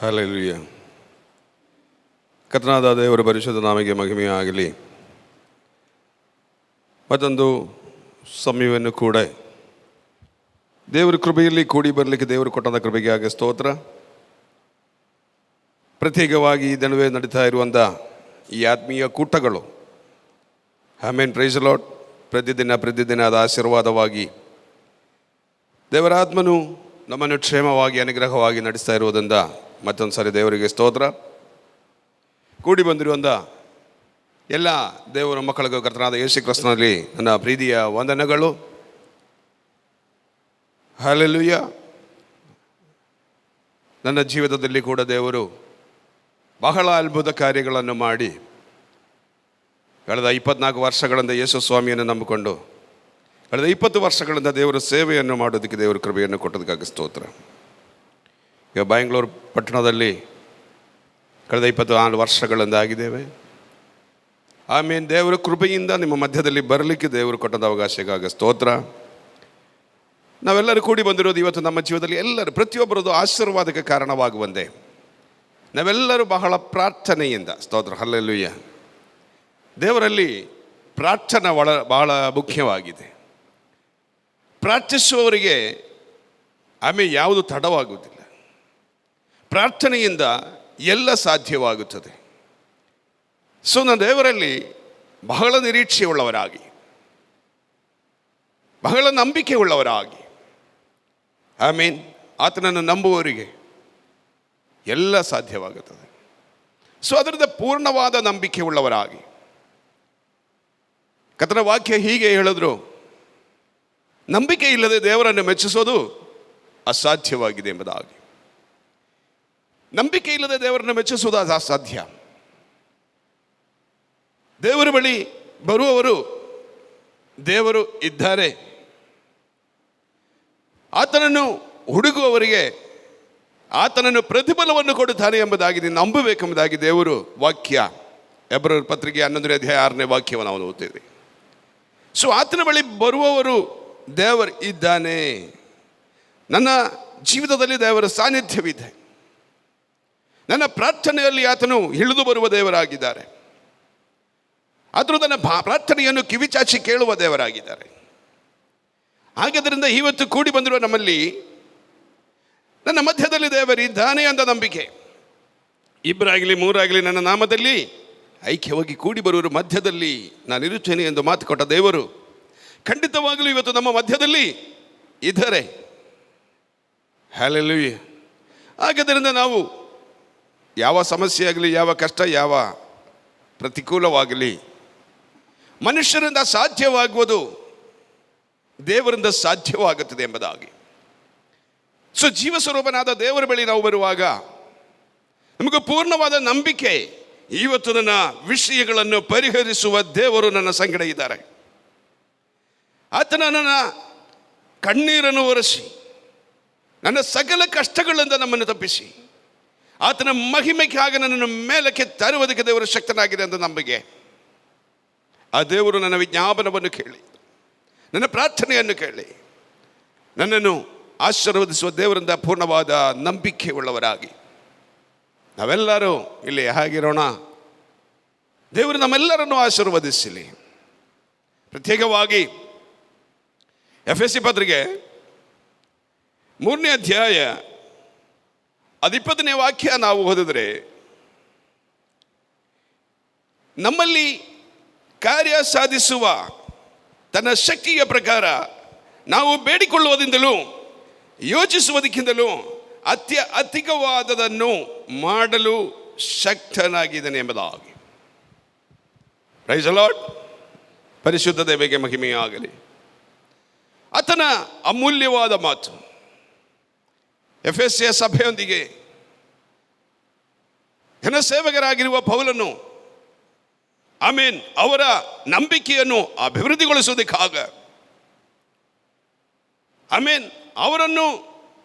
Hallelujah. ಕರ್ತನಾದ ದೇವರ ಪರಿಶುದ್ಧ ನಾಮಕ್ಕೆ ಮಹಿಮೆಯಾಗಲಿ. ಮತ್ತೊಂದು ಸಮಯವನ್ನು ಕೂಡ ದೇವರ ಕೃಪೆಯಲ್ಲಿ ಕೂಡಿ ಬರಲಿಕ್ಕೆ ದೇವರು ಕೊಟ್ಟಂಥ ಕೃಪೆಗೆ ಆಗ ಸ್ತೋತ್ರ. ಪ್ರತ್ಯೇಕವಾಗಿ ಈ ದಿನವೇ ನಡೀತಾ ಇರುವಂಥ ಈ ಆತ್ಮೀಯ ಕೂಟಗಳು ಆಮೆನ್, ಪ್ರೈಸ್ ಲಾರ್ಡ್. ಪ್ರತಿದಿನ ಅದು ಆಶೀರ್ವಾದವಾಗಿ ದೇವರಾತ್ಮನು ನಮ್ಮನ್ನು ಕ್ಷೇಮವಾಗಿ ಅನುಗ್ರಹವಾಗಿ ನಡೆಸ್ತಾ ಇರುವುದರಿಂದ ಮತ್ತೊಂದು ಸಾರಿ ದೇವರಿಗೆ ಸ್ತೋತ್ರ. ಕೂಡಿ ಬಂದಿರುವಂಥ ಎಲ್ಲ ದೇವರ ಮಕ್ಕಳಿಗೂ ಕರ್ತನಾದ ಯೇಸು ಕ್ರಿಸ್ತನಲ್ಲಿ ನನ್ನ ಪ್ರೀತಿಯ ವಂದನೆಗಳು. ಹಲ್ಲೆಲೂಯಾ. ನನ್ನ ಜೀವಿತದಲ್ಲಿ ಕೂಡ ದೇವರು ಬಹಳ ಅದ್ಭುತ ಕಾರ್ಯಗಳನ್ನು ಮಾಡಿ ಕಳೆದ 24 ವರ್ಷಗಳಿಂದ ಯೇಸು ಸ್ವಾಮಿಯನ್ನು ನಂಬಿಕೊಂಡು ಕಳೆದ 20 ವರ್ಷಗಳಿಂದ ದೇವರ ಸೇವೆಯನ್ನು ಮಾಡೋದಕ್ಕೆ ದೇವರ ಕೃಪೆಯನ್ನು ಕೊಟ್ಟೋದಕ್ಕಾಗಿ ಸ್ತೋತ್ರ. ಈಗ ಬ್ಯಾಂಗ್ಳೂರು ಪಟ್ಟಣದಲ್ಲಿ ಕಳೆದ 24 ವರ್ಷಗಳಿಂದ ಆಗಿದ್ದೇವೆ. ಆಮೇಲೆ ದೇವರ ಕೃಪೆಯಿಂದ ನಿಮ್ಮ ಮಧ್ಯದಲ್ಲಿ ಬರಲಿಕ್ಕೆ ದೇವರು ಕೊಟ್ಟಂಥ ಅವಕಾಶಕ್ಕಾಗಿ ಸ್ತೋತ್ರ. ನಾವೆಲ್ಲರೂ ಕೂಡಿ ಬಂದಿರೋದು ಇವತ್ತು ನಮ್ಮ ಜೀವನದಲ್ಲಿ ಎಲ್ಲರೂ ಪ್ರತಿಯೊಬ್ಬರದು ಆಶೀರ್ವಾದಕ್ಕೆ ಕಾರಣವಾಗುವಂತೆ ನಾವೆಲ್ಲರೂ ಬಹಳ ಪ್ರಾರ್ಥನೆಯಿಂದ ಸ್ತೋತ್ರ. ಹಲ್ಲೆಲೂಯಾ. ದೇವರಲ್ಲಿ ಪ್ರಾರ್ಥನೆ ಬಹಳ ಮುಖ್ಯವಾಗಿದೆ. ಪ್ರಾರ್ಥಿಸುವವರಿಗೆ ಆಮೇಲೆ ಯಾವುದು ತಡವಾಗುವುದಿಲ್ಲ. ಪ್ರಾರ್ಥನೆಯಿಂದ ಎಲ್ಲ ಸಾಧ್ಯವಾಗುತ್ತದೆ. ಸೊ ನಾನು ದೇವರಲ್ಲಿ ಬಹಳ ನಿರೀಕ್ಷೆಯುಳ್ಳವರಾಗಿ, ಬಹಳ ನಂಬಿಕೆ ಉಳ್ಳವರಾಗಿ, ಆಮೀನ್, ಆತನನ್ನು ನಂಬುವವರಿಗೆ ಎಲ್ಲ ಸಾಧ್ಯವಾಗುತ್ತದೆ. ಸೊ ಅದರಿಂದ ಪೂರ್ಣವಾದ ನಂಬಿಕೆ ಉಳ್ಳವರಾಗಿ, ಕರ್ತನ ವಾಕ್ಯ ಹೀಗೆ ಹೇಳಿದ್ರು, ನಂಬಿಕೆ ಇಲ್ಲದೆ ದೇವರನ್ನು ಮೆಚ್ಚಿಸೋದು ಅಸಾಧ್ಯವಾಗಿದೆ ಎಂಬುದಾಗಿ. ನಂಬಿಕೆ ಇಲ್ಲದೆ ದೇವರನ್ನು ಮೆಚ್ಚಿಸುವುದು ಅಸಾಧ್ಯ. ದೇವರ ಬಳಿ ಬರುವವರು ದೇವರು ಇದ್ದಾರೆ, ಆತನನ್ನು ಹುಡುಗುವವರಿಗೆ ಆತನನ್ನು ಪ್ರತಿಫಲವನ್ನು ಕೊಡುತ್ತಾನೆ ಎಂಬುದಾಗಿ ನಂಬಬೇಕೆಂಬುದಾಗಿ ದೇವರು ವಾಕ್ಯ ಎಬ್ರವರ ಪತ್ರಿಕೆ 11ನೇ ಅಧ್ಯಾಯ 6ನೇ ವಾಕ್ಯವನ್ನು ನಾವು ಓದ್ತೇವೆ. ಸೊ ಆತನ ಬಳಿ ಬರುವವರು ದೇವರು ಇದ್ದಾನೆ. ನನ್ನ ಜೀವಿತದಲ್ಲಿ ದೇವರ ಸಾನ್ನಿಧ್ಯವಿದೆ. ನನ್ನ ಪ್ರಾರ್ಥನೆಯಲ್ಲಿ ಆತನು ಇಳಿದು ಬರುವ ದೇವರಾಗಿದ್ದಾರೆ. ಆದರೂ ನನ್ನ ಪ್ರಾರ್ಥನೆಯನ್ನು ಕಿವಿಚಾಚಿ ಕೇಳುವ ದೇವರಾಗಿದ್ದಾರೆ. ಹಾಗಾದ್ದರಿಂದ ಇವತ್ತು ಕೂಡಿ ಬಂದಿರುವ ನಮ್ಮಲ್ಲಿ ನನ್ನ ಮಧ್ಯದಲ್ಲಿ ದೇವರಿದ್ದಾನೆ ಅಂತ ನಂಬಿಕೆ, ಇಬ್ಬರಾಗಲಿ ಮೂರಾಗಲಿ ನನ್ನ ನಾಮದಲ್ಲಿ ಐಕ್ಯವಾಗಿ ಕೂಡಿ ಬರುವರ ಮಧ್ಯದಲ್ಲಿ ನಾನು ಇರುತ್ತೇನೆ ಎಂದು ಮಾತು ಕೊಟ್ಟ ದೇವರು ಖಂಡಿತವಾಗಲೂ ಇವತ್ತು ನಮ್ಮ ಮಧ್ಯದಲ್ಲಿ ಇದ್ದಾರೆ. ಹಲ್ಲೆಲೂಯಾ. ಹಾಗಾದ್ದರಿಂದ ನಾವು ಯಾವ ಸಮಸ್ಯೆ ಆಗಲಿ, ಯಾವ ಕಷ್ಟ, ಯಾವ ಪ್ರತಿಕೂಲವಾಗಲಿ ಮನುಷ್ಯರಿಂದ ಸಾಧ್ಯವಾಗುವುದು ದೇವರಿಂದ ಸಾಧ್ಯವಾಗುತ್ತದೆ ಎಂಬುದಾಗಿ. ಸೊ ಜೀವಸ್ವರೂಪನಾದ ದೇವರ ಬಳಿ ನಾವು ಬರುವಾಗ ನಮಗೆ ಪೂರ್ಣವಾದ ನಂಬಿಕೆ, ಇವತ್ತು ನನ್ನ ವಿಷಯಗಳನ್ನು ಪರಿಹರಿಸುವ ದೇವರು ನನ್ನ ಸಂಗಡ ಇದ್ದಾರೆ. ಆತನ ನನ್ನ ಕಣ್ಣೀರನ್ನು ಒರೆಸಿ ನನ್ನ ಸಕಲ ಕಷ್ಟಗಳಿಂದ ನಮ್ಮನ್ನು ತಪ್ಪಿಸಿ ಆತನ ಮಹಿಮೆಗಾಗಿ ನನ್ನನ್ನು ಮೇಲಕ್ಕೆ ತರುವುದಕ್ಕೆ ದೇವರು ಶಕ್ತನಾಗಿದೆ ಅಂತ ನಂಬಿಕೆ. ಆ ದೇವರು ನನ್ನ ವಿಜ್ಞಾಪನವನ್ನು ಕೇಳಿ, ನನ್ನ ಪ್ರಾರ್ಥನೆಯನ್ನು ಕೇಳಿ ನನ್ನನ್ನು ಆಶೀರ್ವದಿಸುವ ದೇವರಿಂದ ಪೂರ್ಣವಾದ ನಂಬಿಕೆ ಉಳ್ಳವರಾಗಿ ನಾವೆಲ್ಲರೂ ಇಲ್ಲಿ ಹಾಗಿರೋಣ. ದೇವರು ನಮ್ಮೆಲ್ಲರನ್ನು ಆಶೀರ್ವದಿಸಲಿ. ಪ್ರತ್ಯೇಕವಾಗಿ ಎಫೆಸಿ ಪತ್ರಿಕೆ 3ನೇ ಅಧ್ಯಾಯ 20ನೇ ವಾಕ್ಯ ನಾವು ಓದಿದ್ರೆ, ನಮ್ಮಲ್ಲಿ ಕಾರ್ಯ ಸಾಧಿಸುವ ತನ್ನ ಶಕ್ತಿಯ ಪ್ರಕಾರ ನಾವು ಬೇಡಿಕೊಳ್ಳುವುದರಿಂದಲೂ ಯೋಚಿಸುವುದಕ್ಕಿಂತಲೂ ಅಧಿಕವಾದದನ್ನು ಮಾಡಲು ಶಕ್ತನಾಗಿದ್ದಾನೆ ಎಂಬುದಾಗಿ. Praise the Lord. ಪರಿಶುದ್ಧ ದೇವರಿಗೆ ಮಹಿಮೆಯಾಗಲಿ. ಆತನ ಅಮೂಲ್ಯವಾದ ಮಾತು ಎಫೆಸಿಯ ಸಭೆಯೊಂದಿಗೆ ಜನಸೇವಕರಾಗಿರುವ ಪೌಲನು ಆಮೇನ್ ಅವರ ನಂಬಿಕೆಯನ್ನು ಅಭಿವೃದ್ಧಿಗೊಳಿಸುವುದಕ್ಕಾಗ ಆಮೇನ್ ಅವರನ್ನು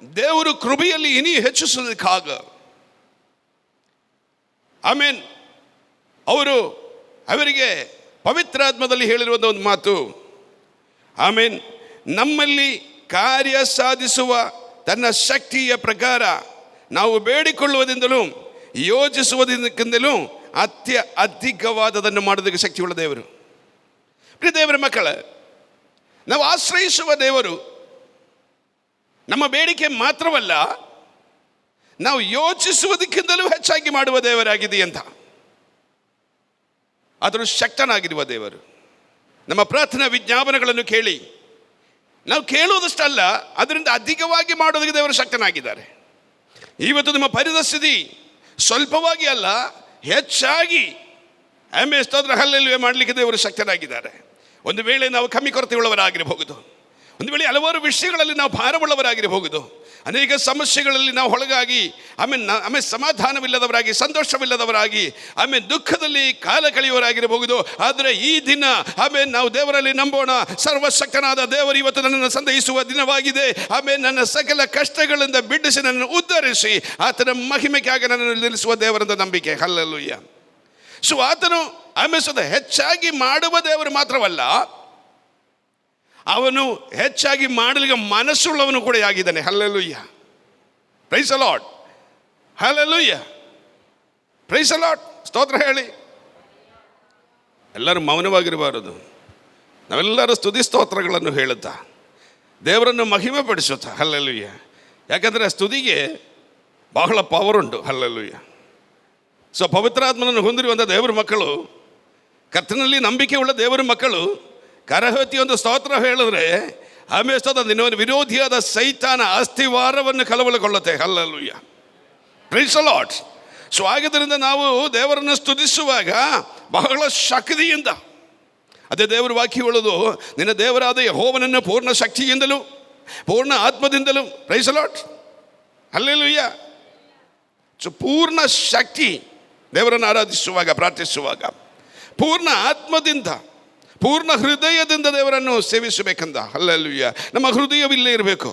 ದೇವರು ಕೃಪೆಯಲ್ಲಿ ಇನಿ ಹೆಚ್ಚಿಸುವುದಕ್ಕಾಗ ಆಮೇನ್ ಅವರಿಗೆ ಪವಿತ್ರಾತ್ಮದಲ್ಲಿ ಹೇಳಿರುವಂಥ ಒಂದು ಮಾತು, ಆಮೇನ್, ನಮ್ಮಲ್ಲಿ ಕಾರ್ಯ ಸಾಧಿಸುವ ತನ್ನ ಶಕ್ತಿಯ ಪ್ರಕಾರ ನಾವು ಬೇಡಿಕೊಳ್ಳುವುದಿಂದಲೂ ಯೋಚಿಸುವುದಕ್ಕಿಂತಲೂ ಅಧಿಕವಾದದನ್ನು ಮಾಡೋದಕ್ಕೆ ಶಕ್ತಿಯುಳ್ಳ ದೇವರು. ಪ್ರಿಯ ದೇವರ ಮಕ್ಕಳ, ನಾವು ಆಶ್ರಯಿಸುವ ದೇವರು ನಮ್ಮ ಬೇಡಿಕೆ ಮಾತ್ರವಲ್ಲ, ನಾವು ಯೋಚಿಸುವುದಕ್ಕಿಂತಲೂ ಹೆಚ್ಚಾಗಿ ಮಾಡುವ ದೇವರಾಗಿದೆ ಅಂತ. ಆದರೂ ಶಕ್ತನಾಗಿರುವ ದೇವರು. ನಮ್ಮ ಪ್ರಾರ್ಥನಾ ವಿಜ್ಞಾಪನೆಗಳನ್ನು ಕೇಳಿ ನಾವು ಕೇಳುವುದಷ್ಟಲ್ಲ, ಅದರಿಂದ ಅಧಿಕವಾಗಿ ಮಾಡೋದಕ್ಕೆ ದೇವರು ಶಕ್ತನಾಗಿದ್ದಾರೆ. ಇವತ್ತು ನಿಮ್ಮ ಪರಿಸ್ಥಿತಿ ಸ್ವಲ್ಪವಾಗಿ ಅಲ್ಲ, ಹೆಚ್ಚಾಗಿ ಸ್ತೋತ್ರ ಹಲ್ಲೆಲೂಯಾ ಮಾಡಲಿಕ್ಕೆ ದೇವರು ಶಕ್ತನಾಗಿದ್ದಾರೆ. ಒಂದು ವೇಳೆ ನಾವು ಕಮ್ಮಿ ಕೊರತೆಯುಳ್ಳವರಾಗಿರಬಹುದು, ಒಂದು ವೇಳೆ ಹಲವಾರು ವಿಷಯಗಳಲ್ಲಿ ನಾವು ಭಾರವುಳ್ಳವರಾಗಿರಬಹುದು, ಅನೇಕ ಸಮಸ್ಯೆಗಳಲ್ಲಿ ನಾವು ಒಳಗಾಗಿ ಆಮೇಲೆ ಸಮಾಧಾನವಿಲ್ಲದವರಾಗಿ, ಸಂತೋಷವಿಲ್ಲದವರಾಗಿ, ಆಮೇಲೆ ದುಃಖದಲ್ಲಿ ಕಾಲ ಕಳೆಯುವವರಾಗಿರಬಹುದು. ಆದರೆ ಈ ದಿನ ನಾವು ದೇವರಲ್ಲಿ ನಂಬೋಣ. ಸರ್ವಶಕ್ತನಾದ ದೇವರು ಇವತ್ತು ನನ್ನನ್ನು ಸಂತೈಸುವ ದಿನವಾಗಿದೆ. ನನ್ನ ಸಕಲ ಕಷ್ಟಗಳಿಂದ ಬಿಡಿಸಿ ನನ್ನನ್ನು ಉದ್ಧರಿಸಿ ಆತನ ಮಹಿಮೆಗಾಗಿ ನನ್ನನ್ನು ನಿಲ್ಲಿಸುವ ದೇವರಂತ ನಂಬಿಕೆ. ಹಲ್ಲೆಲೂಯಾ. ಸೊ ಆತನು ಹೆಚ್ಚಾಗಿ ಮಾಡುವ ದೇವರು ಮಾತ್ರವಲ್ಲ, ಅವನು ಹೆಚ್ಚಾಗಿ ಮಾಡಲಿಕ್ಕೆ ಮನಸ್ಸುಳ್ಳವನು ಕೂಡ ಆಗಿದ್ದಾನೆ. Hallelujah. Praise the Lord. Hallelujah. Praise the Lord. ಸ್ತೋತ್ರ ಹೇಳಿ. ಎಲ್ಲರೂ ಮೌನವಾಗಿರಬಾರದು. ನಾವೆಲ್ಲರೂ ಸ್ತುತಿ ಸ್ತೋತ್ರಗಳನ್ನು ಹೇಳುತ್ತಾ ದೇವರನ್ನು ಮಹಿಮೆ ಪಡಿಸುತ್ತಾ. ಹಲ್ಲೆಲೂಯಾ. ಯಾಕಂದರೆ ಸ್ತುತಿಗೆ ಬಹಳ ಪವರ್ ಉಂಟು. ಹಲ್ಲೆಲೂಯಾ. ಸೊ ಪವಿತ್ರಾತ್ಮನನ್ನು ಹೊಂದಿರುವಂಥ ದೇವರ ಮಕ್ಕಳು, ಕರ್ತನಲ್ಲಿ ನಂಬಿಕೆ ಉಳ್ಳ ದೇವರ ಮಕ್ಕಳು ಕರಹತಿ ಒಂದು ಸ್ತೋತ್ರ ಹೇಳಿದ್ರೆ ಆಮೇಲೆ ವಿರೋಧಿಯಾದ ಸೈತಾನ ಅಸ್ಥಿವಾರವನ್ನು ಕಳವಳಗೊಳ್ಳುತ್ತೆ. Hallelujah. Praise the Lord. So ಆಗಿದ್ದರಿಂದ ನಾವು ದೇವರನ್ನು ಸ್ತುತಿಸುವಾಗ ಬಹಳ ಶಕ್ತಿಯಿಂದ, ಅದೇ ದೇವರ ವಾಕ್ಯ ಹೇಳೋದು, ನಿನ್ನ ದೇವರಾದ ಯೆಹೋವನನ್ನು ಪೂರ್ಣ ಶಕ್ತಿಯಿಂದಲೂ ಪೂರ್ಣ ಆತ್ಮದಿಂದಲೂ. Praise the Lord. Hallelujah. So ಪೂರ್ಣ ಶಕ್ತಿ ದೇವರನ್ನು ಆರಾಧಿಸುವಾಗ, ಪ್ರಾರ್ಥಿಸುವಾಗ ಪೂರ್ಣ ಆತ್ಮದಿಂದ, ಪೂರ್ಣ ಹೃದಯದಿಂದ ದೇವರನ್ನು ಸೇವಿಸಬೇಕಂದ. ಹಲ್ಲೆಲೂಯಾ. ನಮ್ಮ ಹೃದಯವಿಲ್ಲೇ ಇರಬೇಕು.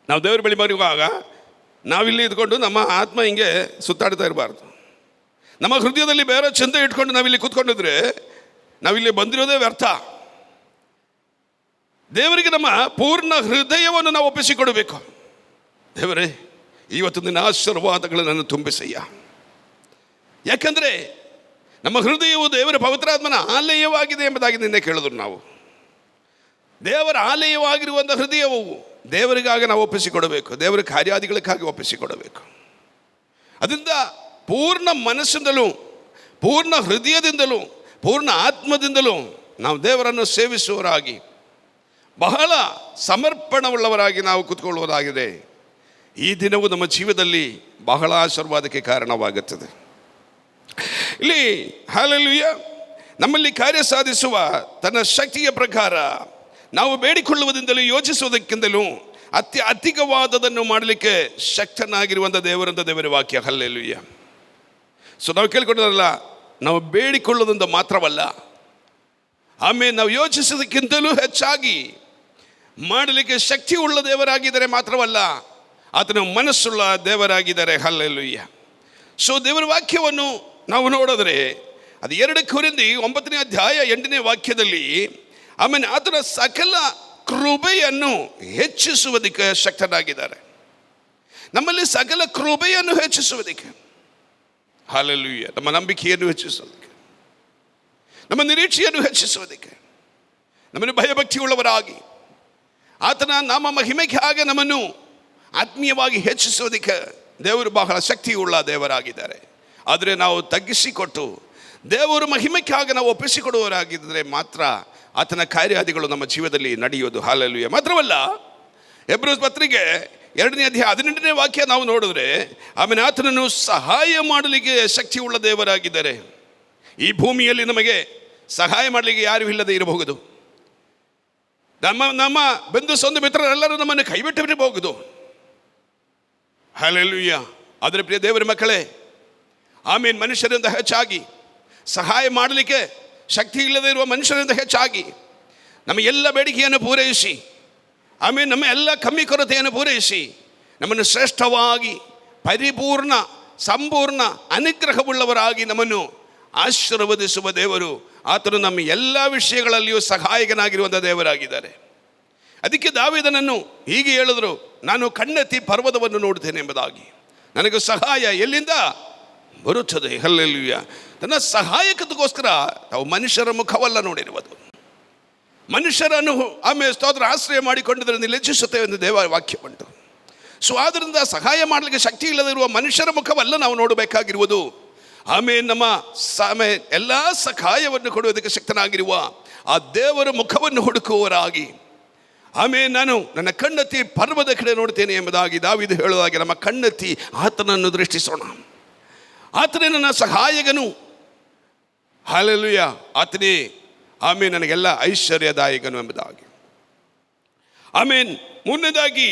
ನಾವು ದೇವರ ಬಳಿ ಬರುವಾಗ ನಾವಿಲ್ಲಿ ಇದ್ಕೊಂಡು ನಮ್ಮ ಆತ್ಮ ಹಿಂಗೆ ಸುತ್ತಾಡ್ತಾ ಇರಬಾರ್ದು. ನಮ್ಮ ಹೃದಯದಲ್ಲಿ ಬೇರೆ ಚಿಂತೆ ಇಟ್ಕೊಂಡು ನಾವಿಲ್ಲಿ ಕೂತ್ಕೊಂಡಿದ್ರೆ ನಾವಿಲ್ಲಿ ಬಂದಿರೋದೇ ವ್ಯರ್ಥ. ದೇವರಿಗೆ ನಮ್ಮ ಪೂರ್ಣ ಹೃದಯವನ್ನು ನಾವು ಒಪ್ಪಿಸಿಕೊಡಬೇಕು. ದೇವರೇ, ಇವತ್ತು ನಿನ್ನ ಆಶೀರ್ವಾದಗಳನ್ನು ತುಂಬಿಸಯ್ಯ. ಯಾಕಂದರೆ ನಮ್ಮ ಹೃದಯವು ದೇವರ ಪವಿತ್ರಾತ್ಮನ ಆಲಯವಾಗಿದೆ ಎಂಬುದಾಗಿ ನಿನ್ನೆ ಕೇಳಿದ್ರು ನಾವು. ದೇವರ ಆಲಯವಾಗಿರುವಂಥ ಹೃದಯವು ದೇವರಿಗಾಗಿ ನಾವು ಒಪ್ಪಿಸಿಕೊಡಬೇಕು, ದೇವರ ಕಾರ್ಯಾದಿಗಳಿಗಾಗಿ ಒಪ್ಪಿಸಿಕೊಡಬೇಕು. ಅದರಿಂದ ಪೂರ್ಣ ಮನಸ್ಸಿಂದಲೂ, ಪೂರ್ಣ ಹೃದಯದಿಂದಲೂ, ಪೂರ್ಣ ಆತ್ಮದಿಂದಲೂ ನಾವು ದೇವರನ್ನು ಸೇವಿಸುವವರಾಗಿ, ಬಹಳ ಸಮರ್ಪಣವುಳ್ಳವರಾಗಿ ನಾವು ಕೂತ್ಕೊಳ್ಳುವುದಾಗಿದೆ. ಈ ದಿನವು ನಮ್ಮ ಜೀವನದಲ್ಲಿ ಬಹಳ ಆಶೀರ್ವಾದಕ್ಕೆ ಕಾರಣವಾಗುತ್ತದೆ. ಇಲ್ಲಿ ಹಲ್ಲೆಲೂಯಾ, ನಮ್ಮಲ್ಲಿ ಕಾರ್ಯ ಸಾಧಿಸುವ ತನ್ನ ಶಕ್ತಿಯ ಪ್ರಕಾರ ನಾವು ಬೇಡಿಕೊಳ್ಳುವುದಿಂದಲೂ ಯೋಚಿಸುವುದಕ್ಕಿಂತಲೂ ಅಧಿಕವಾದದನ್ನು ಮಾಡಲಿಕ್ಕೆ ಶಕ್ತನಾಗಿರುವಂಥ ದೇವರಂತ ದೇವರ ವಾಕ್ಯ. ಹಲ್ಲೆಲೂಯಾ. ಸೊ ನಾವು ಕೇಳಿಕೊಂಡಲ್ಲ, ನಾವು ಬೇಡಿಕೊಳ್ಳೋದ್ರಿಂದ ಮಾತ್ರವಲ್ಲ, ಆಮೇಲೆ ನಾವು ಯೋಚಿಸೋದಕ್ಕಿಂತಲೂ ಹೆಚ್ಚಾಗಿ ಮಾಡಲಿಕ್ಕೆ ಶಕ್ತಿ ಉಳ್ಳ ದೇವರಾಗಿದ್ದಾರೆ ಮಾತ್ರವಲ್ಲ, ಆತನ ಮನಸ್ಸುಳ್ಳ ದೇವರಾಗಿದ್ದಾರೆ. ಹಲ್ಲೆಲೂಯಾ. ಸೊ ದೇವರ ವಾಕ್ಯವನ್ನು ನಾವು ನೋಡಿದ್ರೆ ಅದು 2 ಕೊರಿಂಥಿ 9ನೇ ಅಧ್ಯಾಯ 8ನೇ ವಾಕ್ಯದಲ್ಲಿ ಆಮೇಲೆ ಆತನ ಸಕಲ ಕೃಪೆಯನ್ನು ಹೆಚ್ಚಿಸುವುದಕ್ಕೆ ಶಕ್ತನಾಗಿದ್ದಾರೆ. ನಮ್ಮಲ್ಲಿ ಸಕಲ ಕೃಪೆಯನ್ನು ಹೆಚ್ಚಿಸುವುದಕ್ಕೆ, ಹಲ್ಲೆಲೂಯಾ, ನಮ್ಮ ನಂಬಿಕೆಯನ್ನು ಹೆಚ್ಚಿಸುವುದಕ್ಕೆ, ನಮ್ಮ ನಿರೀಕ್ಷೆಯನ್ನು ಹೆಚ್ಚಿಸುವುದಕ್ಕೆ, ನಮ್ಮನ್ನು ಭಯಭಕ್ತಿಯುಳ್ಳವರಾಗಿ ಆತನ ನಾಮ ಮಹಿಮೆಗೆ ಹಾಗೆ ನಮ್ಮನ್ನು ಆತ್ಮೀಯವಾಗಿ ಹೆಚ್ಚಿಸುವುದಕ್ಕೆ ದೇವರು ಬಹಳ ಶಕ್ತಿಯುಳ್ಳ ದೇವರಾಗಿದ್ದಾರೆ. ಆದರೆ ನಾವು ತಗ್ಗಿಸಿಕೊಟ್ಟು ದೇವರು ಮಹಿಮೆಗಾಗಿ ನಾವು ಒಪ್ಪಿಸಿಕೊಡುವವರಾಗಿದ್ದರೆ ಮಾತ್ರ ಆತನ ಕಾರ್ಯಾದಿಗಳು ನಮ್ಮ ಜೀವನದಲ್ಲಿ ನಡೆಯೋದು. ಹಲ್ಲೆಲೂಯಾ. ಮಾತ್ರವಲ್ಲ, ಹೆಬ್ರೋಸ್ ಪತ್ರಿಕೆ 2ನೇ ಅಧ್ಯಾಯ 18ನೇ ವಾಕ್ಯ ನಾವು ನೋಡಿದ್ರೆ ಆಮೇಲೆ ಆತನನ್ನು ಸಹಾಯ ಮಾಡಲಿಕ್ಕೆ ಶಕ್ತಿಯುಳ್ಳ ದೇವರಾಗಿದ್ದಾರೆ. ಈ ಭೂಮಿಯಲ್ಲಿ ನಮಗೆ ಸಹಾಯ ಮಾಡಲಿಕ್ಕೆ ಯಾರೂ ಇಲ್ಲದೆ ಇರಬಹುದು. ನಮ್ಮ ಬಂಧು ಸಂದು ಮಿತ್ರರೆಲ್ಲರೂ ನಮ್ಮನ್ನು ಕೈಬಿಟ್ಟು ಬಿಡಬಹುದು. ಹಲ್ಲೆಲೂಯಾ. ಆದರೆ ಪ್ರಿಯ ದೇವರ ಮಕ್ಕಳೇ, ಆಮೇಲೆ ಮನುಷ್ಯರಿಂದ ಹೆಚ್ಚಾಗಿ ಸಹಾಯ ಮಾಡಲಿಕ್ಕೆ ಶಕ್ತಿ ಇಲ್ಲದೆ ಇರುವ ಮನುಷ್ಯರಿಂದ ಹೆಚ್ಚಾಗಿ ನಮ್ಮ ಎಲ್ಲ ಬೇಡಿಕೆಯನ್ನು ಪೂರೈಸಿ, ಆಮೇಲೆ ನಮ್ಮ ಎಲ್ಲ ಕಮ್ಮಿ ಕೊರತೆಯನ್ನು ಪೂರೈಸಿ ನಮ್ಮನ್ನು ಶ್ರೇಷ್ಠವಾಗಿ ಪರಿಪೂರ್ಣ ಸಂಪೂರ್ಣ ಅನುಗ್ರಹವುಳ್ಳವರಾಗಿ ನಮ್ಮನ್ನು ಆಶೀರ್ವದಿಸುವ ದೇವರು. ಆತನು ನಮ್ಮ ಎಲ್ಲ ವಿಷಯಗಳಲ್ಲಿಯೂ ಸಹಾಯಕನಾಗಿರುವಂಥ ದೇವರಾಗಿದ್ದಾರೆ. ಅದಕ್ಕೆ ದಾವೀದನನ್ನು ಹೀಗೆ ಹೇಳಿದ್ರು, ನಾನು ಕಣ್ಣೆತ್ತಿ ಪರ್ವತವನ್ನು ನೋಡುತ್ತೇನೆ ಎಂಬುದಾಗಿ. ನನಗೆ ಸಹಾಯ ಎಲ್ಲಿಂದ ಬರುತ್ತದೆ. ಹಲ್ಲೆಲೂಯ. ತನ್ನ ಸಹಾಯಕತೆಗೋಸ್ಕರ ನಾವು ಮನುಷ್ಯರ ಮುಖವಲ್ಲ ನೋಡಿರುವುದು, ಮನುಷ್ಯರನ್ನು ಆಮೇಲೆ ಸ್ತೋತ್ರ ಆಶ್ರಯ ಮಾಡಿಕೊಂಡಿದ್ದರಿಂದ ಲಜ್ಜಿಸುತ್ತೇವೆ ಎಂದು ದೇವ ವಾಕ್ಯ ಉಂಟು. ಸೊ ಆದ್ದರಿಂದ ಸಹಾಯ ಮಾಡಲಿಕ್ಕೆ ಶಕ್ತಿ ಇಲ್ಲದಿರುವ ಮನುಷ್ಯರ ಮುಖವಲ್ಲ ನಾವು ನೋಡಬೇಕಾಗಿರುವುದು. ಆಮೇಲೆ ನಮ್ಮ ಎಲ್ಲ ಸಹಾಯವನ್ನು ಕೊಡುವುದಕ್ಕೆ ಶಕ್ತನಾಗಿರುವ ಆ ದೇವರ ಮುಖವನ್ನು ಹುಡುಕುವವರಾಗಿ, ಆಮೇಲೆ ನಾನು ನನ್ನ ಕಣ್ಣೆತ್ತಿ ಪರ್ವದ ಕಡೆ ನೋಡ್ತೇನೆ ಎಂಬುದಾಗಿ ದಾವೀದು ಹೇಳುವುದಾಗಿ ನಮ್ಮ ಕಣ್ಣೆತ್ತಿ ಆತನನ್ನು ದೃಷ್ಟಿಸೋಣ. ಆತನೇ ನನ್ನ ಸಹಾಯಕನು. ಹಲ್ಲೆಲೂಯ. ಆತನೇ ಆಮೇಲೆ ನನಗೆಲ್ಲ ಐಶ್ವರ್ಯದಾಯಕನು ಎಂಬುದಾಗಿ. ಆಮೇನ್. ಮೂರನೇದಾಗಿ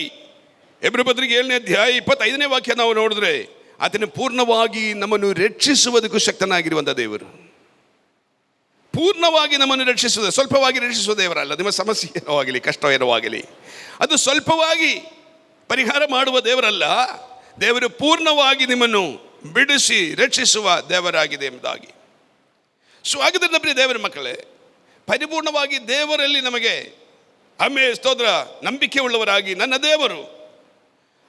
ಎಬ್ರ ಪತ್ರಿಕೆ 7ನೇ ಅಧ್ಯಾಯ 25ನೇ ವಾಕ್ಯ ನಾವು ನೋಡಿದ್ರೆ, ಆತನ ಪೂರ್ಣವಾಗಿ ನಮ್ಮನ್ನು ರಕ್ಷಿಸುವುದಕ್ಕೂ ಶಕ್ತನಾಗಿರುವಂಥ ದೇವರು. ಪೂರ್ಣವಾಗಿ ನಮ್ಮನ್ನು ರಕ್ಷಿಸುವುದು, ಸ್ವಲ್ಪವಾಗಿ ರಕ್ಷಿಸುವ ದೇವರಲ್ಲ. ನಿಮ್ಮ ಸಮಸ್ಯೆ ಏನೋ ಆಗಲಿ, ಕಷ್ಟ ಏನೋ ಆಗಲಿ, ಅದು ಸ್ವಲ್ಪವಾಗಿ ಪರಿಹಾರ ಮಾಡುವ ದೇವರಲ್ಲ. ದೇವರು ಪೂರ್ಣವಾಗಿ ನಿಮ್ಮನ್ನು ಬಿಡಿಸಿ ರಕ್ಷಿಸುವ ದೇವರಾಗಿದೆ ಎಂಬುದಾಗಿ. ಸೊ ಹಾಗಿದ್ರೆ ಪ್ರಿಯ ದೇವರ ಮಕ್ಕಳೇ, ಪರಿಪೂರ್ಣವಾಗಿ ದೇವರಲ್ಲಿ ನಮಗೆ ಆಮೇಲೆ ಸ್ತೋತ್ರ ನಂಬಿಕೆ ಉಳ್ಳವರಾಗಿ, ನನ್ನ ದೇವರು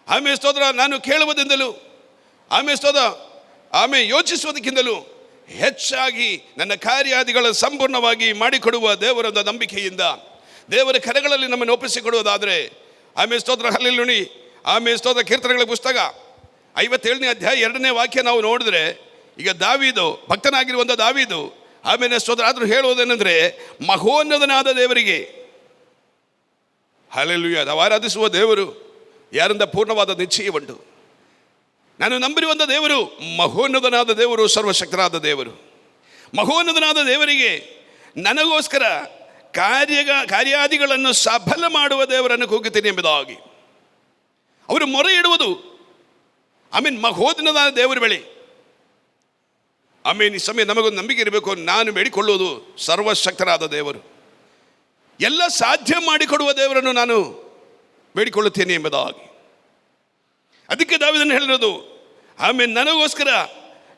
ಆಮೇಲೆ ಸ್ತೋತ್ರ ನಾನು ಕೇಳುವುದರಿಂದಲೂ ಆಮೇಲೆ ಸ್ತೋತ್ರ ಆಮೇಲೆ ಯೋಚಿಸುವುದಕ್ಕಿಂತಲೂ ಹೆಚ್ಚಾಗಿ ನನ್ನ ಕಾರ್ಯಾದಿಗಳ ಸಂಪೂರ್ಣವಾಗಿ ಮಾಡಿಕೊಡುವ ದೇವರದ ನಂಬಿಕೆಯಿಂದ ದೇವರ ಕರೆಗಳಲ್ಲಿ ನಮ್ಮನ್ನು ಒಪ್ಪಿಸಿಕೊಡುವುದಾದರೆ, ಆಮೇಲೆ ಸ್ತೋತ್ರ ಹಲ್ಲೆಲೂಯಾ. ಆಮೇಲೆ ಸ್ತೋತ್ರ ಕೀರ್ತನೆಗಳ ಪುಸ್ತಕ 57ನೇ ಅಧ್ಯಾಯ 2ನೇ ವಾಕ್ಯ ನಾವು ನೋಡಿದ್ರೆ, ಈಗ ದಾವೀದು ಭಕ್ತನಾಗಿರುವಂಥ ದಾವೀದು ಆಮೇಲೆ ಸ್ತೋತ್ರ ಆದರೂ ಹೇಳುವುದೇನೆಂದರೆ, ಮಹೋನ್ನತನಾದ ದೇವರಿಗೆ ಹಲ್ಲೆಲೂಯಾ. ನಾವು ಆರಾಧಿಸುವ ದೇವರು ಯಾರಿಂದ ಪೂರ್ಣವಾದ ನಿಶ್ಚಯ ಉಂಟು. ನಾನು ನಂಬಿರುವಂಥ ದೇವರು ಮಹೋನ್ನತನಾದ ದೇವರು, ಸರ್ವಶಕ್ತನಾದ ದೇವರು. ಮಹೋನ್ನತನಾದ ದೇವರಿಗೆ ನನಗೋಸ್ಕರ ಕಾರ್ಯಾದಿಗಳನ್ನು ಸಫಲ ಮಾಡುವ ದೇವರನ್ನು ಕೂಗುತ್ತೇನೆ ಎಂಬುದಾಗಿ ಅವರು ಮೊರೆ ಇಡುವುದು. ಮಹೋನ್ನತನಾದ ದೇವರ ಬಳಿ ಈ ಸಮಯ ನಮಗೊಂದು ನಂಬಿಕೆ ಇರಬೇಕು. ನಾನು ಬೇಡಿಕೊಳ್ಳುವುದು ಸರ್ವಶಕ್ತನಾದ ದೇವರು, ಎಲ್ಲ ಸಾಧ್ಯ ಮಾಡಿಕೊಡುವ ದೇವರನ್ನು ನಾನು ಬೇಡಿಕೊಳ್ಳುತ್ತೇನೆ ಎಂಬುದಾಗಿ. ಅದಕ್ಕೆ ದಾವೀದನು ಹೇಳಿರೋದು, ನನಗೋಸ್ಕರ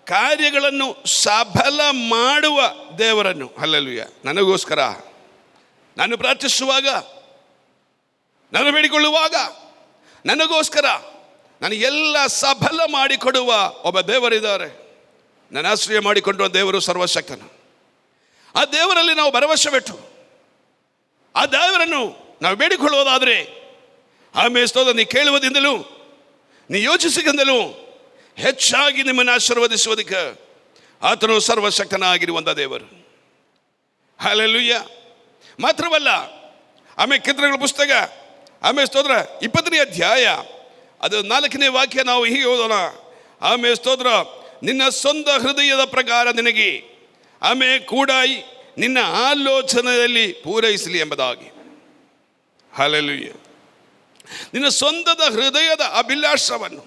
ಕಾರ್ಯಗಳನ್ನು ಸಫಲ ಮಾಡುವ ದೇವರನ್ನು. ಹಲ್ಲೆಲೂಯಾ. ನನಗೋಸ್ಕರ ನಾನು ಪ್ರಾರ್ಥಿಸುವಾಗ, ನಾನು ಬೇಡಿಕೊಳ್ಳುವಾಗ, ನನಗೋಸ್ಕರ ನಾನು ಎಲ್ಲ ಸಫಲ ಮಾಡಿಕೊಡುವ ಒಬ್ಬ ದೇವರಿದ್ದಾರೆ. ನನ್ನ ಆಶ್ರಯ ಮಾಡಿಕೊಂಡ ದೇವರು ಸರ್ವಶಕ್ತನು. ಆ ದೇವರಲ್ಲಿ ನಾವು ಭರವಸೆ ಬಿಟ್ಟು ಆ ದೇವರನ್ನು ನಾವು ಬೇಡಿಕೊಳ್ಳುವುದಾದರೆ, ಸ್ತೋತ್ರ ನೀ ಕೇಳುವುದಿಂದಲೂ ನೀ ಯೋಚಿಸಿದಿಂದಲೂ ಹೆಚ್ಚಾಗಿ ನಿಮ್ಮನ್ನು ಆಶೀರ್ವದಿಸುವುದಕ್ಕೆ ಆತನು ಸರ್ವಶಕ್ತನಾಗಿರುವಂಥ ದೇವರು. ಹಲ್ಲೆಲೂಯಾ. ಮಾತ್ರವಲ್ಲ, ಕೀರ್ತನೆಗಳ ಪುಸ್ತಕ ಸ್ತೋತ್ರ 20ನೇ ಅಧ್ಯಾಯ ಅದು 4ನೇ ವಾಕ್ಯ ನಾವು ಹೀಗೆ ಓದೋಣ. ಸ್ತೋತ್ರ ನಿನ್ನ ಸ್ವಂತ ಹೃದಯದ ಪ್ರಕಾರ ನಿನಗೆ ಕೂಡ ನಿನ್ನ ಆಲೋಚನೆಯಲ್ಲಿ ಪೂರೈಸಲಿ ಎಂಬುದಾಗಿ. ಹಲ್ಲೆಲೂಯಾ. ನಿನ್ನ ಸ್ವಂತದ ಹೃದಯದ ಅಭಿಲಾಷವನ್ನು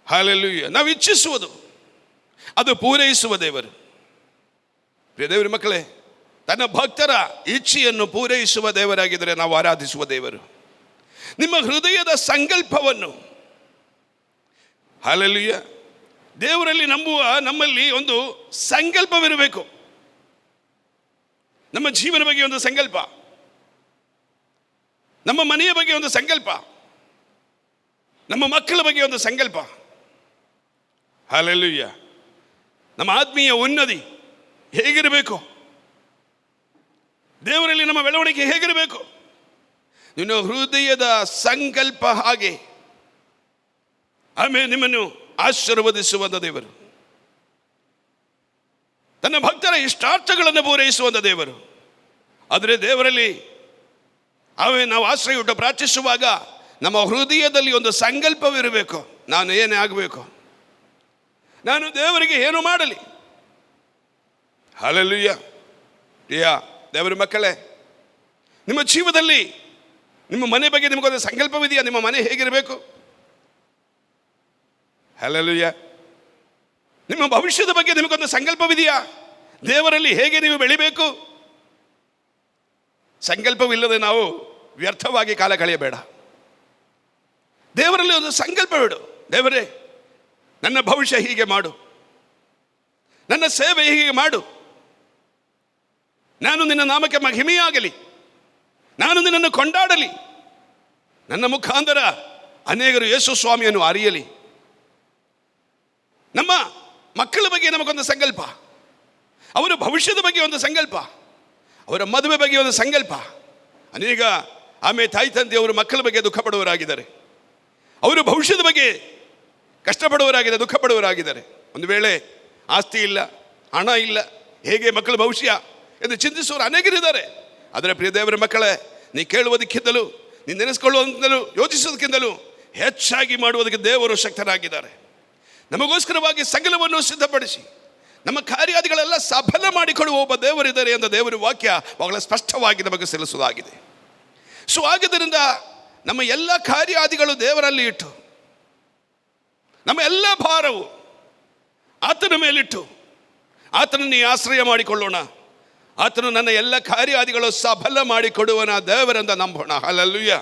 ಹಲ್ಲೆಲೂಯಾ ನಾವು ಇಚ್ಛಿಸುವುದು ಅದು ಪೂರೈಸುವ ದೇವರು. ದೇವರ ಮಕ್ಕಳೇ, ತನ್ನ ಭಕ್ತರ ಇಚ್ಛೆಯನ್ನು ಪೂರೈಸುವ ದೇವರಾಗಿದ್ದರೆ ನಾವು ಆರಾಧಿಸುವ ದೇವರು. ನಿಮ್ಮ ಹೃದಯದ ಸಂಕಲ್ಪವನ್ನು ಹಲ್ಲೆಲೂಯಾ ದೇವರಲ್ಲಿ ನಂಬುವ ನಮ್ಮಲ್ಲಿ ಒಂದು ಸಂಕಲ್ಪವಿರಬೇಕು. ನಮ್ಮ ಜೀವನ ಬಗ್ಗೆ ಒಂದು ಸಂಕಲ್ಪ, ನಮ್ಮ ಮನೆಯ ಬಗ್ಗೆ ಒಂದು ಸಂಕಲ್ಪ, ನಮ್ಮ ಮಕ್ಕಳ ಬಗ್ಗೆ ಒಂದು ಸಂಕಲ್ಪ. ಹಲ್ಲೆಲೂಯಾ. ನಮ್ಮ ಆತ್ಮೀಯ ಉನ್ನತಿ ಹೇಗಿರಬೇಕು, ದೇವರಲ್ಲಿ ನಮ್ಮ ಬೆಳವಣಿಗೆ ಹೇಗಿರಬೇಕು, ನಿನ್ನ ಹೃದಯದ ಸಂಕಲ್ಪ ಹಾಗೆ ನಿಮ್ಮನ್ನು ಆಶೀರ್ವದಿಸುವಂಥ ದೇವರು. ತನ್ನ ಭಕ್ತರ ಇಷ್ಟಾರ್ಥಗಳನ್ನು ಪೂರೈಸುವಂಥ ದೇವರು. ಆದರೆ ದೇವರಲ್ಲಿ ನಾವು ಆಶ್ರಯ ಇಟ್ಟು ಪ್ರಾರ್ಥಿಸುವಾಗ ನಮ್ಮ ಹೃದಯದಲ್ಲಿ ಒಂದು ಸಂಕಲ್ಪವಿರಬೇಕು. ನಾನು ಏನೇ ಆಗಬೇಕು, ನಾನು ದೇವರಿಗೆ ಏನು ಮಾಡಲಿ. ಹಲ್ಲೆಲೂಯಾ. ದೇವರ ಮಕ್ಕಳೇ, ನಿಮ್ಮ ಜೀವನದಲ್ಲಿ ನಿಮ್ಮ ಮನೆ ಬಗ್ಗೆ ನಿಮಗೊಂದು ಸಂಕಲ್ಪವಿದೆಯಾ? ನಿಮ್ಮ ಮನೆ ಹೇಗಿರಬೇಕು? ಹಲ್ಲೆಲೂಯಾ. ನಿಮ್ಮ ಭವಿಷ್ಯದ ಬಗ್ಗೆ ನಿಮಗೊಂದು ಸಂಕಲ್ಪವಿದೆಯಾ? ದೇವರಲ್ಲಿ ಹೇಗೆ ನೀವು ಬೆಳಿಬೇಕು? ಸಂಕಲ್ಪವಿಲ್ಲದೆ ನಾವು ವ್ಯರ್ಥವಾಗಿ ಕಾಲ ಕಳೆಯಬೇಡ. ದೇವರಲ್ಲಿ ಒಂದು ಸಂಕಲ್ಪವಿಡು. ದೇವರೇ, ನನ್ನ ಭವಿಷ್ಯ ಹೀಗೆ ಮಾಡು, ನನ್ನ ಸೇವೆ ಹೀಗೆ ಮಾಡು, ನಾನು ನಿನ್ನ ನಾಮಕ್ಕೆ ಮಹಿಮೆಯಾಗಲಿ, ನಾನು ನಿನ್ನನ್ನು ಕೊಂಡಾಡಲಿ, ನನ್ನ ಮುಖಾಂತರ ಅನೇಕರು ಯೇಸು ಸ್ವಾಮಿಯನ್ನು ಅರಿಯಲಿ. ನಮ್ಮ ಮಕ್ಕಳ ಬಗ್ಗೆ ನಮಗೊಂದು ಸಂಕಲ್ಪ, ಅವರ ಭವಿಷ್ಯದ ಬಗ್ಗೆ ಒಂದು ಸಂಕಲ್ಪ, ಅವರ ಮದುವೆ ಬಗ್ಗೆ ಒಂದು ಸಂಕಲ್ಪ. ಅನೇಕ ಆಮೇಲೆ ತಾಯಿ ತಂದೆಯವರು ಮಕ್ಕಳ ಬಗ್ಗೆ ದುಃಖ ಪಡುವವರಾಗಿದ್ದಾರೆ, ಅವರು ಭವಿಷ್ಯದ ಬಗ್ಗೆ ಕಷ್ಟಪಡುವವರಾಗಿದ್ದಾರೆ, ದುಃಖ ಪಡುವವರಾಗಿದ್ದಾರೆ. ಒಂದು ವೇಳೆ ಆಸ್ತಿ ಇಲ್ಲ, ಹಣ ಇಲ್ಲ, ಹೇಗೆ ಮಕ್ಕಳ ಭವಿಷ್ಯ ಎಂದು ಚಿಂತಿಸುವವರು ಅನೇಕರಿದ್ದಾರೆ. ಆದರೆ ಪ್ರಿಯ ದೇವರ ಮಕ್ಕಳೇ, ನೀ ಕೇಳುವುದಕ್ಕಿಂತಲೂ, ನೀ ನೆನೆಸ್ಕೊಳ್ಳುವುದಕ್ಕಿಂತಲೂ, ಯೋಚಿಸೋದಕ್ಕಿಂತಲೂ ಹೆಚ್ಚಾಗಿ ಮಾಡುವುದಕ್ಕೆ ದೇವರು ಶಕ್ತರಾಗಿದ್ದಾರೆ. ನಮಗೋಸ್ಕರವಾಗಿ ಸಕಲವನ್ನು ಸಿದ್ಧಪಡಿಸಿ ನಮ್ಮ ಕಾರ್ಯಾದಿಗಳೆಲ್ಲ ಸಫಲ ಮಾಡಿಕೊಳ್ಳುವ ಒಬ್ಬ ದೇವರಿದ್ದಾರೆ ಎಂದ ದೇವರ ವಾಕ್ಯ ಬಹಳ ಸ್ಪಷ್ಟವಾಗಿ ನಮಗೆ ಸಲ್ಲಿಸುವುದಾಗಿದೆ. ಸೊ ಆದ್ದರಿಂದ ನಮ್ಮ ಎಲ್ಲ ಕಾರ್ಯಾದಿಗಳು ದೇವರಲ್ಲಿ ಇಟ್ಟು, ನಮ್ಮ ಎಲ್ಲ ಭಾರವು ಆತನ ಮೇಲಿಟ್ಟು ಆತನನ್ನೇ ಆಶ್ರಯ ಮಾಡಿಕೊಳ್ಳೋಣ. ಆತನು ನನ್ನ ಎಲ್ಲ ಕಾರ್ಯಾದಿಗಳು ಸಫಲ ಮಾಡಿಕೊಡುವನ ದೇವರೆಂದ ನಂಬೋಣ. ಹಲ್ಲೆಲೂಯ.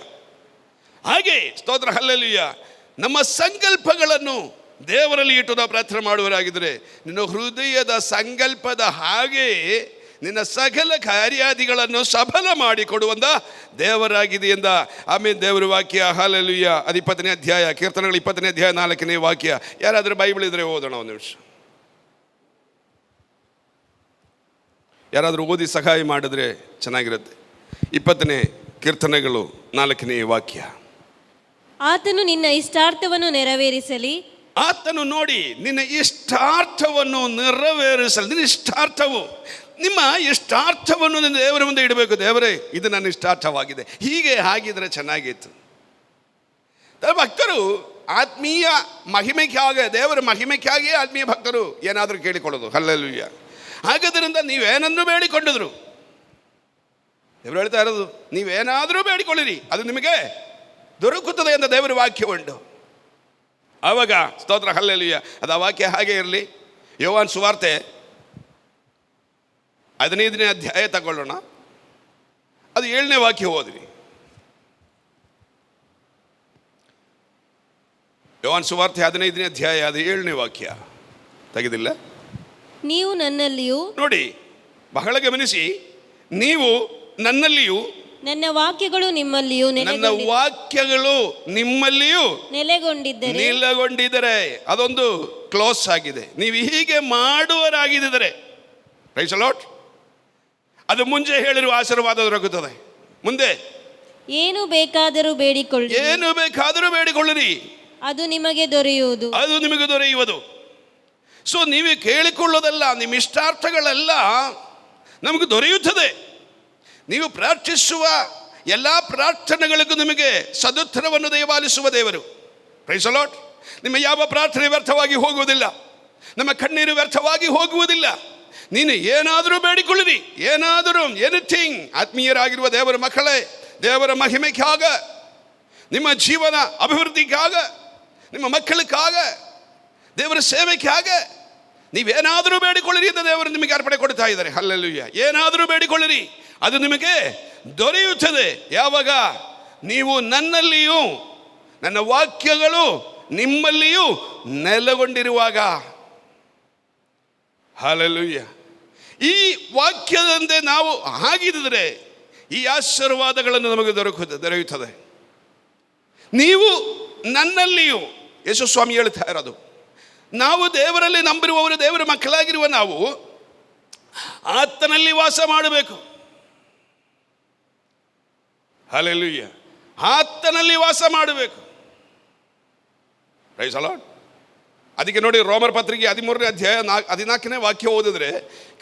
ಹಾಗೆ ಸ್ತೋತ್ರ, ಹಲ್ಲೆಲೂಯ. ನಮ್ಮ ಸಂಕಲ್ಪಗಳನ್ನು ದೇವರಲ್ಲಿ ಇಟ್ಟು ನಾವು ಪ್ರಾರ್ಥನೆ ಮಾಡುವರಾಗಿದ್ದರೆ, ನಿನ್ನ ಹೃದಯದ ಸಂಕಲ್ಪದ ಹಾಗೆ ನಿನ್ನ ಸಕಲ ಕಾರ್ಯಾದಿಗಳನ್ನು ಸಫಲ ಮಾಡಿಕೊಡುವಂಥ ದೇವರಾಗಿದೆ ಎಂದ ಆಮೇಲೆ ದೇವರ ವಾಕ್ಯ. ಹಲ್ಲೆಲೂಯ. ಅದು 20ನೇ ಅಧ್ಯಾಯ, ಕೀರ್ತನೆಗಳು 20ನೇ ಅಧ್ಯಾಯ 4ನೇ ವಾಕ್ಯ. ಯಾರಾದರೂ ಬೈಬಲ್ ಇದ್ರೆ ಓದೋಣ ಒಂದು ನಿಮಿಷ. ಯಾರಾದರೂ ಓದಿ ಸಹಾಯ ಮಾಡಿದ್ರೆ ಚೆನ್ನಾಗಿರುತ್ತೆ. 20ನೇ ಕೀರ್ತನೆಗಳು 4ನೇ ವಾಕ್ಯ. ಆತನು ನಿನ್ನ ಇಷ್ಟಾರ್ಥವನ್ನು ನೆರವೇರಿಸಲಿ. ಆತನು ನೋಡಿ ನಿನ್ನ ಇಷ್ಟಾರ್ಥವನ್ನು ನೆರವೇರಿಸಲಿ. ನಿನ್ನ ಇಷ್ಟಾರ್ಥವು, ನಿಮ್ಮ ಇಷ್ಟಾರ್ಥವನ್ನು ನಿನ್ನ ದೇವರ ಮುಂದೆ ಇಡಬೇಕು. ದೇವರೇ, ಇದು ನನ್ನ ಇಷ್ಟಾರ್ಥವಾಗಿದೆ. ಹೀಗೆ ಆಗಿದ್ರೆ ಚೆನ್ನಾಗಿತ್ತು. ಭಕ್ತರು ಆತ್ಮೀಯ ಮಹಿಮೆಗಾಗಿ, ದೇವರ ಮಹಿಮೆಗಾಗಿ ಆತ್ಮೀಯ ಭಕ್ತರು ಏನಾದರೂ ಕೇಳಿಕೊಳ್ಳೋದು. ಹಲ್ಲೆಲೂಯ. ಹಾಗಾದ್ರಿಂದ ನೀವೇನನ್ನು ಬೇಡಿಕೊಂಡಿದ್ರು, ದೇವರು ಹೇಳ್ತಾ ಇರೋದು, ನೀವೇನಾದರೂ ಬೇಡಿಕೊಳ್ಳಿರಿ, ಅದು ನಿಮಗೆ ದೊರಕುತ್ತದೆ ಎಂದ ದೇವರ ವಾಕ್ಯ ಉಂಟು. ಆವಾಗ ಸ್ತೋತ್ರ, ಹಲ್ಲೆಲೂಯ. ಅದು ಆ ವಾಕ್ಯ ಹಾಗೆ ಇರಲಿ. ಯೋಹಾನ ಸುವಾರ್ತೆ 15ನೇ ಅಧ್ಯಾಯ ತಗೊಳ್ಳೋಣ. ಅದು 7ನೇ ವಾಕ್ಯ ಓದಿರಿ. ಯೋಹಾನ ಸುವಾರ್ತೆ 15ನೇ ಅಧ್ಯಾಯ, ಅದು 7ನೇ ವಾಕ್ಯ. ತೆಗೆದಿಲ್ಲ? ನೀವು ನನ್ನಲ್ಲಿಯೂ, ನೋಡಿ ಬಹಳ ಗಮನಿಸಿ, ನೀವು ನನ್ನಲ್ಲಿಯೂ ನನ್ನ ವಾಕ್ಯಗಳು ನಿಮ್ಮಲ್ಲಿಯೂ, ನನ್ನ ವಾಕ್ಯಗಳು ನಿಮ್ಮಲ್ಲಿಯೂ ನೆಲೆಗೊಂಡಿದ್ದರೆ ಅದೊಂದು ಕ್ಲೋಸ್ ಆಗಿದೆ. ನೀವು ಹೀಗೆ ಮಾಡುವರಾಗಿದ್ದರೆ, ಪ್ರೈಸ್ ದಿ ಲಾರ್ಡ್, ಅದು ಮುಂಚೆ ಹೇಳಿರುವ ಆಶೀರ್ವಾದ ದೊರಕುತ್ತದೆ. ಮುಂದೆ ಏನು ಬೇಕಾದರೂ ಬೇಡಿಕೊಳ್ಳಿ, ಏನು ಬೇಕಾದರೂ ಬೇಡಿಕೊಳ್ಳಿರಿ, ಅದು ನಿಮಗೆ ದೊರೆಯುವುದು, ಅದು ನಿಮಗೆ ದೊರೆಯುವುದು. ಸೊ ನೀವು ಕೇಳಿಕೊಳ್ಳೋದೆಲ್ಲ, ನಿಮ್ಮ ಇಷ್ಟಾರ್ಥಗಳೆಲ್ಲ ನಮಗೆ ದೊರೆಯುತ್ತದೆ. ನೀವು ಪ್ರಾರ್ಥಿಸುವ ಎಲ್ಲ ಪ್ರಾರ್ಥನೆಗಳಿಗೂ ನಿಮಗೆ ಸದುತ್ತರವನ್ನು ದಯಪಾಲಿಸುವ ದೇವರು. Praise the Lord. ನಿಮ್ಮ ಯಾವ ಪ್ರಾರ್ಥನೆ ವ್ಯರ್ಥವಾಗಿ ಹೋಗುವುದಿಲ್ಲ, ನಮ್ಮ ಕಣ್ಣೀರು ವ್ಯರ್ಥವಾಗಿ ಹೋಗುವುದಿಲ್ಲ. ನೀನು ಏನಾದರೂ ಬೇಡಿಕೊಳ್ಳಿರಿ, ಏನಾದರೂ, ಎನಿಥಿಂಗ್. ಆತ್ಮೀಯರಾಗಿರುವ ದೇವರ ಮಕ್ಕಳೇ, ದೇವರ ಮಹಿಮೆಗಾಗ, ನಿಮ್ಮ ಜೀವನ ಅಭಿವೃದ್ಧಿಗಾಗ, ನಿಮ್ಮ ಮಕ್ಕಳಿಗಾಗ, ದೇವರ ಸೇವೆಗಾಗ ನೀವೇನಾದರೂ ಬೇಡಿಕೊಳ್ಳಿರಿ ಅಂತ ದೇವರು ನಿಮಗೆ ಅರ್ಪಣೆ ಕೊಡ್ತಾ ಇದ್ದಾರೆ. ಹಲ್ಲೆಲೂಯ. ಏನಾದರೂ ಬೇಡಿಕೊಳ್ಳಿರಿ, ಅದು ನಿಮಗೆ ದೊರೆಯುತ್ತದೆ. ಯಾವಾಗ? ನೀವು ನನ್ನಲ್ಲಿಯೂ ನನ್ನ ವಾಕ್ಯಗಳು ನಿಮ್ಮಲ್ಲಿಯೂ ನೆಲೆಗೊಂಡಿರುವಾಗ. ಹಲ್ಲೆಲೂಯ. ಈ ವಾಕ್ಯದಂತೆ ನಾವು ಆಗಿದ್ದರೆ ಈ ಆಶೀರ್ವಾದಗಳನ್ನು ನಮಗೆ ದೊರೆಯುತ್ತದೆ. ನೀವು ನನ್ನಲ್ಲಿಯೂ, ಯೇಸು ಸ್ವಾಮಿ ಹೇಳ್ತಾ ಇರೋದು, ನಾವು ದೇವರಲ್ಲಿ ನಂಬಿರುವವರು, ದೇವರ ಮಕ್ಕಳಾಗಿರುವ ನಾವು ಆತನಲ್ಲಿ ವಾಸ ಮಾಡಬೇಕು. ಹಲ್ಲೆಲೂಯ. ಆತನಲ್ಲಿ ವಾಸ ಮಾಡಬೇಕು. Praise the Lord. ಅದಕ್ಕೆ ನೋಡಿ, ರೋಮರ್ ಪತ್ರಿಕೆ 13ನೇ ಅಧ್ಯಾಯ 14ನೇ ವಾಕ್ಯ ಓದಿದ್ರೆ,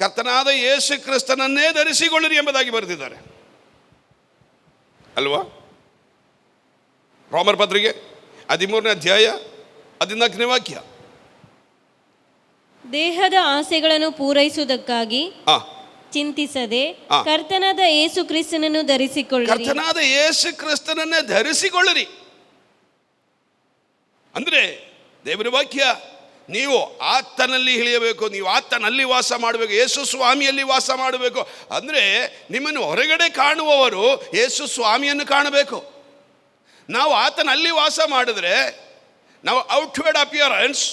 ಕರ್ತನಾದ ಯೇಸು ಕ್ರಿಸ್ತನನ್ನೇ ಧರಿಸಿಕೊಳ್ಳಿರಿ ಎಂಬುದಾಗಿ ಬರೆದಿದ್ದಾರೆ ಅಲ್ವಾ? ರೋಮರ್ ಪತ್ರಿಕೆ 13ನೇ ಅಧ್ಯಾಯ 14ನೇ ವಾಕ್ಯ. ದೇಹದ ಆಸೆಗಳನ್ನು ಪೂರೈಸುವುದಕ್ಕಾಗಿ ಚಿಂತಿಸದೆ ಕರ್ತನಾದ ಯೇಸು ಕ್ರಿಸ್ತನನ್ನು ಧರಿಸಿಕೊಳ್ಳಿರಿ. ಕರ್ತನಾದ ಯೇಸು ಕ್ರಿಸ್ತನನ್ನೇ ಧರಿಸಿಕೊಳ್ಳಿರಿ ಅಂದ್ರೆ ದೇವರ ವಾಕ್ಯ, ನೀವು ಆತನಲ್ಲಿ ಇಳಿಯಬೇಕು, ನೀವು ಆತನಲ್ಲಿ ವಾಸ ಮಾಡಬೇಕು, ಯೇಸು ಸ್ವಾಮಿಯಲ್ಲಿ ವಾಸ ಮಾಡಬೇಕು. ಅಂದರೆ ನಿಮ್ಮನ್ನು ಹೊರಗಡೆ ಕಾಣುವವರು ಯೇಸು ಸ್ವಾಮಿಯನ್ನು ಕಾಣಬೇಕು. ನಾವು ಆತನಲ್ಲಿ ವಾಸ ಮಾಡಿದ್ರೆ ನಾವು ಔಟ್ವರ್ಡ್ ಅಪಿಯರೆನ್ಸ್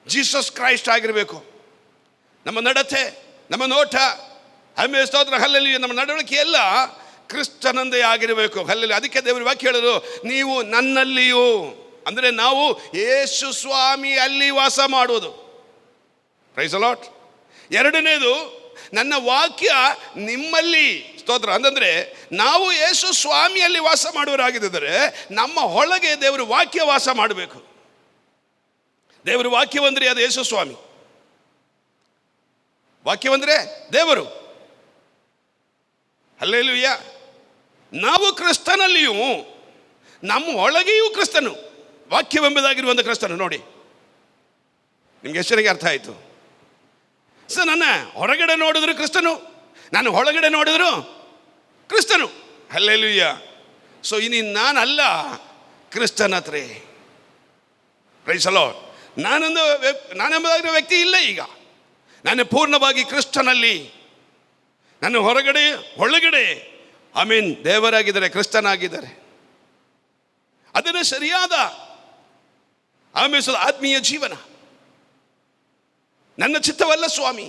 ಜೀಸಸ್ ಕ್ರೈಸ್ಟ್ ಆಗಿರಬೇಕು. ನಮ್ಮ ನಡತೆ, ನಮ್ಮ ನೋಟ, ಆಮೇಲೆ ಸ್ತೋತ್ರ, ಹಲ್ಲೆಲೂಯ, ನಮ್ಮ ನಡವಳಿಕೆ ಎಲ್ಲ ಕ್ರಿಸ್ತನಂದೇ ಆಗಿರಬೇಕು. ಅಲ್ಲಿ ಅದಕ್ಕೆ ದೇವರು ವಾಕ್ಯ ಹೇಳಿದ್ರು, ನೀವು ನನ್ನಲ್ಲಿಯೂ, ಅಂದರೆ ನಾವು ಯೇಸು ಸ್ವಾಮಿ ಅಲ್ಲಿ ವಾಸ ಮಾಡುವುದು. Praise the Lord. ಎರಡನೇದು, ನನ್ನ ವಾಕ್ಯ ನಿಮ್ಮಲ್ಲಿ. ಸ್ತೋತ್ರ. ಅಂತಂದರೆ ನಾವು ಯೇಸು ಸ್ವಾಮಿಯಲ್ಲಿ ವಾಸ ಮಾಡುವರಾಗಿದ್ದರೆ ನಮ್ಮ ಒಳಗೆ ದೇವರು ವಾಕ್ಯ ವಾಸ ಮಾಡಬೇಕು. ದೇವರು ವಾಕ್ಯವಂದರೆ ಅದು ಯೇಸು ಸ್ವಾಮಿ. ವಾಕ್ಯವಂದರೆ ದೇವರು. ಹಲ್ಲೆಲೂಯ. ನಾವು ಕ್ರಿಸ್ತನಲ್ಲಿಯೂ ನಮ್ಮ ಒಳಗೆಯೂ ಕ್ರಿಸ್ತನು, ವಾಕ್ಯವೆಂಬುದಾಗಿರುವಂಥ ಕ್ರಿಸ್ತನು. ನೋಡಿ, ನಿಮ್ಗೆ ಎಷ್ಟರಿಗೆ ಅರ್ಥ ಆಯಿತು? ಸೊ ನನ್ನ ಹೊರಗಡೆ ನೋಡಿದ್ರು ಕ್ರಿಸ್ತನು, ನಾನು ಒಳಗಡೆ ನೋಡಿದ್ರು ಕ್ರಿಸ್ತನು. ಹಲ್ಲೆಲೂಯ. ಸೊ ಇನ್ನು ನಾನಲ್ಲ, ಕ್ರಿಸ್ತನ ಹತ್ರ. Price the lord. ನಾನೆಂಬುದಾಗಿರೋ ವ್ಯಕ್ತಿ ಇಲ್ಲ ಈಗ. ನಾನು ಪೂರ್ಣವಾಗಿ ಕ್ರಿಸ್ತನಲ್ಲಿ. ನನ್ನ ಹೊರಗಡೆ ಒಳಗಡೆ ದೇವರಾಗಿದ್ದಾರೆ, ಕ್ರಿಸ್ತನಾಗಿದ್ದಾರೆ. ಅದನ್ನು ಸರಿಯಾದ ಆತ್ಮೀಯ ಜೀವನ. ನನ್ನ ಚಿತ್ತವಲ್ಲ ಸ್ವಾಮಿ,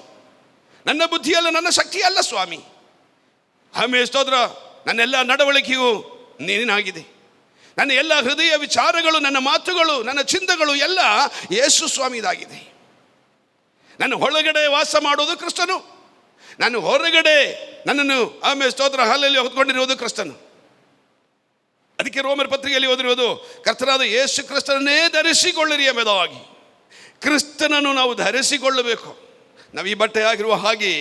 ನನ್ನ ಬುದ್ಧಿಯಲ್ಲ, ನನ್ನ ಶಕ್ತಿ ಅಲ್ಲ ಸ್ವಾಮಿ. ಸ್ತೋತ್ರ. ನನ್ನೆಲ್ಲ ನಡವಳಿಕೆಯು ನೀನಾಗಿದೆ. ನನ್ನ ಎಲ್ಲ ಹೃದಯ ವಿಚಾರಗಳು, ನನ್ನ ಮಾತುಗಳು, ನನ್ನ ಚಿಂತಗಳು ಎಲ್ಲ ಯೇಸು ಸ್ವಾಮಿದಾಗಿದೆ. ನನ್ನ ಒಳಗಡೆ ವಾಸ ಮಾಡೋದು ಕ್ರಿಸ್ತನು, ನಾನು ಹೊರಗಡೆ ನನ್ನನ್ನು ಸ್ತೋತ್ರ ಹಾಲಲ್ಲಿ ಹೊತ್ಕೊಂಡಿರುವುದು ಕ್ರಿಸ್ತನು. ಅದಕ್ಕೆ ರೋಮರ್ ಪತ್ರಿಕೆಯಲ್ಲಿ ಓದಿರುವುದು, ಕರ್ತನಾದ ಯೇಸು ಕ್ರಿಸ್ತನನ್ನೇ ಧರಿಸಿಕೊಳ್ಳಿರಿ ಎಂಬುದಾಗಿ. ಕ್ರಿಸ್ತನನ್ನು ನಾವು ಧರಿಸಿಕೊಳ್ಳಬೇಕು. ನಾವು ಈ ಬಟ್ಟೆ ಆಗಿರುವ ಹಾಗೆ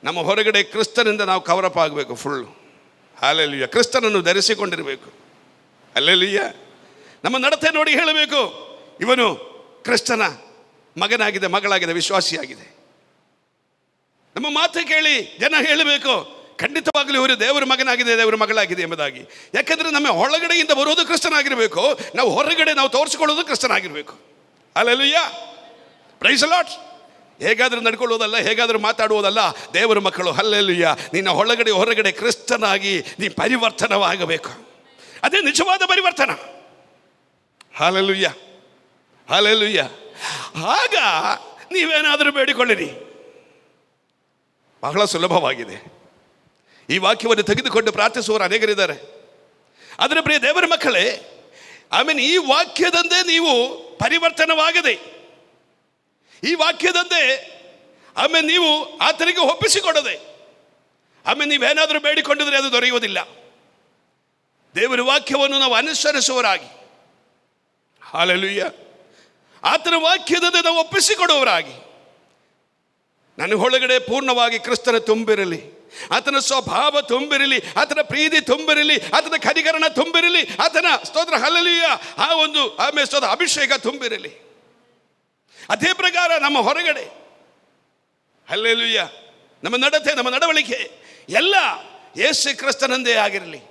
ನಮ್ಮ ಹೊರಗಡೆ ಕ್ರಿಸ್ತನಿಂದ ನಾವು ಕವರಪ್ ಆಗಬೇಕು ಫುಲ್. ಹಲ್ಲೆಲೂಯಾ. ಕ್ರಿಸ್ತನನ್ನು ಧರಿಸಿಕೊಂಡಿರಬೇಕು. ಹಲ್ಲೆಲೂಯಾ. ನಮ್ಮ ನಡತೆ ನೋಡಿ ಹೇಳಬೇಕು, ಇವನು ಕ್ರಿಸ್ತನ ಮಗನಾಗಿದೆ, ಮಗಳಾಗಿದೆ, ವಿಶ್ವಾಸಿಯಾಗಿದೆ. ನಮ್ಮ ಮಾತು ಕೇಳಿ ಜನ ಹೇಳಬೇಕು, ಖಂಡಿತವಾಗಲೂ ಇವರು ದೇವರ ಮಗನಾಗಿದೆ, ದೇವರ ಮಗಳಾಗಿದೆ ಎಂಬುದಾಗಿ. ಯಾಕಂದರೆ ನಮ್ಮ ಒಳಗಡೆಯಿಂದ ಬರೋದು ಕ್ರಿಸ್ತನಾಗಿರಬೇಕು, ನಾವು ಹೊರಗಡೆ ನಾವು ತೋರಿಸಿಕೊಳ್ಳೋದು ಕ್ರಿಸ್ತನಾಗಿರಬೇಕು. ಹಲ್ಲೆಲೂಯಾ. Praise the Lord. ಹೇಗಾದರೂ ನಡ್ಕೊಳ್ಳೋದಲ್ಲ, ಹೇಗಾದರೂ ಮಾತಾಡುವುದಲ್ಲ, ದೇವರ ಮಕ್ಕಳು. ಹಲ್ಲೆಲೂಯಾ. ನಿನ್ನ ಒಳಗಡೆ ಹೊರಗಡೆ ಕ್ರಿಸ್ತನಾಗಿ ನೀ ಪರಿವರ್ತನವಾಗಬೇಕು. ಅದೇ ನಿಜವಾದ ಪರಿವರ್ತನ. ಹಲ್ಲೆಲೂಯಾ. ಹಲ್ಲೆಲೂಯಾ. ಆಗ ನೀವೇನಾದರೂ ಬೇಡಿಕೊಳ್ಳಿರಿ. ಬಹಳ ಸುಲಭವಾಗಿದೆ. ಈ ವಾಕ್ಯವನ್ನು ತೆಗೆದುಕೊಂಡು ಪ್ರಾರ್ಥಿಸುವವರು ಅನೇಕರಿದ್ದಾರೆ. ಆದರೆ ಪ್ರಿಯ ದೇವರ ಮಕ್ಕಳೇ, ಈ ವಾಕ್ಯದಂತೆ ನೀವು ಪರಿವರ್ತನವಾಗದೆ, ಈ ವಾಕ್ಯದಂತೆ ನೀವು ಆತನಿಗೆ ಒಪ್ಪಿಸಿಕೊಡದೆ, ನೀವೇನಾದರೂ ಬೇಡಿಕೊಂಡಿದ್ರೆ ಅದು ದೊರೆಯುವುದಿಲ್ಲ. ದೇವರ ವಾಕ್ಯವನ್ನು ನಾವು ಅನುಸರಿಸುವವರಾಗಿ, ಹಲ್ಲೆಲೂಯಾ, ಆತನ ವಾಕ್ಯದಂತೆ ನಾವು ಒಪ್ಪಿಸಿಕೊಡುವವರಾಗಿ, ನನ್ನ ಒಳಗಡೆ ಪೂರ್ಣವಾಗಿ ಕ್ರಿಸ್ತನ ತುಂಬಿರಲಿ, ಆತನ ಸ್ವಭಾವ ತುಂಬಿರಲಿ, ಆತನ ಪ್ರೀತಿ ತುಂಬಿರಲಿ, ಆತನ ಕನಿಕರಣ ತುಂಬಿರಲಿ, ಆತನ ಸ್ತೋತ್ರ ಹಲ್ಲೆಲೂಯಾ ಆ ಒಂದು ಸ್ತೋತ್ರ ಅಭಿಷೇಕ ತುಂಬಿರಲಿ. ಅದೇ ಪ್ರಕಾರ ನಮ್ಮ ಹೊರಗಡೆ ಹಲ್ಲೆಲೂಯಾ ನಮ್ಮ ನಡತೆ, ನಮ್ಮ ನಡವಳಿಕೆ ಎಲ್ಲ ಯೇಸು ಕ್ರಿಸ್ತನಂದೇ ಆಗಿರಲಿ.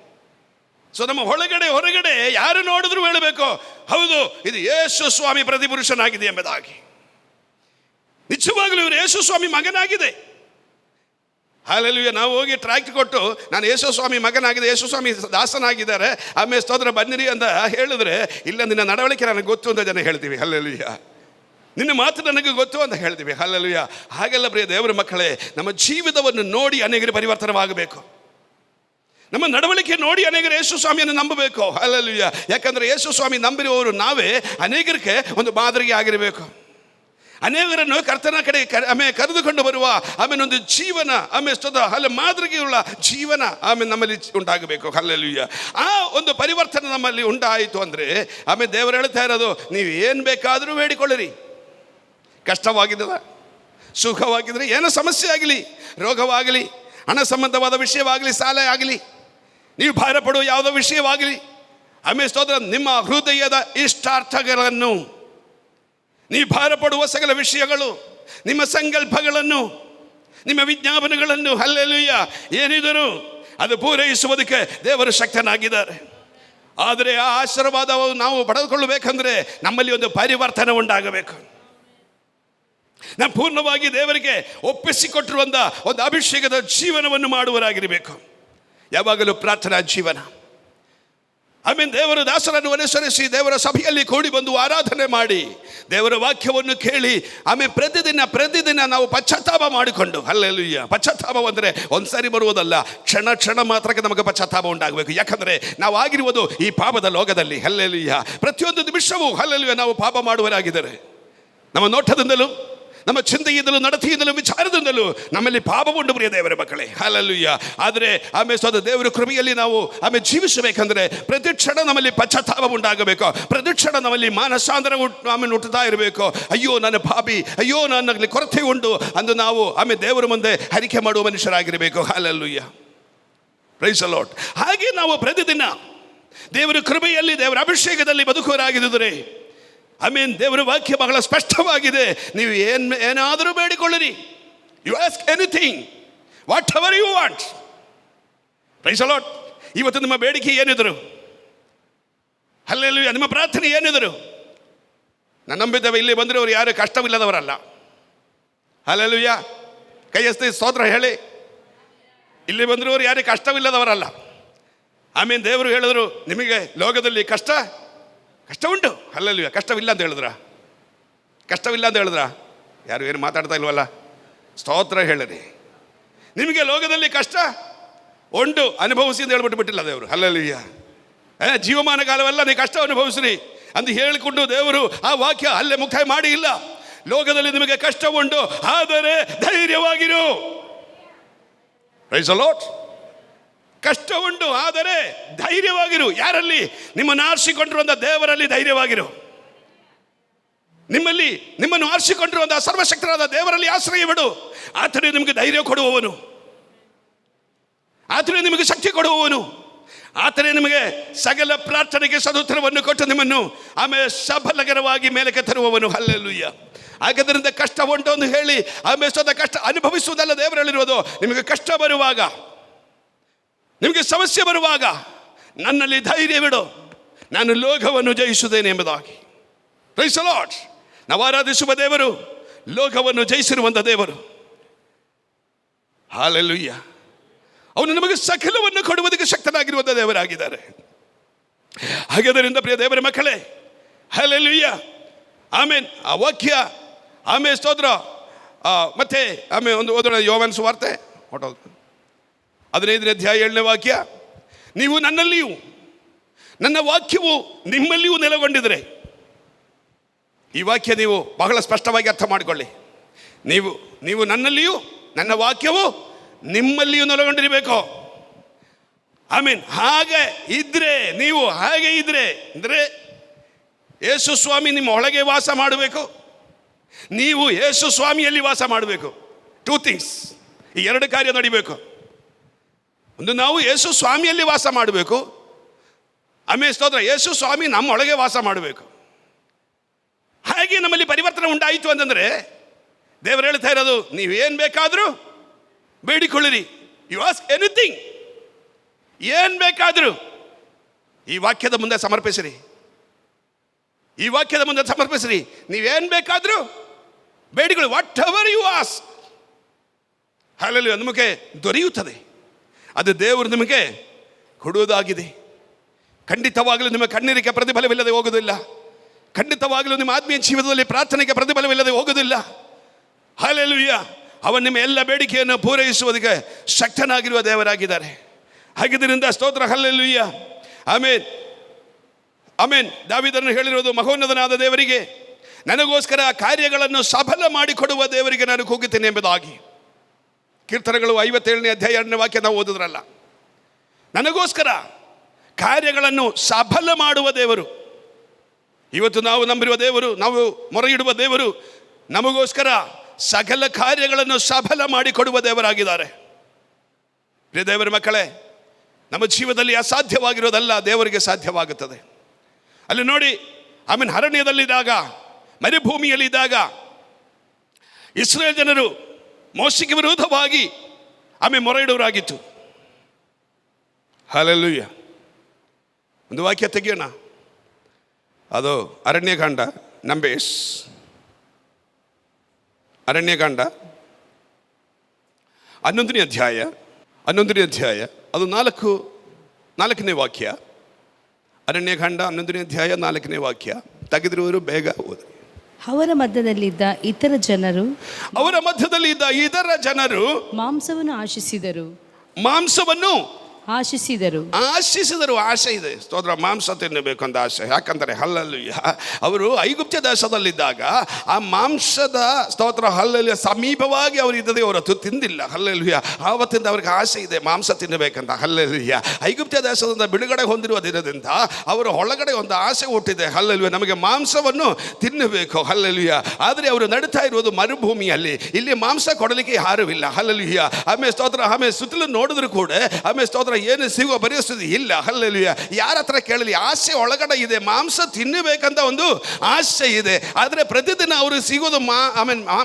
ಸೊ ನಮ್ಮ ಒಳಗಡೆ ಹೊರಗಡೆ ಯಾರು ನೋಡಿದ್ರು ಹೇಳಬೇಕು, ಹೌದು ಇದು ಯೇಸು ಸ್ವಾಮಿ ಪ್ರತಿಪುರುಷನಾಗಿದೆ ಎಂಬುದಾಗಿ. ನಿಜವಾಗಲೂ ಇವರು ಯೇಸು ಸ್ವಾಮಿ ಮಗನಾಗಿದೆ. ಹಲ್ಲೆಲೂಯಾ. ನಾವು ಹೋಗಿ ಟ್ರ್ಯಾಕ್ಟ್ ಕೊಟ್ಟು ನಾನು ಯೇಸು ಸ್ವಾಮಿ ಮಗನಾಗಿದೆ, ಯೇಸು ಸ್ವಾಮಿ ದಾಸನಾಗಿದ್ದಾರೆ, ಆಮೇಲೆ ಸ್ತೋತ್ರ ಬನ್ನಿರಿ ಅಂತ ಹೇಳಿದ್ರೆ, ಇಲ್ಲ ನಿನ್ನ ನಡವಳಿಕೆ ನನಗೆ ಗೊತ್ತು ಅಂತ ಜನ ಹೇಳ್ತೀವಿ. ಹಲ್ಲೆಲೂಯಾ. ನಿನ್ನ ಮಾತು ನನಗೆ ಗೊತ್ತು ಅಂತ ಹೇಳ್ತೀವಿ. ಹಲ್ಲೆಲೂಯಾ. ಹಾಗೆಲ್ಲ ಪ್ರಿಯ ದೇವರ ಮಕ್ಕಳೇ, ನಮ್ಮ ಜೀವಿತವನ್ನು ನೋಡಿ ಅನೇಕರು ಪರಿವರ್ತನವಾಗಬೇಕು. ನಮ್ಮ ನಡವಳಿಕೆ ನೋಡಿ ಅನೇಕರು ಯೇಸು ಸ್ವಾಮಿಯನ್ನು ನಂಬಬೇಕು. ಹಲ್ಲೆಲೂಯಾ. ಯಾಕಂದರೆ ಯೇಸು ಸ್ವಾಮಿ ನಂಬಿರುವವರು ನಾವೇ ಅನೇಕರಿಗೆ ಒಂದು ಮಾದರಿಗೆ ಆಗಿರಬೇಕು. ಅನೇಕರನ್ನು ಕರ್ತನ ಕಡೆ ಕರೆದುಕೊಂಡು ಬರುವ ಒಂದು ಜೀವನ ಮಾದರಿಗೆಯುಳ್ಳ ಜೀವನ ನಮ್ಮಲ್ಲಿ ಉಂಟಾಗಬೇಕು. ಹಲ್ಲೆಲೂಯಾ. ಆ ಒಂದು ಪರಿವರ್ತನೆ ನಮ್ಮಲ್ಲಿ ಉಂಟಾಯಿತು ಅಂದರೆ ದೇವರು ಹೇಳ್ತಾ ಇರೋದು, ನೀವು ಏನು ಬೇಕಾದರೂ ಬೇಡಿಕೊಳ್ಳಿರಿ. ಕಷ್ಟವಾಗಿದ್ದದ, ಸುಖವಾಗಿದ್ದರೆ, ಏನೋ ಸಮಸ್ಯೆ ಆಗಲಿ, ರೋಗವಾಗಲಿ, ಹಣ ಸಂಬಂಧವಾದ ವಿಷಯವಾಗಲಿ, ಸಾಲ ಆಗಲಿ, ನೀವು ಭಾರಪಡುವ ಯಾವುದೋ ವಿಷಯವಾಗಲಿ, ಸ್ತೋತ್ರ ನಿಮ್ಮ ಹೃದಯದ ಇಷ್ಟಾರ್ಥಗಳನ್ನು, ನೀವು ಭಾರಪಡುವ ಸಕಲ ವಿಷಯಗಳು, ನಿಮ್ಮ ಸಂಕಲ್ಪಗಳನ್ನು, ನಿಮ್ಮ ವಿಜ್ಞಾಪನೆಗಳನ್ನು, ಹಲ್ಲೆಲೂಯಾ ಏನಿದರೂ ಅದು ಪೂರೈಸುವುದಕ್ಕೆ ದೇವರು ಶಕ್ತನಾಗಿದ್ದಾರೆ. ಆದರೆ ಆ ಆಶೀರ್ವಾದವನ್ನು ನಾವು ಪಡೆದುಕೊಳ್ಳಬೇಕಂದ್ರೆ ನಮ್ಮಲ್ಲಿ ಒಂದು ಪರಿವರ್ತನೆ ಉಂಟಾಗಬೇಕು. ನಾವು ಪೂರ್ಣವಾಗಿ ದೇವರಿಗೆ ಒಪ್ಪಿಸಿಕೊಟ್ಟಿರುವಂಥ ಒಂದು ಅಭಿಷೇಕದ ಜೀವನವನ್ನು ಮಾಡುವರಾಗಿರಬೇಕು. ಯಾವಾಗಲೂ ಪ್ರಾರ್ಥನಾ ಜೀವನ, ದೇವರ ದಾಸರನ್ನು ಅನುಸರಿಸಿ ದೇವರ ಸಭೆಯಲ್ಲಿ ಕೂಡಿ ಬಂದು ಆರಾಧನೆ ಮಾಡಿ ದೇವರ ವಾಕ್ಯವನ್ನು ಕೇಳಿ ಪ್ರತಿದಿನ ನಾವು ಪಶ್ಚಾತ್ತಾಪ ಮಾಡಿಕೊಂಡು, ಹಲ್ಲೆಲೂಯಾ. ಪಶ್ಚಾತ್ತಾಪ ಅಂದರೆ ಒಂದ್ಸಾರಿ ಬರುವುದಲ್ಲ, ಕ್ಷಣ ಮಾತ್ರಕ್ಕೆ ನಮಗೆ ಪಶ್ಚಾತ್ತಾಪ ಉಂಟಾಗಬೇಕು. ಯಾಕಂದರೆ ನಾವು ಆಗಿರುವುದು ಈ ಪಾಪದ ಲೋಕದಲ್ಲಿ. ಹಲ್ಲೆಲೂಯಾ. ಪ್ರತಿಯೊಂದು ನಿಮಿಷವೂ ಹಲ್ಲೆಲೂಯಾ ನಾವು ಪಾಪ ಮಾಡುವರಾಗಿದ್ದಾರೆ. ನಮ್ಮ ನೋಟದಿಂದಲೂ, ನಮ್ಮ ಚಿಂತೆಯಿಂದಲೂ, ನಡತೆಯಿಂದಲೂ, ವಿಚಾರದಿಂದಲೂ ನಮ್ಮಲ್ಲಿ ಪಾಪ ಉಂಟು, ಪ್ರಿಯ ದೇವರ ಮಕ್ಕಳೇ. ಹಲ್ಲೆಲೂಯಾ. ಆದರೆ ದೇವರ ಕೃಪೆಯಲ್ಲಿ ನಾವು ಜೀವಿಸಬೇಕಂದ್ರೆ ಪ್ರತಿ ಕ್ಷಣ ನಮ್ಮಲ್ಲಿ ಪಶ್ಚಾತ್ತಾಪ ಉಂಟಾಗಬೇಕು. ಪ್ರತಿ ಕ್ಷಣ ನಮ್ಮಲ್ಲಿ ಮಾನಸಾಂತರ ಹುಟ್ಟುತ್ತಾ ಇರಬೇಕು. ಅಯ್ಯೋ ನನ್ನ ಪಾಪಿ, ಅಯ್ಯೋ ನನ್ನಲ್ಲಿ ಕೊರತೆ ಉಂಟು ಅಂದು ನಾವು ದೇವರ ಮುಂದೆ ಹರಿಕೆ ಮಾಡುವ ಮನುಷ್ಯರಾಗಿರಬೇಕು. ಹಲ್ಲೆಲೂಯಾ. Praise the Lord. ಹಾಗೆ ನಾವು ಪ್ರತಿದಿನ ದೇವರ ಕೃಪೆಯಲ್ಲಿ, ದೇವರ ಅಭಿಷೇಕದಲ್ಲಿ ಬದುಕುವರಾಗಿದ್ದರೆ ದೇವರ ವಾಕ್ಯ ಬಹಳ ಸ್ಪಷ್ಟವಾಗಿದೆ. ನೀವು ಏನಾದರೂ ಬೇಡಿಕೊಳ್ಳಿರಿ. You ask anything, whatever you want. Praise the Lord. ಇವತ್ತು ನಿಮ್ಮ ಬೇಡಿಕೆ ಏನಿದ್ರು, ಹಲ್ಲೆಲೂಯಾ, ನಿಮ್ಮ ಪ್ರಾರ್ಥನೆ ಏನಿದ್ರು, ನಾನು ನಂಬಿದ್ದೇವೆ ಇಲ್ಲಿ ಬಂದಿರೋರು ಯಾರು ಕಷ್ಟವಿಲ್ಲದವರಲ್ಲ. ಹಲ್ಲೆಲೂಯಾ. ಕೈ ಎತ್ತಿ ಸ್ತೋತ್ರ ಹೇಳಿ. ಇಲ್ಲಿ ಬಂದಿರೋರು ಯಾರು ಕಷ್ಟವಿಲ್ಲದವರಲ್ಲ. ದೇವರು ಹೇಳಿದ್ರು, ನಿಮಗೆ ಲೋಕದಲ್ಲಿ ಕಷ್ಟ ಉಂಟು. ಹಲ್ಲೆಲೂಯಾ. ಕಷ್ಟವಿಲ್ಲ ಅಂತ ಹೇಳಿದ್ರ ಯಾರು ಏನು ಮಾತಾಡ್ತಾ ಇಲ್ವಲ್ಲ? ಸ್ತೋತ್ರ ಹೇಳಿರಿ. ನಿಮಗೆ ಲೋಕದಲ್ಲಿ ಕಷ್ಟ ಉಂಟು, ಅನುಭವಿಸಿ ಅಂತ ಹೇಳ್ಬಿಟ್ಟು ಬಿಟ್ಟಿಲ್ಲ ದೇವರು. ಹಲ್ಲೆಲೂಯಾ. ಜೀವಮಾನ ಕಾಲವೆಲ್ಲ ನೀವು ಕಷ್ಟ ಅನುಭವಿಸ್ರಿ ಅಂತ ಹೇಳಿಕೊಂಡು ದೇವರು ಆ ವಾಕ್ಯ ಅಲ್ಲೇ ಮುಕ್ತಾಯ ಮಾಡಿ ಇಲ್ಲ. ಲೋಕದಲ್ಲಿ ನಿಮಗೆ ಕಷ್ಟ ಉಂಟು, ಆದರೆ ಧೈರ್ಯವಾಗಿರು. Price the lord. ಕಷ್ಟ ಉಂಟು, ಆದರೆ ಧೈರ್ಯವಾಗಿರು. ಯಾರಲ್ಲಿ? ನಿಮ್ಮನ್ನು ಆರಿಸಿಕೊಂಡಿರುವಂಥ ದೇವರಲ್ಲಿ ಧೈರ್ಯವಾಗಿರು. ನಿಮ್ಮನ್ನು ಆರಿಸಿಕೊಂಡಿರುವಂಥ ಸರ್ವಶಕ್ತರಾದ ದೇವರಲ್ಲಿ ಆಶ್ರಯ ಬಿಡು. ಆತನೇ ನಿಮಗೆ ಧೈರ್ಯ ಕೊಡುವವನು, ಆತನೇ ನಿಮಗೆ ಶಕ್ತಿ ಕೊಡುವವನು, ಆತನೇ ನಿಮಗೆ ಸಕಲ ಪ್ರಾರ್ಥನೆಗೆ ಸದುತ್ತರವನ್ನು ಕೊಟ್ಟು ನಿಮ್ಮನ್ನು ಸಫಲಕರವಾಗಿ ಮೇಲಕ್ಕೆ ತರುವವನು. ಹಲ್ಲೆಲೂಯಾ. ಹಾಗಾದ್ರಿಂದ ಕಷ್ಟ ಉಂಟು ಎಂದು ಹೇಳಿ ಸ್ವತಃ ಕಷ್ಟ ಅನುಭವಿಸುವುದಲ್ಲ ದೇವರಲ್ಲಿರುವುದು. ನಿಮಗೆ ಕಷ್ಟ ಬರುವಾಗ, ನಿಮಗೆ ಸಮಸ್ಯೆ ಬರುವಾಗ ನನ್ನಲ್ಲಿ ಧೈರ್ಯವಿಡು, ನಾನು ಲೋಕವನ್ನು ಜಯಿಸುತ್ತೇನೆ ಎಂಬುದಾಗಿ. Praise the Lord. ನಾವು ಆರಾಧಿಸುವ ದೇವರು ಲೋಕವನ್ನು ಜಯಿಸಿರುವಂಥ ದೇವರು. ಹಲ್ಲೆಲೂಯಾ. ಅವನು ನಮಗೆ ಸಕಲವನ್ನು ಕೊಡುವುದಕ್ಕೆ ಶಕ್ತನಾಗಿರುವಂಥ ದೇವರಾಗಿದ್ದಾರೆ. ಹಾಗಾದ್ದರಿಂದ ಪ್ರಿಯ ದೇವರ ಮಕ್ಕಳೇ, ಹಲ್ಲೆಲೂಯಾ. ಆ ವಾಕ್ಯ ಸ್ತೋತ್ರ. ಮತ್ತೆ ಒಂದು ಓದೋಣ, ಯೋಹಾನನ ಸುವಾರ್ತೆ 15ನೇ ಅಧ್ಯಾಯ 7ನೇ ವಾಕ್ಯ. ನೀವು ನನ್ನಲ್ಲಿಯೂ ನನ್ನ ವಾಕ್ಯವು ನಿಮ್ಮಲ್ಲಿಯೂ ನೆಲೆಗೊಂಡಿದ್ರೆ. ಈ ವಾಕ್ಯ ನೀವು ಬಹಳ ಸ್ಪಷ್ಟವಾಗಿ ಅರ್ಥ ಮಾಡಿಕೊಳ್ಳಿ. ನೀವು ನನ್ನಲ್ಲಿಯೂ ನನ್ನ ವಾಕ್ಯವು ನಿಮ್ಮಲ್ಲಿಯೂ ನೆಲೆಗೊಂಡಿರಬೇಕು. ಹಾಗೆ ಇದ್ರೆ, ನೀವು ಹಾಗೆ ಇದ್ರೆ ಅಂದರೆ ಯೇಸು ಸ್ವಾಮಿ ನಿಮ್ಮ ಒಳಗೆ ವಾಸ ಮಾಡಬೇಕು, ನೀವು ಯೇಸು ಸ್ವಾಮಿಯಲ್ಲಿ ವಾಸ ಮಾಡಬೇಕು. 2 ಥಿಂಗ್ಸ್. ಈ 2 ಕಾರ್ಯ ನಡಿಬೇಕು. ಒಂದು, ನಾವು ಯೇಸು ಸ್ವಾಮಿಯಲ್ಲಿ ವಾಸ ಮಾಡಬೇಕು. ಸ್ತೋತ್ರ, ಯೇಸು ಸ್ವಾಮಿ ನಮ್ಮೊಳಗೆ ವಾಸ ಮಾಡಬೇಕು. ಹಾಗೆ ನಮ್ಮಲ್ಲಿ ಪರಿವರ್ತನೆ ಉಂಟಾಯಿತು ಅಂತಂದರೆ ದೇವರು ಹೇಳ್ತಾ ಇರೋದು, ನೀವೇನು ಬೇಕಾದರೂ ಬೇಡಿಕೊಳ್ಳಿರಿ. ಯು ಆಸ್ಕ್ ಎನಿಥಿಂಗ್, ಏನು ಬೇಕಾದರೂ ಈ ವಾಕ್ಯದ ಮುಂದೆ ಸಮರ್ಪಿಸಿರಿ. ಈ ವಾಕ್ಯದ ಮುಂದೆ ಸಮರ್ಪಿಸಿರಿ. ನೀವೇನು ಬೇಕಾದರೂ ಬೇಡಿಕೊಳ್ಳಿ. Whatever you ask. Hallelujah. ನಮಗೆ ದೊರೆಯುತ್ತದೆ. ಅದು ದೇವರು ನಿಮಗೆ ಕೊಡುವುದಾಗಿದೆ. ಖಂಡಿತವಾಗಲೂ ನಿಮ್ಮ ಕಣ್ಣೀರಿಗೆ ಪ್ರತಿಫಲವಿಲ್ಲದೆ ಹೋಗುವುದಿಲ್ಲ. ಖಂಡಿತವಾಗಲೂ ನಿಮ್ಮ ಆತ್ಮೀಯ ಜೀವನದಲ್ಲಿ ಪ್ರಾರ್ಥನೆಗೆ ಪ್ರತಿಫಲವಿಲ್ಲದೆ ಹೋಗುವುದಿಲ್ಲ. ಹಲ್ಲೆಲೂಯಾ. ಅವನು ನಿಮ್ಮ ಎಲ್ಲ ಬೇಡಿಕೆಯನ್ನು ಪೂರೈಸುವುದಕ್ಕೆ ಶಕ್ತನಾಗಿರುವ ದೇವರಾಗಿದ್ದಾರೆ. ಹಾಗಿದ್ದರಿಂದ ಸ್ತೋತ್ರ. ಹಲ್ಲೆಲೂಯಾ. ಆಮೇನ್. ದಾವೀದನು ಹೇಳಿರೋದು, ಮಹೋನ್ನತನಾದ ದೇವರಿಗೆ ನನಗೋಸ್ಕರ ಕಾರ್ಯಗಳನ್ನು ಸಫಲ ಮಾಡಿಕೊಡುವ ದೇವರಿಗೆ ನಾನು ಕೂಗುತ್ತೇನೆ ಎಂಬುದಾಗಿ. ಕೀರ್ತನೆಗಳು 57ನೇ ಅಧ್ಯಾಯ 2ನೇ ವಾಕ್ಯ ನಾವು ಓದಿದ್ರಲ್ಲ. ನನಗೋಸ್ಕರ ಕಾರ್ಯಗಳನ್ನು ಸಫಲ ಮಾಡುವ ದೇವರು. ಇವತ್ತು ನಾವು ನಂಬಿರುವ ದೇವರು, ನಾವು ಮೊರೆ ಇಡುವ ದೇವರು ನಮಗೋಸ್ಕರ ಸಕಲ ಕಾರ್ಯಗಳನ್ನು ಸಫಲ ಮಾಡಿಕೊಡುವ ದೇವರಾಗಿದ್ದಾರೆ. ಪ್ರಿಯ ದೇವರ ಮಕ್ಕಳೇ, ನಮ್ಮ ಜೀವನದಲ್ಲಿ ಅಸಾಧ್ಯವಾಗಿರೋದಲ್ಲ ದೇವರಿಗೆ ಸಾಧ್ಯವಾಗುತ್ತದೆ. ಅಲ್ಲಿ ನೋಡಿ, ಅರಣ್ಯದಲ್ಲಿದ್ದಾಗ, ಮರುಭೂಮಿಯಲ್ಲಿದ್ದಾಗ ಇಸ್ರೇಲ್ ಜನರು ಮೋಶೆಗೆ ವಿರೋಧವಾಗಿ ಮೊರೆ ಇಡುವರಾಗಿತ್ತು. ಹಲ್ಲೆಲೂಯಾ. ಒಂದು ವಾಕ್ಯ ತೆಗೆಯೋಣ. ಅದು ಅರಣ್ಯಕಾಂಡ, ನಂಬೇಸ್ ಅರಣ್ಯಕಾಂಡ 11ನೇ ಅಧ್ಯಾಯ ಅದು 4ನೇ ವಾಕ್ಯ. ಅರಣ್ಯಕಾಂಡ 11ನೇ ಅಧ್ಯಾಯ 4ನೇ ವಾಕ್ಯ. ತೆಗೆದಿರುವರು ಬೇಗ ಓದಿ. ಅವರ ಮಧ್ಯದಲ್ಲಿದ್ದ ಇತರ ಜನರು ಮಾಂಸವನ್ನು ಆಶಿಸಿದರು. ಆಸೆ ಇದೆ, ಸ್ತೋತ್ರ. ಮಾಂಸ ತಿನ್ನಬೇಕು ಅಂತ ಆಸೆ. ಯಾಕಂದರೆ ಹಲ್ಲಲ್ಲುಯ್ಯ, ಅವರು ಐಗುಪ್ತ ದೇಶದಲ್ಲಿದ್ದಾಗ ಆ ಮಾಂಸದ ಸ್ತೋತ್ರ ಹಲ್ಲಲ್ಲಿಯ ಸಮೀಪವಾಗಿ ಅವರು ಇದ್ದದೇ ಹೊರತು ತಿಂದಿಲ್ಲ. ಹಲ್ಲಲ್ಲುಯ್ಯ, ಆವತ್ತಿಂದ ಅವ್ರಿಗೆ ಆಸೆ ಇದೆ ಮಾಂಸ ತಿನ್ನಬೇಕಂತ. ಹಲ್ಲಲ್ಲುಯ್ಯ, ಐಗುಪ್ತ ದೇಶದಿಂದ ಬಿಡುಗಡೆ ಹೊಂದಿರುವ ದಿನದಿಂದ ಅವರ ಒಳಗಡೆ ಒಂದು ಆಸೆ ಹುಟ್ಟಿದೆ. ಹಲ್ಲಲ್ಲುಯ್ಯ, ನಮಗೆ ಮಾಂಸವನ್ನು ತಿನ್ನಬೇಕು. ಹಲ್ಲಲ್ಲುಯ್ಯ, ಆದರೆ ಅವರು ನಡೀತಾ ಇರುವುದು ಮರುಭೂಮಿಯಲ್ಲಿ. ಇಲ್ಲಿ ಮಾಂಸ ಕೊಡಲಿಕ್ಕೆ ಯಾರುವಿಲ್ಲ. ಹಲ್ಲಲ್ಲುಯ್ಯ, ಆಮೇಲೆ ಸ್ತೋತ್ರ, ಆಮೇಲೆ ಸುತ್ತಲೂ ನೋಡಿದ್ರು ಕೂಡ ಆಮೇಲೆ ಸ್ತೋತ್ರ ಏನು ಸಿಗುವ ಪರಿಸ್ಥಿತಿ ಇಲ್ಲ. ಹಲ್ಲಲ್ಲುಯ್ಯ, ಯಾರ ಹತ್ರ ಕೇಳಲಿ, ಆಸೆ ಒಳಗಡೆ ಇದೆ, ಮಾಂಸ ತಿನ್ನಬೇಕಂತ ಒಂದು ಆಸೆ ಇದೆ. ಆದರೆ ಪ್ರತಿದಿನ ಅವರು ಸಿಗೋದು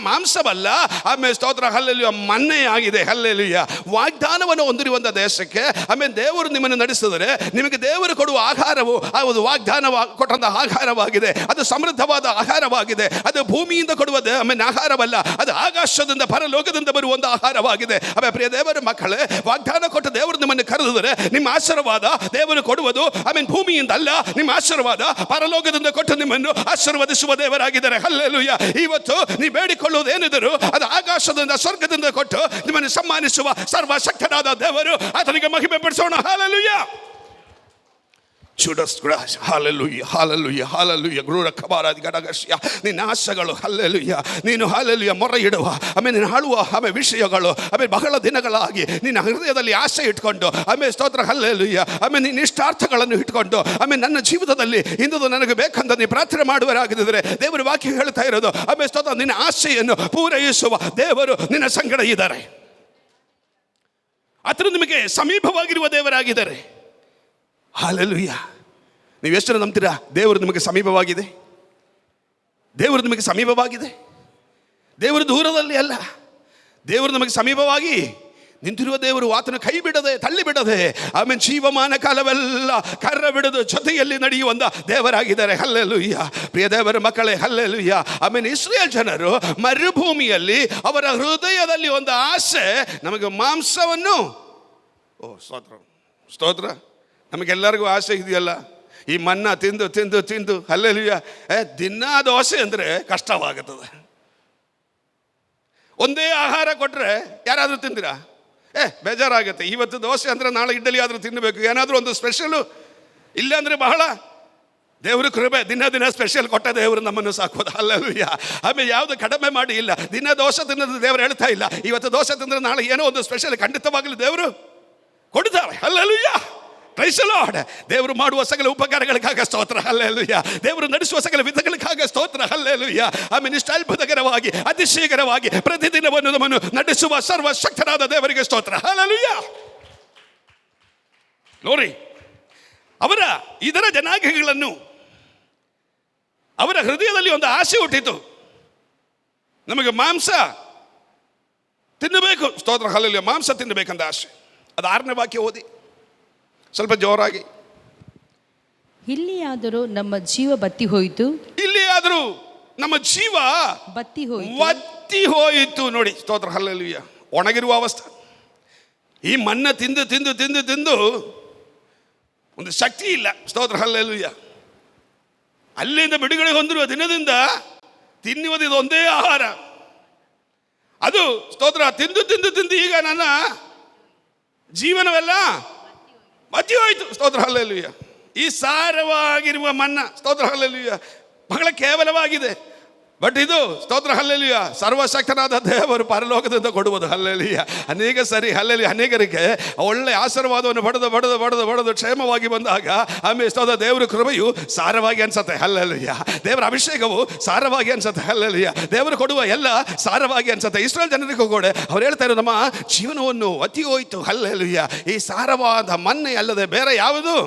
ಮಾಂಸವಲ್ಲ, ಆಮೇಲೆ ಸ್ತೋತ್ರ ಹಲ್ಲಲ್ಲುಯ್ಯ ಮನ್ನೆ ಆಗಿದೆ. ಹಲ್ಲಲ್ಲುಯ್ಯ, ವಾಗ್ದಾನವನ್ನು ಹೊಂದಿರುವಂಥ ದೇಶಕ್ಕೆ ಆಮೇಲೆ ದೇವರು ನಿಮ್ಮನ್ನು ನಡೆಸಿದರೆ ನಿಮಗೆ ದೇವರು ಕೊಡುವ ಆಹಾರವು ಅದು ವಾಗ್ದಾನ ಕೊಟ್ಟಂಥ ಆಹಾರವಾಗಿದೆ. ಅದು ಸಮೃದ್ಧವಾದ ಆಹಾರವಾಗಿದೆ. ಅದು ಭೂಮಿಯಿಂದ ಕೊಡುವ ಆಮೇಲೆ ಆಹಾರವಲ್ಲ, ಅದು ಆಕಾಶದಿಂದ ಪರಲೋಕದಿಂದ ಬರುವಂಥ ಆಹಾರವಾಗಿದೆ. ಆಮೇಲೆ ಪ್ರಿಯ ದೇವರ ಮಕ್ಕಳೇ, ವಾಗ್ದಾನ ಕೊಟ್ಟ ದೇವರು ನಿಮ್ಮನ್ನು ಕರೆದಿದ್ದಾರೆ. ನಿಮ್ಮ ಆಶೀರ್ವಾದ ದೇವರು ಕೊಡುವುದು ಆಮೇಲೆ ಭೂಮಿಯಿಂದ ಅಲ್ಲ, ನಿಮ್ಮ ಆಶೀರ್ವಾದ ಪರಲೋಕದಿಂದ ಕೊಟ್ಟು ನಿಮ್ಮನ್ನು ಆಶೀರ್ವದಿಸುವ ದೇವರಾಗಿದ್ದಾರೆ. ಹಲ್ಲೆಲೂಯಾ. ಇವತ್ತು ನೀವು ಬೇಡಿಕೊಳ್ಳುವುದೇನಿದ್ರು ಅದು ಆಕಾಶದಿಂದ ಸ್ವರ್ಗದಿಂದ ಕೊಟ್ಟು ನಿಮ್ಮನ್ನು ಸನ್ಮಾನಿಸುವ ಸರ್ವಶಕ್ತನಾದ ದೇವರು. ಆತನಿಗೆ ಮಹಿಮೆ ಪಡಿಸೋಣ. ಹಲ್ಲೆಲೂಯಾ. Hallelujah, hallelujah, hallelujah. ಗ್ರೂರ ಕಬಾರಾದಿ ಗಡಗಶ್ಯ. ನಿನ್ನ ಆಶೆಗಳು ಹಲ್ಲೆಲೂಯ್ಯ, ನೀನು ಹಾಲೆಲೂಯ್ಯ ಮೊರೆ ಇಡುವ ಆಮೇಲೆ ನೀನು ಹಾಳುವ ಆಮೇಲೆ ವಿಷಯಗಳು ಆಮೇಲೆ ಬಹಳ ದಿನಗಳಾಗಿ ನಿನ್ನ ಹೃದಯದಲ್ಲಿ ಆಸೆ ಇಟ್ಕೊಂಡು ಆಮೇಲೆ ಸ್ತೋತ್ರ ಹಲ್ಲೆಲೂಯ್ಯ ಆಮೇಲೆ ನಿನ್ನ ಇಷ್ಟಾರ್ಥಗಳನ್ನು ಇಟ್ಕೊಂಡು ಆಮೇಲೆ ನನ್ನ ಜೀವಿತದಲ್ಲಿ ಇಂದು ನನಗೆ ಬೇಕಂತ ನೀನು ಪ್ರಾರ್ಥನೆ ಮಾಡುವರಾಗಿದ್ದರೆ ದೇವರು ವಾಕ್ಯ ಹೇಳ್ತಾ ಇರೋದು ಆಮೇಲೆ ಸ್ತೋತ್ರ ನಿನ್ನ ಆಸೆಯನ್ನು ಪೂರೈಸುವ ದೇವರು ನಿನ್ನ ಸಂಗಡ ಇದ್ದಾರೆ. ಆತನು ನಿಮಗೆ ಸಮೀಪವಾಗಿರುವ ದೇವರಾಗಿದ್ದಾರೆ. ಹಲ್ಲೆಲೂಯಾ. ನೀವು ಎಷ್ಟು ನಂಬ್ತೀರಾ ದೇವರು ನಿಮಗೆ ಸಮೀಪವಾಗಿದೆ? ದೇವರು ನಿಮಗೆ ಸಮೀಪವಾಗಿದೆ. ದೇವರು ದೂರದಲ್ಲಿ ಅಲ್ಲ, ದೇವರು ನಮಗೆ ಸಮೀಪವಾಗಿ ನಿಂತಿರುವ ದೇವರು. ಆತನ ಕೈ ಬಿಡದೆ ತಳ್ಳಿ ಬಿಡದೆ ಆಮೇಲೆ ಜೀವಮಾನ ಕಾಲವೆಲ್ಲ ಕರ್ರ ಬಿಡದು ಜೊತೆಯಲ್ಲಿ ನಡೆಯುವಂಥ ದೇವರಾಗಿದ್ದಾರೆ. ಹಲ್ಲೆಲೂಯ್ಯ. ಪ್ರಿಯ ದೇವರ ಮಕ್ಕಳೇ, ಹಲ್ಲೆಲೂಯ್ಯ. ಆಮೇಲೆ ಇಸ್ರಾಯೇಲ್ ಜನರು ಮರುಭೂಮಿಯಲ್ಲಿ ಅವರ ಹೃದಯದಲ್ಲಿ ಒಂದು ಆಸೆ, ನಮಗೆ ಮಾಂಸವನ್ನು ಸ್ತೋತ್ರ ಸ್ತೋತ್ರ. ನಮಗೆಲ್ಲರಿಗೂ ಆಸೆ ಇದೆಯಲ್ಲ, ಈ ಮನ್ನ ತಿಂದು ತಿಂದು ತಿಂದು ಹಲ್ಲೆಲೂಯ್ಯ ದಿನ ದೋಸೆ ಅಂದರೆ ಕಷ್ಟವಾಗುತ್ತದೆ. ಒಂದೇ ಆಹಾರ ಕೊಟ್ಟರೆ ಯಾರಾದರೂ ತಿಂದಿರಾ? ಬೇಜಾರಾಗುತ್ತೆ. ಇವತ್ತು ದೋಸೆ ಅಂದರೆ ನಾಳೆ ಇಡ್ಲಿ ಆದರೂ ತಿನ್ನಬೇಕು, ಏನಾದರೂ ಒಂದು ಸ್ಪೆಷಲು. ಇಲ್ಲಾಂದರೆ ಬಹಳ ದೇವರು ಕೃಪೆ, ದಿನ ದಿನ ಸ್ಪೆಷಲ್ ಕೊಟ್ಟ ದೇವರು ನಮ್ಮನ್ನು ಸಾಕೋದು. ಹಲ್ಲೆಲೂಯ್ಯ. ಆಮೇಲೆ ಯಾವುದು ಕಡಿಮೆ ಮಾಡಿ ಇಲ್ಲ. ದಿನ ದೋಸೆ ತಿನ್ನೋದು ದೇವರು ಹೇಳ್ತಾ ಇಲ್ಲ. ಇವತ್ತು ದೋಸೆ ತಿಂದರೆ ನಾಳೆ ಏನೋ ಒಂದು ಸ್ಪೆಷಲ್ ಖಂಡಿತವಾಗಲಿ ದೇವರು ಕೊಡ್ತಾರೆ. ಹಲ್ಲೆಲೂಯ್ಯ. Praise the Lord. ದೇವರು ಮಾಡುವ ಸಕಲ ಉಪಕಾರಗಳಿಗಾಗ ಸ್ತೋತ್ರ. ಹಲ್ಲೆಲೂಯ್ಯ. ದೇವರು ನಡೆಸುವ ಸಕಲ ವಿಧಗಳಿಗಾಗ ಸ್ತೋತ್ರ. ಹಲ್ಲೆಲೂಯ್ಯ. ಆಮೇಲೆ ಇಷ್ಟು ಅದ್ಭುತಕರವಾಗಿ ಅತಿಶಯಕರವಾಗಿ ಪ್ರತಿದಿನವನ್ನು ನಮ್ಮನ್ನು ನಡೆಸುವ ಸರ್ವಶಕ್ತನಾದ ದೇವರಿಗೆ ಸ್ತೋತ್ರ. ಹಲ್ಲೆಲೂಯ್ಯ. ನೋಡಿ, ಅವರ ಇದರ ಜನಾಂಗಗಳನ್ನು ಅವರ ಹೃದಯದಲ್ಲಿ ಒಂದು ಆಸೆ ಹುಟ್ಟಿತು, ನಮಗೆ ಮಾಂಸ ತಿನ್ನಬೇಕು. ಸ್ತೋತ್ರ. ಹಲ್ಲೆಲೂಯ್ಯ. ಮಾಂಸ ತಿನ್ನಬೇಕಂತ ಆಸೆ. ಅದು 6ನೇ ವಾಕ್ಯ ಓದಿ ಸ್ವಲ್ಪ ಜೋರಾಗಿ. ಇಲ್ಲಿಯಾದರೂ ನಮ್ಮ ಜೀವ ಬತ್ತಿ ಹೋಯಿತು. ಇಲ್ಲಿಯಾದರೂ ನಮ್ಮ ಜೀವ ಬತ್ತಿ ಹೋಯಿತು. ನೋಡಿ, ಸ್ತೋತ್ರ. ಹಲ್ಲೆಲೂಯ್ಯ. ಒಣಗಿರುವ ಅವಸ್ಥೆ. ಈ ಮನ್ನ ತಿಂದು ತಿಂದು ತಿಂದು ತಿಂದು ಒಂದು ಶಕ್ತಿ ಇಲ್ಲ. ಸ್ತೋತ್ರ. ಹಲ್ಲೆಲೂಯ್ಯ. ಅಲ್ಲಿಂದ ಬಿಡುಗಡೆ ಹೊಂದಿರುವ ದಿನದಿಂದ ತಿನ್ನುವುದು ಇದು ಒಂದೇ ಆಹಾರ. ಅದು ಸ್ತೋತ್ರ. ತಿಂದು ತಿಂದು ತಿಂದು ಈಗ ನನ್ನ ಜೀವನವೆಲ್ಲ ಬತ್ತಿ ಹೋಯಿತು. ಸ್ತೋತ್ರ. ಹಲ್ಲೆಲೂಯ್ಯ. ಈ ಸಾರವಾಗಿರುವ ಮನ್ನ ಸ್ತೋತ್ರ. ಹಲ್ಲೆಲೂಯ್ಯ ಬಹಳ ಕೇವಲವಾಗಿದೆ. ಬಟ್ ಇದು ಸ್ತೋತ್ರ. ಹಲ್ಲೆಲೂಯ್ಯ ಸರ್ವಶಕ್ತನಾದ ದೇವರು ಪರಲೋಕದಿಂದ ಕೊಡುವುದು. ಹಲ್ಲೆಲೂಯ್ಯ. ಅನೇಕ ಸರಿ ಹಲ್ಲೆಲೂಯ್ಯ ಅನೇಕರಿಗೆ ಒಳ್ಳೆ ಆಶೀರ್ವಾದವನ್ನು ಬಡದು ಬಡದು ಬಡದು ಬಡದು ಕ್ಷೇಮವಾಗಿ ಬಂದಾಗ ಆಮೇಲೆ ಸ್ತೋತ್ರ ದೇವರ ಕೃಪೆಯು ಸಾರವಾಗಿ ಅನ್ಸತ್ತೆ. ಹಲ್ಲೆಲೂಯ್ಯ. ದೇವರ ಅಭಿಷೇಕವು ಸಾರವಾಗಿ ಅನ್ಸತ್ತೆ. ಹಲ್ಲೆಲೂಯ್ಯ. ದೇವರು ಕೊಡುವ ಎಲ್ಲ ಸಾರವಾಗಿ ಅನ್ಸತ್ತೆ. ಇಸ್ರಾಯೇಲ್ ಜನರಿಗೂ ಕೂಡ ಅವ್ರು ಹೇಳ್ತಾ ಇರೋ ನಮ್ಮ ಜೀವನವನ್ನು ಅತಿ ಹೋಯಿತು. ಹಲ್ಲೆಲೂಯ್ಯ. ಈ ಸಾರವಾದ ಮನ್ನೆ ಅಲ್ಲದೆ ಬೇರೆ ಯಾವುದು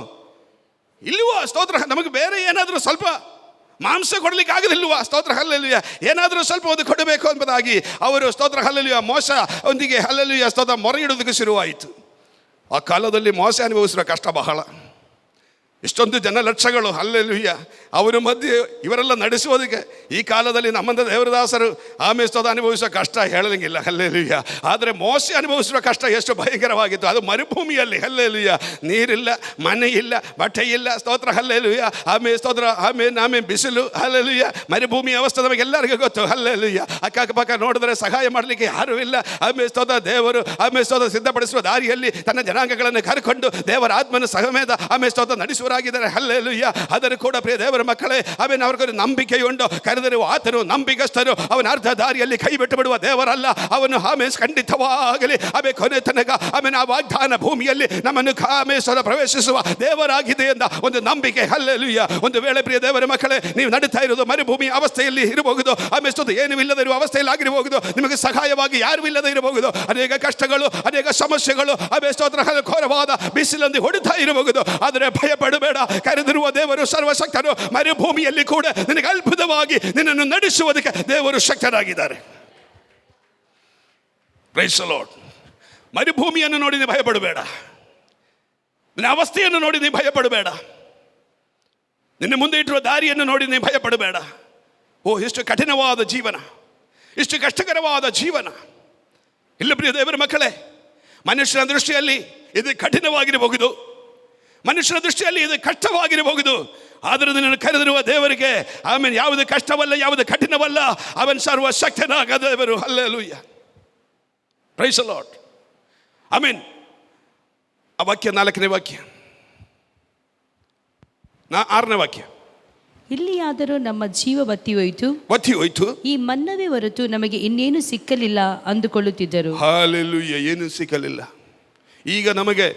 ಇಲ್ವೋ? ಸ್ತೋತ್ರ. ನಮಗೆ ಬೇರೆ ಏನಾದರೂ ಸ್ವಲ್ಪ ಮಾಂಸ ಕೊಡಲಿಕ್ಕೆ ಆಗಲಿಲ್ವಾ? ಸ್ತೋತ್ರ. ಹಲ್ಲೆಲೂಯ್ಯ. ಏನಾದರೂ ಸ್ವಲ್ಪ ಒಂದು ಕೊಡಬೇಕು ಎಂಬುದಾಗಿ ಅವರು ಸ್ತೋತ್ರ. ಹಲ್ಲೆಲೂಯ್ಯ ಮೋಸ ಒಂದಿಗೆ ಹಲ್ಲೆಲೂಯ್ಯ ಸ್ತೋತ್ರ ಮೊರೆ ಇಡೋದಕ್ಕೆ ಶುರುವಾಯಿತು. ಆ ಕಾಲದಲ್ಲಿ ಮೋಸ ಅನುಭವಿಸಿರೋ ಕಷ್ಟ ಬಹಳ. ಇಷ್ಟೊಂದು ಜನ ಲಕ್ಷಗಳು ಹಲ್ಲೆಲೂಯ್ಯ ಅವರ ಮಧ್ಯೆ ಇವರೆಲ್ಲ ನಡೆಸುವುದಕ್ಕೆ ಈ ಕಾಲದಲ್ಲಿ ನಮ್ಮಂಥ ದೇವರದಾಸರು ಆಮೇಲೆ ಅನುಭವಿಸುವ ಕಷ್ಟ ಹೇಳಲಿಂಗಿಲ್ಲ ಹಲ್ಲೆಲೂಯ್ಯ. ಆದರೆ ಮೋಸೆ ಅನುಭವಿಸುವ ಕಷ್ಟ ಎಷ್ಟು ಭಯಂಕರವಾಗಿತ್ತು. ಅದು ಮರುಭೂಮಿಯಲ್ಲಿ ಹಲ್ಲೆಲೂಯ್ಯ, ನೀರಿಲ್ಲ, ಮನೆ ಇಲ್ಲ, ಬಟ್ಟೆ ಇಲ್ಲ, ಸ್ತೋತ್ರ ಹಲ್ಲೆಲೂಯ್ಯ. ಆಮೇಲೆ ಬಿಸಿಲು ಹಲ್ಲೆಲೂಯ್ಯ, ಮರುಭೂಮಿ ಅವಸ್ಥೆ ನಮಗೆಲ್ಲರಿಗೂ ಗೊತ್ತು ಹಲ್ಲೆಲೂಯ್ಯ. ಅಕ್ಕಪಕ್ಕ ನೋಡಿದ್ರೆ ಸಹಾಯ ಮಾಡಲಿಕ್ಕೆ ಯಾರೂ ಇಲ್ಲ. ಆಮೇಲೆ ಸ್ತೋತ್ರ ದೇವರು ಸಿದ್ಧಪಡಿಸುವ ದಾರಿಯಲ್ಲಿ ತನ್ನ ಜನಾಂಗಗಳನ್ನು ಕರ್ಕೊಂಡು ದೇವರ ಆತ್ಮನ ಸಹಮೇದ ಆಮೇಲೆ ಸ್ತೋತ್ರ ನಡೆಸುವರಾಗಿದ್ದಾರೆ ಹಲ್ಲೆಲೂಯ್ಯ. ಅದನ್ನು ಕೂಡ ಪ್ರಿಯ ದೇವರ ಮಕ್ಕಳೇ, ಆಮೇಲೆ ಅವ್ರಿಗೊಂದು ನಂಬಿಕೆಯುಂಟು. ಕರೆದರೂ ಆತನು ನಂಬಿಗಸ್ತರು, ಅವನ ಅರ್ಧ ದಾರಿಯಲ್ಲಿ ಕೈ ಬಿಟ್ಟು ಬಿಡುವ ದೇವರಲ್ಲ. ಅವನು ಆಮೇಲೆ ಖಂಡಿತವಾಗಲಿ ಕೊನೆ ತನಕ ಆಮೇಲೆ ಆ ವಾಗ್ದಾನ ಭೂಮಿಯಲ್ಲಿ ನಮ್ಮನ್ನು ಪ್ರವೇಶಿಸುವ ದೇವರಾಗಿದೆ ಎಂದ ಒಂದು ನಂಬಿಕೆ ಹಲ್ಲೆಲೂಯ್ಯ. ಒಂದು ವೇಳೆ ಪ್ರಿಯ ದೇವರ ಮಕ್ಕಳೇ, ನೀವು ನಡೀತಾ ಇರೋದು ಮರುಭೂಮಿ ಅವಸ್ಥೆಯಲ್ಲಿ ಇರಬಹುದು, ಆಮೇಲೆ ಏನೂ ಇಲ್ಲದೆ ಇರುವ ಅವಸ್ಥೆಯಲ್ಲಿ ಆಗಿರಬಹುದು, ನಿಮಗೆ ಸಹಾಯವಾಗಿ ಯಾರು ಇಲ್ಲದೆ ಇರಬಹುದು, ಅನೇಕ ಕಷ್ಟಗಳು, ಅನೇಕ ಸಮಸ್ಯೆಗಳು, ಆಮೇಲೆ ಘೋರವಾದ ಬಿಸಿಲಲ್ಲಿ ಹೊಡಿತಾ ಇರಬಹುದು. ಆದರೆ ಭಯಪಡಬೇಡ, ಕರೆದಿರುವ ದೇವರು ಸರ್ವಶಕ್ತರು. ಮರುಭೂಮಿಯಲ್ಲಿ ಕೂಡ ನಿನಗೆ ಅದ್ಭುತವಾಗಿ ನಿನ್ನನ್ನು ನಡೆಸುವುದಕ್ಕೆ ದೇವರು ಶಕ್ತರಾಗಿದ್ದಾರೆ. Praise the Lord. ಮರುಭೂಮಿಯನ್ನು ನೋಡಿ ನೀನು ಭಯಪಡಬೇಡ, ನಿನ್ನ ಅವಸ್ಥೆಯನ್ನು ನೋಡಿ ನೀನು ಭಯಪಡಬೇಡ, ನಿನ್ನ ಮುಂದೆ ಇಟ್ಟಿರುವ ದಾರಿಯನ್ನು ನೋಡಿ ನೀನು ಭಯಪಡಬೇಡ. ಓ, ಎಷ್ಟು ಕಠಿಣವಾದ ಜೀವನ, ಎಷ್ಟು ಕಷ್ಟಕರವಾದ ಜೀವನ. ಇಲ್ಲ ಪ್ರಿಯ ದೇವರ ಮಕ್ಕಳೇ, ಮನುಷ್ಯನ ದೃಷ್ಟಿಯಲ್ಲಿ ಇದು ಕಠಿಣವಾಗಿರಬಹುದು, ಮನುಷ್ಯನ ದೃಷ್ಟಿಯಲ್ಲಿ ಇದು ಕಷ್ಟವಾಗಿರಬಹುದು. ಆದರೆ ನಿನ್ನನ್ನು ಕರೆದಿರುವ ದೇವರಿಗೆ ಆಮೇಲೆ ಯಾವುದು ಕಷ್ಟವಲ್ಲ, ಯಾವುದು ಕಠಿಣವಲ್ಲ. ಅವನು ಸರ್ವಶಕ್ತನಾದ ದೇವರು. Hallelujah. Praise the Lord. Amen. ಆ ವಾಕ್ಯ 4ನೇ ವಾಕ್ಯ, 6ನೇ ವಾಕ್ಯ. ಇಲ್ಲಿಯಾದರೂ ನಮ್ಮ ಜೀವ ಬತ್ತಿ ಹೋಯಿತು, ಈ ಮನ್ನವೇ ಹೊರತು ನಮಗೆ ಇನ್ನೇನು ಸಿಕ್ಕಲಿಲ್ಲ ಅಂದುಕೊಳ್ಳುತ್ತಿದ್ದರು. ಹಲ್ಲೆಲೂಯ್ಯ. ಏನು ಸಿಕ್ಕಲಿಲ್ಲ. ಈಗ ನಮಗೆ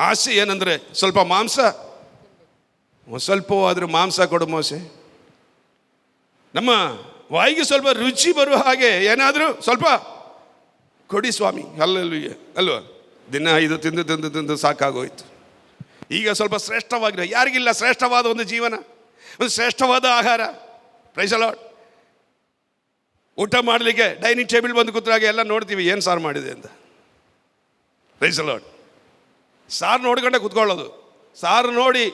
ಆಸೆ ಏನಂದ್ರೆ ಸ್ವಲ್ಪ ಮಾಂಸ, ಸ್ವಲ್ಪವಾದರೂ ಮಾಂಸ ಕೊಡು ಮೋಸೆ. ನಮ್ಮ ವಾಯಿಗೆ ಸ್ವಲ್ಪ ರುಚಿ ಬರುವ ಹಾಗೆ ಏನಾದರೂ ಸ್ವಲ್ಪ ಕೊಡಿ ಸ್ವಾಮಿ. ಹಲ್ಲೆಲೂಯ್ಯ ಅಲ್ವಾ? ದಿನ ಇದು ತಿಂದು ತಿಂದು ತಿಂದು ಸಾಕಾಗೋಯ್ತು. ಈಗ ಸ್ವಲ್ಪ ಶ್ರೇಷ್ಠವಾಗಿರೋ, ಯಾರಿಗಿಲ್ಲ ಶ್ರೇಷ್ಠವಾದ ಒಂದು ಜೀವನ, ಒಂದು ಶ್ರೇಷ್ಠವಾದ ಆಹಾರ. Praise the Lord. ಊಟ ಮಾಡಲಿಕ್ಕೆ ಡೈನಿಂಗ್ ಟೇಬಲ್ ಬಂದು ಕೂತಾಗ ಎಲ್ಲ ನೋಡ್ತೀವಿ ಏನು ಸಾರು ಮಾಡಿದೆ ಅಂತ. Praise the Lord. ಸಾರು ನೋಡ್ಕೊಂಡೆ ಕೂತ್ಕೊಳ್ಳೋದು. ಸಾರು ನೋಡಿ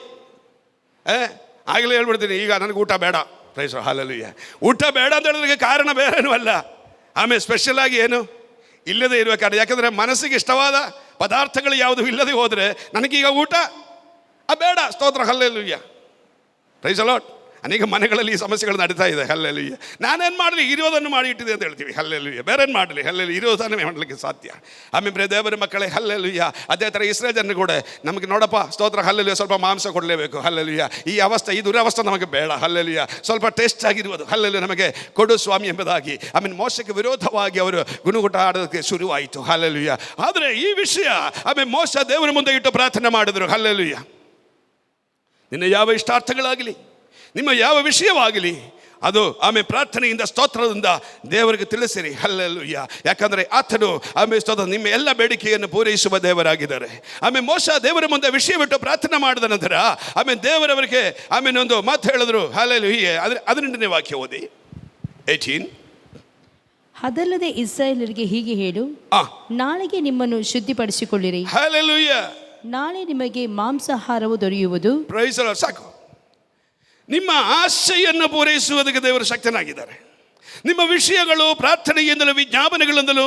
ಆಗಲೇ ಹೇಳ್ಬಿಡ್ತೀನಿ, ಈಗ ನನಗೆ ಊಟ ಬೇಡ. Praise the Lord. ಹಲ್ಲೆಲೂಯ್ಯ. ಊಟ ಬೇಡ ಅಂತ ಹೇಳೋದಕ್ಕೆ ಕಾರಣ ಬೇರೇನೂ ಅಲ್ಲ. ಆಮೇಲೆ ಸ್ಪೆಷಲ್ ಆಗಿ ಏನು ಇಲ್ಲದೆ ಇರುವ ಕಾರಣ. ಯಾಕಂದರೆ ಮನಸ್ಸಿಗೆ ಇಷ್ಟವಾದ ಪದಾರ್ಥಗಳು ಯಾವುದು ಇಲ್ಲದೆ ಹೋದರೆ ನನಗೀಗ ಊಟ ಬೇಡ. ಸ್ತೋತ್ರ. ಹಲ್ಲೆಲೂಯ್ಯ. Praise the Lord. ಅನೇಕ ಮನೆಗಳಲ್ಲಿ ಈ ಸಮಸ್ಯೆಗಳು ನಡೀತಾ ಇದೆ. ಹಲ್ಲೆಲೂಯ್ಯ. ನಾನೇನು ಮಾಡಲಿ, ಇರೋದನ್ನು ಮಾಡಿ ಇಟ್ಟಿದೆ ಅಂತ ಹೇಳ್ತೀವಿ. ಹಲ್ಲೆಲೂಯ್ಯ. ಬೇರೇನು ಮಾಡಲಿ, ಹಲ್ಲೆಲೂಯ್ಯ. ಇರೋದನ್ನೇ ಮಾಡಲಿಕ್ಕೆ ಸಾಧ್ಯ. ಆಮೇಲೆ ದೇವರ ಮಕ್ಕಳೇ, ಹಲ್ಲೆಲೂಯ್ಯ. ಅದೇ ಥರ ಇಸ್ರೇಲ್ ಜನರು ಕೂಡ ನಮಗೆ ನೋಡಪ್ಪ ಸ್ತೋತ್ರ ಹಲ್ಲೆಲೂಯ್ಯ, ಸ್ವಲ್ಪ ಮಾಂಸ ಕೊಡಲೇಬೇಕು. ಹಲ್ಲೆಲೂಯ್ಯ. ಈ ಅವಸ್ಥೆ, ಈ ದುರವಸ್ಥೆ ನಮಗೆ ಬೇಡ. ಹಲ್ಲೆಲೂಯ್ಯ. ಸ್ವಲ್ಪ ಟೇಸ್ಟ್ ಆಗಿರುವುದು ಹಲ್ಲೆಲೂಯ್ಯ ನಮಗೆ ಕೊಡು ಸ್ವಾಮಿ ಎಂಬುದಾಗಿ ಆಮೇಲೆ ಮೋಸಕ್ಕೆ ವಿರೋಧವಾಗಿ ಅವರು ಗುಣಗುಟ ಆಡೋದಕ್ಕೆ ಶುರುವಾಯಿತು. ಹಲ್ಲೆಲೂಯ್ಯ. ಆದರೆ ಈ ವಿಷಯ ಆಮೇಲೆ ಮೋಸ ದೇವರ ಮುಂದೆ ಇಟ್ಟು ಪ್ರಾರ್ಥನೆ ಮಾಡಿದರು. ಹಲ್ಲೆಲೂಯ್ಯ. ನಿನ್ನ ಯಾವ ಇಷ್ಟಾರ್ಥಗಳಾಗಲಿ, ನಿಮ್ಮ ಯಾವ ವಿಷಯವಾಗಲಿ, ಅದು ಆಮೇಲೆ ಪ್ರಾರ್ಥನೆಯಿಂದ ಸ್ತೋತ್ರದಿಂದ ದೇವರಿಗೆ ತಿಳಿಸಿರಿ. ಹಲ್ಲೆಲೂಯ್ಯ. ಯಾಕಂದರೆ ಆತನು ಆಮೇಲೆ ಸ್ತೋತ್ರ ನಿಮ್ಮ ಎಲ್ಲ ಬೇಡಿಕೆಯನ್ನು ಪೂರೈಸುವ ದೇವರಾಗಿದ್ದಾರೆ. ಆಮೇಲೆ ಮೋಸ ದೇವರ ಮುಂದೆ ವಿಷಯವಿಟ್ಟು ಪ್ರಾರ್ಥನೆ ಮಾಡಿದ ನಂತರ ಆಮೇಲೆ ದೇವರವರಿಗೆ ಆಮೇಲೆ ಒಂದು ಮಾತು ಹೇಳಿದ್ರು. ಹಲ್ಲೆಲೂಯ್ಯ. 18ನೇ ವಾಕ್ಯ ಓದಿ. 18. ಅದಲ್ಲದೆ ಇಸ್ರಾಯೇಲರಿಗೆ ಹೀಗೆ ಹೇಳು, ನಾಳೆಗೆ ನಿಮ್ಮನ್ನು ಶುದ್ಧಿಪಡಿಸಿಕೊಳ್ಳಿರಿ. ಹಲ್ಲೆಲೂಯ್ಯ. ನಾಳೆ ನಿಮಗೆ ಮಾಂಸಾಹಾರವು ದೊರೆಯುವುದು. Praise the Lord. ಸಾಕು. ನಿಮ್ಮ ಆಸೆಯನ್ನು ಪೂರೈಸುವುದಕ್ಕೆ ದೇವರು ಶಕ್ತನಾಗಿದ್ದಾರೆ. ನಿಮ್ಮ ವಿಷಯಗಳು ಪ್ರಾರ್ಥನೆಯಿಂದಲೂ ವಿಜ್ಞಾಪನೆಗಳಿಂದಲೂ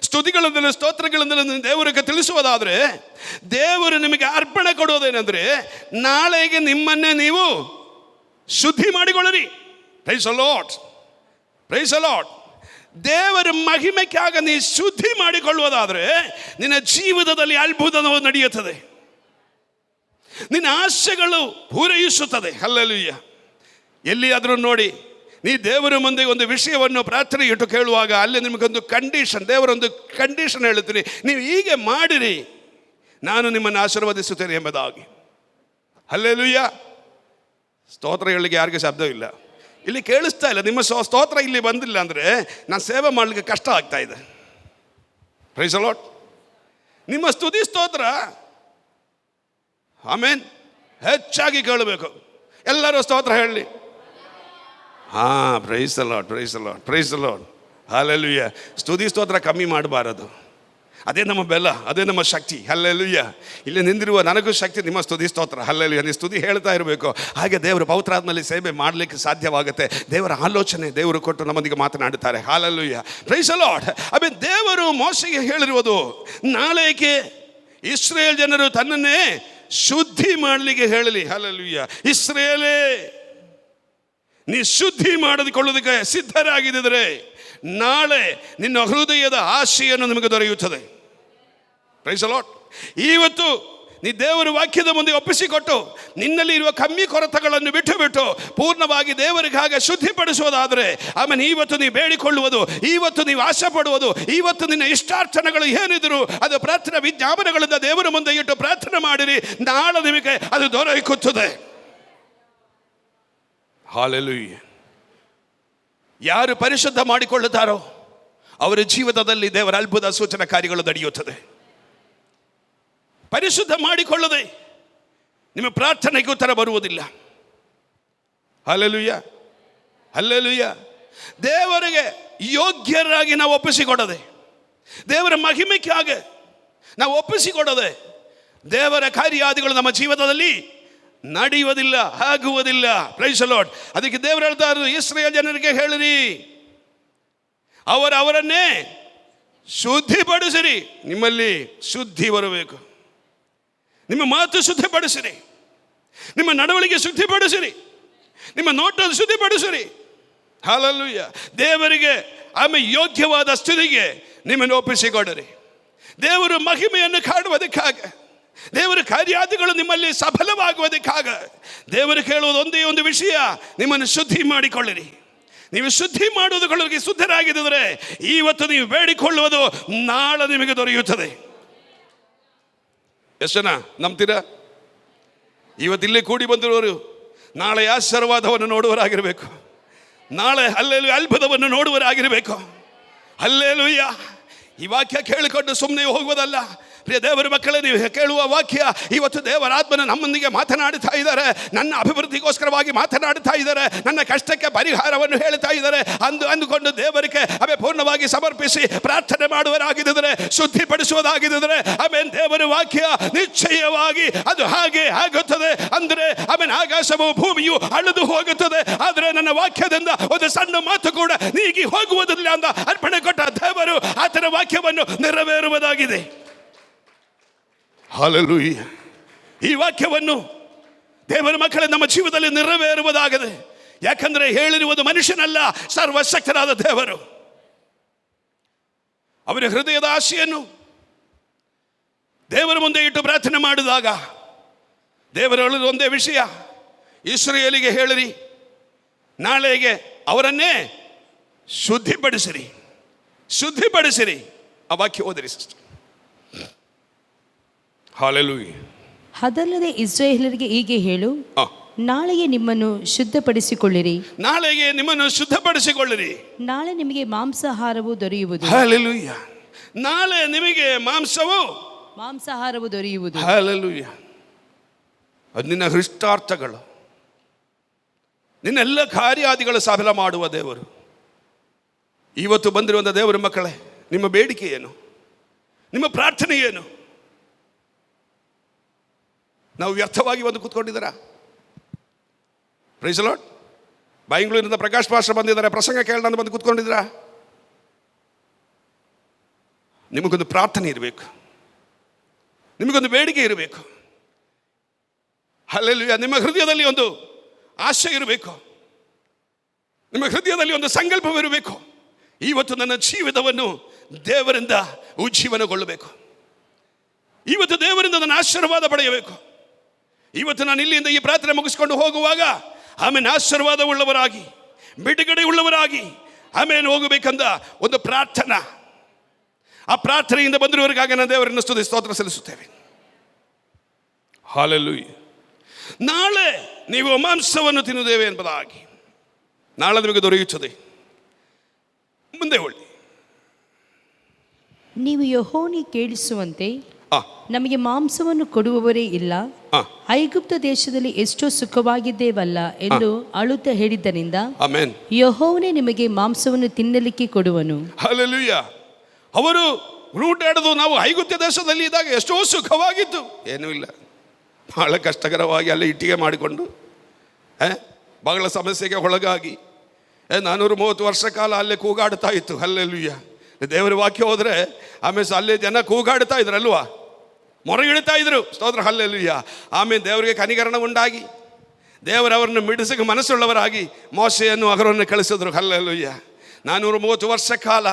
ಸ್ತುತಿಗಳಿಂದಲೂ ಸ್ತೋತ್ರಗಳಿಂದಲೂ ದೇವರಿಗೆ ತಿಳಿಸುವುದಾದರೆ ದೇವರು ನಿಮಗೆ ಅರ್ಪಣೆ ಕೊಡೋದೇನೆಂದರೆ ನಾಳೆಗೆ ನಿಮ್ಮನ್ನೇ ನೀವು ಶುದ್ಧಿ ಮಾಡಿಕೊಳ್ಳಿರಿ. Praise the Lord. Praise the Lord. ದೇವರ ಮಹಿಮೆಗಾಗ ನೀ ಶುದ್ಧಿ ಮಾಡಿಕೊಳ್ಳುವುದಾದರೆ ನಿನ್ನ ಜೀವಿತದಲ್ಲಿ ಅದ್ಭುತವು ನಡೆಯುತ್ತದೆ. ನಿನ್ನ ಆಸೆಗಳು ಪೂರೈಸುತ್ತದೆ. ಹಲ್ಲೆಲೂಯ್ಯ. ಎಲ್ಲಿಯಾದರೂ ನೋಡಿ, ನೀ ದೇವರ ಮುಂದೆ ಒಂದು ವಿಷಯವನ್ನು ಪ್ರಾರ್ಥನೆ ಇಟ್ಟು ಕೇಳುವಾಗ ಅಲ್ಲಿ ನಿಮಗೊಂದು ಕಂಡೀಷನ್, ದೇವರೊಂದು ಕಂಡೀಷನ್ ಹೇಳುತ್ತೀನಿ, ನೀವು ಹೀಗೆ ಮಾಡಿರಿ, ನಾನು ನಿಮ್ಮನ್ನು ಆಶೀರ್ವದಿಸುತ್ತೇನೆ ಎಂಬುದಾಗಿ. ಹಲ್ಲೆಲೂಯ್ಯ. ಸ್ತೋತ್ರ ಹೇಳಲಿಕ್ಕೆ ಯಾರಿಗೂ ಶಬ್ದ ಇಲ್ಲ, ಇಲ್ಲಿ ಕೇಳಿಸ್ತಾ ಇಲ್ಲ. ನಿಮ್ಮ ಸ್ತೋತ್ರ ಇಲ್ಲಿ ಬಂದಿಲ್ಲ ಅಂದರೆ ನಾನು ಸೇವೆ ಮಾಡಲಿಕ್ಕೆ ಕಷ್ಟ ಆಗ್ತಾ ಇದೆ. Praise the Lord. ನಿಮ್ಮ ಸ್ತುತಿ ಸ್ತೋತ್ರ ಆಮೇನ್ ಹೆಚ್ಚಾಗಿ ಕೇಳಬೇಕು. ಎಲ್ಲರೂ ಸ್ತೋತ್ರ ಹೇಳಲಿ. Praise the Lord. Praise the Lord. Praise the Lord. Hallelujah. ಸ್ತುತಿ ಸ್ತೋತ್ರ ಕಮ್ಮಿ ಮಾಡಬಾರದು. ಅದೇ ನಮ್ಮ ಬೆಲ, ಅದೇ ನಮ್ಮ ಶಕ್ತಿ. ಹಲ್ಲೆಲೂಯ. ಇಲ್ಲಿ ನಿಂದಿರುವ ನನಗೂ ಶಕ್ತಿ, ನಿಮ್ಮ ಸ್ತುತಿ ಸ್ತೋತ್ರ. ಹಲ್ಲೆಲೂಯ. ನೀವು ಸ್ತುತಿ ಹೇಳ್ತಾ ಇರಬೇಕು. ಹಾಗೆ ದೇವರು ಪವಿತ್ರಾತ್ಮದಲ್ಲಿ ಸೇವೆ ಮಾಡಲಿಕ್ಕೆ ಸಾಧ್ಯವಾಗುತ್ತೆ. ದೇವರ ಆಲೋಚನೆ ದೇವರು ಕೊಟ್ಟು ನಮ್ಮೊಂದಿಗೆ ಮಾತನಾಡುತ್ತಾರೆ. ಹಲ್ಲೆಲೂಯ. Praise the Lord. ಆಮೇಲೆ ದೇವರು ಮೋಶೆಗೆ ಹೇಳಿರುವುದು, ನಾಳೆಗೆ ಇಸ್ರೇಲ್ ಜನರು ತನ್ನನ್ನೇ ಶುದ್ಧಿ ಮಾಡಲಿಕ್ಕೆ ಹೇಳಲಿ. ಹಲ್ಲೆಲೂಯ. ಇಸ್ರೇಲೇ, ನೀ ಶುದ್ಧಿ ಮಾಡಿಕೊಳ್ಳೋದಕ್ಕೆ ಸಿದ್ಧರಾಗಿದ್ದರೆ ನಾಳೆ ನಿನ್ನ ಹೃದಯದ ಆಶೆಯನ್ನು ನಿಮಗೆ ದೊರೆಯುತ್ತದೆ. Praise the Lord. ಇವತ್ತು ನೀ ದೇವರ ವಾಕ್ಯದ ಮುಂದೆ ಒಪ್ಪಿಸಿಕೊಟ್ಟು ನಿನ್ನಲ್ಲಿ ಇರುವ ಕಮ್ಮಿ ಕೊರತೆಗಳನ್ನು ಬಿಟ್ಟು ಪೂರ್ಣವಾಗಿ ದೇವರಿಗಾಗಿ ಶುದ್ಧಿಪಡಿಸುವುದಾದರೆ, ಆಮೇಲೆ ಇವತ್ತು ನೀ ಬೇಡಿಕೊಳ್ಳುವುದು, ಇವತ್ತು ನೀವು ಆಶೆ ಪಡುವುದು, ಇವತ್ತು ನಿನ್ನ ಇಷ್ಟಾರ್ಥನೆಗಳು ಏನಿದ್ರು ಅದು ಪ್ರಾರ್ಥನಾ ವಿಜ್ಞಾಪನೆಗಳಿಂದ ದೇವರ ಮುಂದೆ ಇಟ್ಟು ಪ್ರಾರ್ಥನೆ ಮಾಡಿರಿ. ನಾಳೆ ನಿಮಗೆ ಅದು ದೊರಕುತ್ತದೆ. ಹಲ್ಲೆಲೂಯ. ಯಾರು ಪರಿಶುದ್ಧ ಮಾಡಿಕೊಳ್ಳುತ್ತಾರೋ ಅವರ ಜೀವಿತದಲ್ಲಿ ದೇವರ ಅದ್ಭುತ ಸೂಚನಾ ಕಾರ್ಯಗಳು ನಡೆಯುತ್ತದೆ. ಪರಿಶುದ್ಧ ಮಾಡಿಕೊಳ್ಳದೆ ನಿಮ್ಮ ಪ್ರಾರ್ಥನೆಗೆ ಉತ್ತರ ಬರುವುದಿಲ್ಲ. ಹಲ್ಲೆಲೂಯ. ಹಲ್ಲೆಲೂಯ. ದೇವರಿಗೆ ಯೋಗ್ಯರಾಗಿ ನಾವು ಒಪ್ಪಿಸಿಕೊಡದೆ, ದೇವರ ಮಹಿಮೆಗಾಗಿ ನಾವು ಒಪ್ಪಿಸಿಕೊಡದೆ ದೇವರ ಕಾರ್ಯಾದಿಗಳು ನಮ್ಮ ಜೀವಿತದಲ್ಲಿ ನಡೆಯುವುದಿಲ್ಲ, ಆಗುವುದಿಲ್ಲ. Praise the Lord. ಅದಕ್ಕೆ ದೇವರು ಹೇಳ್ತಾ ಇರೋದು, ಇಸ್ರಾಯೇಲ್ ಜನರಿಗೆ ಹೇಳಿರಿ, ಅವರನ್ನೇ ಶುದ್ಧಿಪಡಿಸಿರಿ. ನಿಮ್ಮಲ್ಲಿ ಶುದ್ಧಿ ಬರಬೇಕು. ನಿಮ್ಮ ಮಾತು ಶುದ್ಧಿಪಡಿಸಿರಿ, ನಿಮ್ಮ ನಡವಳಿಕೆ ಶುದ್ಧಿಪಡಿಸಿರಿ, ನಿಮ್ಮ ನೋಟ ಶುದ್ಧಿಪಡಿಸಿರಿ. ಹಲ್ಲೆಲೂಯ. ದೇವರಿಗೆ ಆಮೇಲೆ ಯೋಗ್ಯವಾದ ಸ್ಥಿತಿಗೆ ನಿಮ್ಮನ್ನು ಒಪ್ಪಿಸಿಕೊಡರಿ. ದೇವರು ಮಹಿಮೆಯನ್ನು ಕಾಣುವುದಕ್ಕಾಗ, ದೇವರ ಕಾರ್ಯಾದಿಗಳು ನಿಮ್ಮಲ್ಲಿ ಸಫಲವಾಗುವುದಕ್ಕಾಗ ದೇವರು ಕೇಳುವುದು ಒಂದೇ ಒಂದು ವಿಷಯ, ನಿಮ್ಮನ್ನು ಶುದ್ಧಿ ಮಾಡಿಕೊಳ್ಳಿರಿ. ನೀವು ಶುದ್ಧಿ ಮಾಡುವುದಕ್ಕೆ ಶುದ್ಧರಾಗಿದ್ದರೆ ಇವತ್ತು ನೀವು ಬೇಡಿಕೊಳ್ಳುವುದು ನಾಳೆ ನಿಮಗೆ ದೊರೆಯುತ್ತದೆ. ಎಷ್ಟು ಜನ ನಂಬ್ತೀರಾ? ಇವತ್ತಿಲ್ಲೇ ಕೂಡಿ ಬಂದಿರುವವರು ನಾಳೆ ಆಶೀರ್ವಾದವನ್ನು ನೋಡುವರಾಗಿರಬೇಕು. ನಾಳೆ ಹಲ್ಲೆಲೂಯ ಅದ್ಭುತವನ್ನು ನೋಡುವರಾಗಿರಬೇಕು. ಹಲ್ಲೆಲೂಯ. ಈ ವಾಕ್ಯ ಕೇಳಿಕೊಂಡು ಸುಮ್ಮನೆ ಹೋಗುವುದಲ್ಲ. ಪ್ರಿಯ ದೇವರ ಮಕ್ಕಳೇ, ನೀವು ಕೇಳುವ ವಾಕ್ಯ ಇವತ್ತು ದೇವರ ಆತ್ಮನ ನಮ್ಮೊಂದಿಗೆ ಮಾತನಾಡುತ್ತಾ ಇದ್ದಾರೆ. ನನ್ನ ಅಭಿವೃದ್ಧಿಗೋಸ್ಕರವಾಗಿ ಮಾತನಾಡುತ್ತಾ ಇದ್ದಾರೆ. ನನ್ನ ಕಷ್ಟಕ್ಕೆ ಪರಿಹಾರವನ್ನು ಹೇಳ್ತಾ ಇದ್ದಾರೆ. ಅಂದುಕೊಂಡು ದೇವರಿಗೆ ಪೂರ್ಣವಾಗಿ ಸಮರ್ಪಿಸಿ ಪ್ರಾರ್ಥನೆ ಮಾಡುವರಾಗಿದ್ದರೆ, ಶುದ್ಧಿಪಡಿಸುವುದಾಗಿದ್ದರೆ, ಆಮೇಲೆ ದೇವರ ವಾಕ್ಯ ನಿಶ್ಚಯವಾಗಿ ಅದು ಹಾಗೆ ಆಗುತ್ತದೆ. ಅಂದರೆ ಆಮೇಲೆ ಆಕಾಶವು ಭೂಮಿಯು ಅಳಿದು ಹೋಗುತ್ತದೆ, ಆದರೆ ನನ್ನ ವಾಕ್ಯದಿಂದ ಒಂದು ಸಣ್ಣ ಮಾತು ಕೂಡ ನೀಗಿ ಹೋಗುವುದಿಲ್ಲ ಅಂತ ಅರ್ಪಣೆ ಕೊಟ್ಟ ದೇವರು ಆತನ ವಾಕ್ಯವನ್ನು ನೆರವೇರುವುದಾಗಿದೆ. ಹಲ್ಲೆಲೂಯ. ಈ ವಾಕ್ಯವನ್ನು ದೇವರ ಮಕ್ಕಳೇ ನಮ್ಮ ಜೀವಿತದಲ್ಲಿ ನೆರವೇರುವುದಾಗಿದೆ. ಯಾಕಂದರೆ ಹೇಳಿರುವುದು ಮನುಷ್ಯನಲ್ಲ, ಸರ್ವಶಕ್ತನಾದ ದೇವರು. ಅವರ ಹೃದಯದ ಆಶೆಯನ್ನು ದೇವರ ಮುಂದೆ ಇಟ್ಟು ಪ್ರಾರ್ಥನೆ ಮಾಡಿದಾಗ ದೇವರು ಹೇಳುವುದು ಒಂದೇ ವಿಷಯ, ಇಸ್ರಾಯೇಲಿಗೆ ಹೇಳಿರಿ, ನಾಳೆಗೆ ಅವರನ್ನೇ ಶುದ್ಧಿಪಡಿಸಿರಿ, ಶುದ್ಧಿಪಡಿಸಿರಿ. ಆ ವಾಕ್ಯ ಓದಿರಿ ಸಿಸ್ಟರ್. ಹಲ್ಲೆಲೂಯ. ಅದಲ್ಲದೆ ಇಸ್ರಾಯೇಲರಿಗೆ ಹೀಗೆ ಹೇಳು, ನಾಳೆಗೆ ನಿಮ್ಮನ್ನು ಶುದ್ಧಪಡಿಸಿಕೊಳ್ಳಿರಿ, ನಾಳೆಗೆ ನಿಮ್ಮನ್ನು ಶುದ್ಧಪಡಿಸಿಕೊಳ್ಳಿರಿ. ನಾಳೆ ನಿಮಗೆ ಮಾಂಸಾಹಾರವು ದೊರೆಯುವುದು. ಹಲ್ಲೆಲೂಯ. ನಾಳೆ ನಿಮಗೆ ಮಾಂಸಾಹಾರವು ದೊರೆಯುವುದು. ಹಲ್ಲೆಲೂಯ. ಅದು ನಿನ್ನ ಹೃಷ್ಟಾರ್ಥಗಳು, ನಿನ್ನೆಲ್ಲ ಕಾರ್ಯಾದಿಗಳು ಸಫಲ ಮಾಡುವ ದೇವರು. ಇವತ್ತು ಬಂದಿರುವಂಥ ದೇವರ ಮಕ್ಕಳೇ, ನಿಮ್ಮ ಬೇಡಿಕೆ ಏನು? ನಿಮ್ಮ ಪ್ರಾರ್ಥನೆ ಏನು? ನಾವು ವ್ಯರ್ಥವಾಗಿ ಬಂದು ಕೂತ್ಕೊಂಡಿದ್ದೀರಾ? Price the lord. ಬೆಂಗಳೂರಿನಿಂದ ಪ್ರಕಾಶ್ ಪಾಸ್ಟರ್ ಬಂದಿದ್ದಾರೆ, ಪ್ರಸಂಗ ಕೇಳೋಣ ಬಂದು ಕೂತ್ಕೊಂಡಿದ್ದೀರಾ? ನಿಮಗೊಂದು ಪ್ರಾರ್ಥನೆ ಇರಬೇಕು, ನಿಮಗೊಂದು ಬೇಡಿಕೆ ಇರಬೇಕು. ಹಲ್ಲೆಲೂಯ. ನಿಮ್ಮ ಹೃದಯದಲ್ಲಿ ಒಂದು ಆಶೆ ಇರಬೇಕು, ನಿಮ್ಮ ಹೃದಯದಲ್ಲಿ ಒಂದು ಸಂಕಲ್ಪವಿರಬೇಕು. ಇವತ್ತು ನನ್ನ ಜೀವಿತವನ್ನು ದೇವರಿಂದ ಉಜ್ಜೀವನಗೊಳ್ಳಬೇಕು, ಇವತ್ತು ದೇವರಿಂದ ನನ್ನ ಆಶೀರ್ವಾದ ಪಡೆಯಬೇಕು. ಇವತ್ತು ನಾನು ಇಲ್ಲಿಂದ ಈ ಪ್ರಾರ್ಥನೆ ಮುಗಿಸ್ಕೊಂಡು ಹೋಗುವಾಗ ಆಮೇಲೆ ಆಶೀರ್ವಾದ ಉಳ್ಳವರಾಗಿ, ಬಿಡುಗಡೆ ಉಳ್ಳವರಾಗಿ ಆಮೇಲೆ ಹೋಗಬೇಕಂದ ಒಂದು ಪ್ರಾರ್ಥನಾ, ಆ ಪ್ರಾರ್ಥನೆಯಿಂದ ಬಂದಿರುವವರಿಗಾಗಿ ನಾನು ದೇವರನ್ನು ಸ್ತುತಿ ಸ್ತೋತ್ರ ಸಲ್ಲಿಸುತ್ತೇವೆ. ಹಲ್ಲೆಲೂಯ. ನಾಳೆ ನೀವು ಮಾಂಸವನ್ನು ತಿನ್ನುತ್ತೇವೆ ಎಂಬುದಾಗಿ ನಾಳೆ ನಿಮಗೆ ದೊರೆಯುತ್ತದೆ. ಮುಂದೆ ಹೋಗಿ, ನೀವು ಯೆಹೋವನಿಗೆ ಕೇಳಿಸುವಂತೆ ನಮಗೆ ಮಾಂಸವನ್ನು ಕೊಡುವವರೇ ಇಲ್ಲ, ಐಗುಪ್ತ ದೇಶದಲ್ಲಿ ಎಷ್ಟೋ ಸುಖವಾಗಿದ್ದೇವಲ್ಲ ಎಂದು ಅಳುತ್ತಾ ಹೇಳಿದ್ದರಿಂದ ಯೆಹೋವನೇ ನಿಮಗೆ ಮಾಂಸವನ್ನು ತಿನ್ನಲಿಕ್ಕೆ ಕೊಡುವನು. ಹಲ್ಲೆಲೂಯ. ಅವರು ರೂಟಾಡೋದು ನಾವು ಐಗುಪ್ತ ದೇಶದಲ್ಲಿ ಇದ್ದಾಗ ಎಷ್ಟೋ ಸುಖವಾಗಿತ್ತು. ಏನೂ ಇಲ್ಲ, ಭಾಳ ಕಷ್ಟಕರವಾಗಿ ಅಲ್ಲಿ ಇಟ್ಟಿಗೆ ಮಾಡಿಕೊಂಡು ಬಹಳ ಸಮಸ್ಯೆಗೆ ಒಳಗಾಗಿ 430 ವರ್ಷ ಕಾಲ ಅಲ್ಲೇ ಕೂಗಾಡ್ತಾ ಇತ್ತು. ಹಲ್ಲೆಲೂಯಾ. ದೇವರ ವಾಕ್ಯ ಹೋದರೆ ಆಮೇಲೆ ಅಲ್ಲೇ ಜನ ಕೂಗಾಡ್ತಾ ಇದ್ರಲ್ವಾ, ಮೊರೆಗಿಡ್ತಾ ಇದ್ರು. ಸ್ತೋತ್ರ, ಹಲ್ಲೆಲೂಯಾ. ಆಮೇಲೆ ದೇವರಿಗೆ ಕನಿಕರಣ ಉಂಟಾಗಿ ದೇವರವರನ್ನು ಮಿಡಿಸಕ್ಕೆ ಮನಸ್ಸುಳ್ಳವರಾಗಿ ಮೋಶೆಯನ್ನು ಅವರನ್ನು ಕಳಿಸಿದ್ರು. ಹಲ್ಲೆಲೂಯಾ. 430 ವರ್ಷ ಕಾಲ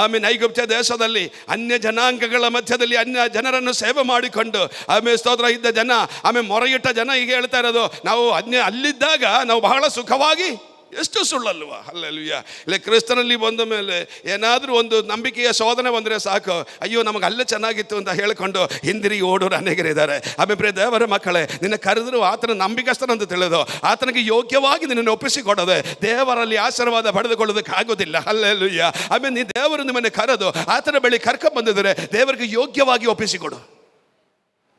ಆಮೇಲೆ ಐಗುಪ್ತ ದೇಶದಲ್ಲಿ ಅನ್ಯ ಜನಾಂಗಗಳ ಮಧ್ಯದಲ್ಲಿ ಅನ್ಯ ಜನರನ್ನು ಸೇವೆ ಮಾಡಿಕೊಂಡು ಆಮೇಲೆ ಸ್ತೋತ್ರ ಇದ್ದ ಜನ, ಆಮೇಲೆ ಮೊರೆಯಿಟ್ಟ ಜನ ಈಗ ಹೇಳ್ತಾ ಇರೋದು, ನಾವು ಅಲ್ಲಿದ್ದಾಗ ನಾವು ಬಹಳ ಸುಖವಾಗಿ, ಎಷ್ಟು ಸುಳ್ಳಲ್ವಾ. ಹಲ್ಲೆಲೂಯಾ. ಇಲ್ಲ, ಕ್ರಿಸ್ತನಲ್ಲಿ ಬಂದ ಮೇಲೆ ಏನಾದರೂ ಒಂದು ನಂಬಿಕೆಯ ಶೋಧನೆ ಬಂದರೆ ಸಾಕು, ಅಯ್ಯೋ ನಮಗೆ ಅಲ್ಲೇ ಚೆನ್ನಾಗಿತ್ತು ಅಂತ ಹೇಳಿಕೊಂಡು ಹಿಂದಿರುಗಿ ಓಡೋರು ಅನೇಕರಿದ್ದಾರೆ. ಆಮೇಲೆ ಪ್ರಿಯ ದೇವರ ಮಕ್ಕಳೇ, ನಿನ್ನ ಕರೆದರೂ ಆತನ ನಂಬಿಕಸ್ಥನಂತ ತಿಳಿದು ಆತನಿಗೆ ಯೋಗ್ಯವಾಗಿ ನಿನ್ನನ್ನು ಒಪ್ಪಿಸಿಕೊಡೋದೆ ದೇವರಲ್ಲಿ ಆಶೀರ್ವಾದ ಪಡೆದುಕೊಳ್ಳೋದಕ್ಕೆ ಆಗೋದಿಲ್ಲ. ಹಲ್ಲೆಲೂಯಾ. ಆಮೇಲೆ ನೀ ದೇವರು ನಿಮ್ಮನ್ನು ಕರೆದು ಆತನ ಬಳಿ ಕರ್ಕೊಂಡ್ಬಂದಿದ್ರೆ ದೇವರಿಗೆ ಯೋಗ್ಯವಾಗಿ ಒಪ್ಪಿಸಿಕೊಡು.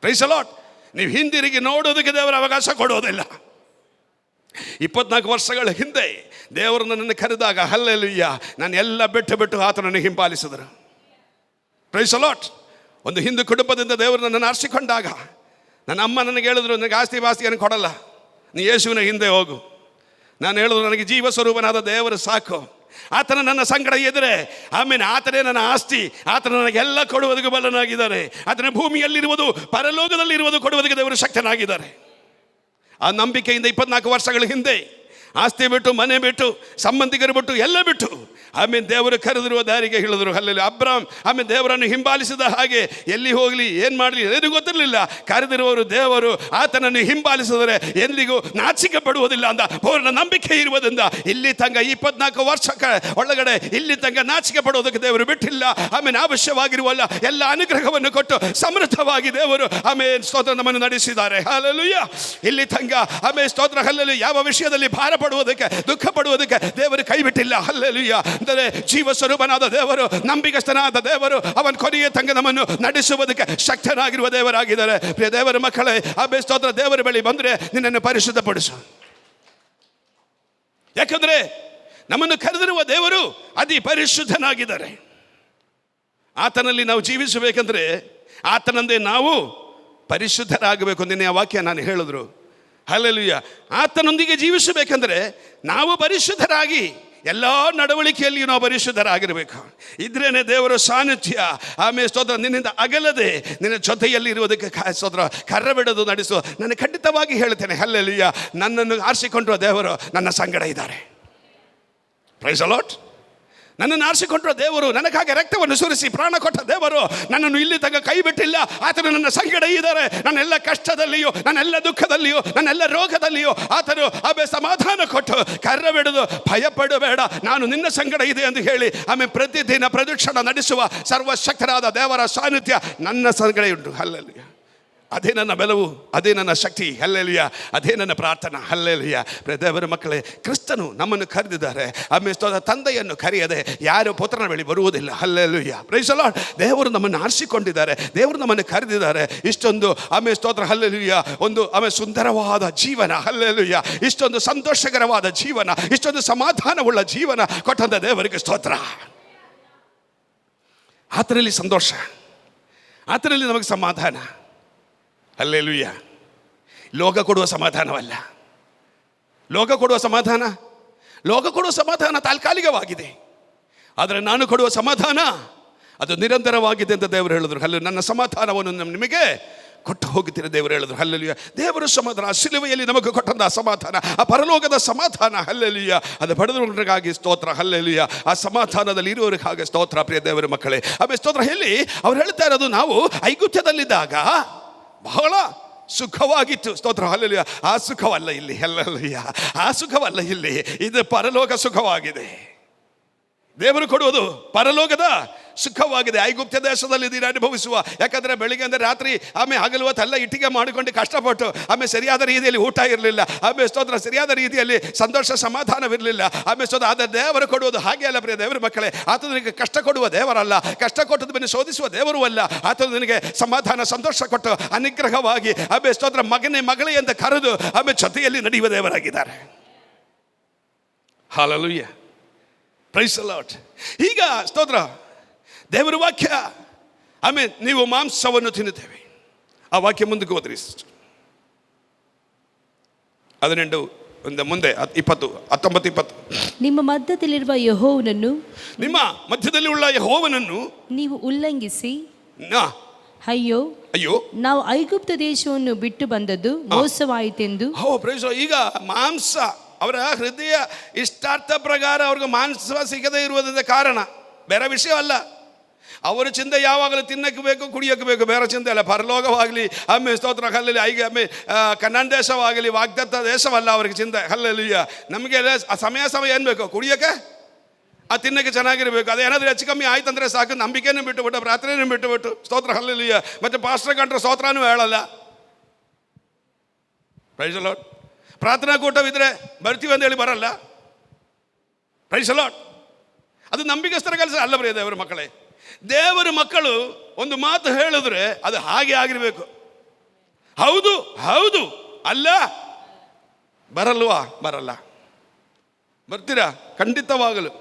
Price the lord. ನೀವು ಹಿಂದಿರುಗಿ ನೋಡೋದಕ್ಕೆ ದೇವರ ಅವಕಾಶ ಕೊಡೋದಿಲ್ಲ. 24 ವರ್ಷಗಳ ಹಿಂದೆ ದೇವರು ನನ್ನನ್ನು ಕರೆದಾಗ, ಹಲ್ಲೆಲೂಯಾ, ನಾನು ಎಲ್ಲ ಬಿಟ್ಟು ಆತನನ್ನು ಹಿಂಪಾಲಿಸಿದರು. Price the lord. ಒಂದು ಹಿಂದೂ ಕುಟುಂಬದಿಂದ ದೇವರು ನನ್ನನ್ನು ಆರಿಸಿಕೊಂಡಾಗ ನನ್ನ ಅಮ್ಮ ನನಗೆ ಹೇಳಿದ್ರು, ನನಗೆ ಆಸ್ತಿ ಪಾಸ್ತಿಯನ್ನು ಕೊಡಲ್ಲ, ನೀ ಯೇಸುವಿನ ಹಿಂದೆ ಹೋಗು. ನಾನು ಹೇಳಿದ್ರು, ನನಗೆ ಜೀವ ಸ್ವರೂಪನಾದ ದೇವರು ಸಾಕು, ಆತನ ನನ್ನ ಸಂಗಡ ಎದುರೆ, ಆಮೇಲೆ ಆತನೇ ನನ್ನ ಆಸ್ತಿ, ಆತನ ನನಗೆಲ್ಲ ಕೊಡುವುದಕ್ಕೆ ಬಲನಾಗಿದ್ದಾರೆ, ಆತನ ಭೂಮಿಯಲ್ಲಿರುವುದು ಪರಲೋಕದಲ್ಲಿರುವುದು ಕೊಡುವುದಕ್ಕೆ ದೇವರು ಶಕ್ತನಾಗಿದ್ದಾರೆ. ಆ ನಂಬಿಕೆಯಿಂದ 24 ವರ್ಷಗಳ ಹಿಂದೆ ಆಸ್ತಿ ಬಿಟ್ಟು, ಮನೆ ಬಿಟ್ಟು, ಸಂಬಂಧಿಕರು ಬಿಟ್ಟು, ಎಲ್ಲ ಬಿಟ್ಟು ಆಮೇಲೆ ದೇವರು ಕರೆದಿರುವ ದಾರಿಗೆ ಹೇಳಿದ್ರು. ಅಲ್ಲಲ್ಲಿ ಅಬ್ರಾಮ್ ಆಮೇಲೆ ದೇವರನ್ನು ಹಿಂಬಾಲಿಸಿದ ಹಾಗೆ ಎಲ್ಲಿ ಹೋಗಲಿ, ಏನು ಮಾಡಲಿ ಏನೂ ಗೊತ್ತಿರಲಿಲ್ಲ. ಕರೆದಿರುವವರು ದೇವರು, ಆತನನ್ನು ಹಿಂಬಾಲಿಸಿದರೆ ಎಂದಿಗೂ ನಾಚಿಕೆ ಪಡುವುದಿಲ್ಲ ಅಂತ ಪೂರ್ಣ ನಂಬಿಕೆ ಇರುವುದರಿಂದ ಇಲ್ಲಿ ತನಕ 24 ವರ್ಷ ಒಳಗಡೆ ಇಲ್ಲಿ ತನಕ ನಾಚಿಕೆ ಪಡುವುದಕ್ಕೆ ದೇವರು ಬಿಟ್ಟಿಲ್ಲ. ಆಮೇಲೆ ಅವಶ್ಯವಾಗಿರುವಲ್ಲ ಎಲ್ಲ ಅನುಗ್ರಹವನ್ನು ಕೊಟ್ಟು ಸಮೃದ್ಧವಾಗಿ ದೇವರು ಆಮೇಲೆ ಸ್ತೋತ್ರ ನಮ್ಮನ್ನು ನಡೆಸಿದ್ದಾರೆ. ಹಲ್ಲೆಲೂಯಾ. ಇಲ್ಲಿ ತನಕ ಆಮೇಲೆ ಸ್ತೋತ್ರ, ಹಲ್ಲೆಲೂಯಾ. ಯಾವ ವಿಷಯದಲ್ಲಿ ಭಾರ ಪಡುವುದಕ್ಕೆ, ದುಃಖ ಪಡುವುದಕ್ಕೆ ದೇವರು ಕೈ ಬಿಟ್ಟಿಲ್ಲ. ಹಲ್ಲೆಲೂಯಾ. ಅಂದರೆ ಜೀವ ಸ್ವರೂಪನಾದ ದೇವರು, ನಂಬಿಕಸ್ಥನಾದ ದೇವರು, ಅವನ ಕೊನೆಯ ತನಕ ನಮ್ಮನ್ನು ನಡೆಸುವುದಕ್ಕೆ ಶಕ್ತನಾಗಿರುವ ದೇವರಾಗಿದ್ದಾರೆ. ಪ್ರಿಯ ದೇವರ ಮಕ್ಕಳೇ, ಆಮೇಲೆ ಸ್ತೋತ್ರ, ದೇವರ ಬಳಿ ಬಂದರೆ ನಿನ್ನನ್ನು ಪರಿಶುದ್ಧಪಡಿಸು. ಯಾಕಂದ್ರೆ ನಮ್ಮನ್ನು ಕರೆದಿರುವ ದೇವರು ಅತಿ ಪರಿಶುದ್ಧನಾಗಿದ್ದಾರೆ. ಆತನಲ್ಲಿ ನಾವು ಜೀವಿಸಬೇಕಂದ್ರೆ ಆತನಂದೇ ನಾವು ಪರಿಶುದ್ಧರಾಗಬೇಕು. ನಿನ್ನೆ ಆ ವಾಕ್ಯ ನಾನು ಹೇಳಿದ್ರು. ಹಲ್ಲೆಲೂಯಾ. ಆತನೊಂದಿಗೆ ಜೀವಿಸಬೇಕಂದ್ರೆ ನಾವು ಪರಿಶುದ್ಧರಾಗಿ ಎಲ್ಲ ನಡವಳಿಕೆಯಲ್ಲಿಯೂ ನಾವು ಪರಿಶುದ್ಧರಾಗಿರಬೇಕು. ಇದ್ರೇನೆ ದೇವರ ಸಾನ್ನಿಧ್ಯ ಆಮೇಲೆ ಸ್ತೋತ್ರ ನಿನ್ನಿಂದ ಅಗಲದೆ ನಿನ್ನ ಜೊತೆಯಲ್ಲಿ ಇರುವುದಕ್ಕೆ ಸ್ತೋತ್ರ ಕರ್ರ ಬಿಡೋದು ನಡೆಸು. ನಾನು ಖಂಡಿತವಾಗಿ ಹೇಳ್ತೇನೆ, ಹಲ್ಲೆಲೂಯಾ, ನನ್ನನ್ನು ಆರಿಸಿಕೊಂಡ್ರು ದೇವರು ನನ್ನ ಸಂಗಡ ಇದ್ದಾರೆ. Praise the Lord. ನನ್ನನ್ನು ಆರಿಸಿಕೊಂಡ್ರು ದೇವರು, ನನಗಾಗಿ ರಕ್ತವನ್ನು ಸುರಿಸಿ ಪ್ರಾಣ ಕೊಟ್ಟ ದೇವರು ನನ್ನನ್ನು ಇಲ್ಲಿ ತನಕ ಕೈ ಬಿಟ್ಟಿಲ್ಲ. ಆತನು ನನ್ನ ಸಂಗಡ ಇದ್ದಾರೆ. ನನ್ನೆಲ್ಲ ಕಷ್ಟದಲ್ಲಿಯೂ, ನನ್ನೆಲ್ಲ ದುಃಖದಲ್ಲಿಯೂ, ನನ್ನೆಲ್ಲ ರೋಗದಲ್ಲಿಯೂ ಆತನು ಆಮೇಲೆ ಸಮಾಧಾನ ಕೊಟ್ಟು ಕರ್ರ ಬಿಡೋದು, ಭಯಪಡಬೇಡ, ನಾನು ನಿನ್ನ ಸಂಗಡ ಇದೆ ಎಂದು ಹೇಳಿ ಆಮೇಲೆ ಪ್ರತಿದಿನ ಪ್ರದಕ್ಷಿಣ ನಡೆಸುವ ಸರ್ವಶಕ್ತರಾದ ದೇವರ ಸಾನ್ನಿಧ್ಯ ನನ್ನ ಸಂಗಡ ಉಂಟು. ಹಲ್ಲೆಲೂಯಾ. ಅದೇ ನನ್ನ ಬೆಲವು, ಅದೇ ನನ್ನ ಶಕ್ತಿ. ಹಲ್ಲೆಲೂಯಾ. ಅದೇ ನನ್ನ ಪ್ರಾರ್ಥನಾ. ಹಲ್ಲೆಲೂಯಾ. ದೇವರ ಮಕ್ಕಳೇ, ಕ್ರಿಸ್ತನು ನಮ್ಮನ್ನು ಕರೆದಿದ್ದಾರೆ. ಆಮೇಲೆ ತಂದೆಯನ್ನು ಕರೆಯದೆ ಯಾರು ಪುತ್ರನ ಬಳಿ ಬರುವುದಿಲ್ಲ. ಹಲ್ಲೆಲೂಯಾ. Praise the Lord. ದೇವರು ನಮ್ಮನ್ನು ಆರಿಸಿಕೊಂಡಿದ್ದಾರೆ, ದೇವರು ನಮ್ಮನ್ನು ಕರೆದಿದ್ದಾರೆ. ಇಷ್ಟೊಂದು ಆಮೇಲೆ ಸ್ತೋತ್ರ, ಹಲ್ಲೆಲೂಯಾ, ಒಂದು ಆಮೇಲೆ ಸುಂದರವಾದ ಜೀವನ. ಹಲ್ಲೆಲೂಯಾ. ಇಷ್ಟೊಂದು ಸಂತೋಷಕರವಾದ ಜೀವನ, ಇಷ್ಟೊಂದು ಸಮಾಧಾನವುಳ್ಳ ಜೀವನ ಕೊಟ್ಟಂತ ದೇವರಿಗೆ ಸ್ತೋತ್ರ. ಆತನಲ್ಲಿ ಸಂತೋಷ, ಆತನಲ್ಲಿ ನಮಗೆ ಸಮಾಧಾನ. ಹಲ್ಲೆಲೂಯಾ. ಲೋಕ ಕೊಡುವ ಸಮಾಧಾನವಲ್ಲ. ಲೋಕ ಕೊಡುವ ಸಮಾಧಾನ ತಾತ್ಕಾಲಿಕವಾಗಿದೆ. ಆದರೆ ನಾನು ಕೊಡುವ ಸಮಾಧಾನ ಅದು ನಿರಂತರವಾಗಿದೆ ಅಂತ ದೇವರು ಹೇಳಿದ್ರು. ಅಲ್ಲ, ನನ್ನ ಸಮಾಧಾನವನ್ನು ನಿಮಗೆ ಕೊಟ್ಟು ಹೋಗುತ್ತೀರ ದೇವರು ಹೇಳಿದ್ರು. ಹಲ್ಲೆಲೂಯಾ. ದೇವರ ಸಮಾಧಾನ, ಶಿಲುವೆಯಲ್ಲಿ ನಮಗೆ ಕೊಟ್ಟಂತಹ ಸಮಾಧಾನ, ಆ ಪರಲೋಕದ ಸಮಾಧಾನ. ಹಲ್ಲೆಲೂಯಾ. ಅದು ಪಡೆದವರಿಗಾಗಿ ಸ್ತೋತ್ರ. ಹಲ್ಲೆಲೂಯಾ. ಆ ಸಮಾಧಾನದಲ್ಲಿ ಇರುವವರಿಗೆ ಹಾಗೆ ಸ್ತೋತ್ರ. ಪ್ರಿಯ ದೇವರ ಮಕ್ಕಳೇ, ಆಮೇಲೆ ಸ್ತೋತ್ರ ಹೇಳಿ ಅವ್ರು ಹೇಳ್ತಾ ಇರೋದು, ನಾವು ಐಗುಪ್ತದಲ್ಲಿದ್ದಾಗ ಬಹಳ ಸುಖವಾಗಿತ್ತು. ಸ್ತೋತ್ರ. ಹಲ್ಲೆಲೂಯಾ. ಆ ಸುಖವಲ್ಲ ಇಲ್ಲಿ. ಹಲ್ಲೆಲೂಯಾ. ಆ ಸುಖವಲ್ಲ ಇಲ್ಲಿ, ಇದು ಪರಲೋಕ ಸುಖವಾಗಿದೆ. ದೇವರು ಕೊಡುವುದು ಪರಲೋಕದ ಸುಖವಾಗಿದೆ. ಐಗುಪ್ತ ದೇಶದಲ್ಲಿ ಇದನ್ನು ಅನುಭವಿಸುವ. ಯಾಕಂದರೆ ಬೆಳಿಗ್ಗೆ ಅಂದರೆ ರಾತ್ರಿ ಆಮೇಲೆ ಹಗಲು ಹೊತ್ತೆಲ್ಲ ಇಟ್ಟಿಗೆ ಮಾಡಿಕೊಂಡು ಕಷ್ಟಪಟ್ಟು ಆಮೇಲೆ ಸರಿಯಾದ ರೀತಿಯಲ್ಲಿ ಊಟ ಇರಲಿಲ್ಲ. ಆಮೇಲೆ ಸ್ತೋತ್ರ ಸರಿಯಾದ ರೀತಿಯಲ್ಲಿ ಸಂತೋಷ ಸಮಾಧಾನವಿರಲಿಲ್ಲ. ಆಮೇಲೆ ಸ್ತೋತ್ರ ಆದರೆ ದೇವರು ಕೊಡುವುದು ಹಾಗೆ ಅಲ್ಲ. ಪ್ರಿಯ ದೇವರ ಮಕ್ಕಳೇ, ಆತ ನಿನಗೆ ಕಷ್ಟ ಕೊಡುವ ದೇವರಲ್ಲ, ಕಷ್ಟ ಕೊಟ್ಟದ ಮೇಲೆ ಶೋಧಿಸುವ ದೇವರು ಅಲ್ಲ. ಆತ ನಿನಗೆ ಸಮಾಧಾನ ಸಂತೋಷ ಕೊಟ್ಟು ಅನುಗ್ರಹವಾಗಿ ಆಮೇಲೆ ಸ್ತೋತ್ರ ಮಗನೇ ಮಗಳೇ ಅಂತ ಕರೆದು ಆಮೇಲೆ ಜೊತೆಯಲ್ಲಿ ನಡೆಯುವ ದೇವರಾಗಿದ್ದಾರೆ. ಹಲ್ಲೆಲೂಯಾ. Praise the Lord. ಈಗ ಸ್ತೋತ್ರ, ದೇವರ ವಾಕ್ಯ ಆಮೇಲೆ ನೀವು ಮಾಂಸವನ್ನು ತಿನ್ನುತ್ತೇವೆ. ಆ ವಾಕ್ಯ ಮುಂದಕ್ಕೆ ಹೋದ್ರಿ ಸಿಸ್ಟರ್. 18 ಮುಂದೆ 20 19 20. ನಿಮ್ಮ ಮಧ್ಯದಲ್ಲಿರುವ ಯೆಹೋವನನ್ನು, ನಿಮ್ಮ ಮಧ್ಯದಲ್ಲಿ ಉಳ್ಳ ಯೆಹೋವನನ್ನು ನೀವು ಉಲ್ಲಂಘಿಸಿ, ನಾ- ಅಯ್ಯೋ ಅಯ್ಯೋ ನಾವು ಐಗುಪ್ತ ದೇಶವನ್ನು ಬಿಟ್ಟು ಬಂದದ್ದು ಮೋಸವಾಯಿತೆಂದು. ಪ್ರೈಸ್. ಈಗ ಮಾಂಸ ಅವರ ಹೃದಯ ಇಷ್ಟಾರ್ಥ ಪ್ರಕಾರ ಅವ್ರಿಗೆ ಮಾಂಸ ಸಿಗದೇ ಇರುವುದರಿಂದ ಕಾರಣ, ಬೇರೆ ವಿಷಯವಲ್ಲ. ಅವರ ಚಿಂತೆ ಯಾವಾಗಲೂ ತಿನ್ನಕ್ಕೆ ಬೇಕು, ಕುಡಿಯೋಕ್ಕೆ ಬೇಕು, ಬೇರೆ ಚಿಂತೆ ಅಲ್ಲ. ಪರಲೋಕವಾಗಲಿ, ಆಮೇಲೆ ಸ್ತೋತ್ರ ಹಲ್ಲಲ್ಲಿ ಆಮೇಲೆ ಕನ್ನಡ ದೇಶವಾಗಲಿ, ವಾಗ್ದತ್ತ ದೇಶವಲ್ಲ ಅವ್ರಿಗೆ ಚಿಂತೆ. ಹಲ್ಲಲ್ಲಿ ನಮಗೆ ಸಮಯ ಏನು ಬೇಕು? ಕುಡಿಯೋಕ್ಕೆ, ಆ ತಿನ್ನಕ್ಕೆ ಚೆನ್ನಾಗಿರಬೇಕು. ಅದೇನಾದರೂ ಹೆಚ್ಚು ಕಮ್ಮಿ ಆಯ್ತು ಅಂದರೆ ಸಾಕು, ನಂಬಿಕೆನೂ ಬಿಟ್ಟುಬಿಟ್ಟು, ಪ್ರಾರ್ಥನೆನೂ ಬಿಟ್ಟುಬಿಟ್ಟು, ಸ್ತೋತ್ರ ಹಲ್ಲಲ್ಲಿಯ ಮತ್ತು ಪಾಸ್ಟರ್ ಕಂಡ್ರೆ ಸ್ತೋತ್ರನೂ ಹೇಳಲ್ಲ. Praise Lord. ಪ್ರಾರ್ಥನಾ ಕೂಟವಿದ್ರೆ ಬರ್ತೀವಿ ಅಂತ ಹೇಳಿ ಬರಲ್ಲ. Praise Lord. ಅದು ನಂಬಿಕೆಸ್ತರ ಕೆಲಸ ಅಲ್ಲ ಬರೀ ದೇವರ ಮಕ್ಕಳೇ. ದೇವರ ಮಕ್ಕಳು ಒಂದು ಮಾತು ಹೇಳಿದ್ರೆ ಅದು ಹಾಗೆ ಆಗಿರಬೇಕು. ಹೌದು ಹೌದು ಅಲ್ಲ, ಬರಲ್ವಾ? ಬರಲ್ಲ. ಬರ್ತೀರಾ? ಖಂಡಿತವಾಗಲು.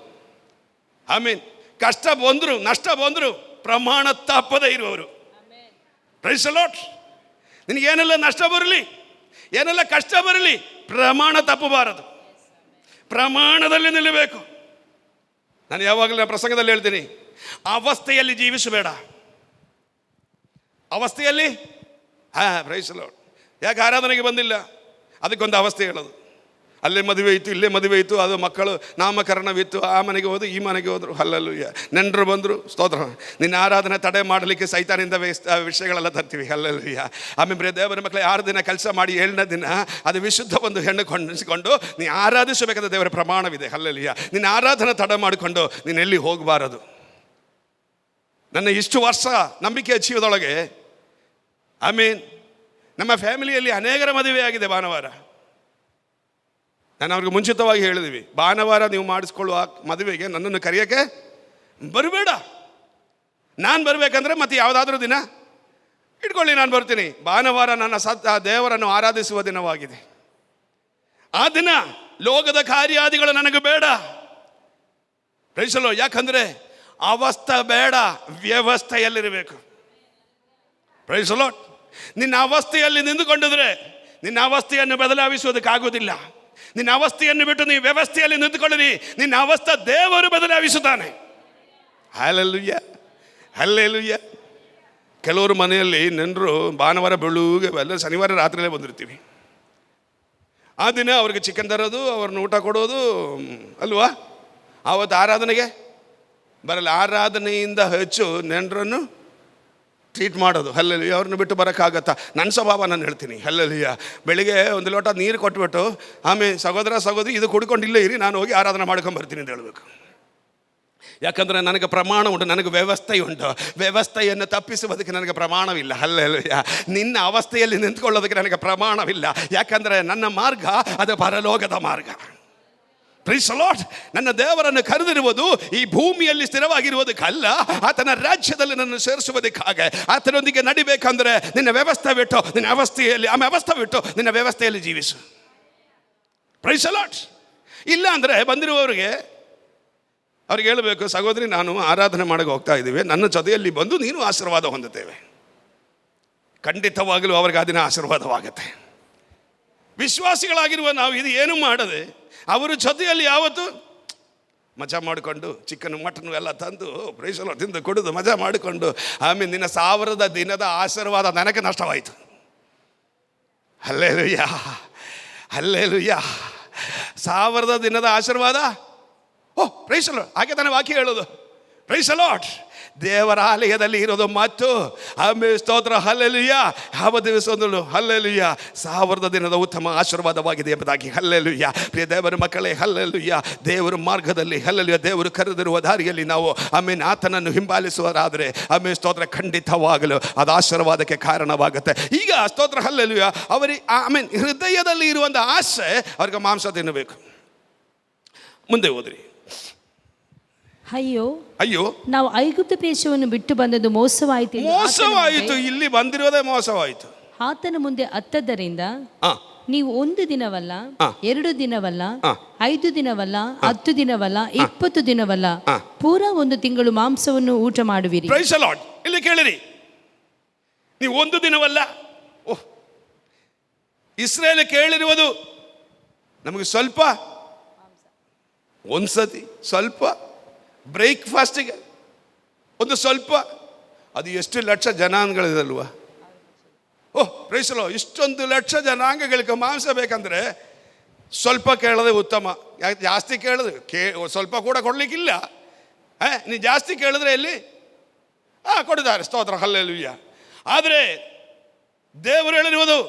ಆಮೀನ್. ಕಷ್ಟ ಬಂದರು, ನಷ್ಟ ಬಂದರು ಪ್ರಮಾಣ ತಪ್ಪದೇ ಇರುವವರು. Price lord. ನಿನಗೇನೆಲ್ಲ ನಷ್ಟ ಬರಲಿ, ಏನೆಲ್ಲ ಕಷ್ಟ ಬರಲಿ, ಪ್ರಮಾಣ ತಪ್ಪಬಾರದು. ಪ್ರಮಾಣದಲ್ಲಿ ನಿಲ್ಲಬೇಕು. ನಾನು ಯಾವಾಗಲೂ ಪ್ರಸಂಗದಲ್ಲಿ ಹೇಳ್ತೀನಿ, ಅವಸ್ಥೆಯಲ್ಲಿ ಜೀವಿಸಬೇಡ. ಅವಸ್ಥೆಯಲ್ಲಿ ಪ್ರೈಸ್ ಲಾರ್ಡ್. ಯಾಕೆ ಆರಾಧನೆಗೆ ಬಂದಿಲ್ಲ? ಅದಕ್ಕೊಂದು ಅವಸ್ಥೆ ಹೇಳೋದು. ಅಲ್ಲೇ ಮದುವೆ ಇತ್ತು, ಇಲ್ಲೇ ಮದುವೆ ಇತ್ತು, ಅದು ಮಕ್ಕಳು ನಾಮಕರಣವಿತ್ತು, ಆ ಮನೆಗೆ ಹೋದ್ರು, ಈ ಮನೆಗೆ ಹೋದರು. ಹಲ್ಲಲ್ಲೂಯ್ಯ. ನೆಂಟರು ಬಂದರು, ಸ್ತೋತ್ರ. ನಿನ್ನ ಆರಾಧನೆ ತಡೆ ಮಾಡಲಿಕ್ಕೆ ಸೈತಾನಿಂದ ವಿಷಯಗಳೆಲ್ಲ ತರ್ತೀವಿ. ಹಲ್ಲಲ್ಲೂಯ್ಯ. ಆಮೇಲೆ ದೇವರ ಮಕ್ಕಳು 6 ದಿನ ಕೆಲಸ ಮಾಡಿ 7ನೇ ದಿನ ಅದು ವಿಶುದ್ಧ ಒಂದು ಹೆಣ್ಣು ಕೊಂಡಿಸಿಕೊಂಡು ನೀ ಆರಾಧಿಸಬೇಕಾದ ದೇವರ ಪ್ರಮಾಣವಿದೆ. ಹಲ್ಲಲ್ಲೂಯ್ಯ. ನಿನ್ನ ಆರಾಧನೆ ತಡೆ ಮಾಡಿಕೊಂಡು ನೀನು ಎಲ್ಲಿ ಹೋಗಬಾರದು. ನನ್ನ ಇಷ್ಟು ವರ್ಷ ನಂಬಿಕೆಯ ಜೀವದೊಳಗೆ ಆಮೀನ್ ನಮ್ಮ ಫ್ಯಾಮಿಲಿಯಲ್ಲಿ ಅನೇಕರ ಮದುವೆ ಆಗಿದೆ ಭಾನುವಾರ. ನಾನು ಅವ್ರಿಗೆ ಮುಂಚಿತವಾಗಿ ಹೇಳಿದ್ವಿ, ಭಾನುವಾರ ನೀವು ಮಾಡಿಸ್ಕೊಳ್ಳುವ ಮದುವೆಗೆ ನನ್ನನ್ನು ಕರೆಯೋಕ್ಕೆ ಬರಬೇಡ. ನಾನು ಬರಬೇಕಂದ್ರೆ ಮತ್ತೆ ಯಾವುದಾದ್ರೂ ದಿನ ಇಟ್ಕೊಳ್ಳಿ, ನಾನು ಬರ್ತೀನಿ. ಭಾನುವಾರ ನನ್ನ ದೇವರನ್ನು ಆರಾಧಿಸುವ ದಿನವಾಗಿದೆ. ಆ ದಿನ ಲೋಕದ ಕಾರ್ಯಾದಿಗಳು ನನಗೆ ಬೇಡ. ಪ್ರೈಸಲೋ. ಯಾಕಂದರೆ ಅವಸ್ಥೆ ಬೇಡ, ವ್ಯವಸ್ಥೆಯಲ್ಲಿರಬೇಕು. ಪ್ರೈಸಲೋ. ನಿನ್ನ ಅವಸ್ಥೆಯಲ್ಲಿ ನಿಂತುಕೊಂಡಿದ್ರೆ ನಿನ್ನ ಅವಸ್ಥೆಯನ್ನು ಬದಲಾಯಿಸುವುದಕ್ಕಾಗೋದಿಲ್ಲ. ನಿನ್ನ ಅವಸ್ಥೆಯನ್ನು ಬಿಟ್ಟು ನೀವು ವ್ಯವಸ್ಥೆಯಲ್ಲಿ ನಿಂತುಕೊಳ್ಳಿ, ನಿನ್ನ ಅವಸ್ಥೆ ದೇವರು ಬದಲಾಯಿಸುತ್ತಾನೆ. ಹಲ್ಲೆಲೂಯ್ಯ, ಹಲ್ಲೆಲೂಯ್ಯ. ಕೆಲವರು ಮನೆಯಲ್ಲಿ ನೆಂಟರು ಭಾನುವಾರ ಬೆಳುಗ್ಗೆ ಎಲ್ಲ ಶನಿವಾರ ರಾತ್ರಿಯಲ್ಲೇ ಬಂದಿರ್ತೀವಿ. ಆ ದಿನ ಅವ್ರಿಗೆ ಚಿಕನ್ ತರೋದು, ಅವ್ರನ್ನ ಊಟ ಕೊಡೋದು ಅಲ್ವಾ? ಆವತ್ತು ಆರಾಧನೆಗೆ ಬರಲ್ಲ. ಆರಾಧನೆಯಿಂದ ಹೆಚ್ಚು ನೆಂಟರನ್ನು ಟ್ರೀಟ್ ಮಾಡೋದು. ಹಲ್ಲೆಲೂಯ್ಯ. ಅವ್ರನ್ನ ಬಿಟ್ಟು ಬರೋಕ್ಕಾಗತ್ತಾ? ನನ್ನ ಸ್ವಭಾವ ನಾನು ಹೇಳ್ತೀನಿ. ಹಲ್ಲೆಲೂಯ್ಯ. ಬೆಳಿಗ್ಗೆ ಒಂದು ಲೋಟ ನೀರು ಕೊಟ್ಬಿಟ್ಟು ಆಮೇಲೆ ಸಹೋದರ ಸಹೋದರಿ ಇದು ಕುಡ್ಕೊಂಡು ಇಲ್ಲೇ ಇರಿ, ನಾನು ಹೋಗಿ ಆರಾಧನೆ ಮಾಡ್ಕೊಂಬರ್ತೀನಿ ಅಂತ ಹೇಳಬೇಕು. ಯಾಕಂದರೆ ನನಗೆ ಪ್ರಮಾಣ ಉಂಟು, ನನಗೆ ವ್ಯವಸ್ಥೆ ಉಂಟು. ವ್ಯವಸ್ಥೆಯನ್ನು ತಪ್ಪಿಸುವುದಕ್ಕೆ ನನಗೆ ಪ್ರಮಾಣವಿಲ್ಲ. ಹಲ್ಲೆಲೂಯ್ಯ. ನಿನ್ನ ಅವಸ್ಥೆಯಲ್ಲಿ ನಿಂತ್ಕೊಳ್ಳೋದಕ್ಕೆ ನನಗೆ ಪ್ರಮಾಣವಿಲ್ಲ. ಯಾಕಂದರೆ ನನ್ನ ಮಾರ್ಗ ಅದು ಪರಲೋಕದ ಮಾರ್ಗ. Praise the Lord. ನನ್ನ ದೇವರನ್ನು ಕರೆದಿರುವುದು ಈ ಭೂಮಿಯಲ್ಲಿ ಸ್ಥಿರವಾಗಿರುವುದಕ್ಕಲ್ಲ, ಆತನ ರಾಜ್ಯದಲ್ಲಿ ನನ್ನ ಸೇರಿಸುವುದಕ್ಕಾಗಿ. ಆತನೊಂದಿಗೆ ನಡಿಬೇಕಂದ್ರೆ ನಿನ್ನ ವ್ಯವಸ್ಥೆ ಬಿಟ್ಟು ನಿನ್ನ ಅವಸ್ಥೆಯಲ್ಲಿ ಅವ್ಯವಸ್ಥೆ ಬಿಟ್ಟು ನಿನ್ನ ವ್ಯವಸ್ಥೆಯಲ್ಲಿ ಜೀವಿಸು. Price the lord. ಇಲ್ಲ ಅಂದರೆ ಬಂದಿರುವವರಿಗೆ ಅವ್ರಿಗೆ ಹೇಳಬೇಕು, ಸಹೋದರಿ ನಾನು ಆರಾಧನೆ ಮಾಡಕ್ಕೆ ಹೋಗ್ತಾ ಇದ್ದೀವಿ, ನನ್ನ ಜೊತೆಯಲ್ಲಿ ಬಂದು ನೀನು ಆಶೀರ್ವಾದ ಹೊಂದುತ್ತೇವೆ. ಖಂಡಿತವಾಗಲೂ ಅವ್ರಿಗೆ ಆ ದಿನ ಆಶೀರ್ವಾದವಾಗುತ್ತೆ. ವಿಶ್ವಾಸಿಗಳಾಗಿರುವ ನಾವು ಇದು ಏನು ಮಾಡದೆ ಅವರ ಜೊತೆಯಲ್ಲಿ ಯಾವತ್ತು ಮಜಾ ಮಾಡಿಕೊಂಡು ಚಿಕನ್ ಮಟನ್ ಎಲ್ಲ ತಂದು ಪ್ರೈಸಲ್ಲ ತಿಂದು ಕೊಡೋದು ಮಜಾ ಮಾಡಿಕೊಂಡು ಆಮೇಲೆ ನಿನ್ನ 1000 ದಿನದ ಆಶೀರ್ವಾದ ನನಗೆ ನಷ್ಟವಾಯಿತು. ಹಲ್ಲೆಲೂಯ್ಯ, ಹಲ್ಲೆಲೂಯ್ಯ. 1000 ದಿನದ ಆಶೀರ್ವಾದ. Praise the Lord. ಹಾಗೆ ತಾನೇ ವಾಕ್ಯ ಹೇಳೋದು. Praise the Lord. ದೇವರ ಆಲಯದಲ್ಲಿ ಇರೋದು ಮತ್ತು ಆಮೇಲೆ ಸ್ತೋತ್ರ. ಹಲ್ಲೆಲೂಯ್ಯ. ಯಾವ ದಿವಸದಲ್ಲೂ ಹಲ್ಲೆಲೂಯ್ಯ 1000 ದಿನದ ಉತ್ತಮ ಆಶೀರ್ವಾದವಾಗಿದೆ ಎಂಬುದಾಗಿ. ಹಲ್ಲೆಲೂಯ್ಯ. ಪ್ರಿಯ ದೇವರ ಮಕ್ಕಳೇ, ಹಲ್ಲೆಲೂಯ್ಯ. ದೇವರ ಮಾರ್ಗದಲ್ಲಿ ಹಲ್ಲೆಲೂಯ್ಯ, ದೇವರು ಕರೆದಿರುವ ದಾರಿಯಲ್ಲಿ ನಾವು ಆಮೇಲೆ ಆತನನ್ನು ಹಿಂಬಾಲಿಸುವರಾದರೆ ಆಮೇಲೆ ಸ್ತೋತ್ರ ಖಂಡಿತವಾಗಲು ಅದು ಆಶೀರ್ವಾದಕ್ಕೆ ಕಾರಣವಾಗುತ್ತೆ. ಈಗ ಸ್ತೋತ್ರ ಹಲ್ಲೆಲೂಯ್ಯ. ಅವರಿಗೆ ಆಮೇಲೆ ಹೃದಯದಲ್ಲಿ ಇರುವಂಥ ಆಸೆ ಅವ್ರಿಗೆ ಮಾಂಸ ತಿನ್ನಬೇಕು. ಮುಂದೆ ಹೋದ್ರಿ. ಅಯ್ಯೋ ಅಯ್ಯೋ ನಾವು ಐಗುಪ್ತ ದೇಶವನ್ನು ಬಿಟ್ಟು ಬಂದದ್ದು ಮೋಸವಾಯಿತು. ಮೋಸವಾಯಿತು. ಇಲ್ಲಿ ಬಂದಿರೋದೇ ಮೋಸವಾಯಿತು. ಆತನ ಮುಂದೆ ಅತ್ತದ್ದರಿಂದ ನೀವು 1 ದಿನವಲ್ಲ, ಆ. 2 ದಿನವಲ್ಲ, ಆ. 5 ದಿನವಲ್ಲ, 10 ದಿನವಲ್ಲ, 20 ದಿನವಲ್ಲ, ಪೂರಾ 1 ತಿಂಗಳು ಮಾಂಸವನ್ನು ಊಟ ಮಾಡುವಿರಿ. Praise the Lord. ಇಲ್ಲಿ ಕೇಳಿರಿ, ನೀವು 1 ದಿನವಲ್ಲ. ಓಹ್, ಇಸ್ರೇಲ್ ಕೇಳಿರುವುದು ನಮಗೆ ಸ್ವಲ್ಪ, ಒಂದ್ಸತಿ ಸ್ವಲ್ಪ ಬ್ರೇಕ್ಫಾಸ್ಟಿಗೆ ಒಂದು ಸ್ವಲ್ಪ, ಅದು ಎಷ್ಟು ಲಕ್ಷ ಜನಾಂಗಗಳಿದಲ್ವಾ? ಓಹ್ ಪ್ರೈಸ್ ದಿ ಲಾರ್ಡ್. ಇಷ್ಟೊಂದು ಲಕ್ಷ ಜನಾಂಗಗಳಿಗೆ ಮಾಂಸ ಬೇಕಂದ್ರೆ ಸ್ವಲ್ಪ ಕೇಳೋದೇ ಉತ್ತಮ. ಯಾಕೆ ಜಾಸ್ತಿ ಕೇಳಿದ್ರೆ ಸ್ವಲ್ಪ ಕೂಡ ಕೊಡ್ಲಿಕ್ಕಿಲ್ಲ. ನೀನು ಜಾಸ್ತಿ ಕೇಳಿದ್ರೆ ಎಲ್ಲಿ ಕೊಟ್ಟಿದ್ದಾರೆ, ಸ್ತೋತ್ರ, ಹಲ್ಲೆಲೂಯ. ಆದರೆ ದೇವರು ಹೇಳಿರುವುದು,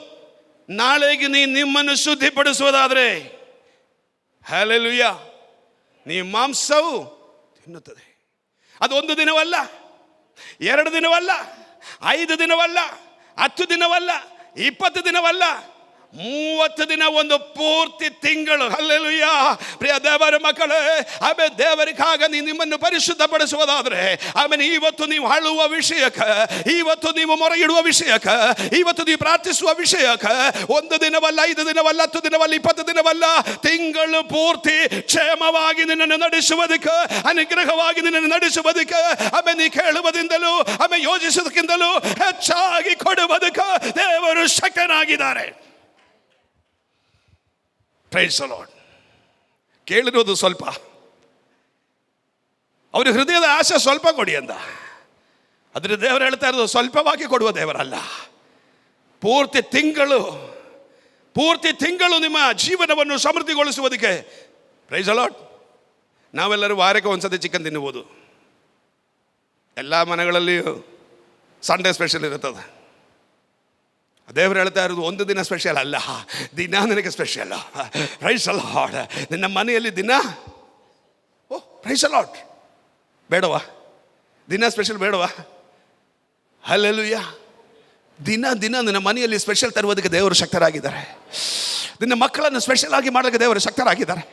ನಾಳೆಗೆ ನಿಮ್ಮನ್ನು ಶುದ್ಧಿಪಡಿಸುವುದಾದರೆ ಹಲ್ಲೆಲೂಯ ನೀ ಮಾಂಸವು ತಿನ್ನುತ್ತದೆ. ಅದು 1 ದಿನವಲ್ಲ, 2 ದಿನವಲ್ಲ, 5 ದಿನವಲ್ಲ, 10 ದಿನವಲ್ಲ, 20 ದಿನವಲ್ಲ, 30 ದಿನ, ಒಂದು ಪೂರ್ತಿ ತಿಂಗಳು. ಹಲ್ಲೆಲೂಯ. ಪ್ರಿಯ ದೇವರ ಮಕ್ಕಳೇ, ಆಮೇಲೆ ದೇವರಿಗಾಗ ನಿಮ್ಮನ್ನು ಪರಿಶುದ್ಧಪಡಿಸುವುದಾದರೆ, ಆಮೇಲೆ ಇವತ್ತು ನೀವು ಅಳುವ ವಿಷಯಕ್ಕೆ, ಇವತ್ತು ನೀವು ಮೊರೆ ಇಡುವ ವಿಷಯಕ್ಕೆ, ಇವತ್ತು ನೀವು ಪ್ರಾರ್ಥಿಸುವ ವಿಷಯಕ್ಕೆ 1 ದಿನವಲ್ಲ, 5 ದಿನವಲ್ಲ, 10 ದಿನವಲ್ಲ, 20 ದಿನವಲ್ಲ, ತಿಂಗಳು ಪೂರ್ತಿ ಕ್ಷೇಮವಾಗಿ ನಿನ್ನನ್ನು ನಡೆಸುವುದಕ್ಕೆ, ಅನುಗ್ರಹವಾಗಿ ನಿನ್ನನ್ನು ನಡೆಸುವುದಕ್ಕೆ, ಆಮೇಲೆ ನೀ ಕೇಳುವುದಿಂದಲೂ ಆಮೇಲೆ ಯೋಜಿಸುವುದಕ್ಕಿಂತಲೂ ಹೆಚ್ಚಾಗಿ ಕೊಡುವುದಕ್ಕೆ ದೇವರು ಶಕ್ತನಾಗಿದ್ದಾರೆ. Praise the Lord. ಕೇಳಿರೋದು ಸ್ವಲ್ಪ, ಅವ್ರ ಹೃದಯದ ಆಸೆ ಸ್ವಲ್ಪ ಕೊಡಿ ಅಂತ. ಆದರೆ ದೇವರು ಹೇಳ್ತಾ ಇರೋದು ಸ್ವಲ್ಪವಾಗಿ ಕೊಡುವ ದೇವರಲ್ಲ, ಪೂರ್ತಿ ತಿಂಗಳು ನಿಮ್ಮ ಜೀವನವನ್ನು ಸಮೃದ್ಧಿಗೊಳಿಸುವುದಕ್ಕೆ. Price the lord. ನಾವೆಲ್ಲರೂ ವಾರಕ್ಕೆ ಒಂದ್ಸತಿ ಚಿಕನ್ ತಿನ್ನುವುದು, ಎಲ್ಲ ಮನೆಗಳಲ್ಲಿಯೂ ಸಂಡೇ ಸ್ಪೆಷಲ್ ಇರುತ್ತದೆ. ದೇವರು ಹೇಳ್ತಾ ಇರೋದು 1 ದಿನ ಸ್ಪೆಷಲ್ ಅಲ್ಲ, ದಿನ ನಿನಗೆ ಸ್ಪೆಷಲ್. Price the lord. ನಿನ್ನ ಮನೆಯಲ್ಲಿ ದಿನ, ಪ್ರೈಸ್ ದಿ ಲಾರ್ಡ್, ಬೇಡವಾ? ದಿನ ಸ್ಪೆಷಲ್ ಬೇಡವಾ? ಹಲ್ಲೆಲೂಯ. ದಿನ ನಿನ್ನ ಮನೆಯಲ್ಲಿ ಸ್ಪೆಷಲ್ ತರುವುದಕ್ಕೆ ದೇವರು ಶಕ್ತರಾಗಿದ್ದಾರೆ. ನಿನ್ನ ಮಕ್ಕಳನ್ನು ಸ್ಪೆಷಲ್ ಆಗಿ ಮಾಡಲಿಕ್ಕೆ ದೇವರು ಶಕ್ತರಾಗಿದ್ದಾರೆ.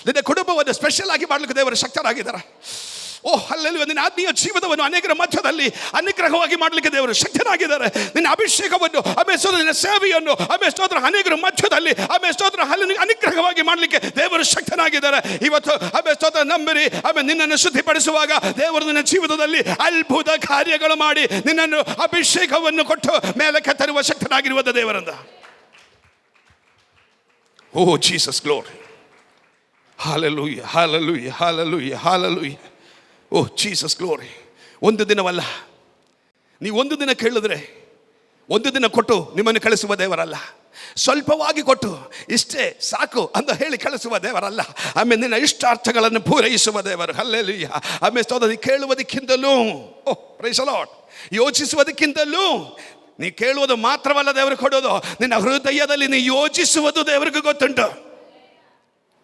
ನಿನ್ನ ಕುಟುಂಬವನ್ನು ಸ್ಪೆಷಲ್ ಆಗಿ ಮಾಡಲಿಕ್ಕೆ ದೇವರು ಶಕ್ತರಾಗಿದ್ದಾರೆ. ಓಹ್ ಹಲ್ಲೆಲೂಯ. ನಿನ್ನ ಆತ್ಮೀಯ ಜೀವಿತವನ್ನು ಅನೇಕರ ಮಧ್ಯದಲ್ಲಿ ಅನುಗ್ರಹವಾಗಿ ಮಾಡಲಿಕ್ಕೆ ದೇವರು ಶಕ್ತರಾಗಿದ್ದಾರೆ. ನಿನ್ನ ಅಭಿಷೇಕವನ್ನು, ನಿನ್ನ ಸೇವೆಯನ್ನು ಅನೇಕರ ಮಧ್ಯದಲ್ಲಿ ಅನುಗ್ರಹವಾಗಿ ಮಾಡಲಿಕ್ಕೆ ದೇವರು ಶಕ್ತನಾಗಿದ್ದಾರೆ. ಇವತ್ತು ಸ್ತೋತ್ರ ನಂಬಿರಿ. ನಿನ್ನನ್ನು ಶುದ್ಧಿಪಡಿಸುವಾಗ ದೇವರು ನಿನ್ನ ಜೀವಿತದಲ್ಲಿ ಅದ್ಭುತ ಕಾರ್ಯಗಳು ಮಾಡಿ ನಿನ್ನನ್ನು ಅಭಿಷೇಕವನ್ನು ಕೊಟ್ಟು ಮೇಲಕ್ಕೆ ತರುವ ಶಕ್ತನಾಗಿರುವ ದೇವರಿಂದ. Oh Jesus glory. Hallelujah, hallelujah, hallelujah, hallelujah. Oh Jesus glory. 1 ದಿನವಲ್ಲ, ನೀವು 1 ದಿನ ಕೇಳಿದ್ರೆ 1 ದಿನ ಕೊಟ್ಟು ನಿಮ್ಮನ್ನು ಕಳಿಸುವ ದೇವರಲ್ಲ. ಸ್ವಲ್ಪವಾಗಿ ಕೊಟ್ಟು ಇಷ್ಟೇ ಸಾಕು ಅಂತ ಹೇಳಿ ಕಳಿಸುವ ದೇವರಲ್ಲ. ಆಮೇಲೆ ನಿನ್ನ ಇಷ್ಟಾರ್ಥಗಳನ್ನು ಪೂರೈಸುವ ದೇವರು. ಹಲ್ಲೆಲೂಯ. ಆಮೇಲೆ ಕೇಳುವುದಕ್ಕಿಂತಲೂ, ಓಹ್ ಪ್ರೈಸ್ ದಿ ಲಾರ್ಡ್, ಯೋಚಿಸುವುದಕ್ಕಿಂತಲೂ ನೀ ಕೇಳುವುದು ಮಾತ್ರವಲ್ಲ ದೇವರು ಕೊಡೋದು, ನಿನ್ನ ಹೃದಯದಲ್ಲಿ ನೀ ಯೋಚಿಸುವುದು ದೇವರಿಗೆ ಗೊತ್ತುಂಟು.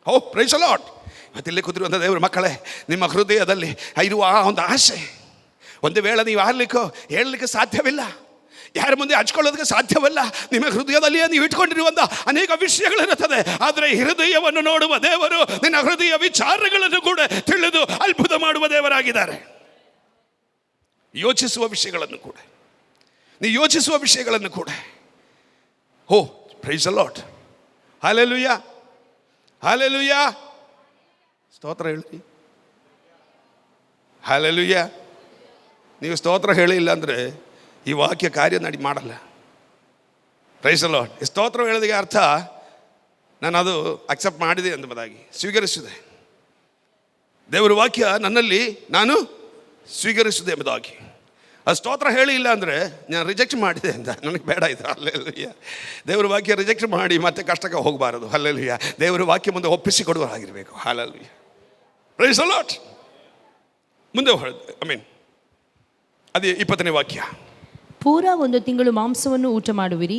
ಓಹ್ ಪ್ರೈಸ್ ದಿ ಲಾರ್ಡ್. ಮತ್ತಿಲ್ಲಿ ಕೂತಿರುವಂಥ ದೇವರ ಮಕ್ಕಳೇ, ನಿಮ್ಮ ಹೃದಯದಲ್ಲಿ ಇರುವ ಆ ಒಂದು ಆಸೆ ಒಂದು ವೇಳೆ ನೀವು ಹೇಳಲಿಕ್ಕೆ ಸಾಧ್ಯವಿಲ್ಲ, ಯಾರ ಮುಂದೆ ಹಚ್ಕೊಳ್ಳೋದಕ್ಕೆ ಸಾಧ್ಯವಿಲ್ಲ. ನಿಮ್ಮ ಹೃದಯದಲ್ಲಿಯೇ ನೀವು ಇಟ್ಕೊಂಡಿರುವಂಥ ಅನೇಕ ವಿಷಯಗಳಿರುತ್ತದೆ. ಆದರೆ ಹೃದಯವನ್ನು ನೋಡುವ ದೇವರು ನಿನ್ನ ಹೃದಯ ವಿಚಾರಗಳನ್ನು ಕೂಡ ತಿಳಿದು ಅದ್ಭುತ ಮಾಡುವ ದೇವರಾಗಿದ್ದಾರೆ. ಯೋಚಿಸುವ ವಿಷಯಗಳನ್ನು ಕೂಡ, ನೀವು ಯೋಚಿಸುವ ವಿಷಯಗಳನ್ನು ಕೂಡ. Oh praise the Lord. Hallelujah, hallelujah. ಸ್ತೋತ್ರ ಹೇಳಿ. ಹಲ್ಲೆಲೂಯ. ನೀವು ಸ್ತೋತ್ರ ಹೇಳಿಲ್ಲ ಅಂದರೆ ಈ ವಾಕ್ಯ ಕಾರ್ಯ ಮಾಡಲ್ಲ. Praise the Lord. ಸ್ತೋತ್ರ ಹೇಳೋದಕ್ಕೆ ಅರ್ಥ ನಾನು ಅದು ಅಕ್ಸೆಪ್ಟ್ ಮಾಡಿದೆ ಎಂಬುದಾಗಿ, ಸ್ವೀಕರಿಸಿದೆ. ದೇವರ ವಾಕ್ಯ ನನ್ನಲ್ಲಿ ನಾನು ಸ್ವೀಕರಿಸಿದೆ ಎಂಬುದಾಗಿ. ಅದು ಸ್ತೋತ್ರ ಹೇಳಿಲ್ಲ ಅಂದರೆ ನಾನು ರಿಜೆಕ್ಟ್ ಮಾಡಿದೆ ಅಂತ, ನನಗೆ ಬೇಡ ಇದು. ಹಲ್ಲೆಲೂಯ. ದೇವರ ವಾಕ್ಯ ರಿಜೆಕ್ಟ್ ಮಾಡಿ ಮತ್ತೆ ಕಷ್ಟಕ್ಕೆ ಹೋಗಬಾರದು. ಹಲ್ಲೆಲೂಯ. ದೇವರ ವಾಕ್ಯ ಮುಂದೆ ಒಪ್ಪಿಸಿ ಕೊಡುವರಾಗಿರಬೇಕು. ಹಲ್ಲೆಲೂಯ. Praise the Lord. ಮುಂದೆ ಅದೇ 20ನೇ ವಾಕ್ಯ. ಪೂರಾ 1 ತಿಂಗಳು ಮಾಂಸವನ್ನು ಊಟ ಮಾಡುವಿರಿ.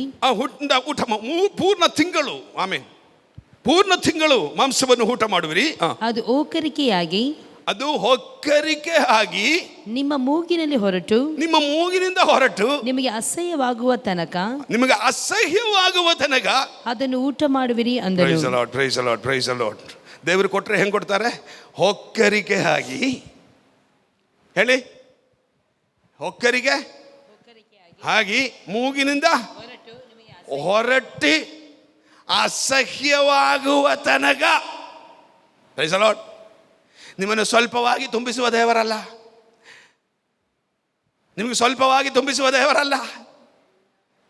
ಪೂರ್ಣ ತಿಂಗಳು, ಪೂರ್ಣ ತಿಂಗಳು ಮಾಂಸವನ್ನು ಊಟ ಮಾಡುವಿರಿ. ಅದು ಓಕರಿಕೆಯಾಗಿ, ಅದು ಹೊಕ್ಕರಿಕೆ ಆಗಿ ನಿಮ್ಮ ಮೂಗಿನಲ್ಲಿ ಹೊರಟು, ನಿಮ್ಮ ಮೂಗಿನಿಂದ ಹೊರಟು ನಿಮಗೆ ಅಸಹ್ಯವಾಗುವ ತನಕ, ನಿಮಗೆ ಅಸಹ್ಯವಾಗುವ ತನಕ ಅದನ್ನು ಊಟ ಮಾಡುವಿರಿ ಅಂದರು. Praise the Lord, praise the Lord, praise the Lord. ದೇವರು ಕೊಟ್ಟರೆ ಹೆಂಗೆ ಕೊಡ್ತಾರೆ? ಹೊಕ್ಕರಿಕೆ ಆಗಿ. ಹೇಳಿ, ಹೊಕ್ಕರಿಗೆ ಆಗಿ ಮೂಗಿನಿಂದ ಹೊರಟಿ ಅಸಹ್ಯವಾಗುವ ತನಕ. Praise the Lord. ನಿಮ್ಮನ್ನು ಸ್ವಲ್ಪವಾಗಿ ತುಂಬಿಸುವ ದೇವರಲ್ಲ, ನಿಮಗೆ ಸ್ವಲ್ಪವಾಗಿ ತುಂಬಿಸುವ ದೇವರಲ್ಲ.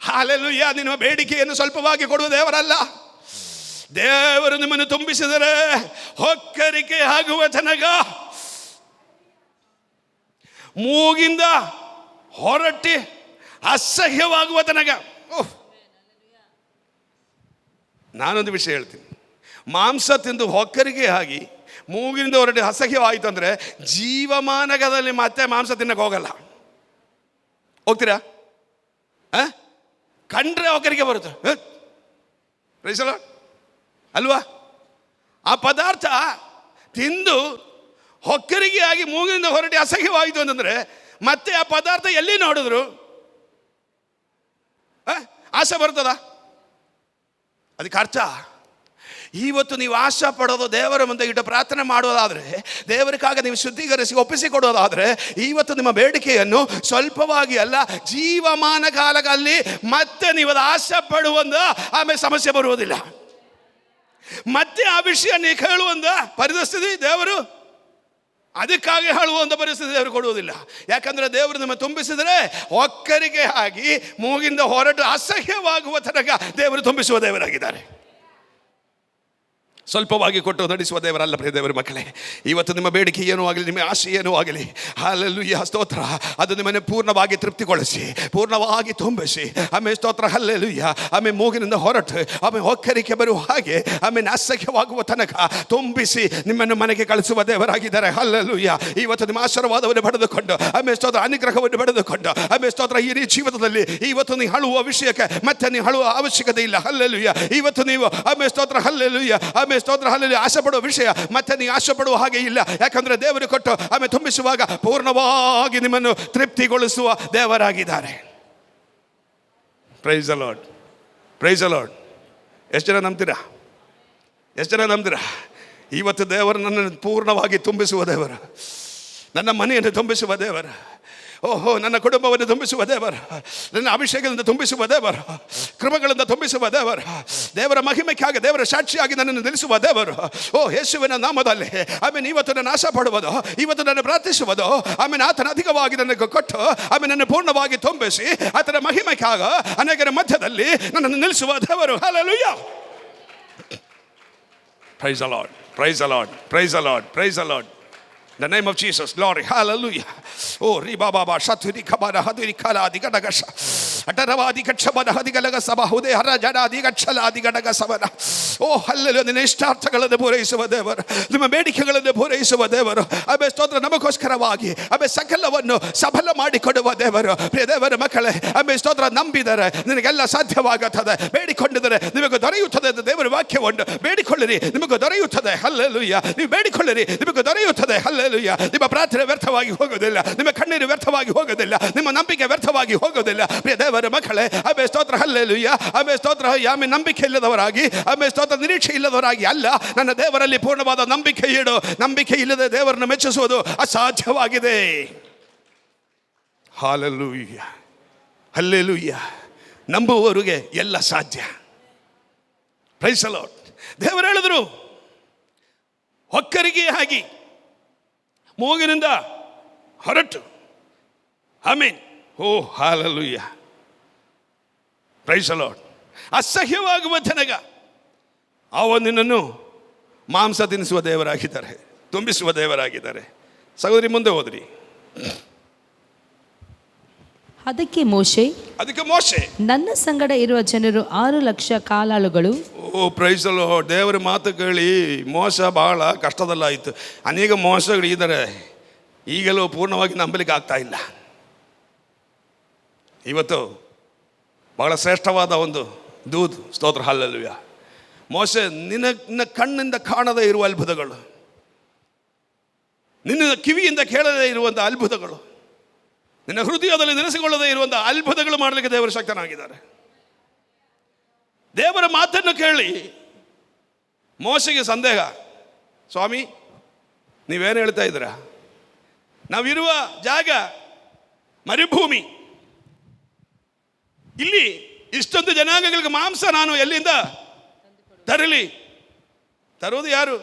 ಹಲ್ಲೆಲೂಯಾ. ನಿಮ್ಮ ಬೇಡಿಕೆಯನ್ನು ಸ್ವಲ್ಪವಾಗಿ ಕೊಡುವ ದೇವರಲ್ಲ. ದೇವರು ನಿಮ್ಮನ್ನು ತುಂಬಿಸಿದರೆ ಹೊಕ್ಕರಿಕೆ ಆಗುವ ತನಕ, ಮೂಗಿಂದ ಹೊರಟಿ ಅಸಹ್ಯವಾಗುವ ತನಕ. ನಾನೊಂದು ವಿಷಯ ಹೇಳ್ತೀನಿ. ಮಾಂಸ ತಿಂದು ಹೊಕ್ಕರಿಗೆ ಆಗಿ ಮೂಗಿನಿಂದ ಹೊರಟಿ ಅಸಹ್ಯವಾಯಿತು ಅಂದರೆ ಜೀವಮಾನಗದಲ್ಲಿ ಮತ್ತೆ ಮಾಂಸ ತಿನ್ನಕ್ಕೆ ಹೋಗಲ್ಲ. ಹೋಗ್ತೀರಾ? ಕಂಡ್ರೆ ಹೊಕ್ಕರಿಗೆ ಬರುತ್ತೆ. ಪ್ರೈಸ್ ದಿ ಲಾರ್ಡ್ ಅಲ್ವಾ? ಆ ಪದಾರ್ಥ ತಿಂದು ಹೊಕ್ಕರಿಗೆ ಆಗಿ ಮೂಗಿನಿಂದ ಹೊರಟಿ ಅಸಹ್ಯವಾಯಿತು ಅಂತಂದರೆ ಮತ್ತೆ ಆ ಪದಾರ್ಥ ಎಲ್ಲಿ ನೋಡಿದ್ರು ಆಸೆ ಬರ್ತದ? ಅದಕ್ಕೆ ಅರ್ಥ, ಇವತ್ತು ನೀವು ಆಶೆ ಪಡೋದು ದೇವರ ಮುಂದೆ ಇಟ್ಟು ಪ್ರಾರ್ಥನೆ ಮಾಡೋದಾದರೆ, ದೇವರಿಗಾಗಿ ನೀವು ಶುದ್ಧೀಕರಿಸಿ ಒಪ್ಪಿಸಿಕೊಡೋದಾದರೆ, ಇವತ್ತು ನಿಮ್ಮ ಬೇಡಿಕೆಯನ್ನು ಸ್ವಲ್ಪವಾಗಿ ಅಲ್ಲ, ಜೀವಮಾನ ಕಾಲದಲ್ಲಿ ಮತ್ತೆ ನೀವು ಅದು ಆಶೆ ಪಡುವಂದ ಆಮೇಲೆ ಸಮಸ್ಯೆ ಬರುವುದಿಲ್ಲ. ಮತ್ತೆ ಆ ವಿಷಯ ನೀವು ಕೇಳುವಂದ ಪರಿಸ್ಥಿತಿ ದೇವರು ಅದಕ್ಕಾಗಿ ಹೇಳುವಂಥ ಪರಿಸ್ಥಿತಿ ದೇವರು ಕೊಡುವುದಿಲ್ಲ. ಯಾಕಂದರೆ ದೇವರು ನಿಮ್ಮ ತುಂಬಿಸಿದರೆ ಒಕ್ಕರಿಗೆ ಆಗಿ ಮೂಗಿಂದ ಹೊರಟು ಅಸಹ್ಯವಾಗುವ ತನಕ ದೇವರು ತುಂಬಿಸುವ ದೇವರಾಗಿದ್ದಾರೆ. ಸ್ವಲ್ಪವಾಗಿ ಕೊಟ್ಟು ನಡೆಸುವ ದೇವರಲ್ಲ. ಪ್ರಿಯ ದೇವರ ಮಕ್ಕಳೇ, ಇವತ್ತು ನಿಮ್ಮ ಬೇಡಿಕೆ ಏನೂ ಆಗಲಿ, ನಿಮ್ಮ ಆಶೆ ಏನೂ ಆಗಲಿ, ಹಲ್ಲೆಲೂಯಾ ಸ್ತೋತ್ರ, ಅದು ನಿಮ್ಮನ್ನು ಪೂರ್ಣವಾಗಿ ತೃಪ್ತಿಗೊಳಿಸಿ, ಪೂರ್ಣವಾಗಿ ತುಂಬಿಸಿ, ಆಮೇಲೆ ಸ್ತೋತ್ರ ಹಲ್ಲೆಲೂಯಾ, ಆಮೇಲೆ ಮೂಗಿನಿಂದ ಹೊರಟು ಆಮೇಲೆ ಹೊಕ್ಕರಿಕೆ ಬರುವ ಹಾಗೆ ಆಮೇಲೆ ಅಸಹ್ಯವಾಗುವ ತನಕ ತುಂಬಿಸಿ ನಿಮ್ಮನ್ನು ಮನೆಗೆ ಕಳಿಸುವ ದೇವರಾಗಿದ್ದಾರೆ. ಹಲ್ಲೆಲೂಯಾ. ಇವತ್ತು ನಿಮ್ಮ ಆಶೀರ್ವಾದವನ್ನು ಪಡೆದುಕೊಂಡು ಆಮೇಲೆ ಸ್ತೋತ್ರ ಅನುಗ್ರಹವನ್ನು ಪಡೆದುಕೊಂಡು ಆಮೇಲೆ ಸ್ತೋತ್ರ ಈ ಜೀವಿತದಲ್ಲಿ ಇವತ್ತು ನೀವು ಹಳುವ ವಿಷಯಕ್ಕೆ ಮತ್ತೆ ನೀವು ಹಳುವ ಅವಶ್ಯಕತೆ ಇಲ್ಲ. ಹಲ್ಲೆಲೂಯಾ. ಇವತ್ತು ನೀವು ಆಮೇಲೆ ಸ್ತೋತ್ರ ಹಲ್ಲೆಲೂಯಾ ಆಮೇಲೆ ಸ್ತೋತ್ರ ಹಲ್ಲೆಲೂಯಾ ಆಸೆ ಪಡುವ ವಿಷಯ ಮತ್ತೆ ನೀವು ಆಸೆ ಪಡುವ ಹಾಗೆ ಇಲ್ಲ. ಯಾಕಂದ್ರೆ ದೇವರು ಕೊಟ್ಟು ಆಮೇಲೆ ತುಂಬಿಸುವಾಗ ಪೂರ್ಣವಾಗಿ ನಿಮ್ಮನ್ನು ತೃಪ್ತಿಗೊಳಿಸುವ ದೇವರಾಗಿದ್ದಾರೆ. Praise the Lord. Praise the Lord. ಎಷ್ಟು ಜನ ನಂಬ್ತೀರಾ? ಎಷ್ಟು ಜನ ನಂಬ್ತೀರಾ? ಇವತ್ತು ದೇವರು ನನ್ನನ್ನು ಪೂರ್ಣವಾಗಿ ತುಂಬಿಸುವ ದೇವರು, ನನ್ನ ಮನೆಯನ್ನು ತುಂಬಿಸುವ ದೇವರು, ಓಹೋ ನನ್ನ ಕುಟುಂಬವನ್ನು ತುಂಬಿಸುವ ದೇವರು, ನನ್ನ ಅಭಿಷೇಕದಿಂದ ತುಂಬಿಸುವ ದೇವರು, ಕೃಪೆಗಳಿಂದ ತುಂಬಿಸುವ ದೇವರು, ದೇವರ ಮಹಿಮೆಗಾಗಿ ದೇವರ ಸಾಕ್ಷಿಯಾಗಿ ನನ್ನನ್ನು ನಿಲ್ಲಿಸುವ ದೇವರು. ಓ ಯೇಸುವಿನ ನಾಮದಲ್ಲಿ ಆಮೇಲೆ ಇವತ್ತು ನನ್ನ ಆಶೆ ಪಡುವುದು, ಇವತ್ತು ನನ್ನ ಪ್ರಾರ್ಥಿಸುವುದು, ಆಮೇಲೆ ಆತನ ಅಧಿಕವಾಗಿ ನನಗೆ ಕೊಟ್ಟು ಆಮೇಲೆ ನನ್ನ ಪೂರ್ಣವಾಗಿ ತುಂಬಿಸಿ ಆತನ ಮಹಿಮೆಗಾಗ ಅನೇಕರ ಮಧ್ಯದಲ್ಲಿ ನನ್ನನ್ನು ನಿಲ್ಲಿಸುವ ದೇವರು. Hallelujah. Praise the Lord. Praise the Lord. Praise the Lord. Praise the Lord. The name of Jesus, glory, hallelujah. Oh, riba baba shaturi kabara hadiri kala digadagasa. Ataravadi kachhabada hadigalaga sabahude harajada digachala digadaga sabana. Oh, hallelujah. ನಿನ್ನ ಇಷ್ಟಾರ್ಥಗಳನ್ನು ಪೂರೈಸುವ ದೇವರು, ನಿಮ್ಮ ಬೇಡಿಕೆಗಳನ್ನು ಪೂರೈಸುವ ದೇವರು. Abe ಸ್ತೋತ್ರ ನಮಗೋಸ್ಕರವಾಗಿ Abe ಸಕಲವನ್ನು ಸಫಲ ಮಾಡಿಕೊಡುವ ದೇವರು. ಪ್ರಿಯ ದೇವರ ಮಕ್ಕಳೇ, ಅಬೆ ಸ್ತೋತ್ರ ನಂಬಿದರೆ ನಿನಗೆಲ್ಲ ಸಾಧ್ಯವಾಗುತ್ತದೆ, ಬೇಡಿಕೊಂಡಿದರೆ ನಿಮಗೆ ದೊರೆಯುತ್ತದೆ ಎಂದು ದೇವರ ವಾಕ್ಯವನ್ನು. ಬೇಡಿಕೊಳ್ಳಿರಿ ನಿಮಗೆ ದೊರೆಯುತ್ತದೆ. ಹಲ್ಲೆಲೂಯಾ. ನೀವು ಬೇಡಿಕೊಳ್ಳಿರಿ ನಿಮಗೆ ದೊರೆಯುತ್ತದೆ. ಹಲ್ಲೆಲೂಯಾ. ನಿಮ್ಮ ಪ್ರಾರ್ಥನೆ ವ್ಯರ್ಥವಾಗಿ ಹೋಗೋದಿಲ್ಲ, ನಿಮ್ಮ ಕಣ್ಣೀರು ವ್ಯರ್ಥವಾಗಿ ಹೋಗೋದಿಲ್ಲ, ನಿಮ್ಮ ನಂಬಿಕೆ ವ್ಯರ್ಥವಾಗಿ ಹೋಗೋದಿಲ್ಲ. ಪ್ರಿಯ ದೇವರ ಮಕ್ಕಳೇ, ಅಬೆ ಸ್ತೋತ್ರ ಹಲ್ಲೆಲೂಯಾ. ಅಬೆ ಸ್ತೋತ್ರ ಆಮೇಲೆ ನಂಬಿಕೆ ಇಲ್ಲದವರಾಗಿ ಅಬೆ ಸ್ತೋತ್ರ ನಿರೀಕ್ಷೆ ಇಲ್ಲದವರಾಗಿ ಅಲ್ಲ, ನನ್ನ ದೇವರಲ್ಲಿ ಪೂರ್ಣವಾದ ನಂಬಿಕೆ ಇಡು. ನಂಬಿಕೆ ಇಲ್ಲದೆ ದೇವರನ್ನು ಮೆಚ್ಚಿಸುವುದು ಅಸಾಧ್ಯವಾಗಿದೆ. ಹಲ್ಲೆಲೂಯಾ. ಹಲ್ಲೆಲೂಯಾ. ನಂಬುವವರಿಗೆ ಎಲ್ಲ ಸಾಧ್ಯ. Praise the Lord. ದೇವರು ಹೇಳಿದ್ರು ಹೊಕ್ಕರಿಗೆ ಆಗಿ ಮೂಗಿನಿಂದ ಹೊರಟು amen. Oh hallelujah. Praise the Lord. ಅಸಹ್ಯವಾಗುವ ತನಕ ಅವರು ನಿನ್ನನ್ನು ಮಾಂಸ ತಿನ್ನಿಸುವ ದೇವರಾಗಿದ್ದಾರೆ, ತುಂಬಿಸುವ ದೇವರಾಗಿದ್ದಾರೆ. ಸಹೋದರಿ ಮುಂದೆ ಹೋದ್ರಿ. ಅದಕ್ಕೆ ಮೋಶೆ ನನ್ನ ಸಂಗಡ ಇರುವ ಜನರು 6,00,000 ಕಾಲಾಳುಗಳು. ಓ ಪ್ರೈಸ್ ದಿ ಲಾರ್ಡ್. ದೇವರ ಮಾತು ಕೇಳಿ ಮೋಸ ಬಹಳ ಕಷ್ಟದಲ್ಲಾಯಿತು. ಅನೇಕ ಮೋಸಗಳಿದ್ದಾರೆ, ಈಗಲೂ ಪೂರ್ಣವಾಗಿ ನಂಬಲಿಕ್ಕೆ ಆಗ್ತಾ ಇಲ್ಲ. ಇವತ್ತು ಬಹಳ ಶ್ರೇಷ್ಠವಾದ ಒಂದು ದೂತ್. ಸ್ತೋತ್ರ ಹಲ್ಲೆಲೂಯಾ. ಮೋಸೆ, ನಿನ್ನ ಕಣ್ಣಿಂದ ಕಾಣದೇ ಇರುವ ಅದ್ಭುತಗಳು, ನಿನ್ನ ಕಿವಿಯಿಂದ ಕೇಳದೇ ಇರುವಂಥ ಅದ್ಭುತಗಳು, ನಿನ್ನ ಹೃದಯದಲ್ಲಿ ನೆನೆಸಿಕೊಳ್ಳದೇ ಇರುವಂಥ ಅದ್ಭುತಗಳು ಮಾಡಲಿಕ್ಕೆ ದೇವರ ಶಕ್ತನಾಗಿದ್ದಾರೆ. ದೇವರ ಮಾತನ್ನು ಕೇಳಿ ಮೋಸೆಗೆ ಸಂದೇಹ, ಸ್ವಾಮಿ ನೀವೇನು ಹೇಳ್ತಾ ಇದ್ದೀರಾ? ನಾವಿರುವ ಜಾಗ ಮರುಭೂಮಿ, ಇಲ್ಲಿ ಇಷ್ಟೊಂದು ಜನಾಂಗಗಳಿಗೆ ಮಾಂಸ ನಾನು ಎಲ್ಲಿಂದ ತರಲಿ. ತರುವುದು ಯಾರು?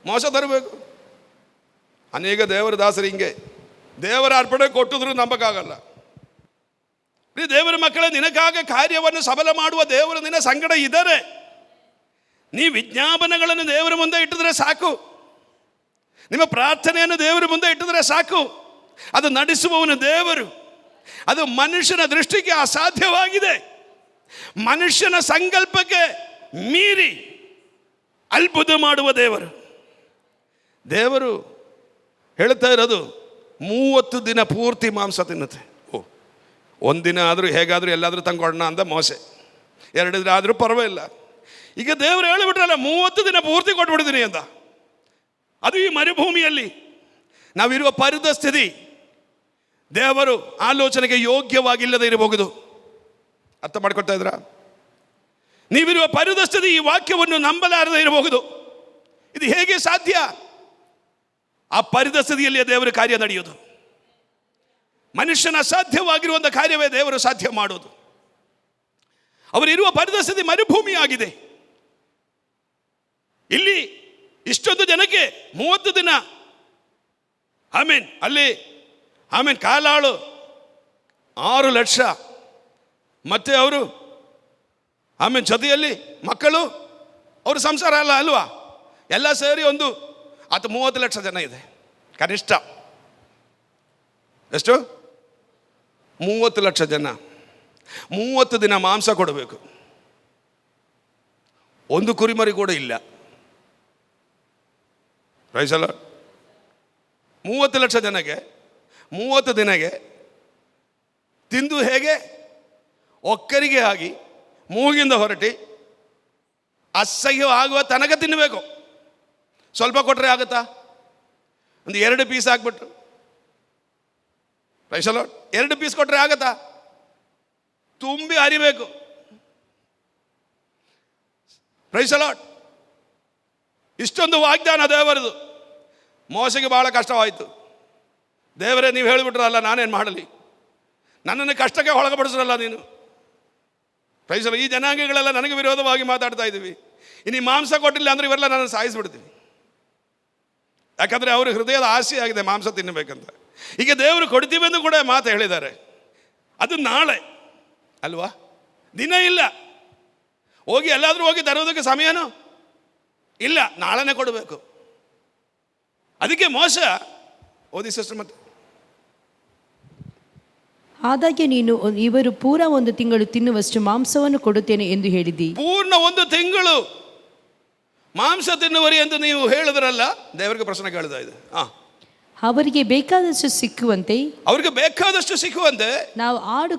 ಮೋಸ ತರಬೇಕು. ಅನೇಕ ದೇವರ ದಾಸರು ಹಿಂಗೆ ದೇವರ ಅರ್ಪಣೆ ಕೊಟ್ಟಿದ್ರು ನಂಬಕ್ಕಾಗಲ್ಲ. ದೇವರ ಮಕ್ಕಳೇ, ನಿನಗಾಗ ಕಾರ್ಯವನ್ನು ಸಫಲ ಮಾಡುವ ದೇವರು ನಿನ್ನ ಸಂಗಡ ಇದ್ದಾರೆ. ನೀ ವಿಜ್ಞಾಪನೆಗಳನ್ನು ದೇವರ ಮುಂದೆ ಇಟ್ಟಿದ್ರೆ ಸಾಕು. ನಿಮ್ಮ ಪ್ರಾರ್ಥನೆಯನ್ನು ದೇವರ ಮುಂದೆ ಇಟ್ಟಿದ್ರೆ ಸಾಕು. ಅದು ನಡೆಸುವವನು ದೇವರು. ಅದು ಮನುಷ್ಯನ ದೃಷ್ಟಿಗೆ ಅಸಾಧ್ಯವಾಗಿದೆ. ಮನುಷ್ಯನ ಸಂಕಲ್ಪಕ್ಕೆ ಮೀರಿ ಅದ್ಭುತ ಮಾಡುವ ದೇವರು. ದೇವರು ಹೇಳ್ತಾ ಇರೋದು 30 ದಿನ ಪೂರ್ತಿ ಮಾಂಸ ತಿನ್ನುತ್ತೆ. ಒಂದಿನ ಆದರೂ ಹೇಗಾದರೂ ಎಲ್ಲಾದರೂ ತಂಗೊಳ್ಳೋಣ ಅಂದ ಮೋಸೆ. 2 ದಿನ ಆದರೂ ಪರವಾಗಿಲ್ಲ. ಈಗ ದೇವರು ಹೇಳಿಬಿಟ್ರಲ್ಲ, 30 ದಿನ ಪೂರ್ತಿ ಕೊಟ್ಬಿಡ್ತೀನಿ ಅಂತ. ಅದು ಈ ಮರುಭೂಮಿಯಲ್ಲಿ ನಾವಿರುವ ಪರಿಸ್ಥಿತಿ ದೇವರು ಆಲೋಚನೆಗೆ ಯೋಗ್ಯವಾಗಿಲ್ಲದೆ ಇರಬಹುದು. ಅರ್ಥ ಮಾಡ್ಕೊಳ್ತಾ ಇದ್ರ? ನೀವಿರುವ ಪರಿಸ್ಥಿತಿ ಈ ವಾಕ್ಯವನ್ನು ನಂಬಲಾರದೆ ಇರಬಹುದು. ಇದು ಹೇಗೆ ಸಾಧ್ಯ? ಆ ಪರಿಸ್ಥಿತಿಯಲ್ಲಿ ದೇವರ ಕಾರ್ಯ ನಡೆಯೋದು. ಮನುಷ್ಯನ ಅಸಾಧ್ಯವಾಗಿರುವಂಥ ಕಾರ್ಯವೇ ದೇವರು ಸಾಧ್ಯ ಮಾಡೋದು. ಅವರಿರುವ ಪರಿಸ್ಥಿತಿ ಮರುಭೂಮಿಯಾಗಿದೆ. ಇಲ್ಲಿ ಇಷ್ಟೊಂದು ಜನಕ್ಕೆ 30 ದಿನ ಅಲ್ಲಿ ಕಾಲಾಳು 6 ಲಕ್ಷ, ಮತ್ತೆ ಅವರು ಜೊತೆಯಲ್ಲಿ ಮಕ್ಕಳು, ಅವರು ಸಂಸಾರ ಅಲ್ವಾ, ಎಲ್ಲ ಸೇರಿ ಒಂದು 30 ಲಕ್ಷ ಜನ ಇದೆ ಕನಿಷ್ಠ. ಎಷ್ಟು? 30 ಲಕ್ಷ ಜನ. 30 ದಿನ ಮಾಂಸ ಕೊಡಬೇಕು. ಒಂದು ಕುರಿಮರಿ ಕೂಡ ಇಲ್ಲ. ಪ್ರೈಸಲ್ಲ. 30 ಲಕ್ಷ ಜನಕ್ಕೆ 30 ದಿನಕ್ಕೆ ತಿಂದು ಹೇಗೆ ಒಕ್ಕರಿಗೆ ಆಗಿ ಮೂಗಿಂದ ಹೊರಟಿ ಅಸಹ್ಯ ಆಗುವ ತನಕ ತಿನ್ನಬೇಕು. ಸ್ವಲ್ಪ ಕೊಟ್ಟರೆ ಆಗುತ್ತಾ? ಒಂದು 2 ಪೀಸ್ ಹಾಕ್ಬಿಟ್ರು, ಪ್ರೈಸಲ್ಲ, 2 ಪೀಸ್ ಕೊಟ್ಟರೆ ಆಗತ್ತಾ? ತುಂಬಿ ಹರಿಬೇಕು. ಪ್ರೈಸಲ್ಲ. ಇಷ್ಟೊಂದು ವಾಗ್ದಾನ ದೇವರದು. ಮೋಸೆಗೆ ಬಹಳ ಕಷ್ಟವಾಯಿತು. ದೇವರೇ, ನೀವು ಹೇಳಿಬಿಟ್ರಲ್ಲ, ನಾನೇನು ಮಾಡಲಿ? ನನ್ನನ್ನು ಕಷ್ಟಕ್ಕೆ ಒಳಗಪಡಿಸ್ರಲ್ಲ ನೀನು. ಪ್ರೈಸಲ್ಲ. ಈ ಜನಾಂಗಗಳೆಲ್ಲ ನನಗೆ ವಿರೋಧವಾಗಿ ಮಾತಾಡ್ತಾ ಇದ್ದೀವಿ. ಇನ್ನು ಮಾಂಸ ಕೊಟ್ಟಿಲ್ಲ ಅಂದರೆ ಇವೆಲ್ಲ ನಾನು ಸಾಯಿಸ್ಬಿಡ್ತೀವಿ. ಯಾಕಂದರೆ ಅವ್ರ ಹೃದಯದ ಆಸೆ ಆಗಿದೆ ಮಾಂಸ ತಿನ್ನಬೇಕಂತ. ಈಗ ದೇವರು ಕೊಡ್ತೀವೆಂದು ಕೂಡ ಮಾತು ಹೇಳಿದ್ದಾರೆ. ಅದು ನಾಳೆ ಅಲ್ವಾ? ದಿನ ಇಲ್ಲ. ಹೋಗಿ ಎಲ್ಲಾದರೂ ಹೋಗಿ ತರೋದಕ್ಕೆ ಸಮಯನೂ ಇಲ್ಲ, ನಾಳೆನೇ ಕೊಡಬೇಕು. ಅದಕ್ಕೆ ಮೋಸ ಓದಿ ಸಿಸ್ಟರ್. ಮತ್ತೆ ಆದಾಗ್ಯೂ ನೀನು ಇವರು ಪೂರ 1 ತಿಂಗಳು ತಿನ್ನುವಷ್ಟು ಮಾಂಸವನ್ನು ಕೊಡುತ್ತೇನೆ ಎಂದು ಹೇಳಿದಿ. ಪೂರ್ಣ 1 ತಿಂಗಳು ಮಾಂಸ ತಿನ್ನುವರಿ ಎಂದು ನೀವು ಹೇಳಿದ್ರಲ್ಲ. ದೇವರಿಗೆ ಪ್ರಶ್ನೆ ಕೇಳ್ತಾ ಇದೆ. ಅವರಿಗೆ ಬೇಕಾದಷ್ಟು ಸಿಕ್ಕುವಂತೆ, ಅವರಿಗೆ ಬೇಕಾದಷ್ಟು ಸಿಕ್ಕುವಂತೆ ನಾವು ಆಡು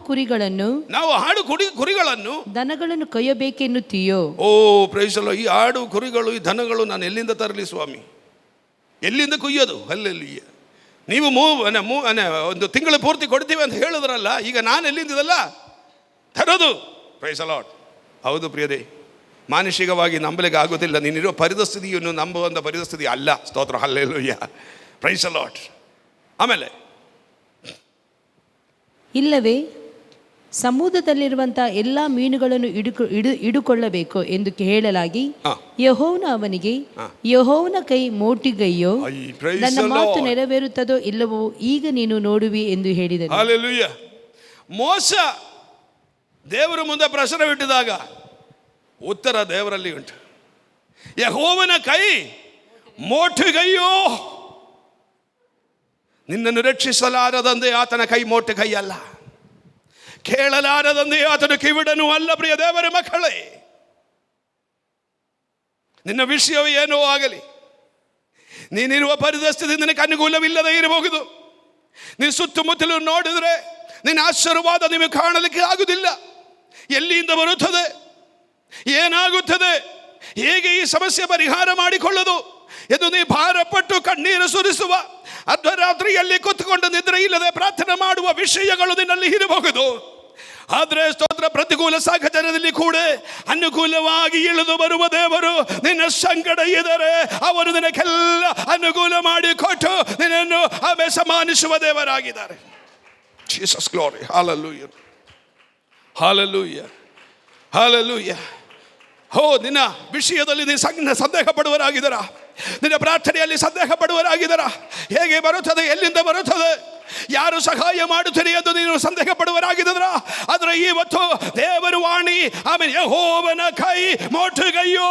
ಕುರಿಗಳನ್ನು ದನಗಳನ್ನು ಕೊಯ್ಯಬೇಕೆನ್ನುತ್ತೀಯೋ? ಓ ಪ್ರೈಸಲ್ಲ. ಈ ಆಡು ಕುರಿಗಳು, ಈ ದನಗಳು ನಾನು ಎಲ್ಲಿಂದ ತರಲಿ ಸ್ವಾಮಿ? ಎಲ್ಲಿಂದ ಕುಯ್ಯೋದು? ಅಲ್ಲೆಲ್ಲಿ ನೀವು ಒಂದು ತಿಂಗಳು ಪೂರ್ತಿ ಕೊಡ್ತೀವಿ ಅಂತ ಹೇಳಿದ್ರಲ್ಲ. ಈಗ ನಾನು ಎಲ್ಲಿಂದಲ್ಲ ತರೋದು? ಪ್ರೈಸಲ್ಲ. ಹೌದು ಪ್ರಿಯರೇ, ಮಾನಸಿಕವಾಗಿ ನಂಬಲಿಕ್ಕೆ ಆಗೋದಿಲ್ಲ. ನೀನಿರೋ ಪರಿಸ್ಥಿತಿಯನ್ನು ನಂಬುವಂಥ ಪರಿಸ್ಥಿತಿ ಅಲ್ಲ. ಸ್ತೋತ್ರ. ಹಲ್ಲೆಲೂಯಾ. Praise the Lord. ಆಮೇಲೆ ಇಲ್ಲವೇ ಸಮುದ್ರದಲ್ಲಿರುವಂತಹ ಎಲ್ಲ ಮೀನುಗಳನ್ನು ಹಿಡುಕೊಳ್ಳಬೇಕು ಎಂದು ಹೇಳಲಾಗಿ ಯೆಹೋವನು ಅವನಿಗೆ, ಯೆಹೋವನ ಕೈ ಮೋಟಿಗೈಯೋ, ನನ್ನ ಮಾತು ನೆರವೇರುತ್ತದೋ ಇಲ್ಲವೋ ಈಗ ನೀನು ನೋಡುವಿ ಎಂದು ಹೇಳಿದನು. ಹಲ್ಲೆಲೂಯಾ. ಮೋಸ ದೇವರ ಮುಂದೆ ಪ್ರಶ್ನೆವಿಟ್ಟಿದಾಗ ಉತ್ತರ ದೇವರಲ್ಲಿ ಉಂಟು. ಯೆಹೋವನ ಕೈ ಮೋಟಿಗೈಯೋ, ನಿನ್ನನ್ನು ರಕ್ಷಿಸಲಾರದಂತೆ ಆತನ ಕೈ ಮೋಟು ಕೈ ಅಲ್ಲ, ಕೇಳಲಾರದಂತೆ ಆತನ ಕಿವಿಡನು ಅಲ್ಲ. ಪ್ರಿಯ ದೇವರ ಮಕ್ಕಳೇ, ನಿನ್ನ ವಿಷಯವು ಏನೋ ಆಗಲಿ, ನೀನಿರುವ ಪರಿಸ್ಥಿತಿ ನಿನಗೆ ಅನುಕೂಲವಿಲ್ಲದೆ ಇರಬಹುದು. ನೀನು ಸುತ್ತಮುತ್ತಲು ನೋಡಿದರೆ ನಿನ್ನ ಆಶೀರ್ವಾದ ನಿಮಗೆ ಕಾಣಲಿಕ್ಕೆ ಆಗುವುದಿಲ್ಲ. ಎಲ್ಲಿಂದ ಬರುತ್ತದೆ? ಏನಾಗುತ್ತದೆ? ಹೇಗೆ ಈ ಸಮಸ್ಯೆ ಪರಿಹಾರ ಮಾಡಿಕೊಳ್ಳೋದು ಎಂದು ನೀ ಭಾರಪಟ್ಟು ಕಣ್ಣೀರು ಸುರಿಸುವ, ಅರ್ಧರಾತ್ರಿಯಲ್ಲಿ ಕೂತ್ಕೊಂಡು ನಿದ್ರೆ ಇಲ್ಲದೆ ಪ್ರಾರ್ಥನೆ ಮಾಡುವ ವಿಷಯಗಳು ನಿನ್ನಲ್ಲಿ ಇರಬಹುದು. ಆದರೆ ಸ್ತೋತ್ರ, ಪ್ರತಿಕೂಲ ಸಾಹಚರ್ಯದಲ್ಲಿ ಕೂಡ ಅನುಕೂಲವಾಗಿ ಇಳಿದು ಬರುವ ದೇವರು ನಿನ್ನ ಸಂಗಡ ಇದ್ದಾರೆ. ಅವರು ನಿನಗೆಲ್ಲ ಅನುಕೂಲ ಮಾಡಿ ಕೊಟ್ಟು ನಿನ್ನನ್ನು ಸಮಾನಿಸುವ ದೇವರಾಗಿದ್ದಾರೆ. Jesus glory. Hallelujah, hallelujah, hallelujah. ನಿನ್ನ ವಿಷಯದಲ್ಲಿ ನೀನು ಸಂದೇಹ ಪಡುವರಾಗಿದ್ದಾರ? ನಿನ್ನ ಪ್ರಾರ್ಥನೆಯಲ್ಲಿ ಸಂದೇಹ ಪಡುವರಾಗಿದ್ದಾರ? ಹೇಗೆ ಬರುತ್ತದೆ, ಎಲ್ಲಿಂದ ಬರುತ್ತದೆ, ಯಾರು ಸಹಾಯ ಮಾಡುತ್ತೀರಿ ಎಂದು ನೀನು ಸಂದೇಹ ಪಡುವರಾಗಿದ್ದರ? ಆದರೆ ಇವತ್ತು ದೇವರ ವಾಣಿ, ಆಮೇಲೆ ಯೆಹೋವನ ಕೈ ಮೋಟುಗೈಯೋ.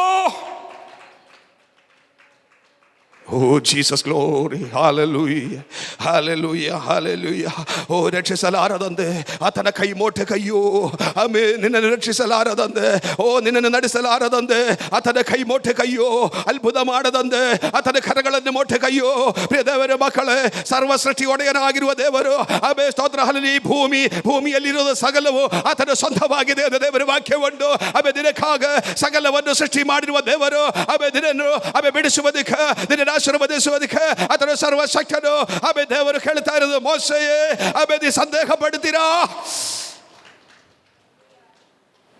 Oh Jesus glory, hallelujah, hallelujah, hallelujah. ಓ ರಕ್ಷಿಸಲಾರದಂತೆ ಆತನ ಕೈ ಮೋಟೆ ಕೈಯೋ. ಆಮೇಲೆ ನಿನ್ನನ್ನು ರಕ್ಷಿಸಲಾರದಂತೆ, ನಿನ್ನನ್ನು ನಡೆಸಲಾರದಂತೆ ಆತನ ಕೈ ಮೋಟೆ ಕೈಯೋ. ಅದ್ಭುತ ಮಾಡದಂತೆ ಆತನ ಕರಗಳನ್ನು ಮೋಟೆ ಕೈಯೋ. ಪ್ರಿಯ ದೇವರ ಮಕ್ಕಳೇ, ಸರ್ವ ಸೃಷ್ಟಿ ಒಡೆಯನಾಗಿರುವ ದೇವರು, ಆಮೇಲೆ ಸ್ತೋತ್ರ ಹಲ್ಲಿ, ಭೂಮಿಯಲ್ಲಿರುವ ಸಕಲವು ಆತನ ಸ್ವಂತವಾಗಿದೆ ಎಂದು ದೇವರ ವಾಕ್ಯವನ್ನು, ಆಮೇಲೆ ದಿನಕ್ಕಾಗ ಸಕಲವನ್ನು ಸೃಷ್ಟಿ ಮಾಡಿರುವ ದೇವರು, ಆಮೇಲೆ ದಿನನ್ನು ಬಿಡಿಸುವುದಕ್ಕೆ, ದಿನ ಆಶೀರ್ವದಿಸುವುದಕ್ಕೆ ಆತನ ಸರ್ವಶಕ್ತನು. ಆಮೇಲೆ ದೇವರು ಕೇಳ್ತಾ ಇರೋದು, ಮೋಸೆಯೇ, ಆಮೇಲೆ ನೀ ಸಂದೇಹ ಪಡ್ತೀರಾ?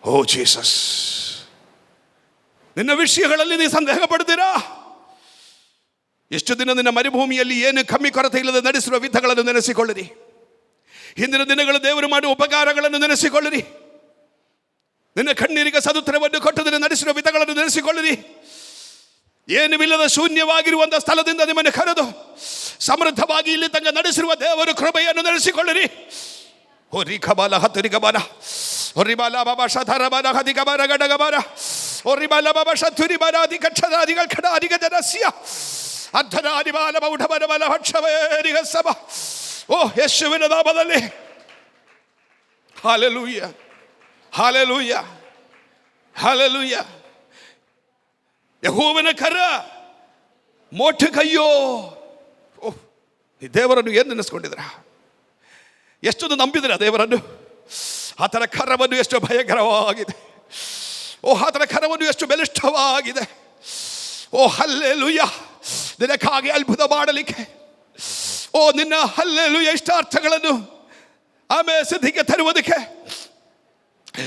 ಓ ಜೀಸಸ್, ನಿನ್ನ ವಿಷಯಗಳಲ್ಲಿ ನೀ ಸಂದೇಹ ಪಡ್ತೀರಾ? ಎಷ್ಟು ದಿನ ನಿನ್ನ ಮರುಭೂಮಿಯಲ್ಲಿ ಏನು ಕಮ್ಮಿ ಕೊರತೆ ಇಲ್ಲದೆ ನಡೆಸಿರುವ ವಿಧಗಳನ್ನು ನೆನೆಸಿಕೊಳ್ಳಿರಿ. ಹಿಂದಿನ ದಿನಗಳು ದೇವರು ಮಾಡುವ ಉಪಕಾರಗಳನ್ನು ನೆನೆಸಿಕೊಳ್ಳಿರಿ. ನಿನ್ನ ಕಣ್ಣೀರಿಗೆ ಸದುತ್ತರವನ್ನು ಕೊಟ್ಟು ನಿನ್ನ ನಡೆಸಿರುವ ವಿಧಗಳನ್ನು ನೆನೆಸಿಕೊಳ್ಳಿರಿ. ಏನುವಿಲ್ಲದ ಶೂನ್ಯವಾಗಿರುವಂಥ ಸ್ಥಳದಿಂದ ನಿಮ್ಮನ್ನು ಕರೆದು ಸಮೃದ್ಧವಾಗಿ ಇಲ್ಲಿ ತನಕ ನಡೆಸಿರುವ ದೇವರು ಕೃಪೆಯನ್ನು ನಡೆಸಿಕೊಳ್ಳಿರಿ. ಹೊರಿ ಕಬಾಲ ಹತ್ತರಿ ಕಬಾಲ, ಹೊರಿ ಬಾಲ ಬಾಬಾ ಶಥರ ಬಾಲ ಹದಿ ಕಬಾರ ಗಡಗಬಾರ, ಹೊರಿ ಬಾಲ ಬಾಬಾ ಶಥುರಿ ಬಾಲ ಅದಿ ಕಕ್ಷದಾದಿಗಳ ಖಡ ಅಧಿಕ ಜನಸ್ಯ ಅರ್ಧನ ಅದಿಬಾಲ ಬೌಢ ಬಲ ಬಲ ಭಕ್ಷವೇರಿಗ ಸಭ. ಓ ಯೇಸುವಿನ ನಾಮದಲ್ಲಿ ಹಾಲೆಲೂಯಾ, ಹಾಲೆಲೂಯಾ, ಹಾಲೆಲೂಯಾ. ಯೆಹೋವನ ಕರ ಮೋಟ ಕೈಯೋ. ಈ ದೇವರನ್ನು ಏನು ನೆನೆಸ್ಕೊಂಡಿದ್ರ? ಎಷ್ಟೊಂದು ನಂಬಿದ್ರ ದೇವರನ್ನು? ಆತನ ಕರವನ್ನು ಎಷ್ಟು ಭಯಂಕರವಾಗಿದೆ. ಆತನ ಕರವನ್ನು ಎಷ್ಟು ಬಲಿಷ್ಠವಾಗಿದೆ. ಹಲ್ಲೆಲೂಯಾ. ನಿನಕ್ಕಾಗಿ ಅದ್ಭುತ ಮಾಡಲಿಕ್ಕೆ, ನಿನ್ನ ಹಲ್ಲೆಲೂಯಾ ಇಷ್ಟಾರ್ಥಗಳನ್ನು ಆಮೇಲೆ ಸಿದ್ಧಿಗೆ ತರುವುದಕ್ಕೆ,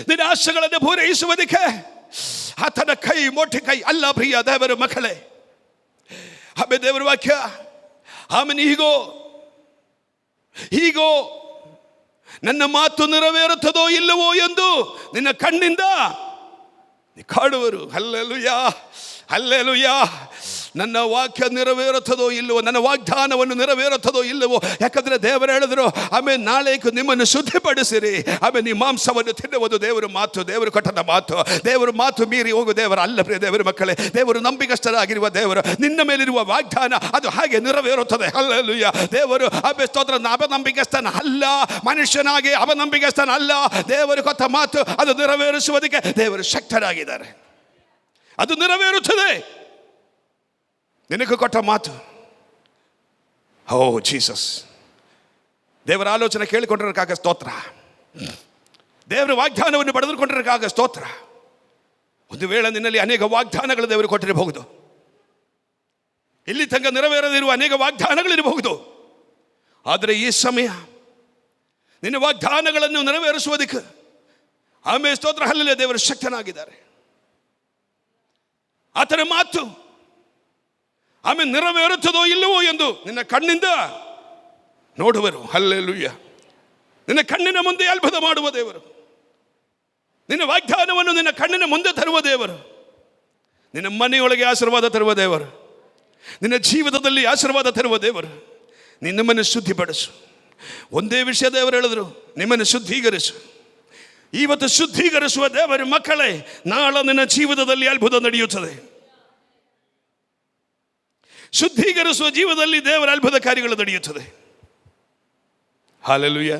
ನಿನ್ನ ಆಶೆಗಳನ್ನು ಪೂರೈಸುವುದಕ್ಕೆ ಆತನ ಕೈ ಮೋಟಿ ಕೈ ಅಲ್ಲ. ಪ್ರಿಯ ದೇವರ ಮಕ್ಕಳೇ, ಆಮೇಲೆ ದೇವರ ವಾಕ್ಯ, ಆಮೇಲೆ ಹೀಗೋ ನನ್ನ ಮಾತು ನೆರವೇರುತ್ತದೋ ಇಲ್ಲವೋ ಎಂದು ನಿನ್ನ ಕಣ್ಣಿಂದ ಕಾಡುವರು. Hallelujah, hallelujah. ನನ್ನ ವಾಕ್ಯ ನೆರವೇರುತ್ತದೋ ಇಲ್ಲವೋ, ನನ್ನ ವಾಗ್ದಾನವನ್ನು ನೆರವೇರುತ್ತದೋ ಇಲ್ಲವೋ. ಯಾಕಂದರೆ ದೇವರು ಹೇಳಿದ್ರು, ಆಮೇಲೆ ನಾಳೆಗೂ ನಿಮ್ಮನ್ನು ಶುದ್ಧಿಪಡಿಸಿರಿ, ಆಮೇಲೆ ನಿಮ್ಮ ಮಾಂಸವನ್ನು ತಿನ್ನುವುದು ದೇವರ ಮಾತು, ದೇವರು ಕೊಟ್ಟದ ಮಾತು. ದೇವರ ಮಾತು ಮೀರಿ ಹೋಗು ದೇವರು ಅಲ್ಲ. ಪ್ರಿಯ ದೇವರ ಮಕ್ಕಳೇ, ದೇವರು ನಂಬಿಕಸ್ಥರಾಗಿರುವ ದೇವರು. ನಿನ್ನ ಮೇಲಿರುವ ವಾಗ್ದಾನ ಅದು ಹಾಗೆ ನೆರವೇರುತ್ತದೆ. ಹಲ್ಲೆಲೂಯಾ. ದೇವರು ಸ್ತೋತ್ರ ಅಪನಂಬಿಕಸ್ಥನ ಅಲ್ಲ, ಮನುಷ್ಯನಾಗಿ ಅಪನಂಬಿಕಸ್ಥನ ಅಲ್ಲ. ದೇವರು ಕೊಟ್ಟ ಮಾತು ಅದು ನೆರವೇರಿಸುವುದಕ್ಕೆ ದೇವರು ಶಕ್ತರಾಗಿದ್ದಾರೆ. ಅದು ನೆರವೇರುತ್ತದೆ. ನಿನಗೆ ಕೊಟ್ಟ ಮಾತು. ಓ ಜೀಸಸ್, ದೇವರ ಆಲೋಚನೆ ಕೇಳಿಕೊಂಡಿರಕ್ಕಾಗ ಸ್ತೋತ್ರ. ದೇವರ ವಾಗ್ದಾನವನ್ನು ಪಡೆದುಕೊಂಡಿರಕ್ಕಾಗ ಸ್ತೋತ್ರ. ಒಂದು ವೇಳೆ ನಿನ್ನಲ್ಲಿ ಅನೇಕ ವಾಗ್ದಾನಗಳು ದೇವರು ಕೊಟ್ಟಿರಬಹುದು. ಇಲ್ಲಿ ತನಕ ನೆರವೇರದಿರುವ ಅನೇಕ ವಾಗ್ದಾನಗಳಿರಬಹುದು. ಆದರೆ ಈ ಸಮಯ ನಿನ್ನ ವಾಗ್ದಾನಗಳನ್ನು ನೆರವೇರಿಸುವುದಕ್ಕೆ ಆಮೇಲೆ ಸ್ತೋತ್ರ ಹಲ್ಲೇ ದೇವರು ಶಕ್ತನಾಗಿದ್ದಾರೆ. ಆತನ ಮಾತು ಆಮೇಲೆ ನೆರವೇರುತ್ತದೋ ಇಲ್ಲವೋ ಎಂದು ನಿನ್ನ ಕಣ್ಣಿಂದ ನೋಡುವರು. ಹಲ್ಲೆಲೂಯಾ. ನಿನ್ನ ಕಣ್ಣಿನ ಮುಂದೆ ಅದ್ಭುತ ಮಾಡುವ ದೇವರು, ನಿನ್ನ ವಾಗ್ದಾನವನ್ನು ನಿನ್ನ ಕಣ್ಣಿನ ಮುಂದೆ ತರುವ ದೇವರು, ನಿನ್ನ ಮನೆಯೊಳಗೆ ಆಶೀರ್ವಾದ ತರುವ ದೇವರು, ನಿನ್ನ ಜೀವಿತದಲ್ಲಿ ಆಶೀರ್ವಾದ ತರುವ ದೇವರು. ನಿಮ್ಮನ್ನು ಶುದ್ಧಿಪಡಿಸು. ಒಂದೇ ವಿಷಯ ದೇವರು ಹೇಳಿದ್ರು, ನಿಮ್ಮನ್ನು ಶುದ್ಧೀಕರಿಸು. ಇವತ್ತು ಶುದ್ಧೀಕರಿಸುವ ದೇವರ ಮಕ್ಕಳೇ, ನಾಳೆ ನಿನ್ನ ಜೀವಿತದಲ್ಲಿ ಅದ್ಭುತ ನಡೆಯುತ್ತದೆ. ಶುದ್ಧೀಕರಿಸುವ ಜೀವದಲ್ಲಿ ದೇವರ ಅದ್ಭುತ ಕಾರ್ಯಗಳು ನಡೆಯುತ್ತದೆ. ಹಾಲೆಲೂಯಾ.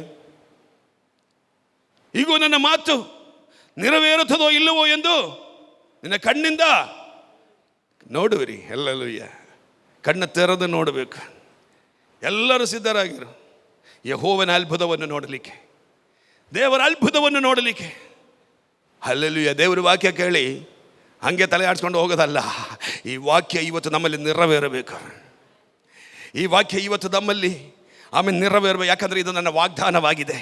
ಈಗ ನನ್ನ ಮಾತು ನೆರವೇರುತ್ತದೋ ಇಲ್ಲವೋ ಎಂದು ನಿನ್ನ ಕಣ್ಣಿಂದ ನೋಡುವಿರಿ. ಹಲ್ಲೆಲೂಯಾ. ಕಣ್ಣು ತೆರೆದು ನೋಡಬೇಕು. ಎಲ್ಲರೂ ಸಿದ್ಧರಾಗಿರು ಯೆಹೋವನ ಅದ್ಭುತವನ್ನು ನೋಡಲಿಕ್ಕೆ, ದೇವರ ಅದ್ಭುತವನ್ನು ನೋಡಲಿಕ್ಕೆ. ಹಲ್ಲೆಲೂಯಾ. ದೇವರ ವಾಕ್ಯ ಕೇಳಿ ಹಾಗೆ ತಲೆ ಆಡಿಸ್ಕೊಂಡು ಹೋಗೋದಲ್ಲ. ಈ ವಾಕ್ಯ ಇವತ್ತು ನಮ್ಮಲ್ಲಿ ನೆರವೇರಬೇಕು. ಈ ವಾಕ್ಯ ಇವತ್ತು ನಮ್ಮಲ್ಲಿ ಆಮೇಲೆ ನೆರವೇರಬೇಕು. ಯಾಕಂದರೆ ಇದು ನನ್ನ ವಾಗ್ದಾನವಾಗಿದೆ.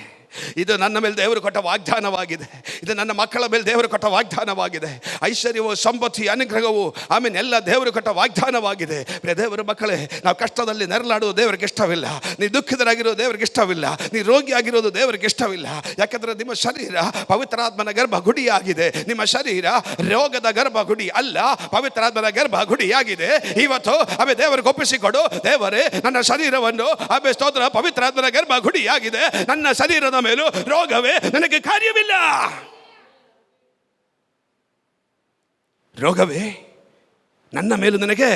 ಇದು ನನ್ನ ಮೇಲೆ ದೇವರು ಕೊಟ್ಟ ವಾಗ್ದಾನವಾಗಿದೆ. ಇದು ನನ್ನ ಮಕ್ಕಳ ಮೇಲೆ ದೇವರು ಕೊಟ್ಟ ವಾಗ್ದಾನವಾಗಿದೆ. ಐಶ್ವರ್ಯವು, ಸಂಪತ್ತಿ, ಅನುಗ್ರಹವು, ಆಮೇಲೆ ಎಲ್ಲ ದೇವರು ಕೊಟ್ಟ ವಾಗ್ದಾನವಾಗಿದೆ. ದೇವರ ಮಕ್ಕಳೇ, ನಾವು ಕಷ್ಟದಲ್ಲಿ ನೆರಳಾಡುವುದು ದೇವರಿಗೆ ಇಷ್ಟವಿಲ್ಲ. ನೀವು ದುಃಖಿತರಾಗಿರೋದು ದೇವರಿಗೆ ಇಷ್ಟವಿಲ್ಲ. ನೀವು ರೋಗಿಯಾಗಿರೋದು ದೇವರಿಗೆ ಇಷ್ಟವಿಲ್ಲ. ಯಾಕಂದರೆ ನಿಮ್ಮ ಶರೀರ ಪವಿತ್ರಾತ್ಮನ ಗರ್ಭ ಗುಡಿಯಾಗಿದೆ. ನಿಮ್ಮ ಶರೀರ ರೋಗದ ಗರ್ಭ ಗುಡಿ ಅಲ್ಲ, ಪವಿತ್ರಾತ್ಮನ ಗರ್ಭ ಗುಡಿಯಾಗಿದೆ. ಇವತ್ತು ಅವೇ ದೇವರಿಗೆ ಒಪ್ಪಿಸಿಕೊಡು. ದೇವರೇ, ನನ್ನ ಶರೀರವನ್ನು ಅವೇ ಸ್ತೋತ್ರ ಪವಿತ್ರಾತ್ಮನ ಗರ್ಭ ಗುಡಿಯಾಗಿದೆ. ನನ್ನ ಶರೀರದ ಮೇಲೂ ರೋಗವೇ ನನಗೆ ಕಾರ್ಯವಿಲ್ಲ. ರೋಗವೇ ನನ್ನ ಮೇಲೂ ನನಗೆ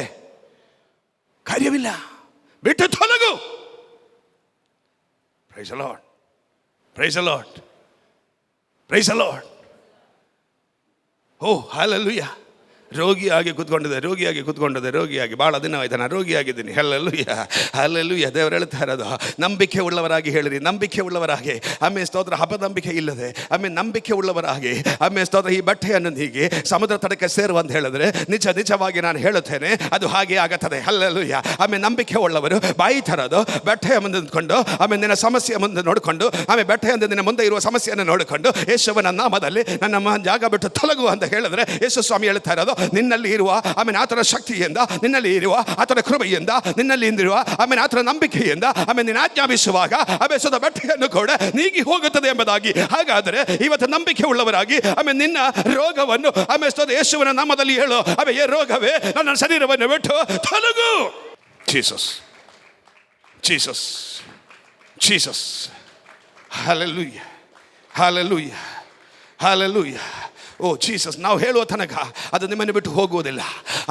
ಕಾರ್ಯವಿಲ್ಲ. ಬಿಟ್ಟು ತೊಲಗು. Praise the Lord, praise the Lord, praise the Lord. Oh hallelujah. ರೋಗಿಯಾಗಿ ಕೂತ್ಕೊಂಡಿದ್ದೆ, ಭಾಳ ದಿನ ಆಯ್ತು ನಾನು ರೋಗಿಯಾಗಿದ್ದೀನಿ. Hallelujah, hallelujah. ದೇವರು ಹೇಳ್ತಾ ಇರೋದು, ನಂಬಿಕೆ ಉಳ್ಳವರಾಗಿ ಹೇಳಿರಿ, ನಂಬಿಕೆ ಉಳ್ಳವರಾಗಿ. ಆಮೇಲೆ ಸ್ತೋತ್ರ, ಅಪನಂಬಿಕೆ ಇಲ್ಲದೆ, ಆಮೇಲೆ ನಂಬಿಕೆ ಉಳ್ಳವರಾಗಿ. ಆಮೇಲೆ ಸ್ತೋತ್ರ, ಈ ಬಟ್ಟೆಯನ್ನು ಹೀಗೆ ಸಮುದ್ರ ತಡಕ್ಕೆ ಸೇರು ಅಂತ ಹೇಳಿದ್ರೆ ನಿಜವಾಗಿ ನಾನು ಹೇಳುತ್ತೇನೆ, ಅದು ಹಾಗೆ ಆಗುತ್ತದೆ. ಹಲ್ಲೆಲೂಯಾ. ಆಮೇಲೆ ನಂಬಿಕೆ ಉಳ್ಳವರು ಬಾಯಿ ಥರದು ಬಟ್ಟೆಯ ಮುಂದೆ ನಿಂತ್ಕೊಂಡು, ಆಮೇಲೆ ನಿನ್ನ ಸಮಸ್ಯೆ ಮುಂದೆ ನೋಡಿಕೊಂಡು, ಆಮೇಲೆ ಬಟ್ಟೆಯಿಂದ ನಿನ್ನ ಮುಂದೆ ಇರುವ ಸಮಸ್ಯೆಯನ್ನು ನೋಡಿಕೊಂಡು, ಯೇಸುವಿನ ನಾಮದಲ್ಲಿ ನನ್ನ ಜಾಗ ಬಿಟ್ಟು ತೊಲಗು ಅಂತ ಹೇಳಿದ್ರೆ, ಯೇಸು ಸ್ವಾಮಿ ಹೇಳ್ತಾ ಇರೋದು, ನಿನ್ನಲ್ಲಿ ಇರುವ ಆಮೇಲೆ ಆತನ ಶಕ್ತಿಯಿಂದ, ನಿನ್ನಲ್ಲಿ ಇರುವ ಆತನ ಕೃಪೆಯಿಂದ, ನಿನ್ನಲ್ಲಿ ಇರುವ ಆಮೇಲೆ ಆತನ ನಂಬಿಕೆಯಿಂದ, ಆಮೇಲೆ ನೀನು ಆಜ್ಞಾಪಿಸುವಾಗ ಅಭ್ಯಾಸದ ಬಟ್ಟೆಯನ್ನು ಕೂಡ ನೀಗಿ ಹೋಗುತ್ತದೆ ಎಂಬುದಾಗಿ. ಹಾಗಾದರೆ ಇವತ್ತು ನಂಬಿಕೆ ಉಳ್ಳವರಾಗಿ ಆಮೇಲೆ ನಿನ್ನ ರೋಗವನ್ನು ಆಮೇಲೆ ಯೇಸುವಿನ ನಾಮದಲ್ಲಿ ಹೇಳು, ಆಮೇಲೆ ರೋಗವೇ ನನ್ನ ಶರೀರವನ್ನು ಬಿಟ್ಟು ತೊಲಗು. Jesus, Jesus, Jesus. Hallelujah, hallelujah, hallelujah. Oh Jesus. ನಾವು ಹೇಳುವ ತನಕ ಅದು ನಿಮ್ಮನ್ನು ಬಿಟ್ಟು ಹೋಗುವುದಿಲ್ಲ.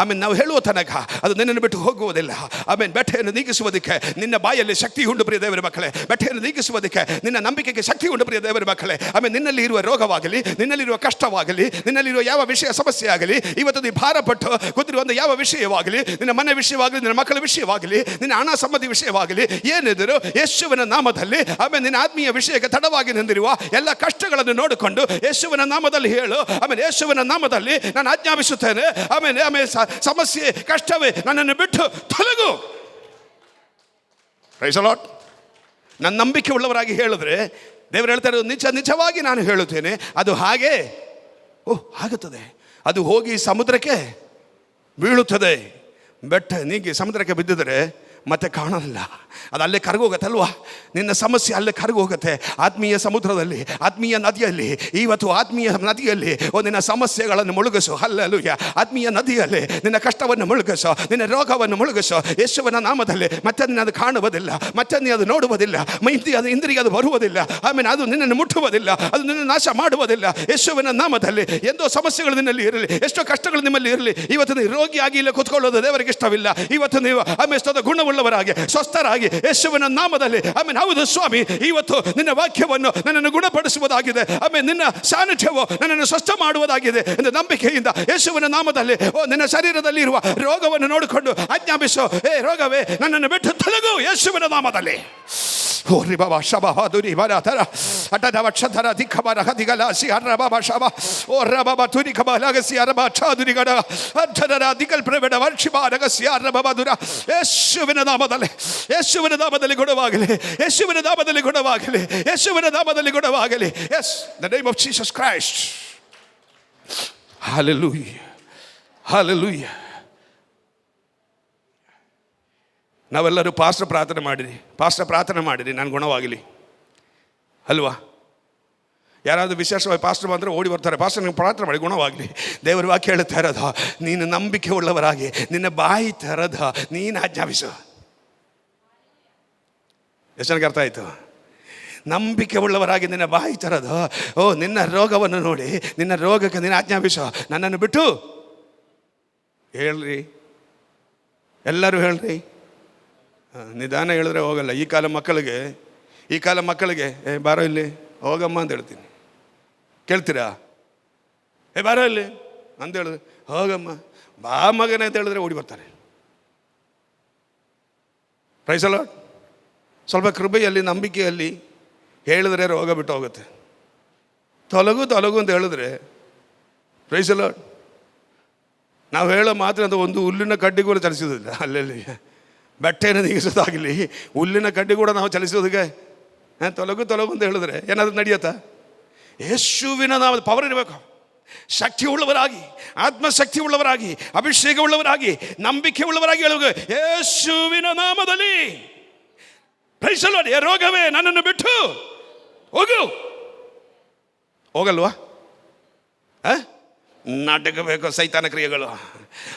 ಆಮೇಲೆ ನಾವು ಹೇಳುವ ತನಕ ಅದು ನಿನ್ನನ್ನು ಬಿಟ್ಟು ಹೋಗುವುದಿಲ್ಲ. ಆಮೇಲೆ ಬೆಟ್ಟೆಯನ್ನು ನೀಗಿಸುವುದಕ್ಕೆ ನಿನ್ನ ಬಾಯಲ್ಲಿ ಶಕ್ತಿ ಉಂಟು ಪ್ರಿಯ ದೇವರ ಮಕ್ಕಳೇ. ಬೆಟ್ಟೆಯನ್ನು ನೀಗಿಸುವುದಕ್ಕೆ ನಿನ್ನ ನಂಬಿಕೆಗೆ ಶಕ್ತಿ ಉಂಟು ಪ್ರಿಯ ದೇವರ ಮಕ್ಕಳೇ. ಆಮೇಲೆ ನಿನ್ನಲ್ಲಿ ಇರುವ ರೋಗವಾಗಲಿ, ನಿನ್ನಲ್ಲಿರುವ ಕಷ್ಟವಾಗಲಿ, ನಿನ್ನಲ್ಲಿರುವ ಯಾವ ವಿಷಯ ಸಮಸ್ಯೆ ಆಗಲಿ, ಇವತ್ತು ನೀ ಭಾರಪಟ್ಟು ಕೂತಿರುವ ಯಾವ ವಿಷಯವಾಗಲಿ, ನಿನ್ನ ಮನೆ ವಿಷಯವಾಗಲಿ, ನಿನ್ನ ಮಕ್ಕಳ ವಿಷಯವಾಗಲಿ, ನಿನ್ನ ಹಣ ಸಂಬಂಧಿ ವಿಷಯವಾಗಲಿ, ಏನಿದ್ರು ಯೇಸುವಿನ ನಾಮದಲ್ಲಿ ಆಮೇಲೆ ನಿನ್ನ ಆತ್ಮೀಯ ವಿಷಯಕ್ಕೆ ತಡವಾಗಿ ನಿಂತಿರುವ ಎಲ್ಲ ಕಷ್ಟಗಳನ್ನು ನೋಡಿಕೊಂಡು ಯೇಸುವಿನ ನಾಮದಲ್ಲಿ ಹೇಳು. ಆಮೇಲೆ ಯೇಸುವಿನ ನಾಮದಲ್ಲಿ ನಾನು ಆಜ್ಞಾಪಿಸುತ್ತೇನೆ, ಆಮೇಲೆ ಸಮಸ್ಯೆ ಕಷ್ಟವೇ ನನ್ನನ್ನು ಬಿಟ್ಟು ತೊಲಗು. Praise the Lord. ನನ್ನ ನಂಬಿಕೆ ಉಳ್ಳವರಾಗಿ ಹೇಳಿದ್ರೆ ದೇವರು ಹೇಳ್ತಾರೆ, ನಿಜವಾಗಿ ನಾನು ಹೇಳುತ್ತೇನೆ, ಅದು ಹಾಗೆ ಆಗುತ್ತದೆ. ಅದು ಹೋಗಿ ಸಮುದ್ರಕ್ಕೆ ಬೀಳುತ್ತದೆ. ಬೆಟ್ಟ ನೀಗಿ ಸಮುದ್ರಕ್ಕೆ ಬಿದ್ದಿದ್ರೆ ಮತ್ತೆ ಕಾಣಲ್ಲ, ಅದು ಅಲ್ಲೇ ಕರಗೋಗತ್ತಲ್ವಾ. ನಿನ್ನ ಸಮಸ್ಯೆ ಅಲ್ಲೇ ಕರಗೋಗುತ್ತೆ. ಆತ್ಮೀಯ ಸಮುದ್ರದಲ್ಲಿ, ಆತ್ಮೀಯ ನದಿಯಲ್ಲಿ, ಇವತ್ತು ಆತ್ಮೀಯ ನದಿಯಲ್ಲಿ ನಿನ್ನ ಸಮಸ್ಯೆಗಳನ್ನು ಮುಳುಗಿಸು. ಹಲ್ಲೆಲೂಯಾ. ಆತ್ಮೀಯ ನದಿಯಲ್ಲಿ ನಿನ್ನ ಕಷ್ಟವನ್ನು ಮುಳುಗಿಸು, ನಿನ್ನ ರೋಗವನ್ನು ಮುಳುಗಿಸು ಯೇಸುವಿನ ನಾಮದಲ್ಲಿ. ಮತ್ತೆ ನೀನು ಅದು ಕಾಣುವುದಿಲ್ಲ, ಮತ್ತೆ ನೀನು ಅದು ನೋಡುವುದಿಲ್ಲ, ಅದು ಇಂದ್ರಿಗೆ ಅದು ಬರುವುದಿಲ್ಲ, ಆಮೇಲೆ ಅದು ನಿನ್ನನ್ನು ಮುಟ್ಟುವುದಿಲ್ಲ, ಅದು ನಿನ್ನ ನಾಶ ಮಾಡುವುದಿಲ್ಲ. ಯೇಸುವಿನ ನಾಮದಲ್ಲಿ ಎಂದೋ ಸಮಸ್ಯೆಗಳು ನಿನ್ನಲ್ಲಿ ಇರಲಿ, ಎಷ್ಟೋ ಕಷ್ಟಗಳು ನಿಮ್ಮಲ್ಲಿ ಇರಲಿ, ಇವತ್ತು ನೀವು ರೋಗಿಯಾಗಿ ಇಲ್ಲ ಕೂತ್ಕೊಳ್ಳೋದು ದೇವರಿಗೆ ಇಷ್ಟವಿಲ್ಲ. ಇವತ್ತು ನೀವು ಆಮೇಲೆ ಗುಣವುಳ್ಳವರಾಗಿ, ಸ್ವಸ್ಥರಾಗಿ ಯೇಸುವಿನ ನಾಮದಲ್ಲಿ ಆಮೇಲೆ ಹೌದು ಸ್ವಾಮಿ, ಇವತ್ತು ನಿನ್ನ ವಾಕ್ಯವನ್ನು ನನ್ನನ್ನು ಗುಣಪಡಿಸುವುದಾಗಿದೆ, ಆಮೇಲೆ ನಿನ್ನ ಸಾನ್ನಿಧ್ಯವು ನನ್ನನ್ನು ಸ್ವಸ್ಥ ಮಾಡುವುದಾಗಿದೆ ಎಂದು ನಂಬಿಕೆಯಿಂದ ಯೇಸುವಿನ ನಾಮದಲ್ಲಿ ನಿನ್ನ ಶರೀರದಲ್ಲಿ ಇರುವ ರೋಗವನ್ನು ನೋಡಿಕೊಂಡು ಆಜ್ಞಾಪಿಸು, ರೋಗವೇ ನನ್ನನ್ನು ಬಿಟ್ಟು ತೊಲಗು ಯೇಸುವಿನ ನಾಮದಲ್ಲಿ. ಓ ರಿ ಬಾಬಾ ಶಬ ಹಾದುರಿ ಬರ ಥರ ಅಟದ ವಕ್ಷಧರ ದಿಕ್ಕಬರ ಹದಿಗಲಾಸಿ ಹರ್ರ ಬಾಬಾ ಶಬ ಓ ರ ಬಾಬಾ ತುರಿ ಕಬ ಲಗಸಿ ಅರಬ ಛಾದುರಿ ಗಡ ಅರ್ಧರ ದಿಗಲ್ ಪ್ರವೇಡ ವರ್ಷಿಬ ರಗಸಿ ಅರ್ರ ಬಾಬಾ ದುರ. ಯೇಸುವಿನ ನಾಮದಲ್ಲಿ, ಯೇಸುವಿನ ನಾಮದಲ್ಲಿ ಗುಣವಾಗಲಿ, ಯೇಸುವಿನ ನಾಮದಲ್ಲಿ ಗುಣವಾಗಲಿ, ಯೇಸುವಿನ ನಾಮದಲ್ಲಿ ಗುಣವಾಗಲಿ. Yes, the name of Jesus Christ. Hallelujah, hallelujah. ನಾವೆಲ್ಲರೂ ಪಾಸ್ಟರ್ ಪ್ರಾರ್ಥನೆ ಮಾಡಿರಿ ನಾನು ಗುಣವಾಗಲಿ ಅಲ್ವಾ. ಯಾರಾದರೂ ವಿಶೇಷವಾಗಿ ಪಾಸ್ಟರ್ ಬಂದರೆ ಓಡಿ ಬರ್ತಾರೆ, ಪಾಸ್ಟರ್ ನೀವು ಪ್ರಾರ್ಥನೆ ಮಾಡಿ ಗುಣವಾಗಲಿ. ದೇವರ ವಾಕ್ಯ ಹೇಳ್ತಾ ಇರೋದು, ನೀನು ನಂಬಿಕೆ ಉಳ್ಳವರಾಗಿ ನಿನ್ನ ಬಾಯಿ ತೆರೆದ ನೀನು ಆಜ್ಞಾಪಿಸು. ಎಷ್ಟು ಜನಕ್ಕೆ ಅರ್ಥ ಆಯಿತು? ನಂಬಿಕೆ ಉಳ್ಳವರಾಗಿ ನಿನ್ನ ಬಾಯಿ ತೆರೆದು ನಿನ್ನ ರೋಗವನ್ನು ನೋಡಿ, ನಿನ್ನ ರೋಗಕ್ಕೆ ನೀನು ಆಜ್ಞಾಪಿಸು, ನನ್ನನ್ನು ಬಿಟ್ಟು ಹೇಳ್ರಿ, ಎಲ್ಲರೂ ಹೇಳ್ರಿ. ನಿಧಾನ ಹೇಳಿದ್ರೆ ಹೋಗಲ್ಲ. ಈ ಕಾಲ ಮಕ್ಕಳಿಗೆ ಬಾರೋ ಇಲ್ಲಿ ಹೋಗಮ್ಮ ಅಂತ ಹೇಳ್ತೀನಿ, ಕೇಳ್ತೀರಾ? ಬಾರೋ ಇಲ್ಲಿ ಅಂತ ಹೇಳಿದ್ರೆ ಹೋಗಮ್ಮ, ಬಾ ಮಗನೇ ಅಂತ ಹೇಳಿದ್ರೆ ಓಡಿ ಬರ್ತಾರೆ. Praise the Lord. ಸ್ವಲ್ಪ ಕೃಪೆಯಲ್ಲಿ, ನಂಬಿಕೆಯಲ್ಲಿ ಹೇಳಿದ್ರೆ ರೋಗ ಬಿಟ್ಟು ಹೋಗುತ್ತೆ. ತೊಲಗು ಅಂತ ಹೇಳಿದ್ರೆ ಪ್ರೈಸ್ ದಿ ಲಾರ್ಡ್. ನಾವು ಹೇಳೋ ಮಾತ್ರ ಅದು ಒಂದು ಹುಲ್ಲಿನ ಕಡ್ಡಿ ಕೂಡ ಚಲಿಸೋದಿಲ್ಲ. ಅಲ್ಲೆಲ್ಲಿ ಬಟ್ಟೆಯನ್ನು ನೀಗಿಸೋದಾಗಲಿ, ಹುಲ್ಲಿನ ಕಡ್ಡಿ ಕೂಡ ನಾವು ಚಲಿಸೋದಕ್ಕೆ ತೊಲಗು ಅಂತ ಹೇಳಿದ್ರೆ ಏನಾದರೂ ನಡೆಯುತ್ತಾ? ಯೇಸುವಿನ ನಾಮದ ಪವರ್ ಇರಬೇಕು. ಶಕ್ತಿ ಉಳ್ಳವರಾಗಿ, ಆತ್ಮಶಕ್ತಿ ಉಳ್ಳವರಾಗಿ, ಅಭಿಷೇಕ ಉಳ್ಳವರಾಗಿ, ನಂಬಿಕೆ ಉಳ್ಳವರಾಗಿ ಹೇಳುವ ಯೇಸುವಿನ ನಾಮದಲ್ಲಿ ಪ್ರೈಸ್ ದಿ ಲಾರ್ಡ್. ರೋಗವೇ ನನ್ನನ್ನು ಬಿಟ್ಟು ಹೋಗು. ಹೋಗಲ್ವಾ? ನಾಟಕಬೇಕು ಸೈತಾನ ಕ್ರಿಯೆಗಳು.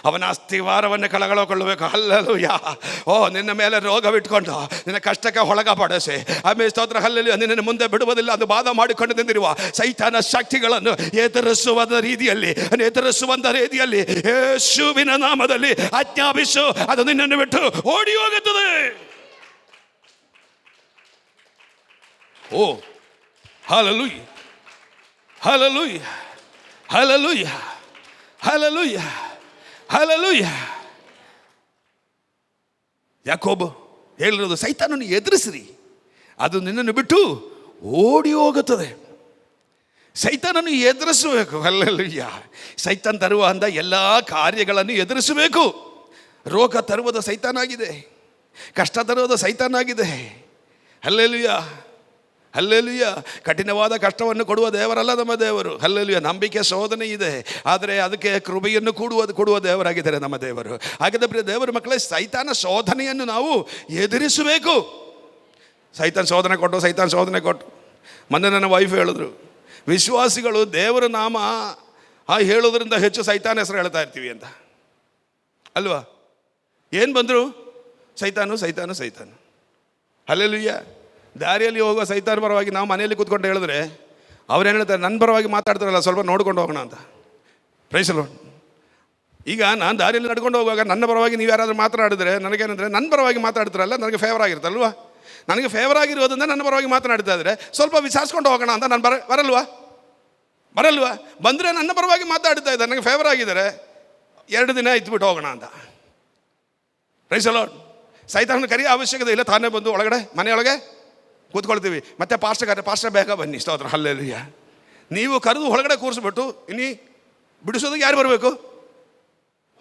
ಅವನ ಅಸ್ಥಿವಾರವನ್ನು ಕಳಕೊಳ್ಳಬೇಕು. ಹಲ್ಲೆಲೂಯಾ. ನಿನ್ನ ಮೇಲೆ ರೋಗವಿಟ್ಕೊಂಡು ನಿನ್ನ ಕಷ್ಟಕ್ಕೆ ಒಳಗಪಡಿಸಿ ಆಮೇಲೆ ಸ್ತೋತ್ರ ಹಲ್ಲೆಲೂಯಾ ನಿನ್ನನ್ನು ಮುಂದೆ ಬಿಡುವುದಿಲ್ಲ ಅದು ಬಾಧ ಮಾಡಿಕೊಂಡು ನಿಂತಿರುವ ಸೈತಾನ ಶಕ್ತಿಗಳನ್ನು ಎದುರಿಸುವಂಥ ರೀತಿಯಲ್ಲಿ ಯೇಸುವಿನ ನಾಮದಲ್ಲಿ ಆಜ್ಞಾಪಿಸು, ಅದು ನಿನ್ನನ್ನು ಬಿಟ್ಟು ಓಡಿ ಹೋಗುತ್ತದೆ. Hallelujah, hallelujah, hallelujah, hallelujah, hallelujah. ಯಾಕೋಬ ಹೇಳಿರೋದು ಸೈತಾನನ್ನು ಎದುರಿಸ್ರಿ, ಅದು ನಿನ್ನನ್ನು ಬಿಟ್ಟು ಓಡಿ ಹೋಗುತ್ತದೆ. ಸೈತಾನನ್ನು ಎದುರಿಸಬೇಕು. ಹಲ್ಲೆಲೂಯಾ. ಸೈತಾನ್ ತರುವ ಅಂದ ಎಲ್ಲ ಕಾರ್ಯಗಳನ್ನು ಎದುರಿಸಬೇಕು. ರೋಗ ತರುವುದು ಸೈತಾನಾಗಿದೆ, ಕಷ್ಟ ತರುವುದು ಸೈತಾನಾಗಿದೆ. Hallelujah, hallelujah. ಕಠಿಣವಾದ ಕಷ್ಟವನ್ನು ಕೊಡುವ ದೇವರಲ್ಲ ನಮ್ಮ ದೇವರು. ಹಲ್ಲೆಲೂಯಾ. ನಂಬಿಕೆ ಶೋಧನೆ ಇದೆ, ಆದರೆ ಅದಕ್ಕೆ ಕೃಪೆಯನ್ನು ಕೊಡುವ ದೇವರಾಗಿದ್ದಾರೆ ನಮ್ಮ ದೇವರು. ಹಾಗಾದರೆ ಪ್ರಿಯ ದೇವರ ಮಕ್ಕಳೇ, ಸೈತಾನ ಶೋಧನೆಯನ್ನು ನಾವು ಎದುರಿಸಬೇಕು. ಸೈತಾನ್ ಶೋಧನೆ ಕೊಟ್ಟು ಮೊನ್ನೆ ನನ್ನ ವೈಫ್ ಹೇಳಿದ್ರು, ವಿಶ್ವಾಸಿಗಳು ದೇವರ ನಾಮ ಹೇಳೋದ್ರಿಂದ ಹೆಚ್ಚು ಸೈತಾನ ಹೆಸರು ಹೇಳ್ತಾ ಇರ್ತೀವಿ ಅಂತ ಅಲ್ವಾ? ಏನು ಬಂದರು? ಸೈತಾನು. ಹಲ್ಲೆಲೂಯಾ. ದಾರಿಯಲ್ಲಿ ಹೋಗುವ ಸೈತಾನ ಪರವಾಗಿ ನಾವು ಮನೆಯಲ್ಲಿ ಕೂತ್ಕೊಂಡು ಹೇಳಿದ್ರೆ ಅವ್ರೇನು ಹೇಳ್ತಾರೆ? ನನ್ನ ಪರವಾಗಿ ಮಾತಾಡ್ತಾರಲ್ಲ, ಸ್ವಲ್ಪ ನೋಡ್ಕೊಂಡು ಹೋಗೋಣ ಅಂತ. Praise the Lord. ಈಗ ನಾನು ದಾರಿಯಲ್ಲಿ ನಡ್ಕೊಂಡು ಹೋಗುವಾಗ ನನ್ನ ಪರವಾಗಿ ನೀವು ಯಾರಾದರೂ ಮಾತನಾಡಿದ್ರೆ ನನಗೇನಂದರೆ, ನನ್ನ ಪರವಾಗಿ ಮಾತಾಡ್ತಾರಲ್ಲ, ನನಗೆ ಫೇವರ್ ಆಗಿರುತ್ತಲ್ವಾ? ನನಗೆ ಫೇವರ್ ಆಗಿರೋದ್ರಿಂದ ನನ್ನ ಪರವಾಗಿ ಮಾತನಾಡ್ತಾ ಇದ್ದರೆ ಸ್ವಲ್ಪ ವಿಚಾರಿಸ್ಕೊಂಡು ಹೋಗೋಣ ಅಂತ ನಾನು ಬರಲ್ವಾ? ಬಂದರೆ ನನ್ನ ಪರವಾಗಿ ಮಾತಾಡ್ತಾ ಇದ್ದಾರೆ, ನನಗೆ ಫೇವರ್ ಆಗಿದ್ದಾರೆ, 2 ದಿನ ಇದ್ಬಿಟ್ಟು ಹೋಗೋಣ ಅಂತ. Praise the Lord. ಸೈತಾನನ ಕರೆಯೋ ಅವಶ್ಯಕತೆ ಇಲ್ಲ, ತಾನೇ ಬಂದು ಒಳಗಡೆ ಮನೆಯೊಳಗೆ ಕೂತ್ಕೊಳ್ತೀವಿ. ಮತ್ತೆ ಪಾಸ್ಟರ್ ಬೇಗ ಬನ್ನಿ, ಸ್ತೋತ್ರ ಹಲ್ಲೆಲೂಯಾ. ನೀವು ಕರೆದು ಒಳಗಡೆ ಕೂರಿಸ್ಬಿಟ್ಟು ಇನ್ನಿ ಬಿಡಿಸೋದಕ್ಕೆ ಯಾರು ಬರಬೇಕು?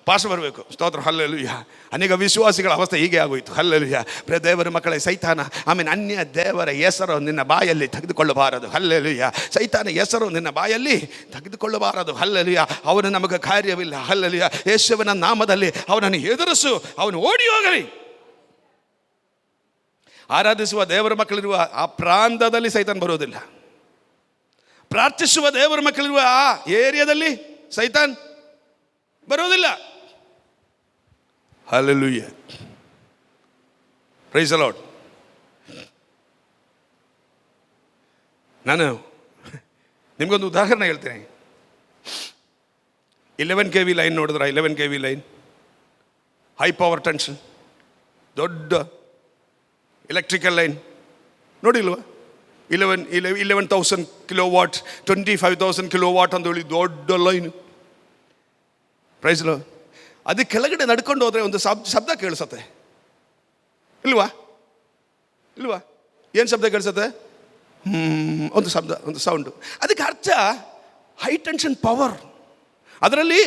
ಪಾಸ್ಟರ್ ಬರಬೇಕು. ಸ್ತೋತ್ರ ಹಲ್ಲೆಲೂಯಾ. ಅನೇಕ ವಿಶ್ವಾಸಿಗಳ ಅವಸ್ಥೆ ಹೀಗೆ ಆಗೋಯಿತು. ಹಲ್ಲೆಲೂಯಾ. ಪ್ರಿಯ ದೇವರ ಮಕ್ಕಳೇ, ಸೈತಾನ ಆಮೇಲೆ ಅನ್ಯ ದೇವರ ಹೆಸರು ನಿನ್ನ ಬಾಯಲ್ಲಿ ತೆಗೆದುಕೊಳ್ಳಬಾರದು. ಹಲ್ಲೆಲೂಯಾ. ಸೈತಾನ ಹೆಸರು ನಿನ್ನ ಬಾಯಲ್ಲಿ ತೆಗೆದುಕೊಳ್ಳಬಾರದು. ಹಲ್ಲೆಲೂಯಾ. ಅವನು ನಮಗೆ ಕಾರ್ಯವಿಲ್ಲ. ಹಲ್ಲೆಲೂಯಾ. ಯೇಸುವಿನ ನಾಮದಲ್ಲಿ ಅವನನ್ನು ಎದುರಿಸು, ಅವನು ಓಡಿ ಹೋಗಲಿ. ಆರಾಧಿಸುವ ದೇವರ ಮಕ್ಕಳಿರುವ ಆ ಪ್ರಾಂತದಲ್ಲಿ ಸೈತಾನ್ ಬರುವುದಿಲ್ಲ. ಪ್ರಾರ್ಥಿಸುವ ದೇವರ ಮಕ್ಕಳಿರುವ ಆ ಏರಿಯಾದಲ್ಲಿ ಸೈತಾನ್ ಬರುವುದಿಲ್ಲ. ಹಲ್ಲೆಲೂಯಾ. Praise the Lord. ನಾನು ನಿಮಗೊಂದು ಉದಾಹರಣೆ ಹೇಳ್ತೇನೆ. 11 kV ಲೈನ್ ನೋಡಿದ್ರ? 11 kV line, high power tension, ದೊಡ್ಡ ಎಲೆಕ್ಟ್ರಿಕಲ್ ಲೈನ್ ನೋಡಿಲ್ವಾ? 11,000 ಕಿಲೋವಾಟ್, 25,000 ಕಿಲೋವಾಟ್ ಅಂತ ಹೇಳಿ ದೊಡ್ಡ ಲೈನ್. Price the Lord. ಅದಕ್ಕೆ ಕೆಳಗಡೆ ನಡ್ಕೊಂಡು ಹೋದರೆ ಒಂದು ಶಬ್ದ ಕೇಳಿಸುತ್ತೆ ಇಲ್ವಾ? ಏನು ಶಬ್ದ ಕೇಳಿಸುತ್ತೆ? ಒಂದು ಶಬ್ದ, ಒಂದು ಸೌಂಡು. ಅದಕ್ಕೆ ಅರ್ಥ ಹೈ ಟೆನ್ಷನ್ ಪವರ್. ಅದರಲ್ಲಿ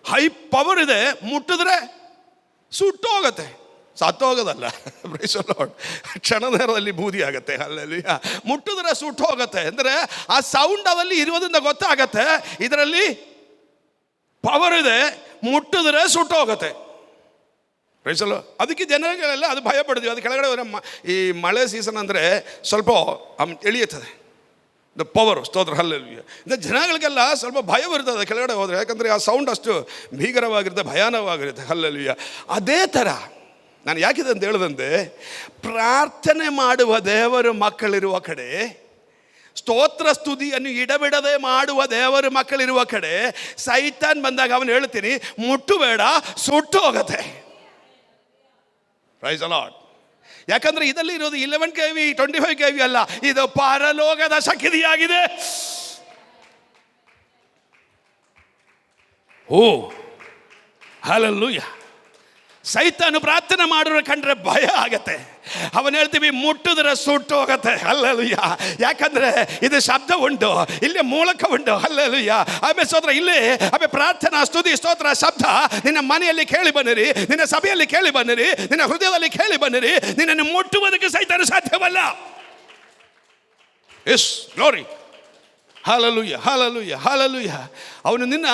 ಹೈ ಪವರ್ ಇದೆ, ಮುಟ್ಟಿದ್ರೆ ಸುಟ್ಟು ಹೋಗುತ್ತೆ, ಸತ್ತು ಹೋಗೋದಲ್ಲ. Price the lord. ಕ್ಷಣ ನೇರದಲ್ಲಿ ಬೂದಿ ಆಗುತ್ತೆ. ಹಲ್ಲೆಲೂಯಾ. ಮುಟ್ಟಿದ್ರೆ ಸುಟ್ಟು ಹೋಗುತ್ತೆ ಅಂದರೆ ಆ ಸೌಂಡ್ ಅದಲ್ಲಿ ಇರುವುದರಿಂದ ಗೊತ್ತಾಗತ್ತೆ ಇದರಲ್ಲಿ ಪವರ್ ಇದೆ, ಮುಟ್ಟಿದ್ರೆ ಸುಟ್ಟು ಹೋಗುತ್ತೆ. Praise the Lord. ಅದಕ್ಕೆ ಜನಗಳೆಲ್ಲ ಅದು ಭಯ ಪಡ್ತೀವಿ. ಅದು ಕೆಳಗಡೆ ಈ ಮಳೆ ಸೀಸನ್ ಅಂದರೆ ಸ್ವಲ್ಪ ಎಳಿಯುತ್ತದೆ ದ ಪವರ್. ಸ್ತೋತ್ರ ಹಲ್ಲೆಲೂಯಾ. ಜನಗಳಿಗೆಲ್ಲ ಸ್ವಲ್ಪ ಭಯ ಬರ್ತದೆ ಕೆಳಗಡೆ ಹೋದರೆ, ಯಾಕಂದರೆ ಆ ಸೌಂಡ್ ಅಷ್ಟು ಭೀಕರವಾಗಿರುತ್ತೆ, ಭಯಾನಕವಾಗಿರುತ್ತೆ. ಹಲ್ಲೆಲೂಯಾ. ಅದೇ ಥರ ನಾನು ಯಾಕಿದೆ ಅಂತ ಹೇಳದಂತೆ, ಪ್ರಾರ್ಥನೆ ಮಾಡುವ ದೇವರ ಮಕ್ಕಳಿರುವ ಕಡೆ, ಸ್ತೋತ್ರ ಸ್ತುತಿಯನ್ನು ಇಡಬಿಡದೆ ಮಾಡುವ ದೇವರ ಮಕ್ಕಳಿರುವ ಕಡೆ ಸೈತಾನ್ ಬಂದಾಗ ಅವನು ಹೇಳ್ತೀನಿ, ಮುಟ್ಟುಬೇಡ, ಸುಟ್ಟು ಹೋಗತ್ತೆ. Praise the Lord. ಯಾಕಂದ್ರೆ ಇದರಲ್ಲಿ ಇರೋದು 11 kV 25 kV ಅಲ್ಲ, ಇದು ಪರಲೋಕದ ಶಕ್ತಿಯಾಗಿದೆ. ಹಲ್ಲೆಲೂಯಾ. ಸೈತಾನು ಪ್ರಾರ್ಥನೆ ಮಾಡೋರು ಕಂಡ್ರೆ ಭಯ ಆಗತ್ತೆ. ಅವನು ಹೇಳ್ತೀವಿ ಮುಟ್ಟಿದ್ರೆ ಸುಟ್ಟು ಹೋಗತ್ತೆ. ಹಲ್ಲೆಲೂಯಾ. ಯಾಕಂದ್ರೆ ಇದು ಶಬ್ದ ಉಂಟು, ಇಲ್ಲಿ ಮೂಲಕ ಉಂಟು. ಹಲ್ಲೆಲೂಯಾ. ಆಮೇಲೆ ಸ್ತೋತ್ರ ಇಲ್ಲಿ ಆಮೇಲೆ ಪ್ರಾರ್ಥನಾ ಸ್ತುತಿ ಸ್ತೋತ್ರ ಶಬ್ದ ನಿನ್ನ ಮನೆಯಲ್ಲಿ ಕೇಳಿ ಬನ್ನಿರಿ, ನಿನ್ನ ಸಭೆಯಲ್ಲಿ ಕೇಳಿ ಬನ್ನಿರಿ, ನಿನ್ನ ಹೃದಯದಲ್ಲಿ ಕೇಳಿ ಬನ್ನಿರಿ. ನಿನ್ನನ್ನು ಮುಟ್ಟುವುದಕ್ಕೆ ಸೈತಾನು ಸಾಧ್ಯವಲ್ಲ. Yes glory, hallelujah hallelujah hallelujah. ಅವನು ನಿನ್ನ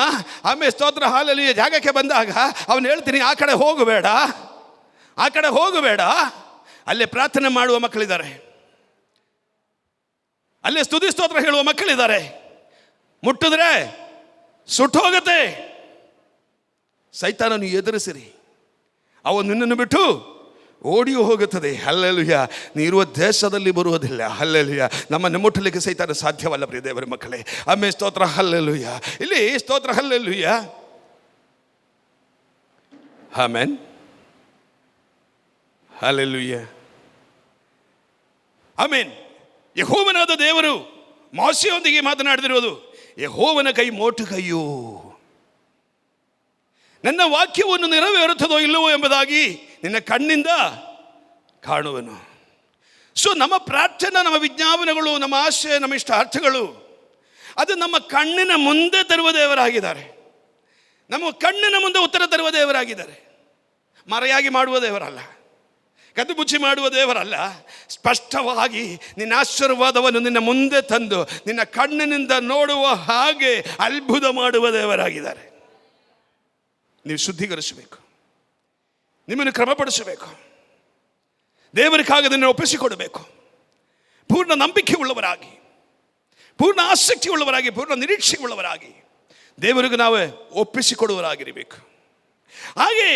ಆಮೇಲೆ ಸ್ತೋತ್ರ ಹಾಲಲೂಯ ಜಾಗಕ್ಕೆ ಬಂದಾಗ ಅವನು ಹೇಳ್ತೀನಿ, ಆ ಕಡೆ ಹೋಗಬೇಡ, ಆ ಕಡೆ ಹೋಗಬೇಡ. ಅಲ್ಲೇ ಪ್ರಾರ್ಥನೆ ಮಾಡುವ ಮಕ್ಕಳಿದ್ದಾರೆ, ಅಲ್ಲೇ ಸ್ತುತಿ ಸ್ತೋತ್ರ ಹೇಳುವ ಮಕ್ಕಳಿದ್ದಾರೆ. ಮುಟ್ಟಿದ್ರೆ ಸುಟ್ಟು ಹೋಗುತ್ತೆ. ಸೈತಾನನ್ನು ಎದುರಿಸಿರಿ, ಅವನು ನಿನ್ನನ್ನು ಬಿಟ್ಟು ಓಡಿಯೂ ಹೋಗುತ್ತದೆ. ಹಲ್ಲೆಲೂಯ. ನೀರುವ ದೇಶದಲ್ಲಿ ಬರುವುದಿಲ್ಲ. ಹಲ್ಲೆಲೂಯ. ನಮ್ಮನ್ನು ಮುಟ್ಟಲಿಕ್ಕೆ ಸೈತಾನ ಸಾಧ್ಯವಲ್ಲ ಪ್ರಿಯ ದೇವರ ಮಕ್ಕಳೇ. ಆಮೇಲೆ ಸ್ತೋತ್ರ ಹಲ್ಲೆಲೂಯ. ಇಲ್ಲಿ ಸ್ತೋತ್ರ ಹಲ್ಲೆಲೂಯ. Amen hallelujah amen. ಯೆಹೋವನಾದ ದೇವರು ಮೋಶೆಯೊಂದಿಗೆ ಮಾತನಾಡಿದಿರುವುದು, ಯೆಹೋವನ ಕೈ ಮೋಟು ಕೈಯು, ನನ್ನ ವಾಕ್ಯವನ್ನು ನೆರವೇರುತ್ತದೋ ಇಲ್ಲವೋ ಎಂಬುದಾಗಿ ನಿನ್ನ ಕಣ್ಣಿಂದ ಕಾಣುವನು. ಸೊ ನಮ್ಮ ಪ್ರಾರ್ಥನೆ, ನಮ್ಮ ವಿಜ್ಞಾಪನೆಗಳು, ನಮ್ಮ ಆಶೆ, ನಮ್ಮ ಇಷ್ಟಾರ್ಥಗಳು ಅದು ನಮ್ಮ ಕಣ್ಣಿನ ಮುಂದೆ ತರುವ ದೇವರಾಗಿದ್ದಾರೆ. ನಮ್ಮ ಕಣ್ಣಿನ ಮುಂದೆ ಉತ್ತರ ತರುವ ದೇವರಾಗಿದ್ದಾರೆ. ಮರೆಯಾಗಿ ಮಾಡುವ ದೇವರಲ್ಲ, ಕದ್ದು ಮುಚ್ಚಿ ಮಾಡುವ ದೇವರಲ್ಲ. ಸ್ಪಷ್ಟವಾಗಿ ನಿನ್ನ ಆಶೀರ್ವಾದವನ್ನು ನಿನ್ನ ಮುಂದೆ ತಂದು ನಿನ್ನ ಕಣ್ಣಿನಿಂದ ನೋಡುವ ಹಾಗೆ ಅದ್ಭುತ ಮಾಡುವ ದೇವರಾಗಿದ್ದಾರೆ. ನೀವು ಶುದ್ಧೀಕರಿಸಬೇಕು, ನಿಮ್ಮನ್ನು ಕ್ರಮಪಡಿಸಬೇಕು, ದೇವರಿಗಾಗಿ ಒಪ್ಪಿಸಿಕೊಡಬೇಕು. ಪೂರ್ಣ ನಂಬಿಕೆ ಉಳ್ಳವರಾಗಿ, ಪೂರ್ಣ ಆಸಕ್ತಿ ಉಳ್ಳವರಾಗಿ, ಪೂರ್ಣ ನಿರೀಕ್ಷೆ ಉಳ್ಳವರಾಗಿ ದೇವರಿಗೆ ನಾವೇ ಒಪ್ಪಿಸಿಕೊಡುವರಾಗಿರಬೇಕು. ಹಾಗೆ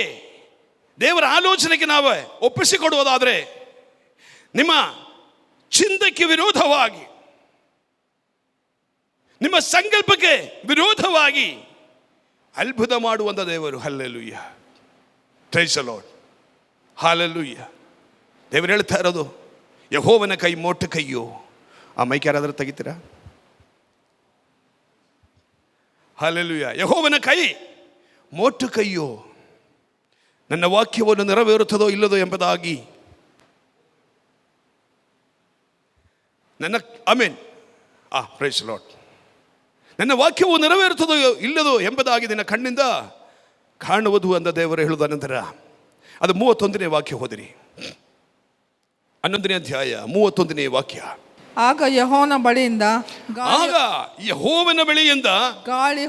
ದೇವರ ಆಲೋಚನೆಗೆ ನಾವೇ ಒಪ್ಪಿಸಿಕೊಡುವುದಾದರೆ ನಿಮ್ಮ ಚಿಂತಕ್ಕೆ ವಿರೋಧವಾಗಿ, ನಿಮ್ಮ ಸಂಕಲ್ಪಕ್ಕೆ ವಿರೋಧವಾಗಿ ಅದ್ಭುತ ಮಾಡುವಂಥ ದೇವರು. Hallelujah, praise the Lord, hallelujah. ದೇವರು ಹೇಳ್ತಾ ಇರೋದು, ಯೆಹೋವನ ಕೈ ಮೋಟು ಕೈಯು. ಆ ಮೈಕ್ ಯಾರಾದರೂ ತೆಗಿತೀರಾ? ಹಲ್ಲೆಲೂಯ. ಯೆಹೋವನ ಕೈ ಮೋಟು ಕೈಯು, ನನ್ನ ವಾಕ್ಯವನ್ನು ನೆರವೇರುತ್ತದೋ ಇಲ್ಲದೋ ಎಂಬುದಾಗಿ ನನ್ನ ಆಮೆನ್ ಪ್ರೈಸ್ ದಿ ಲಾರ್ಡ್. ನನ್ನ ವಾಕ್ಯವು ನೆರವೇರುತ್ತದೋ ಇಲ್ಲದೋ ಎಂಬುದಾಗಿ ನಿನ್ನ ಕಣ್ಣಿಂದ ಕಾಣುವುದು ಅಂದ ದೇವರು ಹೇಳುವುದ ನಂತರ ಅದು 31ನೇ ವಾಕ್ಯ ಓದಿರಿ. 11ನೇ ಅಧ್ಯಾಯ 31ನೇ ವಾಕ್ಯ. ಆಗ ಯೆಹೋವನ ಬಳಿಯಿಂದ ಗಾಳಿ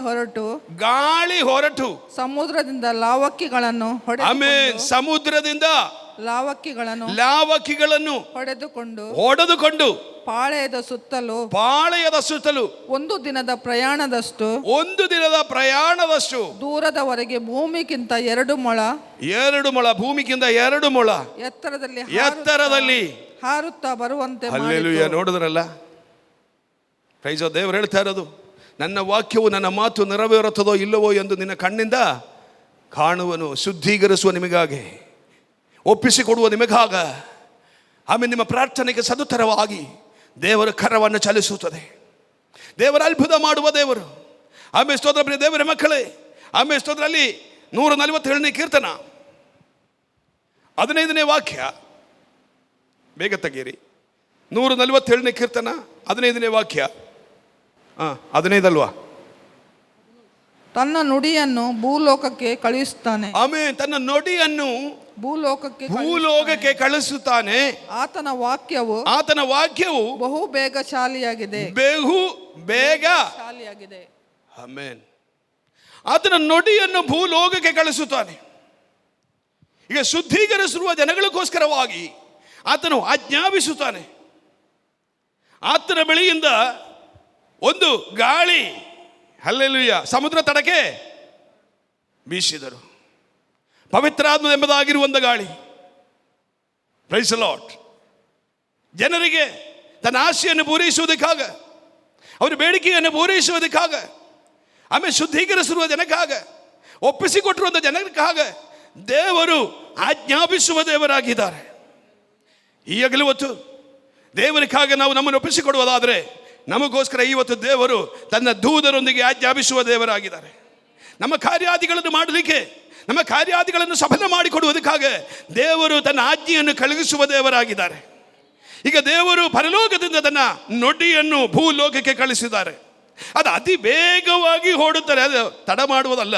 ಹೊರಟು ಸಮುದ್ರದಿಂದ ಲಾವಕ್ಕಿಗಳನ್ನು ಹೊಡೆದುಕೊಂಡು ಪಾಳೆಯದ ಸುತ್ತಲೂ ಒಂದು ದಿನದ ಪ್ರಯಾಣದಷ್ಟು ದೂರದವರೆಗೆ ಭೂಮಿಗಿಂತ 2 ಮೊಳ ಭೂಮಿಗಿಂತ 2 ಮೊಳ ಎತ್ತರದಲ್ಲಿ ಹಾರುತ್ತಾ ಬರುವಂತೆ ಹಲ್ಲೆಲೂಯ. ನೋಡಿದ್ರಲ್ಲ, ಪ್ರೈಸ್ ದೇವರು ಹೇಳ್ತಾ ಇರೋದು, ನನ್ನ ವಾಕ್ಯವು, ನನ್ನ ಮಾತು ನೆರವೇರುತ್ತದೋ ಇಲ್ಲವೋ ಎಂದು ನಿನ್ನ ಕಣ್ಣಿಂದ ಕಾಣುವನು. ಶುದ್ಧೀಕರಿಸುವ ನಿಮಗಾಗಿ, ಒಪ್ಪಿಸಿಕೊಡುವ ನಿಮಗಾಗ, ಆಮೇಲೆ ನಿಮ್ಮ ಪ್ರಾರ್ಥನೆಗೆ ಸದುತ್ತರವಾಗಿ ದೇವರ ಕರವನ್ನು ಚಲಿಸುತ್ತದೆ. ದೇವರ ಅದ್ಭುತ ಮಾಡುವ ದೇವರು. ಆಮೇಲೆ ಸ್ತೋತ್ರ ಪ್ರಿಯ ದೇವರ ಮಕ್ಕಳೇ, ಆಮೇಲೆ ಸ್ತೋತ್ರದಲ್ಲಿ 147ನೇ ಕೀರ್ತನ 15ನೇ ವಾಕ್ಯ. ಬೇಗ ತೆಗೀರಿ. 147ನೇ ಕೀರ್ತನ 15ನೇ ವಾಕ್ಯ. 15 ಅಲ್ವಾ? ತನ್ನ ನುಡಿಯನ್ನು ಭೂಲೋಕಕ್ಕೆ ಕಳುಹಿಸುತ್ತಾನೆ. ಆಮೆನ್. ತನ್ನ ನುಡಿಯನ್ನು ಭೂಲೋಕಕ್ಕೆ ಕಳಿಸುತ್ತಾನೆ. ಆತನ ವಾಕ್ಯವು ಬಹು ಬೇಗ ಶಾಲಿಯಾಗಿದೆ. ಆಮೆನ್. ಆತನ ನುಡಿಯನ್ನು ಭೂಲೋಕಕ್ಕೆ ಕಳಿಸುತ್ತಾನೆ. ಈಗ ಶುದ್ಧೀಕರಿಸಿರುವ ಜನಗಳಿಗೋಸ್ಕರವಾಗಿ ಆತನು ಆಜ್ಞಾಪಿಸುತ್ತಾನೆ. ಆತನ ಬಳಿಯಿಂದ ಒಂದು ಗಾಳಿ, ಹಲ್ಲೆಲೂಯ, ಸಮುದ್ರ ತಡಕ್ಕೆ ಬೀಸಿದರು. ಪವಿತ್ರಾತ್ಮ ಎಂಬುದಾಗಿರುವಂಥ ಗಾಳಿ, ಪ್ರೈಸ್ ದಿ ಲಾರ್ಡ್. ಜನರಿಗೆ ತನ್ನ ಆಸೆಯನ್ನು ಪೂರೈಸುವುದಕ್ಕಾಗ, ಅವರ ಬೇಡಿಕೆಯನ್ನು ಪೂರೈಸುವುದಕ್ಕಾಗ, ಆಮೇಲೆ ಶುದ್ಧೀಕರಿಸಿರುವ ಜನಕ್ಕಾಗ, ಒಪ್ಪಿಸಿಕೊಟ್ಟಿರುವಂಥ ಜನಕ್ಕಾಗ ದೇವರು ಆಜ್ಞಾಪಿಸುವ ದೇವರಾಗಿದ್ದಾರೆ. ಈಗಲೂ ಇವತ್ತು ದೇವರಿಗಾಗಿ ನಾವು ನಮ್ಮನ್ನು ಒಪ್ಪಿಸಿಕೊಡುವುದಾದರೆ ನಮಗೋಸ್ಕರ ಇವತ್ತು ದೇವರು ತನ್ನ ದೂತರೊಂದಿಗೆ ಆಜ್ಞಾಪಿಸುವ ದೇವರಾಗಿದ್ದಾರೆ. ನಮ್ಮ ಕಾರ್ಯಾದಿಗಳನ್ನು ಮಾಡಲಿಕ್ಕೆ, ನಮ್ಮ ಕಾರ್ಯಾದಿಗಳನ್ನು ಸಫಲ ಮಾಡಿಕೊಡುವುದಕ್ಕಾಗ ದೇವರು ತನ್ನ ಆಜ್ಞೆಯನ್ನು ಕಳುಹಿಸುವ ದೇವರಾಗಿದ್ದಾರೆ. ಈಗ ದೇವರು ಪರಲೋಕದಿಂದ ತನ್ನ ನುಡಿಯನ್ನು ಭೂಲೋಕಕ್ಕೆ ಕಳಿಸಿದ್ದಾರೆ. ಅದು ಅತಿ ವೇಗವಾಗಿ ಓಡುತ್ತಾರೆ, ಅದು ತಡ ಮಾಡುವುದಲ್ಲ.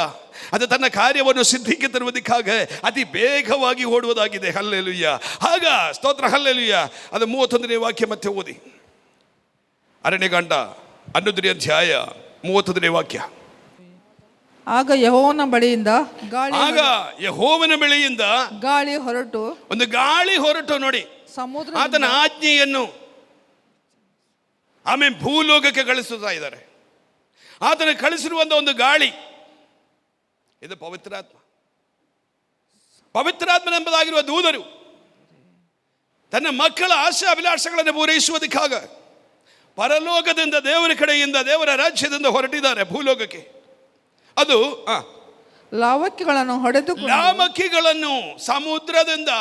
ಅದು ತನ್ನ ಕಾರ್ಯವನ್ನು ಸಿದ್ಧಿಗೆ ತರುವುದಕ್ಕಾಗ ಅತಿ ವೇಗವಾಗಿ ಓಡುವುದಾಗಿದೆ. ಹಲ್ಲೆಲೂಯ. ಆಗ ಸ್ತೋತ್ರ, ಹಲ್ಲೆಲೂಯ. ಅದು 31ನೇ ವಾಕ್ಯ ಮತ್ತೆ ಓದಿ. ಅರಣ್ಯಕಾಂಡ 11ನೇ ಅಧ್ಯಾಯ 31ನೇ ವಾಕ್ಯ. ಆಗ ಯೆಹೋವನ ಬಳಿಯಿಂದ ಗಾಳಿ ಹೊರಟು ಒಂದು ಗಾಳಿ ಹೊರಟು ನೋಡಿ, ಸಮುದ್ರ ಆತನ ಆಜ್ಞೆಯನ್ನು ಆಮೇಲೆ ಭೂಲೋಕಕ್ಕೆ ಕಳಿಸುತ್ತಾ ಇದ್ದಾರೆ. ಆತನ ಕಳಿಸಿರುವಂತ ಒಂದು ಗಾಳಿ ಇದು ಪವಿತ್ರಾತ್ಮ. ಪವಿತ್ರಾತ್ಮನೆಂಬುದಾಗಿರುವ ದೂತರು ತನ್ನ ಮಕ್ಕಳ ಆಶಾ ಅಭಿಲಾಷೆಗಳನ್ನು ಪೂರೈಸುವುದಕ್ಕಾಗ ಪರಲೋಕದಿಂದ, ದೇವರ ಕಡೆಯಿಂದ, ದೇವರ ರಾಜ್ಯದಿಂದ ಹೊರಟಿದ್ದಾರೆ ಭೂಲೋಕಕ್ಕೆ. ಅದು ಲಾಮಕ್ಕಿಗಳನ್ನು ಹೊಡೆದು, ಲಾಮಕ್ಕಿಗಳನ್ನು ಸಮುದ್ರದಿಂದ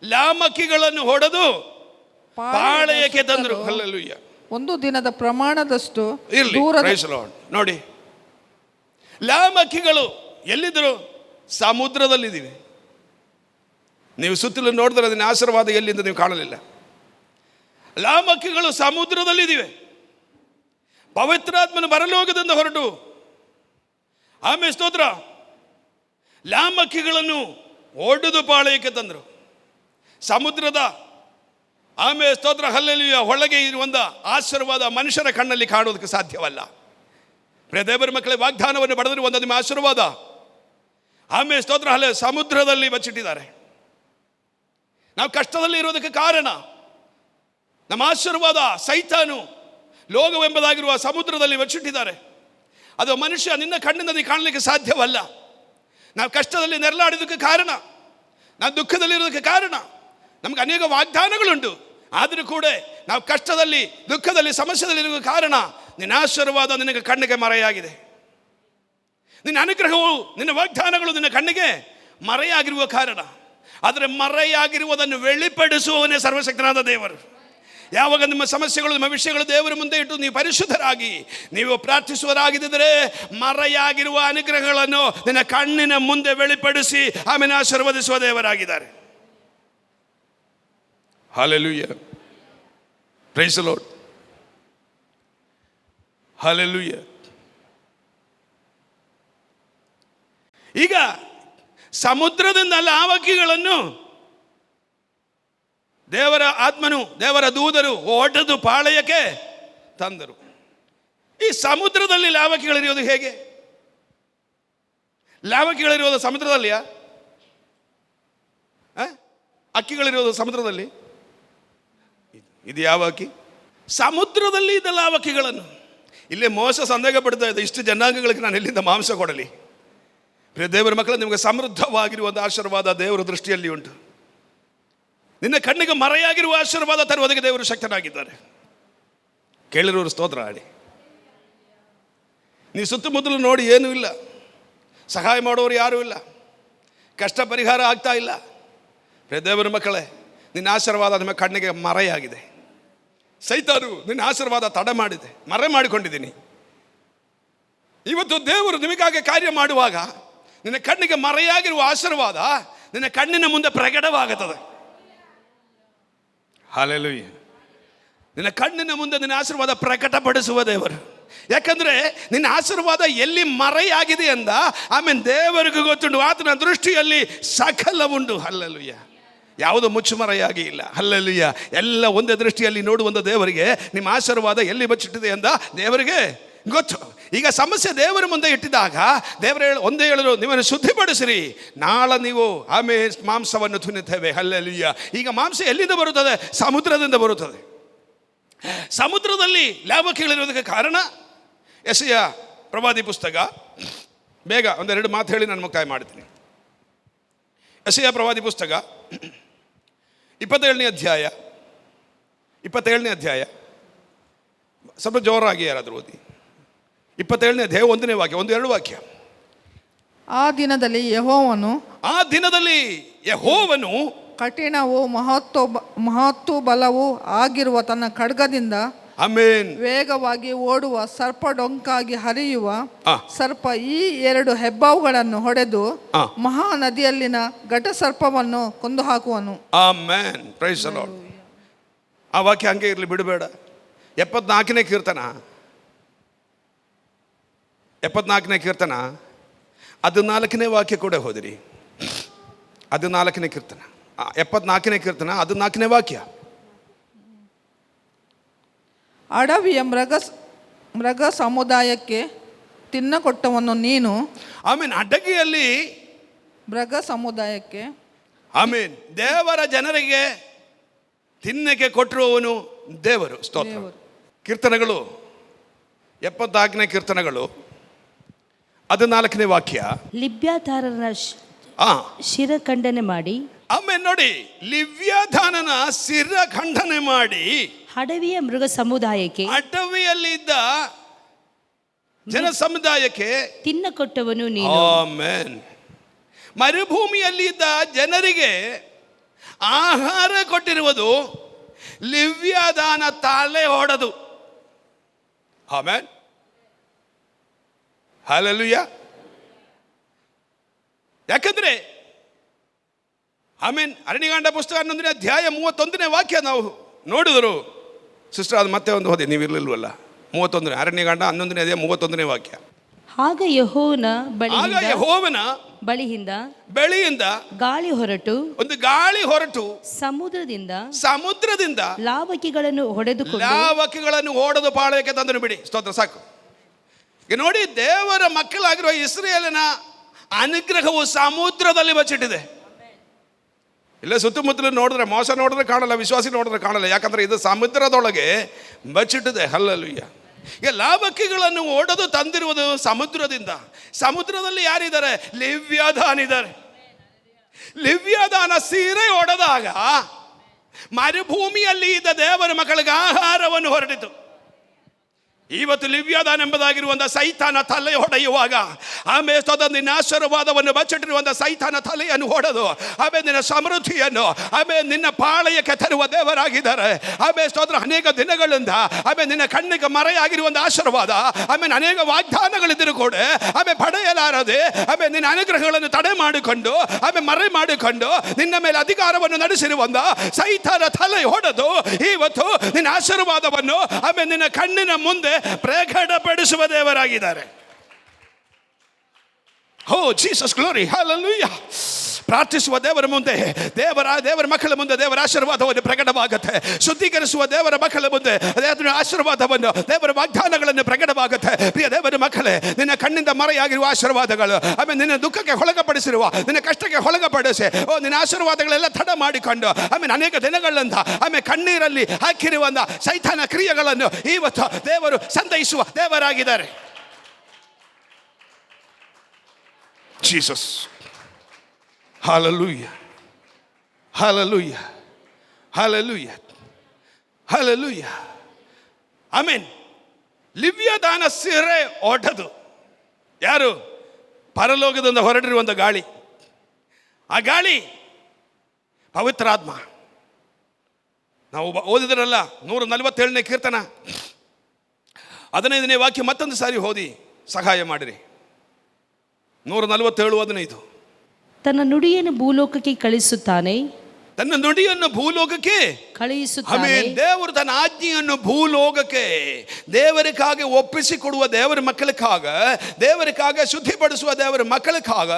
ಲಾಮಕ್ಕಿಗಳನ್ನು ಹೊಡೆದು ಪಾಳೆಯಕ್ಕೆ ತಂದರು. ಹಲ್ಲೆಲೂಯಾ. ಒಂದು ದಿನದ ಪ್ರಮಾಣದಷ್ಟು ನೋಡಿ, ಲಾಮಕ್ಕಿಗಳು ಎಲ್ಲಿದ್ದರು? ಸಮುದ್ರದಲ್ಲಿದ್ದೀವಿ. ನೀವು ಸುತ್ತಲೂ ನೋಡಿದ್ರೆ ಅದನ್ನ ಆಶೀರ್ವಾದ ಎಲ್ಲಿಂದ ನೀವು ಕಾಣಲಿಲ್ಲ. ಲಾಮಕ್ಕಿಗಳು ಸಮುದ್ರದಲ್ಲಿದ್ದೀವೆ. ಪವಿತ್ರಾತ್ಮನ ಪರಲೋಕದಿಂದ ಹೊರಟು ಆಮೇಲೆ ಸ್ತೋತ್ರ ಲಾಮಕ್ಕಿಗಳನ್ನು ಒಡೆದು ಪಾಳೆಯಕ್ಕೆ ತಂದರು. ಸಮುದ್ರದ ಆಮೇಲೆ ಸ್ತೋತ್ರ ಹಲ್ಲೆಲೂಯಾ ಒಳಗೆ ಇರುವಂಥ ಆಶೀರ್ವಾದ ಮನುಷ್ಯರ ಕಣ್ಣಲ್ಲಿ ಕಾಣುವುದಕ್ಕೆ ಸಾಧ್ಯವಲ್ಲ. ಪ್ರಿಯ ದೇವರ ಮಕ್ಕಳೇ, ವಾಗ್ದಾನವನ್ನು ಪಡೆದಿರುವಂಥ ನಿಮ್ಮ ಆಶೀರ್ವಾದ ಆಮೇಲೆ ಸ್ತೋತ್ರ ಹಲ್ಲೆ ಸಮುದ್ರದಲ್ಲಿ ಬಚ್ಚಿಟ್ಟಿದ್ದಾರೆ. ನಾವು ಕಷ್ಟದಲ್ಲಿ ಇರೋದಕ್ಕೆ ಕಾರಣ ನಮ್ಮ ಆಶೀರ್ವಾದ ಸೈತಾನು ಲೋಕವೆಂಬುದಾಗಿರುವ ಸಮುದ್ರದಲ್ಲಿ ಬಚ್ಚಿಟ್ಟಿದ್ದಾರೆ. ಅದು ಮನುಷ್ಯ ನಿನ್ನ ಕಣ್ಣಿನಲ್ಲಿ ಕಾಣಲಿಕ್ಕೆ ಸಾಧ್ಯವಲ್ಲ. ನಾವು ಕಷ್ಟದಲ್ಲಿ ನೆರಳಾಡಿದ್ದಕ್ಕೆ ಕಾರಣ, ನಾವು ದುಃಖದಲ್ಲಿರೋದಕ್ಕೆ ಕಾರಣ, ನಮ್ಗೆ ಅನೇಕ ವಾಗ್ದಾನಗಳುಂಟು. ಆದರೂ ಕೂಡ ನಾವು ಕಷ್ಟದಲ್ಲಿ, ದುಃಖದಲ್ಲಿ, ಸಮಸ್ಯೆದಲ್ಲಿರುವ ಕಾರಣ ನಿನ್ನ ಆಶೀರ್ವಾದ ನಿನಗೆ ಕಣ್ಣಿಗೆ ಮರೆಯಾಗಿದೆ. ನಿನ್ನ ಅನುಗ್ರಹವು, ನಿನ್ನ ವಾಗ್ದಾನಗಳು ನಿನ್ನ ಕಣ್ಣಿಗೆ ಮರೆಯಾಗಿರುವ ಕಾರಣ. ಆದರೆ ಮರೆಯಾಗಿರುವುದನ್ನು வெளிப்படுಸುವವನೇ ಸರ್ವಶಕ್ತನಾದ ದೇವರು. ಯಾವಾಗ ನಿಮ್ಮ ಸಮಸ್ಯೆಗಳು, ನಿಮ್ಮ ವಿಷಯಗಳು ದೇವರ ಮುಂದೆ ಇಟ್ಟು ನೀವು ಪರಿಶುದ್ಧರಾಗಿ ನೀವು ಪ್ರಾರ್ಥಿಸುವರಾಗಿದ್ದರೆ ಮರೆಯಾಗಿರುವ ಅನುಗ್ರಹಗಳನ್ನು ನಿನ್ನ ಕಣ್ಣಿನ ಮುಂದೆ வெளிப்படுಸಿ ಆಮೇಲೆ ಆಶೀರ್ವದಿಸುವ ದೇವರಾಗಿದ್ದಾರೆ. Hallelujah, praise the Lord, hallelujah. ಈಗ ಸಮುದ್ರದಿಂದ ಲಾಮಕ್ಕಿಗಳನ್ನು ದೇವರ ಆತ್ಮನು, ದೇವರ ದೂತರು ಒಡೆದು ಪಾಳೆಯಕ್ಕೆ ತಂದರು. ಈ ಸಮುದ್ರದಲ್ಲಿ ಲಾಮಕ್ಕಿಗಳಿರೋದು ಹೇಗೆ? ಲಾಮಕ್ಕಿಗಳಿರೋದು ಸಮುದ್ರದಲ್ಲಿಯಾ? ಅಕ್ಕಿಗಳಿರೋದು ಸಮುದ್ರದಲ್ಲಿ? ಇದು ಯಾವ ಅಕ್ಕಿ? ಸಮುದ್ರದಲ್ಲಿ ಇದ್ದ ಲಾಮಕ್ಕಿಗಳನ್ನು ಇಲ್ಲೇ ಮೋಸ ಸಂದೇಹ ಪಡ್ತಾ ಇದೆ, ಇಷ್ಟು ಜನಾಂಗಗಳಿಗೆ ನಾನು ಎಲ್ಲಿಂದ ಮಾಂಸ ಕೊಡಲಿ? ಪ್ರಿಯ ದೇವರ ಮಕ್ಕಳು, ನಿಮಗೆ ಸಮೃದ್ಧವಾಗಿರುವಂಥ ಆಶೀರ್ವಾದ ದೇವರ ದೃಷ್ಟಿಯಲ್ಲಿ ಉಂಟು. ನಿನ್ನ ಕಣ್ಣಿಗೆ ಮರೆಯಾಗಿರುವ ಆಶೀರ್ವಾದ ತರುವುದಕ್ಕೆ ದೇವರು ಶಕ್ತನಾಗಿದ್ದಾರೆ. ಕೇಳಿರೋರು ಸ್ತೋತ್ರ ಆಡಿ. ನೀವು ಸುತ್ತಮುತ್ತಲು ನೋಡಿ ಏನೂ ಇಲ್ಲ, ಸಹಾಯ ಮಾಡೋರು ಯಾರೂ ಇಲ್ಲ, ಕಷ್ಟ ಪರಿಹಾರ ಆಗ್ತಾ ಇಲ್ಲ. ಪ್ರಿಯ ದೇವರ ಮಕ್ಕಳೇ, ನಿನ್ನ ಆಶೀರ್ವಾದ ನಿಮ್ಮ ಕಣ್ಣಿಗೆ ಮರೆಯಾಗಿದೆ. ಸೈತಾನು ನಿನ್ನ ಆಶೀರ್ವಾದ ತಡ ಮಾಡಿದೆ, ಮರೆ ಮಾಡಿಕೊಂಡಿದ್ದೀನಿ. ಇವತ್ತು ದೇವರು ನಿಮಗಾಗಿ ಕಾರ್ಯ ಮಾಡುವಾಗ ನಿನ್ನ ಕಣ್ಣಿಗೆ ಮರೆಯಾಗಿರುವ ಆಶೀರ್ವಾದ ನಿನ್ನ ಕಣ್ಣಿನ ಮುಂದೆ ಪ್ರಕಟವಾಗುತ್ತದೆ. ಹಲ್ಲೆಲೂಯಾ. ನಿನ್ನ ಕಣ್ಣಿನ ಮುಂದೆ ನಿನ್ನ ಆಶೀರ್ವಾದ ಪ್ರಕಟಪಡಿಸುವ ದೇವರು. ಯಾಕಂದ್ರೆ ನಿನ್ನ ಆಶೀರ್ವಾದ ಎಲ್ಲಿ ಮರೆಯಾಗಿದೆ ಅಂದ ಆಮೇಲೆ ದೇವರಿಗೂ ಗೊತ್ತುಂಟು. ಆತನ ದೃಷ್ಟಿಯಲ್ಲಿ ಸಕಲ ಉಂಟು. ಹಲ್ಲೆಲೂಯಾ. ಯಾವುದು ಮುಚ್ಚುಮರೆಯಾಗಿ ಇಲ್ಲ. ಹಲ್ಲೆಲೂಯಾ. ಎಲ್ಲ ಒಂದೇ ದೃಷ್ಟಿಯಲ್ಲಿ ನೋಡುವಂಥ ದೇವರಿಗೆ ನಿಮ್ಮ ಆಶೀರ್ವಾದ ಎಲ್ಲಿ ಬಚ್ಚಿಟ್ಟಿದೆ ಅಂತ ದೇವರಿಗೆ ಗೊತ್ತು. ಈಗ ಸಮಸ್ಯೆ ದೇವರ ಮುಂದೆ ಇಟ್ಟಿದ್ದಾಗ ದೇವರು ಒಂದೇ ಹೇಳಲು, ನೀವನ್ನು ಶುದ್ಧಿಪಡಿಸಿರಿ, ನಾಳೆ ನೀವು ಆಮೇಲೆ ಮಾಂಸವನ್ನು ತಿನ್ನುತ್ತೇವೆ. ಹಲ್ಲೆಲೂಯಾ. ಈಗ ಮಾಂಸ ಎಲ್ಲಿಂದ ಬರುತ್ತದೆ? ಸಮುದ್ರದಿಂದ ಬರುತ್ತದೆ. ಸಮುದ್ರದಲ್ಲಿ ಲಾಮಕ್ಕಿಗಳಿರೋದಕ್ಕೆ ಕಾರಣ ಯೆಶಾಯ ಪ್ರವಾದಿ ಪುಸ್ತಕ, ಬೇಗ ಒಂದೆರಡು ಮಾತು ಹೇಳಿ ನಾನು ಮುಕ್ತಾಯ ಮಾಡ್ತೀನಿ. ಯೆಶಾಯ ಪ್ರವಾದಿ ಪುಸ್ತಕ 27ನೇ ಅಧ್ಯಾಯ, ಸ್ವಲ್ಪ ಜೋರಾಗಿ ಯಾರಾದರೂ ಓದಿ. 27ನೇ ಅಧ್ಯಾಯ 1ನೇ ವಾಕ್ಯ, 1-2 ವಾಕ್ಯ. ಆ ದಿನದಲ್ಲಿ ಯೆಹೋವನು ಕಠಿಣವೂ ಮಹತ್ತು ಬಲವೂ ಆಗಿರುವ ತನ್ನ ಖಡ್ಗದಿಂದ ಆಮೆನ್ ವೇಗವಾಗಿ ಓಡುವ ಸರ್ಪಡೊಂಕಾಗಿ ಹರಿಯುವ ಸರ್ಪ ಈ 2 ಹೆಬ್ಬಾವುಗಳನ್ನು ಹೊಡೆದು ಮಹಾನದಿಯಲ್ಲಿನ ಘಟ ಸರ್ಪವನ್ನು ಕೊಂದು ಹಾಕುವನು. Amen, praise the Lord. ಆ ವಾಕ್ಯ ಹಂಗೆ ಇರಲಿ, ಬಿಡಬೇಡ. 74ನೇ ಕೀರ್ತನ 14ನೇ ವಾಕ್ಯ ಕೂಡ ಹೋದಿರಿ. 14ನೇ ಕೀರ್ತನ 74ನೇ ಕೀರ್ತನ 14ನೇ ವಾಕ್ಯ. ಅಡವಿಯ ಮೃಗ ಸಮುದಾಯಕ್ಕೆ ತಿನ್ನಕೊಟ್ಟವನು ನೀನು. ಆಮೇನ್. ಅಡಗಿಯಲ್ಲಿ ಮೃಗ ಸಮುದಾಯಕ್ಕೆ ಆಮೇನ್. ದೇವರ ಜನರಿಗೆ ತಿನ್ನಕ್ಕೆ ಕೊಟ್ಟಿರುವವನು ದೇವರು. ಸ್ತೋತ್ರ. ಕೀರ್ತನೆಗಳು 74ನೇ ಕೀರ್ತನೆಗಳು 14ನೇ ವಾಕ್ಯ. ಲಿಬ್ಯಾತಾರನ ಶಿರ ಖಂಡನೆ ಮಾಡಿ. ಆಮೇಲೆ ನೋಡಿ, ಲಿವ್ಯಾಧಾನನ ಶಿರ ಖಂಡನೆ ಮಾಡಿ ಅಡವಿಯ ಮೃಗ ಸಮುದಾಯಕ್ಕೆ, ಅಡವಿಯಲ್ಲಿದ್ದ ಜನ ಸಮುದಾಯಕ್ಕೆ ತಿನ್ನಕೊಟ್ಟವನು ನೀನು. ಆಮೆನ್. ಮರುಭೂಮಿಯಲ್ಲಿದ್ದ ಜನರಿಗೆ ಆಹಾರ ಕೊಟ್ಟಿರುವುದು ಲಿವ್ಯಾಧಾನ ತಲೆ ಹೊಡೆದು. ಆಮೆನ್. ಹಲ್ಲೆಲೂಯ. ಯಾಕಂದ್ರೆ ಆಮೇನ್. ಅರಣ್ಯಕಾಂಡ ಪುಸ್ತಕ 11ನೇ ಅಧ್ಯಾಯ 31ನೇ ವಾಕ್ಯ ನಾವು ನೋಡಿದರು. ಸಿಸ್ಟರ್, ಅದು ಮತ್ತೆ ಒಂದು ಓದಿ, ನೀವು ಇರಲಿಲ್ವಲ್ಲ. 31ನೇ ಅರಣ್ಯಕಾಂಡ 11ನೇ ಅಧ್ಯಾಯ 31ನೇ ವಾಕ್ಯ. ಆಗ ಯೆಹೋವನ ಬಳಿಯಿಂದ ಗಾಳಿ ಹೊರಟು, ಒಂದು ಗಾಳಿ ಹೊರಟು ಸಮುದ್ರದಿಂದ ಲಾವಕಿಗಳನ್ನು ಹೊಡೆದು ಪಾಳಯಕ್ಕೆ ತಂದನು. ಬಿಡಿ, ಸ್ತೋತ್ರ, ಸಾಕು. ಈಗ ನೋಡಿ, ದೇವರ ಮಕ್ಕಳಾಗಿರುವ ಇಸ್ರಾಯೇಲಿನ ಅನುಗ್ರಹವು ಸಮುದ್ರದಲ್ಲಿ ಬಚ್ಚಿಟ್ಟಿದೆ. ಇಲ್ಲ ಸುತ್ತಮುತ್ತಲು ನೋಡಿದ್ರೆ, ಮೋಸ ನೋಡಿದ್ರೆ ಕಾಣಲ್ಲ, ವಿಶ್ವಾಸಿ ನೋಡಿದ್ರೆ ಕಾಣಲ್ಲ. ಯಾಕಂದ್ರೆ ಇದು ಸಮುದ್ರದೊಳಗೆ ಬಚ್ಚಿಟ್ಟಿದೆ. ಹಲ್ಲೆಲೂಯ. ಈಗ ಲಾವಕಿಗಳನ್ನು ಓಡೋದು ತಂದಿರುವುದು ಸಮುದ್ರದಿಂದ. ಸಮುದ್ರದಲ್ಲಿ ಯಾರಿದ್ದಾರೆ? ಲಿವ್ಯಾಧಾನ ಇದ್ದಾರೆ. ಲಿವ್ಯಾಧಾನ ಸೀರೆ ಹೊಡೆದಾಗ ಮರುಭೂಮಿಯಲ್ಲಿ ಇದ್ದ ದೇವರ ಮಕ್ಕಳಿಗೆ ಆಹಾರವನ್ನು ಹೊರಟಿತು. ಇವತ್ತು ಲಿವ್ಯಾಧಾನ ಎಂಬುದಾಗಿರುವಂಥ ಸೈತಾನ ತಲೆ ಹೊಡೆಯುವಾಗ, ಆಮೇಲೆ ನಿನ್ನ ಆಶೀರ್ವಾದವನ್ನು ಬಚ್ಚಿಟ್ಟಿರುವಂಥ ಸೈತಾನ ತಲೆಯನ್ನು ಹೊಡೆದು, ಆಮೇಲೆ ನಿನ್ನ ಸಮೃದ್ಧಿಯನ್ನು, ಆಮೇಲೆ ನಿನ್ನ ಪಾಳಯಕ್ಕೆ ತರುವ ದೇವರಾಗಿದ್ದಾರೆ. ಆಮೇಲೆ ಸ್ತೋತ್ರ, ಅನೇಕ ದಿನಗಳಿಂದ ಆಮೇಲೆ ನಿನ್ನ ಕಣ್ಣಿಗೆ ಮರೆಯಾಗಿರುವಂಥ ಆಶೀರ್ವಾದ, ಆಮೇಲೆ ಅನೇಕ ವಾಗ್ದಾನಗಳಿದ್ದರೂ ಕೂಡ ಆಮೇಲೆ ಪಡೆಯಲಾರದೆ, ಆಮೇಲೆ ನಿನ್ನ ಅನುಗ್ರಹಗಳನ್ನು ತಡೆ ಮಾಡಿಕೊಂಡು, ಆಮೇಲೆ ಮರೆ ಮಾಡಿಕೊಂಡು ನಿನ್ನ ಮೇಲೆ ಅಧಿಕಾರವನ್ನು ನಡೆಸಿರುವಂಥ ಸೈತಾನ ತಲೆ ಹೊಡೆದು ಇವತ್ತು ನಿನ್ನ ಆಶೀರ್ವಾದವನ್ನು ಆಮೇಲೆ ನಿನ್ನ ಕಣ್ಣಿನ ಮುಂದೆ ಪ್ರಕಟಪಡಿಸುವ ದೇವರಾಗಿದ್ದಾರೆ. ಓ ಜೀಸಸ್, ಗ್ಲೋರಿ, ಹಲ್ಲೆಲೂಯಾ. ಪ್ರಾರ್ಥಿಸುವ ದೇವರ ಮುಂದೆ, ದೇವರ ಮಕ್ಕಳ ಮುಂದೆ ದೇವರ ಆಶೀರ್ವಾದವನ್ನು ಪ್ರಕಟವಾಗುತ್ತೆ. ಶುದ್ಧೀಕರಿಸುವ ದೇವರ ಮಕ್ಕಳ ಮುಂದೆ ದೇವರ ಆಶೀರ್ವಾದವನ್ನು, ದೇವರ ವಾಗ್ದಾನಗಳನ್ನು ಪ್ರಕಟವಾಗುತ್ತೆ. ಪ್ರಿಯ ದೇವರ ಮಕ್ಕಳೇ, ನಿನ್ನ ಕಣ್ಣಿಂದ ಮರೆಯಾಗಿರುವ ಆಶೀರ್ವಾದಗಳು, ಆಮೇಲೆ ನಿನ್ನ ದುಃಖಕ್ಕೆ ಹೊಳಗಪಡಿಸಿರುವ, ನಿನ್ನ ಕಷ್ಟಕ್ಕೆ ಹೊಳಗಪಡಿಸಿ, ನಿನ್ನ ಆಶೀರ್ವಾದಗಳೆಲ್ಲ ತಡ ಮಾಡಿಕೊಂಡು, ಆಮೇಲೆ ಅನೇಕ ದಿನಗಳಿಂದ ಆಮೇಲೆ ಕಣ್ಣೀರಲ್ಲಿ ಹಾಕಿರುವಂಥ ಸೈತಾನ ಕ್ರಿಯೆಗಳನ್ನು ಇವತ್ತು ದೇವರು ಸಂತೈಸುವ ದೇವರಾಗಿದ್ದಾರೆ. Jesus, hallelujah, hallelujah, hallelujah, hallelujah. Amen. ಲಿವ್ಯಾಧಾನ ಸೀರೆ ಹೊಡೆದು ಯಾರು? ಪರಲೋಕದಿಂದ ಹೊರಟಿರುವಂಥ ಗಾಳಿ. ಆ ಗಾಳಿ ಪವಿತ್ರಾತ್ಮ. ನಾವು ಓದಿದ್ರಲ್ಲ 147ನೇ ಕೀರ್ತನ 15ನೇ ವಾಕ್ಯ, ಮತ್ತೊಂದು ಸಾರಿ ಓದಿ ಸಹಾಯ ಮಾಡಿರಿ. 147:15. ತನ್ನ ನುಡಿಯನ್ನು ಭೂಲೋಕಕ್ಕೆ ಕಳಿಸುತ್ತಾನೆ. ತನ್ನ ನುಡಿಯನ್ನು ಭೂಲೋಕಕ್ಕೆ ಕಳುಹಿಸುತ್ತಾನೆ. ದೇವರು ತನ್ನ ಆಜ್ಞೆಯನ್ನು ಭೂಲೋಕಕ್ಕೆ ದೇವರಿಗಾಗಿ ಒಪ್ಪಿಸಿಕೊಡುವ ದೇವರ ಮಕ್ಕಳಿಗಾಗ, ದೇವರಿಗಾಗಿ ಶುದ್ಧಿಪಡಿಸುವ ದೇವರ ಮಕ್ಕಳಿಗಾಗ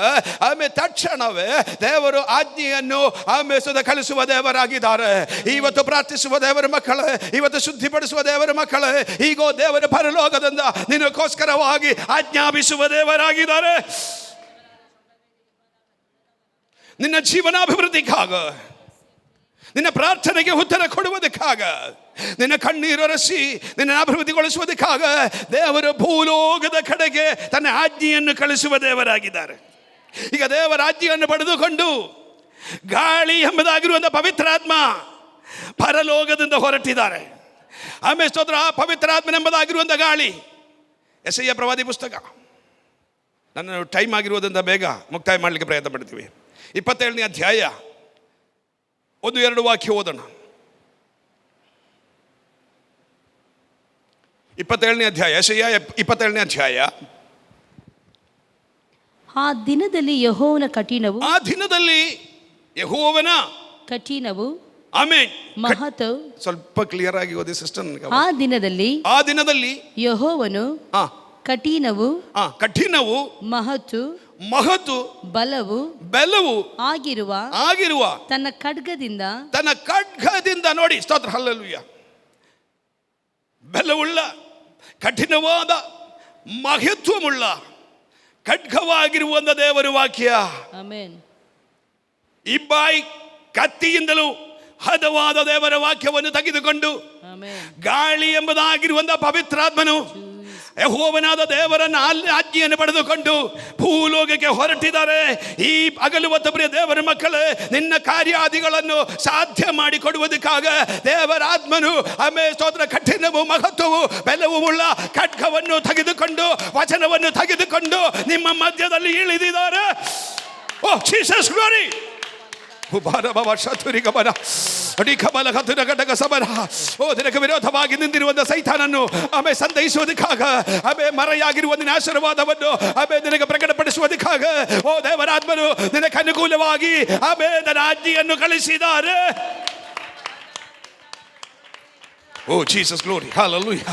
ಆಮೇಲೆ ತಕ್ಷಣವೇ ದೇವರು ಆಜ್ಞೆಯನ್ನು ಆಮೇಲೆ ಕಳಿಸುವ ದೇವರಾಗಿದ್ದಾರೆ. ಇವತ್ತು ಪ್ರಾರ್ಥಿಸುವ ದೇವರ ಮಕ್ಕಳೇ, ಇವತ್ತು ಶುದ್ಧಿಪಡಿಸುವ ದೇವರ ಮಕ್ಕಳೇ, ಈಗೋ ದೇವರ ಪರಲೋಕದಿಂದ ನಿನಗೋಸ್ಕರವಾಗಿ ಆಜ್ಞಾಪಿಸುವ ದೇವರಾಗಿದ್ದಾರೆ. ನಿನ್ನ ಜೀವನಾಭಿವೃದ್ಧಿಗಾಗ, ನಿನ್ನ ಪ್ರಾರ್ಥನೆಗೆ ಉತ್ತರ ಕೊಡುವುದಕ್ಕಾಗ, ನಿನ್ನ ಕಣ್ಣೀರೊರೆಸಿ ನಿನ್ನ ಅಭಿವೃದ್ಧಿಗೊಳಿಸುವುದಕ್ಕಾಗ ದೇವರು ಭೂಲೋಕದ ಕಡೆಗೆ ತನ್ನ ಆಜ್ಞೆಯನ್ನು ಕಳಿಸುವ ದೇವರಾಗಿದ್ದಾರೆ. ಈಗ ದೇವರ ಆಜ್ಞೆಯನ್ನು ಪಡೆದುಕೊಂಡು ಗಾಳಿ ಎಂಬುದಾಗಿರುವಂಥ ಪವಿತ್ರಾತ್ಮ ಪರಲೋಕದಿಂದ ಹೊರಟಿದ್ದಾರೆ. ಆಮೇಲೆ ಸ್ತೋತ್ರ, ಪವಿತ್ರಾತ್ಮನೆಂಬುದಾಗಿರುವಂಥ ಗಾಳಿ. ಯೆಶಯ್ಯ ಪ್ರವಾದಿ ಪುಸ್ತಕ, ನನ್ನ ಟೈಮ್ ಆಗಿರುವುದರಿಂದ ಬೇಗ ಮುಕ್ತಾಯ ಮಾಡಲಿಕ್ಕೆ ಪ್ರಯತ್ನ ಪಡ್ತೀವಿ. 27ನೇ ಅಧ್ಯಾಯ 1-2 ವಾಕ್ಯ ಓದೋಣ. 27ನೇ ಅಧ್ಯಾಯ, ಯೆಶಯ್ಯ 27ನೇ ಅಧ್ಯಾಯ. ಆ ದಿನದಲ್ಲಿ ಯೆಹೋವನ ಕಠಿಣವು, ಆ ದಿನದಲ್ಲಿ ಯೆಹೋವನ ಕಠಿಣವು, ಆಮೆನ್, ಮಹತು. ಸ್ವಲ್ಪ ಕ್ಲಿಯರ್ ಆಗಿ ಓದಿ ಸಿಸ್ಟರ್. ಆ ದಿನದಲ್ಲಿ ಯೆಹೋವನು ಕಠಿಣವು, ಮಹತ್ತು, ಬಲವು ಆಗಿರುವ ತನ್ನ ಖಡ್ಗದಿಂದ ನೋಡಿ ಸ್ತೋತ್ರ, ಹಲ್ಲೆಲೂಯಾ, ಬಲವುಳ್ಳ, ಕಠಿಣವಾದ, ಮಹತ್ವವುಳ್ಳ ಖಡ್ಗವಾಗಿರುವಂತ ದೇವರ ವಾಕ್ಯ. ಆಮೆನ್. ಇಬ್ಬಾಯಿ ಕತ್ತಿಯಿಂದಲೂ ಹದವಾದ ದೇವರ ವಾಕ್ಯವನ್ನು ತೆಗೆದುಕೊಂಡು ಆಮೆನ್. ಗಾಳಿ ಎಂಬುದಾಗಿರುವಂತ ಪವಿತ್ರಾತ್ಮನು ಯೆಹೋವನಾದ ದೇವರನ್ನ ಆಜ್ಞೆಯನ್ನು ಪಡೆದುಕೊಂಡು ಭೂಲೋಕಕ್ಕೆ ಹೊರಟಿದ್ದಾರೆ. ಈ ಹಗಲು ಹೊತ್ತು ಪ್ರಿಯ ದೇವರ ಮಕ್ಕಳೇ, ನಿನ್ನ ಕಾರ್ಯಾದಿಗಳನ್ನು ಸಾಧ್ಯ ಮಾಡಿಕೊಡುವುದಕ್ಕಾಗ ದೇವರಾತ್ಮನು ಸ್ತೋತ್ರ ಕಠಿಣವು, ಮಹತ್ವವು, ಬೆಲವು ಉಳ್ಳ ಖಡ್ಗವನ್ನು ತೆಗೆದುಕೊಂಡು, ವಚನವನ್ನು ತೆಗೆದುಕೊಂಡು ನಿಮ್ಮ ಮಧ್ಯದಲ್ಲಿ ಇಳಿದಿದ್ದಾರೆ. Oh Jesus glory. ನಿನಗೆ ವಿರೋಧವಾಗಿ ನಿಂತಿರುವಂತ ಸೈತಾನನ್ನು ಸಂತೈಸುವುದಕ್ಕಾಗ ಮರೆಯಾಗಿರುವ ನಿನ್ನ ಆಶೀರ್ವಾದವನ್ನು ನಿನಗೆ ಪ್ರಕಟಪಡಿಸುವುದಕ್ಕಾಗ ಓ ದೇವರಾತ್ಮನು ನಿನಗೆ ಅನುಕೂಲವಾಗಿ ನನ್ನ ಆಜ್ಞೆಯನ್ನು ಕಳಿಸಿದ್ದಾರೆ. Oh Jesus glory. Hallelujah,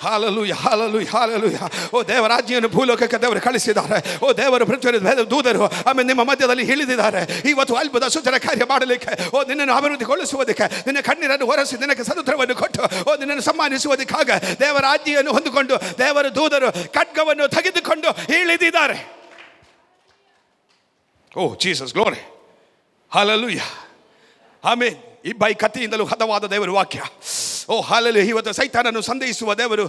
hallelujah, hallelujah, hallelujah. ಓ ದೇವರಾಜ್ಞೆಯನ್ನು ಭೂಲೋಕಕ್ಕೆ ದೇವರು ಕಳಿಸಿದ್ದಾರೆ. ಓ ದೇವರು ಪ್ರಚೋದಿತ ದೂತರು ನಿಮ್ಮ ಮಧ್ಯದಲ್ಲಿ ಇಳಿದಿದ್ದಾರೆ. ಇವತ್ತು ಅದ್ಭುತ ಸೂಚನ ಕಾರ್ಯ ಮಾಡಲಿಕ್ಕೆ, ಓ ನಿನ್ನನ್ನು ಅಭಿವೃದ್ಧಿಗೊಳಿಸುವುದಕ್ಕೆ, ನಿನ್ನ ಕಣ್ಣೀರನ್ನು ಹೊರಸಿ ನಿನಗೆ ಸದುತ್ರವನ್ನು ಕೊಟ್ಟು ಓ ನಿನ್ನನ್ನು ಸನ್ಮಾನಿಸುವುದಕ್ಕಾಗ ದೇವರ ಆಜ್ಞೆಯನ್ನು ಹೊಂದಿಕೊಂಡು ದೇವರ ದೂತರು ಖಡ್ಗವನ್ನು ತೆಗೆದುಕೊಂಡು ಇಳಿದಿದ್ದಾರೆ. Oh Jesus glory. Hallelujah, amen. ಇಬ್ಬಾಯಿ ಕತ್ತಿಯಿಂದಲೂ ಹದವಾದ ದೇವರ ವಾಕ್ಯ. Oh hallelujah. ಇವತ್ತು ಸೈತಾನನ್ನು ಸಂದೇಹಿಸುವ ದೇವರು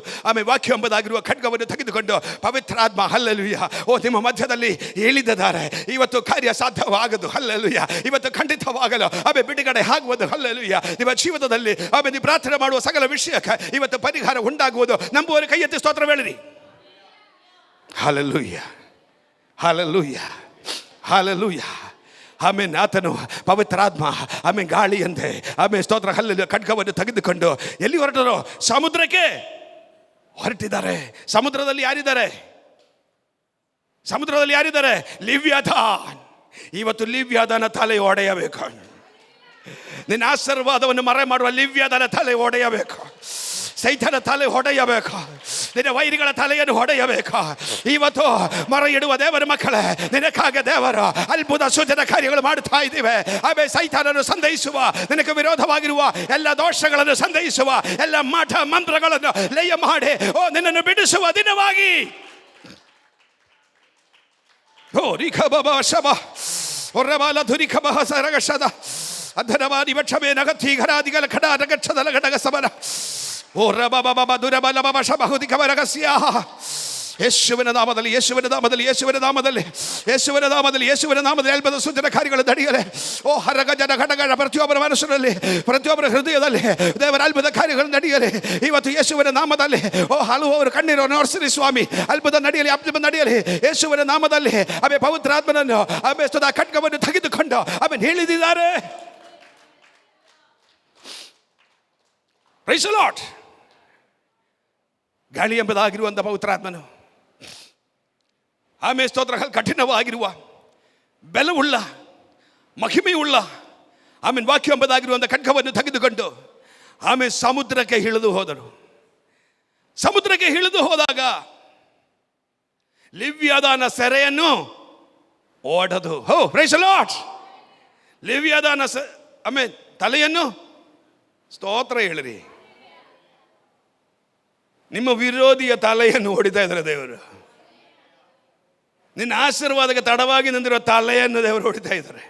ವಾಕ್ಯ ಎಂಬುದಾಗಿರುವ ಖಡ್ಗವನ್ನು ತೆಗೆದುಕೊಂಡು ಪವಿತ್ರಾತ್ಮ ಹಲ್ಲೆಲೂಯಾ ಓ ನಿಮ್ಮ ಮಧ್ಯದಲ್ಲಿ ಇಳಿದಿದ್ದಾರೆ. ಇವತ್ತು ಕಾರ್ಯ ಸಾಧ್ಯವಾಗದು. ಹಲ್ಲೆಲೂಯಾ. ಇವತ್ತು ಖಂಡಿತವಾಗಲು ಬಿಡುಗಡೆ ಆಗುವುದು. ಹಲ್ಲೆಲೂಯಾ. ನಿಮ್ಮ ಜೀವಿತದಲ್ಲಿ ನೀವು ಪ್ರಾರ್ಥನೆ ಮಾಡುವ ಸಕಲ ವಿಷಯಕ್ಕೆ ಇವತ್ತು ಪರಿಹಾರ ಉಂಟಾಗುವುದು. ನಂಬುವವರು ಕೈ ಎತ್ತಿ ಸ್ತೋತ್ರವೇಳಿರಿ. Hallelujah, hallelujah, hallelujah. ಆಮೇನ್. ಆತನು ಪವಿತ್ರಾತ್ಮ ಗಾಳಿಯಂತೆ ಸ್ತೋತ್ರ ಹಲ್ಲೆಲೂಯಾ ಖಡ್ಗವನ್ನು ತೆಗೆದುಕೊಂಡು ಎಲ್ಲಿ ಹೊರಟರು? ಸಮುದ್ರಕ್ಕೆ ಹೊರಟಿದ್ದಾರೆ. ಸಮುದ್ರದಲ್ಲಿ ಯಾರಿದ್ದಾರೆ? ಸಮುದ್ರದಲ್ಲಿ ಯಾರಿದ್ದಾರೆ? ಲಿವ್ಯಾದಾನ್. ಇವತ್ತು ಲಿವ್ಯಾದಾನ ತಲೆ ಒಡೆಯಬೇಕು. ನಿನ್ನ ಆಶೀರ್ವಾದವನ್ನು ಮರೆ ಮಾಡುವ ಲಿವ್ಯಾದಾನ ತಲೆ ಒಡೆಯಬೇಕು. ಸೈತಾನ ತಲೆ ಹೊಡೆಯಬೇಕು. ನಿನ್ನ ವೈರಿಗಳ ತಲೆಯನ್ನು ಹೊಡೆಯಬೇಕು. ಇವತ್ತು ಮರ ಇಡುವ ದೇವರ ಮಕ್ಕಳೇ, ನಿನಕ್ಕಾಗ ದೇವರು ಅದ್ಭುತ ಸೂಚನ ಕಾರ್ಯಗಳು ಮಾಡುತ್ತಾ ಇದ್ದೀವಿ. ಸೈತಾನನ್ನು ಸಂದೇಹಿಸುವ, ನಿನಗೆ ವಿರೋಧವಾಗಿರುವ ಎಲ್ಲ ದೋಷಗಳನ್ನು ಸಂದೇಹಿಸುವ ಎಲ್ಲ ಮಾಟ ಮಂತ್ರಗಳನ್ನು ಲಯ ಮಾಡಿ ಓ ನಿನ್ನನ್ನು ಬಿಡಿಸುವ ದಿನವಾಗಿ ಓ ರಿಖಬ ಶಬ ಒರ್ರಬಾಲ ಧುರಿಖಬ ಸರಗಶದ ಅಧರವಾದಿ ವಕ್ಷಮೇ ನಗತ್ತಿ ಘರಾದಿಗಳ ಖಡ ರಗಕ್ಷದ ಘಟಕ ಸಮರ ಓ ರಬಬಬ ದುರಬಲಬ ಶಬಹುದಿಕವ ರಹಸ್ಯ. ಯೇಸುವಿನ ನಾಮದಲ್ಲಿ, ಯೇಸುವಿನ ನಾಮದಲ್ಲಿ, ಯೇಸುವಿನ ನಾಮದಲ್ಲಿ, ಯೇಸುವಿನ ನಾಮದಲ್ಲಿ, ಯೇಸುವಿನ ನಾಮದಲ್ಲಿ ಅಲ್ಪದ ಸೂಚನ ಕಾರ್ಯಗಳು ನಡೆಯಲೆ. ಓ ಹರಗ ಜನ ಘಟಗಳ ಪ್ರತಿಯೊಬ್ಬರ ಮನಸ್ಸಿನಲ್ಲಿ, ಪ್ರತಿಯೊಬ್ಬರ ಹೃದಯದಲ್ಲಿ ದೇವರ ಅಲ್ಪದ ಕಾರ್ಯಗಳು ನಡೆಯಲಿ. ಇವತ್ತು ಯೇಸುವಿನ ನಾಮದಲ್ಲಿ ಓ ಹಲವರು ಕಣ್ಣೀರನ್ನು ಒರೆಸಿರಿ ಸ್ವಾಮಿ. ಅಲ್ಪದ ನಡೆಯಲಿ, ಅದ್ಭುತ ನಡೆಯಲಿ ಯೇಸುವಿನ ನಾಮದಲ್ಲಿ. ಪವಿತ್ರಾತ್ಮನನ್ನು ಸದಾ ಖಡ್ಗವನ್ನು ತೆಗೆದುಕೊಂಡು ಹೇಳಿದಿದ್ದಾರೆ. Price the lord. ಗಾಳಿ ಎಂಬುದಾಗಿರುವಂಥ ಪವಿತ್ರಾತ್ಮನು ಸ್ತೋತ್ರ ಕಠಿಣವಾಗಿರುವ, ಬೆಲವುಳ್ಳ, ಮಹಿಮೆಯುಳ್ಳ ವಾಕ್ಯ ಎಂಬುದಾಗಿರುವಂಥ ಖಡ್ಗವನ್ನು ತೆಗೆದುಕೊಂಡು ಸಮುದ್ರಕ್ಕೆ ಇಳಿದು ಹೋದರು. ಸಮುದ್ರಕ್ಕೆ ಇಳಿದು ಹೋದಾಗ ಲಿವ್ಯಾದಾನ ಸೆರೆಯನ್ನು ಓಡದು. ಹೋ ಪ್ರೈಸ್ ದಿ ಲಾರ್ಡ್. ಲಿವ್ಯಾದಾನ ತಲೆಯನ್ನು ಸ್ತೋತ್ರ ಹೇಳಿರಿ. ನಿಮ್ಮ ವಿರೋಧಿಯ ತಲೆಯನ್ನು ಹೊಡಿತಾ ಇದ್ದಾರೆ ದೇವರು. ನಿನ್ನ ಆಶೀರ್ವಾದಕ್ಕೆ ತಡವಾಗಿ ನಿಂತಿರುವ ತಲೆಯನ್ನು ದೇವರು ಹೊಡಿತಾ ಇದ್ದಾರೆ.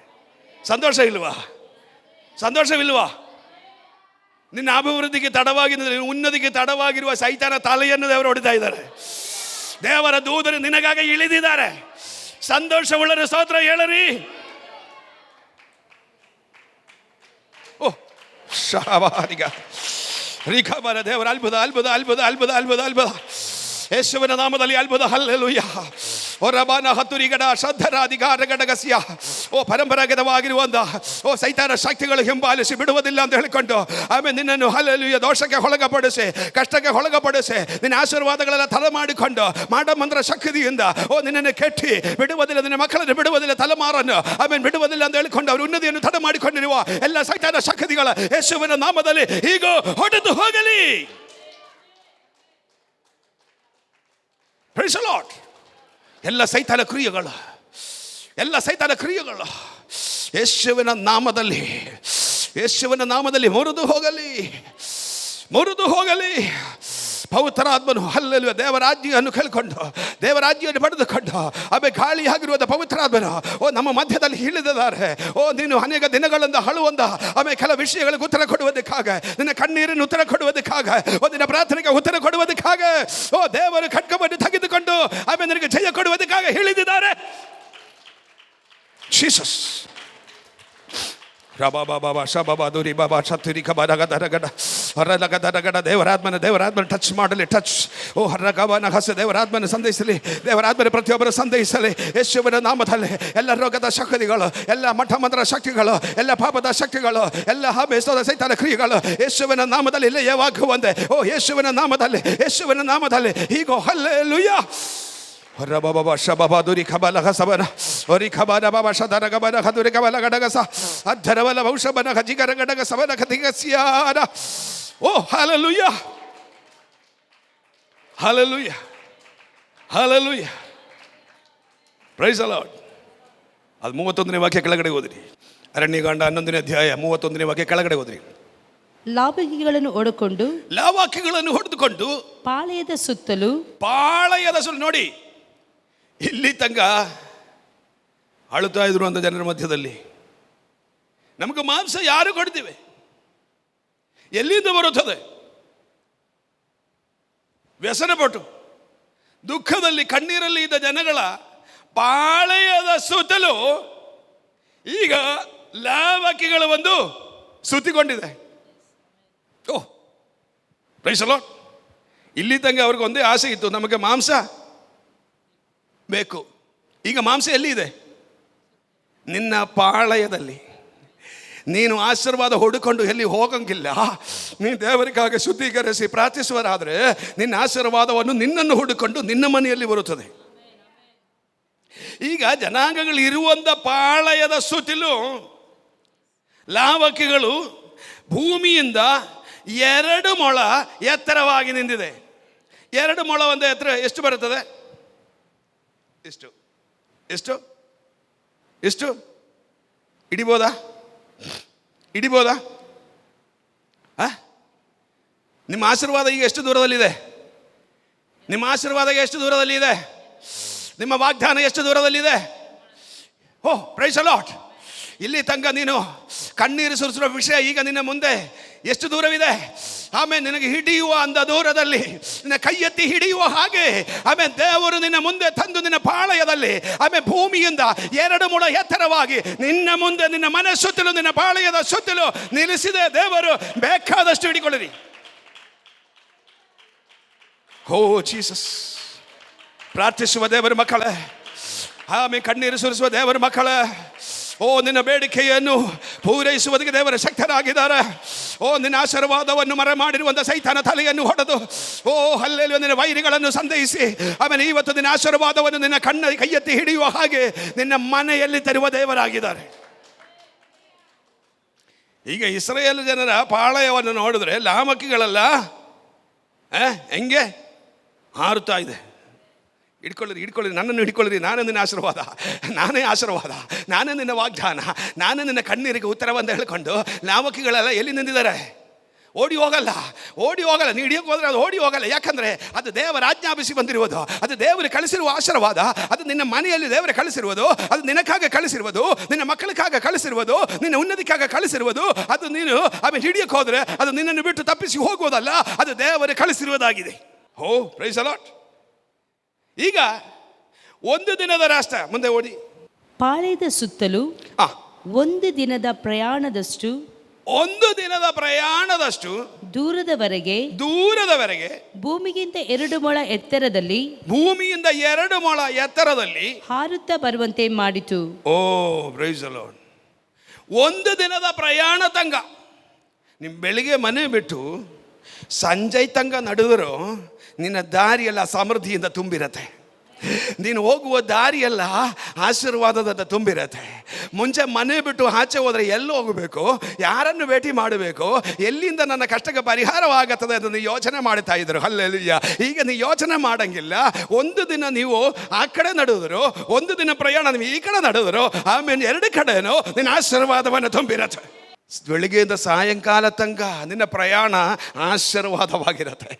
ಸಂತೋಷ ಇಲ್ವಾ? ಸಂತೋಷವಿಲ್ವಾ? ನಿನ್ನ ಅಭಿವೃದ್ಧಿಗೆ ತಡವಾಗಿ, ಉನ್ನತಿಗೆ ತಡವಾಗಿರುವ ಸೈತಾನ ತಲೆಯನ್ನು ದೇವರು ಹೊಡಿತಾ ಇದ್ದಾರೆ. ದೇವರ ದೂತರು ನಿನಗಾಗಿ ಇಳಿದಿದ್ದಾರೆ. ಸಂತೋಷವುಳ್ಳರ ಸ್ತೋತ್ರ ಹೇಳರಿ. ಓ ಶಾಬಾರಿಗ ರಿಖಬರ ದೇವರ ಅಲ್ಬುದ ಅಲ್ಬುದ ಅಲ್ಬುದ ಅಲ್ಬುದ ಅಲ್ಬುದ ಅಲ್ಬುದ ಯೇಸುವಿನ ನಾಮದಲ್ಲಿ ಅಲ್ಬುದ. ಹಲ್ಲೆಲೂಯಾ. ಹೊರಬಾನ ಹತ್ತುರಿಗಡ ಶ್ರದ್ಧರಾಧಿಕಾರ ಘಟಕಸ್ಯ. ಓ ಪರಂಪರಾಗತವಾಗಿರುವಂಥ ಓ ಸೈತಾನ ಶಕ್ತಿಗಳು ಹಿಂಬಾಲಿಸಿ ಬಿಡುವುದಿಲ್ಲ ಅಂತ ಹೇಳಿಕೊಂಡು ನಿನ್ನನ್ನು ಹಲ್ಲೆಲೂಯಾ ದೋಷಕ್ಕೆ ಒಳಗಪಡಿಸಿ, ಕಷ್ಟಕ್ಕೆ ಒಳಗಪಡಿಸಿ, ನಿನ್ನ ಆಶೀರ್ವಾದಗಳೆಲ್ಲ ತಲೆ ಮಾಡಿಕೊಂಡು ಮಂತ್ರ ಶಕ್ತಿಯಿಂದ ಓ ನಿನ್ನನ್ನು ಕೆಟ್ಟಿ ಬಿಡುವುದಿಲ್ಲ, ನಿನ್ನ ಮಕ್ಕಳನ್ನು ಬಿಡುವುದಿಲ್ಲ, ತಲೆಮಾರನ್ನು ಬಿಡುವುದಿಲ್ಲ ಅಂತ ಹೇಳಿಕೊಂಡು ಅವರು ಉನ್ನತಿಯನ್ನು ತಡೆ ಮಾಡಿಕೊಂಡಿರುವ ಎಲ್ಲ ಸೈತಾನ ಶಕ್ತಿಗಳ ಯೇಸುವಿನ ನಾಮದಲ್ಲಿ ಈಗ ಹೊಡೆದು ಹೋಗಲಿ. Praise the Lord. ಎಲ್ಲ ಸೈತಾನ ಕ್ರಿಯೆಗಳು, ಎಲ್ಲ ಸೈತಾನ ಕ್ರಿಯೆಗಳು ಯೇಸುವಿನ ನಾಮದಲ್ಲಿ, ಯೇಸುವಿನ ನಾಮದಲ್ಲಿ ಮುರಿದು ಹೋಗಲಿ, ಮುರಿದು ಹೋಗಲಿ. ಪವಿತ್ರಾತ್ಮನು ಹಲ್ಲೆಲೂಯ ದೇವರಾಜ್ಯವನ್ನು ಕೇಳಿಕೊಂಡು ದೇವರಾಜ್ಯವನ್ನು ಪಡೆದುಕೊಂಡು ಆಮೇಲೆ ಗಾಳಿಯಾಗಿರುವಂಥ ಪವಿತ್ರಾತ್ಮನು ನಮ್ಮ ಮಧ್ಯದಲ್ಲಿ ಇಳಿದಿದ್ದಾರೆ. ನೀನು ಅನೇಕ ದಿನಗಳಿಂದ ಅಳುವಂದ ಆಮೇಲೆ ಕೆಲ ವಿಷಯಗಳಿಗೆ ಉತ್ತರ ಕೊಡುವುದಕ್ಕಾಗ, ನಿನ್ನ ಕಣ್ಣೀರನ್ನು ಉತ್ತರ ಕೊಡುವುದಕ್ಕಾಗ, ನಿನ್ನ ಪ್ರಾರ್ಥನೆಗೆ ಉತ್ತರ ಕೊಡುವುದಕ್ಕಾಗ ದೇವರು ಖಡ್ಗವನ್ನು ತೆಗೆದುಕೊಂಡು ಆಮೇಲೆ ನಿನಗೆ ಜಯ ಕೊಡುವುದಕ್ಕಾಗ ಇಳಿದಿದ್ದಾರೆ. ಜೀಸಸ್ ದೇವರಾತ್ಮನ ಟಚ್ ಮಾಡಲಿ, ಟಚ್ ಹರ್ರಗವನ ಹಸ ದೇವರಾತ್ಮನ ಸಂಧಿಸಲಿ, ದೇವರಾತ್ಮನ ಪ್ರತಿಯೊಬ್ಬರು ಸಂಧಿಸಲಿ. ಯೇಸುವಿನ ನಾಮದಲ್ಲಿ ಎಲ್ಲ ರೋಗದ ಶಕ್ತಿಗಳು, ಎಲ್ಲ ಮಠಮಂತ್ರ ಶಕ್ತಿಗಳು, ಎಲ್ಲ ಪಾಪದ ಶಕ್ತಿಗಳು, ಎಲ್ಲ ಬೇಸದ ಸೈತಾನ ಕ್ರಿಯೆಗಳು ಯೇಸುವಿನ ನಾಮದಲ್ಲಿ ಲಯವಾಗುವಂತೆ ಯೇಸುವಿನ ನಾಮದಲ್ಲಿ, ಯೇಸುವಿನ ನಾಮದಲ್ಲಿ ಹೀಗೋ hallelujah. Rababa Shababa Duri Kabala Hasabana, Ori Kabana Baba Shadara Gabana Haduri Kabala Gadagasa, Adaravala Ushabana Hajigara Gadagasavana Katigasiana. Oh, hallelujah! Hallelujah! Hallelujah! Praise the Lord. ಅದು 31ನೇ ವಾಕ್ಯ ಕೆಳಗಡೆ ಓದಿರಿ. ಅರಣ್ಯಕಾಂಡ 11ನೇ ಅಧ್ಯಾಯ 31ನೇ ವಾಕ್ಯ ಕೆಳಗಡೆ ಓದಿರಿ. ಲಾವಕಿಗಳನ್ನು ಹೊಡೆದುಕೊಂಡು ಪಾಳೆಯದ ಸುತ್ತಲೂ ನೋಡಿ, ಇಲ್ಲಿ ತನಕ ಅಳುತ್ತಾ ಇದ್ರು ಅಂತ ಜನರ ಮಧ್ಯದಲ್ಲಿ. ನಮಗೆ ಮಾಂಸ ಯಾರು ಕೊಡ್ತೀವಿ? ಎಲ್ಲಿಂದ ಬರುತ್ತದೆ? ವ್ಯಸನಪಟ್ಟು ದುಃಖದಲ್ಲಿ ಕಣ್ಣೀರಲ್ಲಿ ಇದ್ದ ಜನಗಳ ಪಾಳೆಯದ ಸುತ್ತಲೂ ಈಗ ಲಾವಕಿಗಳ ಒಂದು ಸುತ್ತಿಕೊಂಡಿದೆ. Price the Lord. ಇಲ್ಲಿ ತನಕ ಅವ್ರಿಗೆ ಒಂದೇ ಆಸೆ ಇತ್ತು, ನಮಗೆ ಮಾಂಸ ಬೇಕು. ಈಗ ಮಾಂಸ ಎಲ್ಲಿದೆ? ನಿನ್ನ ಪಾಳಯದಲ್ಲಿ. ನೀನು ಆಶೀರ್ವಾದ ಹುಡುಕೊಂಡು ಎಲ್ಲಿ ಹೋಗಂಗಿಲ್ಲ. ನೀನು ದೇವರಿಗಾಗಿ ಶುದ್ಧೀಕರಿಸಿ ಪ್ರಾರ್ಥಿಸುವರಾದರೆ ನಿನ್ನ ಆಶೀರ್ವಾದವನ್ನು ನಿನ್ನನ್ನು ಹುಡುಕೊಂಡು ನಿನ್ನ ಮನೆಯಲ್ಲಿ ಬರುತ್ತದೆ. ಈಗ ಜನಾಂಗಗಳು ಇರುವಂಥ ಪಾಳಯದ ಸುತ್ತಲೂ ಲಾವಕಿಗಳು ಭೂಮಿಯಿಂದ 2 ಮೊಳ ಎತ್ತರವಾಗಿ ನಿಂತಿದೆ. 2 ಮೊಳ ಒಂದು ಎತ್ತರ ಎಷ್ಟು ಬರುತ್ತದೆ? ಎಷ್ಟು ಎಷ್ಟು ಎಷ್ಟು ಹಿಡಿಬೋದಾ? ನಿಮ್ಮ ಆಶೀರ್ವಾದ ಈಗ ಎಷ್ಟು ದೂರದಲ್ಲಿದೆ? ನಿಮ್ಮ ಆಶೀರ್ವಾದ ಎಷ್ಟು ದೂರದಲ್ಲಿದೆ? ನಿಮ್ಮ ವಾಗ್ದಾನ ಎಷ್ಟು ದೂರದಲ್ಲಿದೆ? Praise the Lord. ಇಲ್ಲಿ ತನಕ ನೀನು ಕಣ್ಣೀರು ಸುರಿಸುವ ವಿಷಯ ಈಗ ನಿನ್ನ ಮುಂದೆ ಎಷ್ಟು ದೂರವಿದೆ? ಆಮೇಲೆ ನಿನಗೆ ಹಿಡಿಯುವ ಅಂದ ದೂರದಲ್ಲಿ, ನಿನ್ನ ಕೈ ಎತ್ತಿ ಹಿಡಿಯುವ ಹಾಗೆ ಆಮೇಲೆ ದೇವರು ನಿನ್ನ ಮುಂದೆ ತಂದು ನಿನ್ನ ಪಾಳಯದಲ್ಲಿ ಆಮೇಲೆ ಭೂಮಿಯಿಂದ 2 ಮೊಳ ಎತ್ತರವಾಗಿ ನಿನ್ನ ಮುಂದೆ, ನಿನ್ನ ಮನೆ ಸುತ್ತಲೂ, ನಿನ್ನ ಪಾಳಯದ ಸುತ್ತಲೂ ನಿಲ್ಲಿಸಿದೆ ದೇವರು. ಬೇಕಾದಷ್ಟು ಹಿಡಿಕೊಳ್ಳಿರಿ. ಜೀಸಸ್. ಪ್ರಾರ್ಥಿಸುವ ದೇವರ ಮಕ್ಕಳೇ, ಆಮೇಲೆ ಕಣ್ಣೀರು ಸುರಿಸುವ ದೇವರ ಮಕ್ಕಳೇ, ನಿನ್ನ ಬೇಡಿಕೆಯನ್ನು ಪೂರೈಸುವುದಕ್ಕೆ ದೇವರ ಶಕ್ತರಾಗಿದ್ದಾರೆ. ನಿನ್ನ ಆಶೀರ್ವಾದವನ್ನು ಮರೆ ಮಾಡಿರುವಂಥ ಸೈತಾನ ತಲೆಯನ್ನು ಹೊಡೆದು ಹಲ್ಲೆಲೂಯಾ ನಿನ್ನ ವೈರಿಗಳನ್ನು ಸಂಧಿಸಿ ಆಮೇಲೆ ಇವತ್ತು ನಿನ್ನ ಆಶೀರ್ವಾದವನ್ನು ನಿನ್ನ ಕೈ ಎತ್ತಿ ಹಿಡಿಯುವ ಹಾಗೆ ನಿನ್ನ ಮನೆಯಲ್ಲಿ ತರುವ ದೇವರಾಗಿದ್ದಾರೆ. ಈಗ ಇಸ್ರಾಯೇಲ್ ಜನರ ಪಾಳಯವನ್ನು ನೋಡಿದ್ರೆ ಲಾಮಕಿಗಳೆಲ್ಲ ಹೆಂಗೆ ಹಾರುತ್ತಾ ಇದೆ. ಹಿಡ್ಕೊಳ್ಳಿರಿ, ನನ್ನನ್ನು ಹಿಡ್ಕೊಳ್ಳಿರಿ. ನಾನೇ ನಿನ್ನ ಆಶೀರ್ವಾದ, ನಾನೇ ನಿನ್ನ ವಾಗ್ದಾನ, ನಾನೇ ನಿನ್ನ ಕಣ್ಣೀರಿಗೆ ಉತ್ತರವಂತ ಹೇಳ್ಕೊಂಡು ಲಾವಕಿಗಳೆಲ್ಲ ಎಲ್ಲಿ ನಿಂತಿದ್ದಾರೆ? ಓಡಿ ಹೋಗಲ್ಲ. ನೀ ಹಿಡಿಯೋಕೆ ಹೋದ್ರೆ ಅದು ಓಡಿ ಹೋಗಲ್ಲ. ಯಾಕಂದರೆ ಅದು ದೇವರ ಆಜ್ಞಾಪಿಸಿ ಬಂದಿರುವುದು, ಅದು ದೇವರು ಕಳಿಸಿರುವ ಆಶೀರ್ವಾದ, ಅದು ನಿನ್ನ ಮನೆಯಲ್ಲಿ ದೇವರು ಕಳಿಸಿರುವುದು, ಅದು ನಿನಕ್ಕಾಗ ಕಳಿಸಿರುವುದು, ನಿನ್ನ ಮಕ್ಕಳಿಗಾಗ ಕಳಿಸಿರುವುದು, ನಿನ್ನ ಉನ್ನತಿಗಾಗ ಕಳಿಸಿರುವುದು. ಅದು ನೀನು ಆಮೇಲೆ ಹಿಡಿಯೋಕೆ ಹೋದರೆ ಅದು ನಿನ್ನನ್ನು ಬಿಟ್ಟು ತಪ್ಪಿಸಿ ಹೋಗುವುದಲ್ಲ, ಅದು ದೇವರು ಕಳಿಸಿರುವುದಾಗಿದೆ. Price the Lord. ಈಗ 1 ದಿನದ ರಾಷ್ಟ್ರ. ಮುಂದೆ ಓದಿ. ಪಾಳೆಯದ ಸುತ್ತಲೂ 1 ದಿನದ ಪ್ರಯಾಣದಷ್ಟು ದೂರದವರೆಗೆ ಭೂಮಿಗಿಂತ 2 ಮೊಳ ಎತ್ತರದಲ್ಲಿ ಹಾರುತ್ತಾ ಬರುವಂತೆ ಮಾಡಿತು. Price the lord. 1 ದಿನದ ಪ್ರಯಾಣ ತಂಗ ನಿಮ್ಮ ಬೆಳಿಗ್ಗೆ ಮನೆ ಬಿಟ್ಟು ಸಂಜೆ ತಂಗ ನಡೆದರೂ ನಿನ್ನ ದಾರಿಯೆಲ್ಲ ಸಮೃದ್ಧಿಯಿಂದ ತುಂಬಿರತ್ತೆ. ನೀನು ಹೋಗುವ ದಾರಿಯೆಲ್ಲ ಆಶೀರ್ವಾದದಿಂದ ತುಂಬಿರತ್ತೆ. ಮುಂಚೆ ಮನೆ ಬಿಟ್ಟು ಆಚೆ ಹೋದರೆ ಎಲ್ಲಿ ಹೋಗಬೇಕು, ಯಾರನ್ನು ಭೇಟಿ ಮಾಡಬೇಕು, ಎಲ್ಲಿಂದ ನನ್ನ ಕಷ್ಟಕ್ಕೆ ಪರಿಹಾರವಾಗುತ್ತದೆ ಅಂತ ನೀವು ಯೋಚನೆ ಮಾಡ್ತಾ ಇದ್ರು. ಹಲ್ಲೆಲೂಯಾ. ಈಗ ನೀವು ಯೋಚನೆ ಮಾಡಂಗಿಲ್ಲ. 1 ದಿನ ನೀವು ಆ ಕಡೆ ನಡೆದ್ರು, 1 ದಿನ ಪ್ರಯಾಣ ನೀವು ಈ ಕಡೆ ನಡೆದ್ರು, ಆಮೇಲೆ 2 ಕಡೆನೂ ನಿನ್ನ ಆಶೀರ್ವಾದವನ್ನು ತುಂಬಿರತ್ತೆ. ಬೆಳಿಗ್ಗೆಯಿಂದ ಸಾಯಂಕಾಲ ತನಕ ನಿನ್ನ ಪ್ರಯಾಣ ಆಶೀರ್ವಾದವಾಗಿರುತ್ತೆ.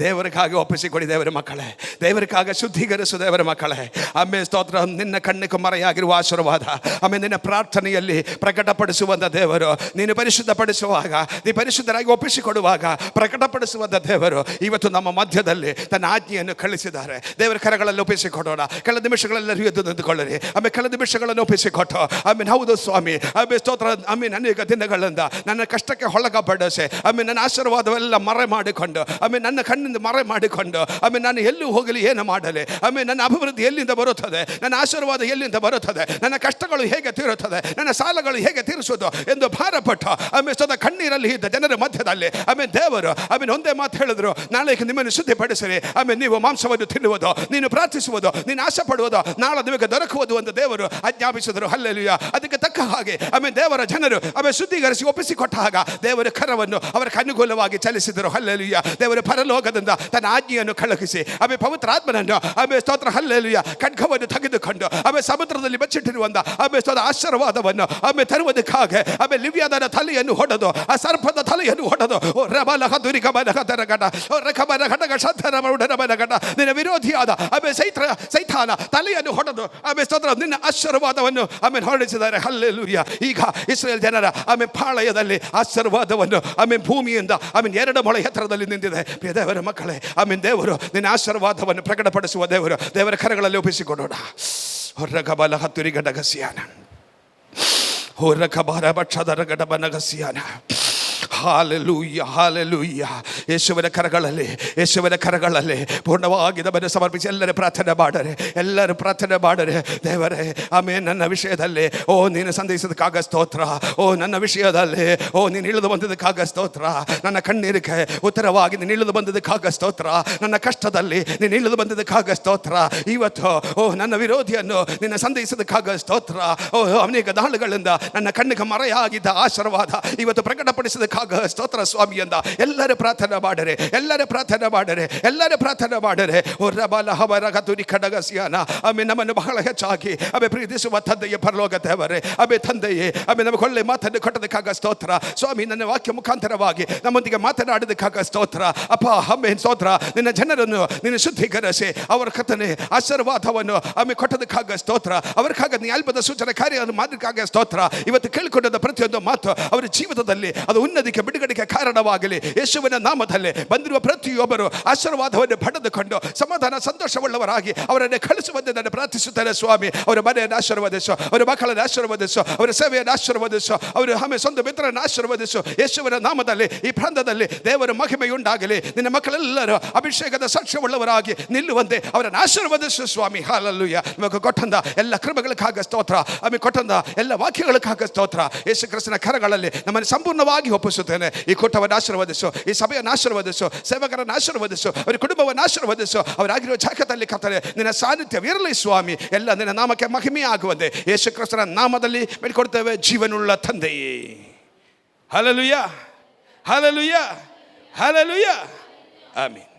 ದೇವರಿಗಾಗಿ ಒಪ್ಪಿಸಿಕೊಡಿ ದೇವರ ಮಕ್ಕಳೇ, ದೇವರಿಗಾಗಿ ಶುದ್ಧೀಕರಿಸು ದೇವರ ಮಕ್ಕಳೇ. ಆಮೇಲೆ ಸ್ತೋತ್ರ, ನಿನ್ನ ಕಣ್ಣಿಗೆ ಮರೆಯಾಗಿರುವ ಆಶೀರ್ವಾದ ಆಮೇಲೆ ನಿನ್ನ ಪ್ರಾರ್ಥನೆಯಲ್ಲಿ ಪ್ರಕಟಪಡಿಸುವಂಥ ದೇವರು, ನೀನು ಪರಿಶುದ್ಧಪಡಿಸುವಾಗ, ನೀ ಪರಿಶುದ್ಧರಾಗಿ ಒಪ್ಪಿಸಿಕೊಡುವಾಗ ಪ್ರಕಟಪಡಿಸುವಂಥ ದೇವರು ಇವತ್ತು ನಮ್ಮ ಮಧ್ಯದಲ್ಲಿ ತನ್ನ ಆಜ್ಞೆಯನ್ನು ಕಳಿಸಿದ್ದಾರೆ. ದೇವರ ಕರಗಳಲ್ಲಿ ಒಪ್ಪಿಸಿಕೊಡೋಣ. ಕೆಲ ನಿಮಿಷಗಳೆಲ್ಲರೂ ಎದ್ದು ನಿಂತುಕೊಳ್ಳಿರಿ. ಆಮೇಲೆ ಕೆಲ ನಿಮಿಷಗಳನ್ನು ಒಪ್ಪಿಸಿಕೊಟ್ಟು ಆಮೇಲೆ ಹೌದು ಸ್ವಾಮಿ, ಆಮೇಲೆ ಸ್ತೋತ್ರ, ಆಮೇಲೆ ಅನೇಕ ದಿನಗಳಿಂದ ನನ್ನ ಕಷ್ಟಕ್ಕೆ ಹೊಳಗಪಡಿಸಿ ಆಮೇಲೆ ನನ್ನ ಆಶೀರ್ವಾದವೆಲ್ಲ ಮರೆ ಮಾಡಿಕೊಂಡು ಆಮೇಲೆ ನನ್ನ ಕಣ್ಣಿಂದ ಮರೆ ಮಾಡಿಕೊಂಡು ಆಮೇಲೆ ನಾನು ಎಲ್ಲೂ ಹೋಗಲಿ, ಏನು ಮಾಡಲಿ, ಆಮೇಲೆ ನನ್ನ ಅಭಿವೃದ್ಧಿ ಎಲ್ಲಿಂದ ಬರುತ್ತದೆ, ನನ್ನ ಆಶೀರ್ವಾದ ಎಲ್ಲಿಂದ ಬರುತ್ತದೆ, ನನ್ನ ಕಷ್ಟಗಳು ಹೇಗೆ ತೀರುತ್ತದೆ, ನನ್ನ ಸಾಲಗಳು ಹೇಗೆ ತೀರಿಸೋದು ಎಂದು ಭಾರಪಟ್ಟು ಆಮೇಲೆ ಸ್ವತಃ ಕಣ್ಣೀರಲ್ಲಿ ಇದ್ದ ಜನರ ಮಧ್ಯದಲ್ಲಿ ಆಮೇಲೆ ದೇವರು ಆಮೇಲೆ ಒಂದೇ ಮಾತು ಹೇಳಿದ್ರು, ನಾಳೆ ನಿಮ್ಮನ್ನು ಶುದ್ಧಿಪಡಿಸಿರಿ. ಆಮೇಲೆ ನೀವು ಮಾಂಸವನ್ನು ತಿನ್ನುವುದು, ನೀನು ಪ್ರಾರ್ಥಿಸುವುದು, ನೀನು ಆಸೆ ಪಡುವುದು ನಾಳೆ ನಿಮಗೆ ದೊರಕುವುದು ಎಂದು ದೇವರು ಆಜ್ಞಾಪಿಸಿದರು. ಹಲ್ಲೆಲೂಯಾ. ಅದಕ್ಕೆ ತಕ್ಕ ಹಾಗೆ ಆಮೇಲೆ ದೇವರ ಜನರು ಆಮೇಲೆ ಶುದ್ಧೀಕರಿಸಿ ಒಪ್ಪಿಸಿಕೊಟ್ಟಾಗ ದೇವರ ಕರವನ್ನು ಅವರ ಅನುಕೂಲವಾಗಿ ಚಲಿಸಿದರು. ಹಲ್ಲೆಲೂಯಾ. ದೇವರ ಪರಲೋಕದಿಂದ ತನ್ನ ಆಜ್ಞೆಯನ್ನು ಕಳುಹಿಸಿ ಆಮೇಲೆ ಪವಿತ್ರಾತ್ಮನನ್ನು ಆಮೇಲೆ ಸ್ತೋತ್ರ ಹಲ್ಲೆಲೂಯಾ ಖಡ್ಗವನ್ನು ತೆಗೆದುಕೊಂಡು ಆಮೇಲೆ ಸಮುದ್ರದಲ್ಲಿ ಬಚ್ಚಿಟ್ಟಿರುವಂತ ಆಮೇಲೆ ಸ್ತೋತ್ರ ಆಶೀರ್ವಾದವನ್ನು ಆಮೇಲೆ ತರುವುದಕ್ಕಾಗಿ ಆಮೇಲೆ ಲಿವ್ಯಾದನ ತಲೆಯನ್ನು ಹೊಡೆದು, ಆ ಸರ್ಪದ ತಲೆಯನ್ನು ಹೊಡೆದು, ನಿನ್ನ ವಿರೋಧಿಯಾದ ಆಮೇಲೆ ಸೈತಾನ ತಲೆಯನ್ನು ಹೊಡೆದು ಆಮೇಲೆ ಸ್ತೋತ್ರ ನಿನ್ನ ಆಶೀರ್ವಾದವನ್ನು ಆಮೇಲೆ ಹೊರಡಿಸಿದ್ದಾರೆ. ಹಲ್ಲೆಲೂಯಾ. ಈಗ ಇಸ್ರೇಲ್ ಜನರ ಆಮೇಲೆ ಪಾಳಯದಲ್ಲಿ ಆಶೀರ್ವಾದವನ್ನು ಆಮೇಲೆ ಭೂಮಿಯಿಂದ ಆಮೇಲೆ 2 ಮೊಳ ಎತ್ತರದಲ್ಲಿ ನಿಂತಿದೆ. ಪ್ರಿಯ ದೇವರ ಮಕ್ಕಳೇ, ಆಮೇಲೆ ದೇವರು ನಿನ್ನ ಆಶೀರ್ವಾದವನ್ನು ಪ್ರಕಟಪಡಿಸುವ ದೇವರು. ದೇವರ ಕರಗಳಲ್ಲಿ ಒಪ್ಪಿಸಿಕೊಡೋಣ. ಹೊರಗಬಲ ಹತ್ತುರಿ ಗಡಗಸಿಯಾನ ಹೊರಗಬಾರ ಬಕ್ಷದರ ಗಡಬನಗಸಿಯಾನ. Hallelujah, hallelujah. ಯೇಸುವಿನ ಕರಗಳಲ್ಲಿ ಪೂರ್ಣವಾಗಿ ನಮ್ಮನ್ನು ಸಮರ್ಪಿಸಿ ಎಲ್ಲರೂ ಪ್ರಾರ್ಥನೆ ಮಾಡರೆ. ದೇವರೇ ಆಮೇಲೆ ನನ್ನ ವಿಷಯದಲ್ಲಿ ನೀನು ಸಂಧಿಸಿದಕ್ಕಾಗ ಸ್ತೋತ್ರ. ನನ್ನ ವಿಷಯದಲ್ಲಿ ನೀನು ಇಳಿದು ಬಂದಿದ್ದಕ್ಕಾಗ ಸ್ತೋತ್ರ. ನನ್ನ ಕಣ್ಣೀರಿಗೆ ಉತ್ತರವಾಗಿ ನೀನು ಇಳಿದು ಬಂದಿದ್ದಕ್ಕಾಗ ಸ್ತೋತ್ರ. ನನ್ನ ಕಷ್ಟದಲ್ಲಿ ನೀನು ಇಳಿದು ಬಂದಿದ್ದಕ್ಕಾಗ ಸ್ತೋತ್ರ. ಇವತ್ತು ನನ್ನ ವಿರೋಧಿಯನ್ನು ನಿನ್ನ ಸಂಧಿಸಿದಕ್ಕಾಗ ಸ್ತೋತ್ರ. ಅನೇಕ ದಾಳುಗಳಿಂದ ನನ್ನ ಕಣ್ಣಿಗೆ ಮರೆಯಾಗಿದ್ದ ಆಶೀರ್ವಾದ ಇವತ್ತು ಪ್ರಕಟಪಡಿಸಿದಕ್ಕಾಗ ಸ್ತೋತ್ರ ಸ್ವಾಮಿ ಎಂದ. ಎಲ್ಲರೂ ಪ್ರಾರ್ಥನೆ ಮಾಡರೆ. ನಮ್ಮನ್ನು ಬಹಳ ಹೆಚ್ಚಾಗಿ ಪ್ರೀತಿಸುವ ತಂದೆಯ ಪರಲೋಕ ದೇವರೇ, ತಂದೆಯೇ ನಮಗೆ ಒಳ್ಳೆ ಮಾತನ್ನು ಕೊಟ್ಟದಕ್ಕಾಗ ಸ್ತೋತ್ರ ಸ್ವಾಮಿ. ನನ್ನ ವಾಕ್ಯ ಮುಖಾಂತರವಾಗಿ ನಮ್ಮೊಂದಿಗೆ ಮಾತನಾಡಿದಕ್ಕಾಗ ಸ್ತೋತ್ರ ಅಪ್ಪ. ಸ್ತೋತ್ರ, ನಿನ್ನ ಜನರನ್ನು ನೀನು ಶುದ್ಧೀಕರಿಸಿ ಅವರ ಕಥನೆ ಆಶೀರ್ವಾದವನ್ನು ಕೊಟ್ಟದಕ್ಕಾಗ ಸ್ತೋತ್ರ. ಅವರಿಗಾಗ ನೀ ಅಲ್ಪದ ಸೂಚನೆ ಕಾರ್ಯವನ್ನು ಮಾಡೋದಕ್ಕಾಗ ಸ್ತೋತ್ರ. ಇವತ್ತು ಕೇಳಿಕೊಂಡ ಪ್ರತಿಯೊಂದು ಮಾತು ಅವರ ಜೀವಿತದಲ್ಲಿ ಅದು ಉನ್ನತಿಗೆ ಬಿಡುಗಡೆಗೆ ಕಾರಣವಾಗಲಿ. ಯೇಸುವಿನ ನಾಮದಲ್ಲಿ ಬಂದಿರುವ ಪ್ರತಿಯೊಬ್ಬರು ಆಶೀರ್ವಾದವನ್ನು ಪಡೆದುಕೊಂಡು ಸಮಾಧಾನ ಸಂತೋಷವುಳ್ಳವರಾಗಿ ಅವರನ್ನು ಕಳಿಸುವಂತೆ ನಾನು ಪ್ರಾರ್ಥಿಸುತ್ತೇನೆ ಸ್ವಾಮಿ. ಅವರ ಮನೆಯನ್ನು ಆಶೀರ್ವದಿಸು, ಅವರ ಮಕ್ಕಳನ್ನು ಆಶೀರ್ವದಿಸು, ಅವರ ಸೇವೆಯನ್ನು ಆಶೀರ್ವದಿಸು, ಅವರು ಸ್ವಂತ ಮಿತ್ರರನ್ನು ಆಶೀರ್ವದಿಸು. ಯೇಸುವಿನ ನಾಮದಲ್ಲಿ ಈ ಪ್ರಾಂತದಲ್ಲಿ ದೇವರ ಮಹಿಮೆಯುಂಟಾಗಲಿ. ನಿನ್ನ ಮಕ್ಕಳೆಲ್ಲರೂ ಅಭಿಷೇಕದ ಸಾಕ್ಷ್ಯವುಳ್ಳವರಾಗಿ ನಿಲ್ಲುವಂತೆ ಅವರನ್ನು ಆಶೀರ್ವದಿಸು ಸ್ವಾಮಿ. ಹಲ್ಲೆಲೂಯಾ. ನಮಗೆ ಕೊಟ್ಟಂತ ಎಲ್ಲ ಕೃಪೆಗಳಕ್ಕಾಗ ಸ್ತೋತ್ರ. ಕೊಟ್ಟಂತ ಎಲ್ಲ ವಾಕ್ಯಗಳಕ್ಕಾಗ ಸ್ತೋತ್ರ. ಯೇಸು ಕ್ರಿಸ್ತನ ಕರಗಳಲ್ಲಿ ನಮ್ಮನ್ನು ಸಂಪೂರ್ಣವಾಗಿ ಒಪ್ಪಿಸುತ್ತೇನೆ. ಈ ಕೂಟವನ್ನು ಆಶೀರ್ವದಿಸು, ಈ ಸಭೆಯನ್ನು ಆಶೀರ್ವದಿಸು, ಸೇವಕರನ್ನು ಆಶೀರ್ವದಿಸು, ಅವರ ಕುಟುಂಬವನ್ನು ಆಶೀರ್ವದಿಸು. ಅವರಾಗಿರುವ ಜಾಗದಲ್ಲಿ ಕರ್ತನೆ ನಿನ್ನ ಸಾನ್ನಿಧ್ಯವಿರಲಿ ಸ್ವಾಮಿ. ಎಲ್ಲ ನಿನ್ನ ನಾಮಕ್ಕೆ ಮಹಿಮೆ ಆಗುವಂತೆ ಯೇಸು ಕ್ರಿಸ್ತನ ನಾಮದಲ್ಲಿ ಬೇಡಿಕೊಡ್ತೇವೆ ಜೀವನುಳ್ಳ ತಂದೆಯೇ. Hallelujah, hallelujah, hallelujah. ಆಮೆನ್.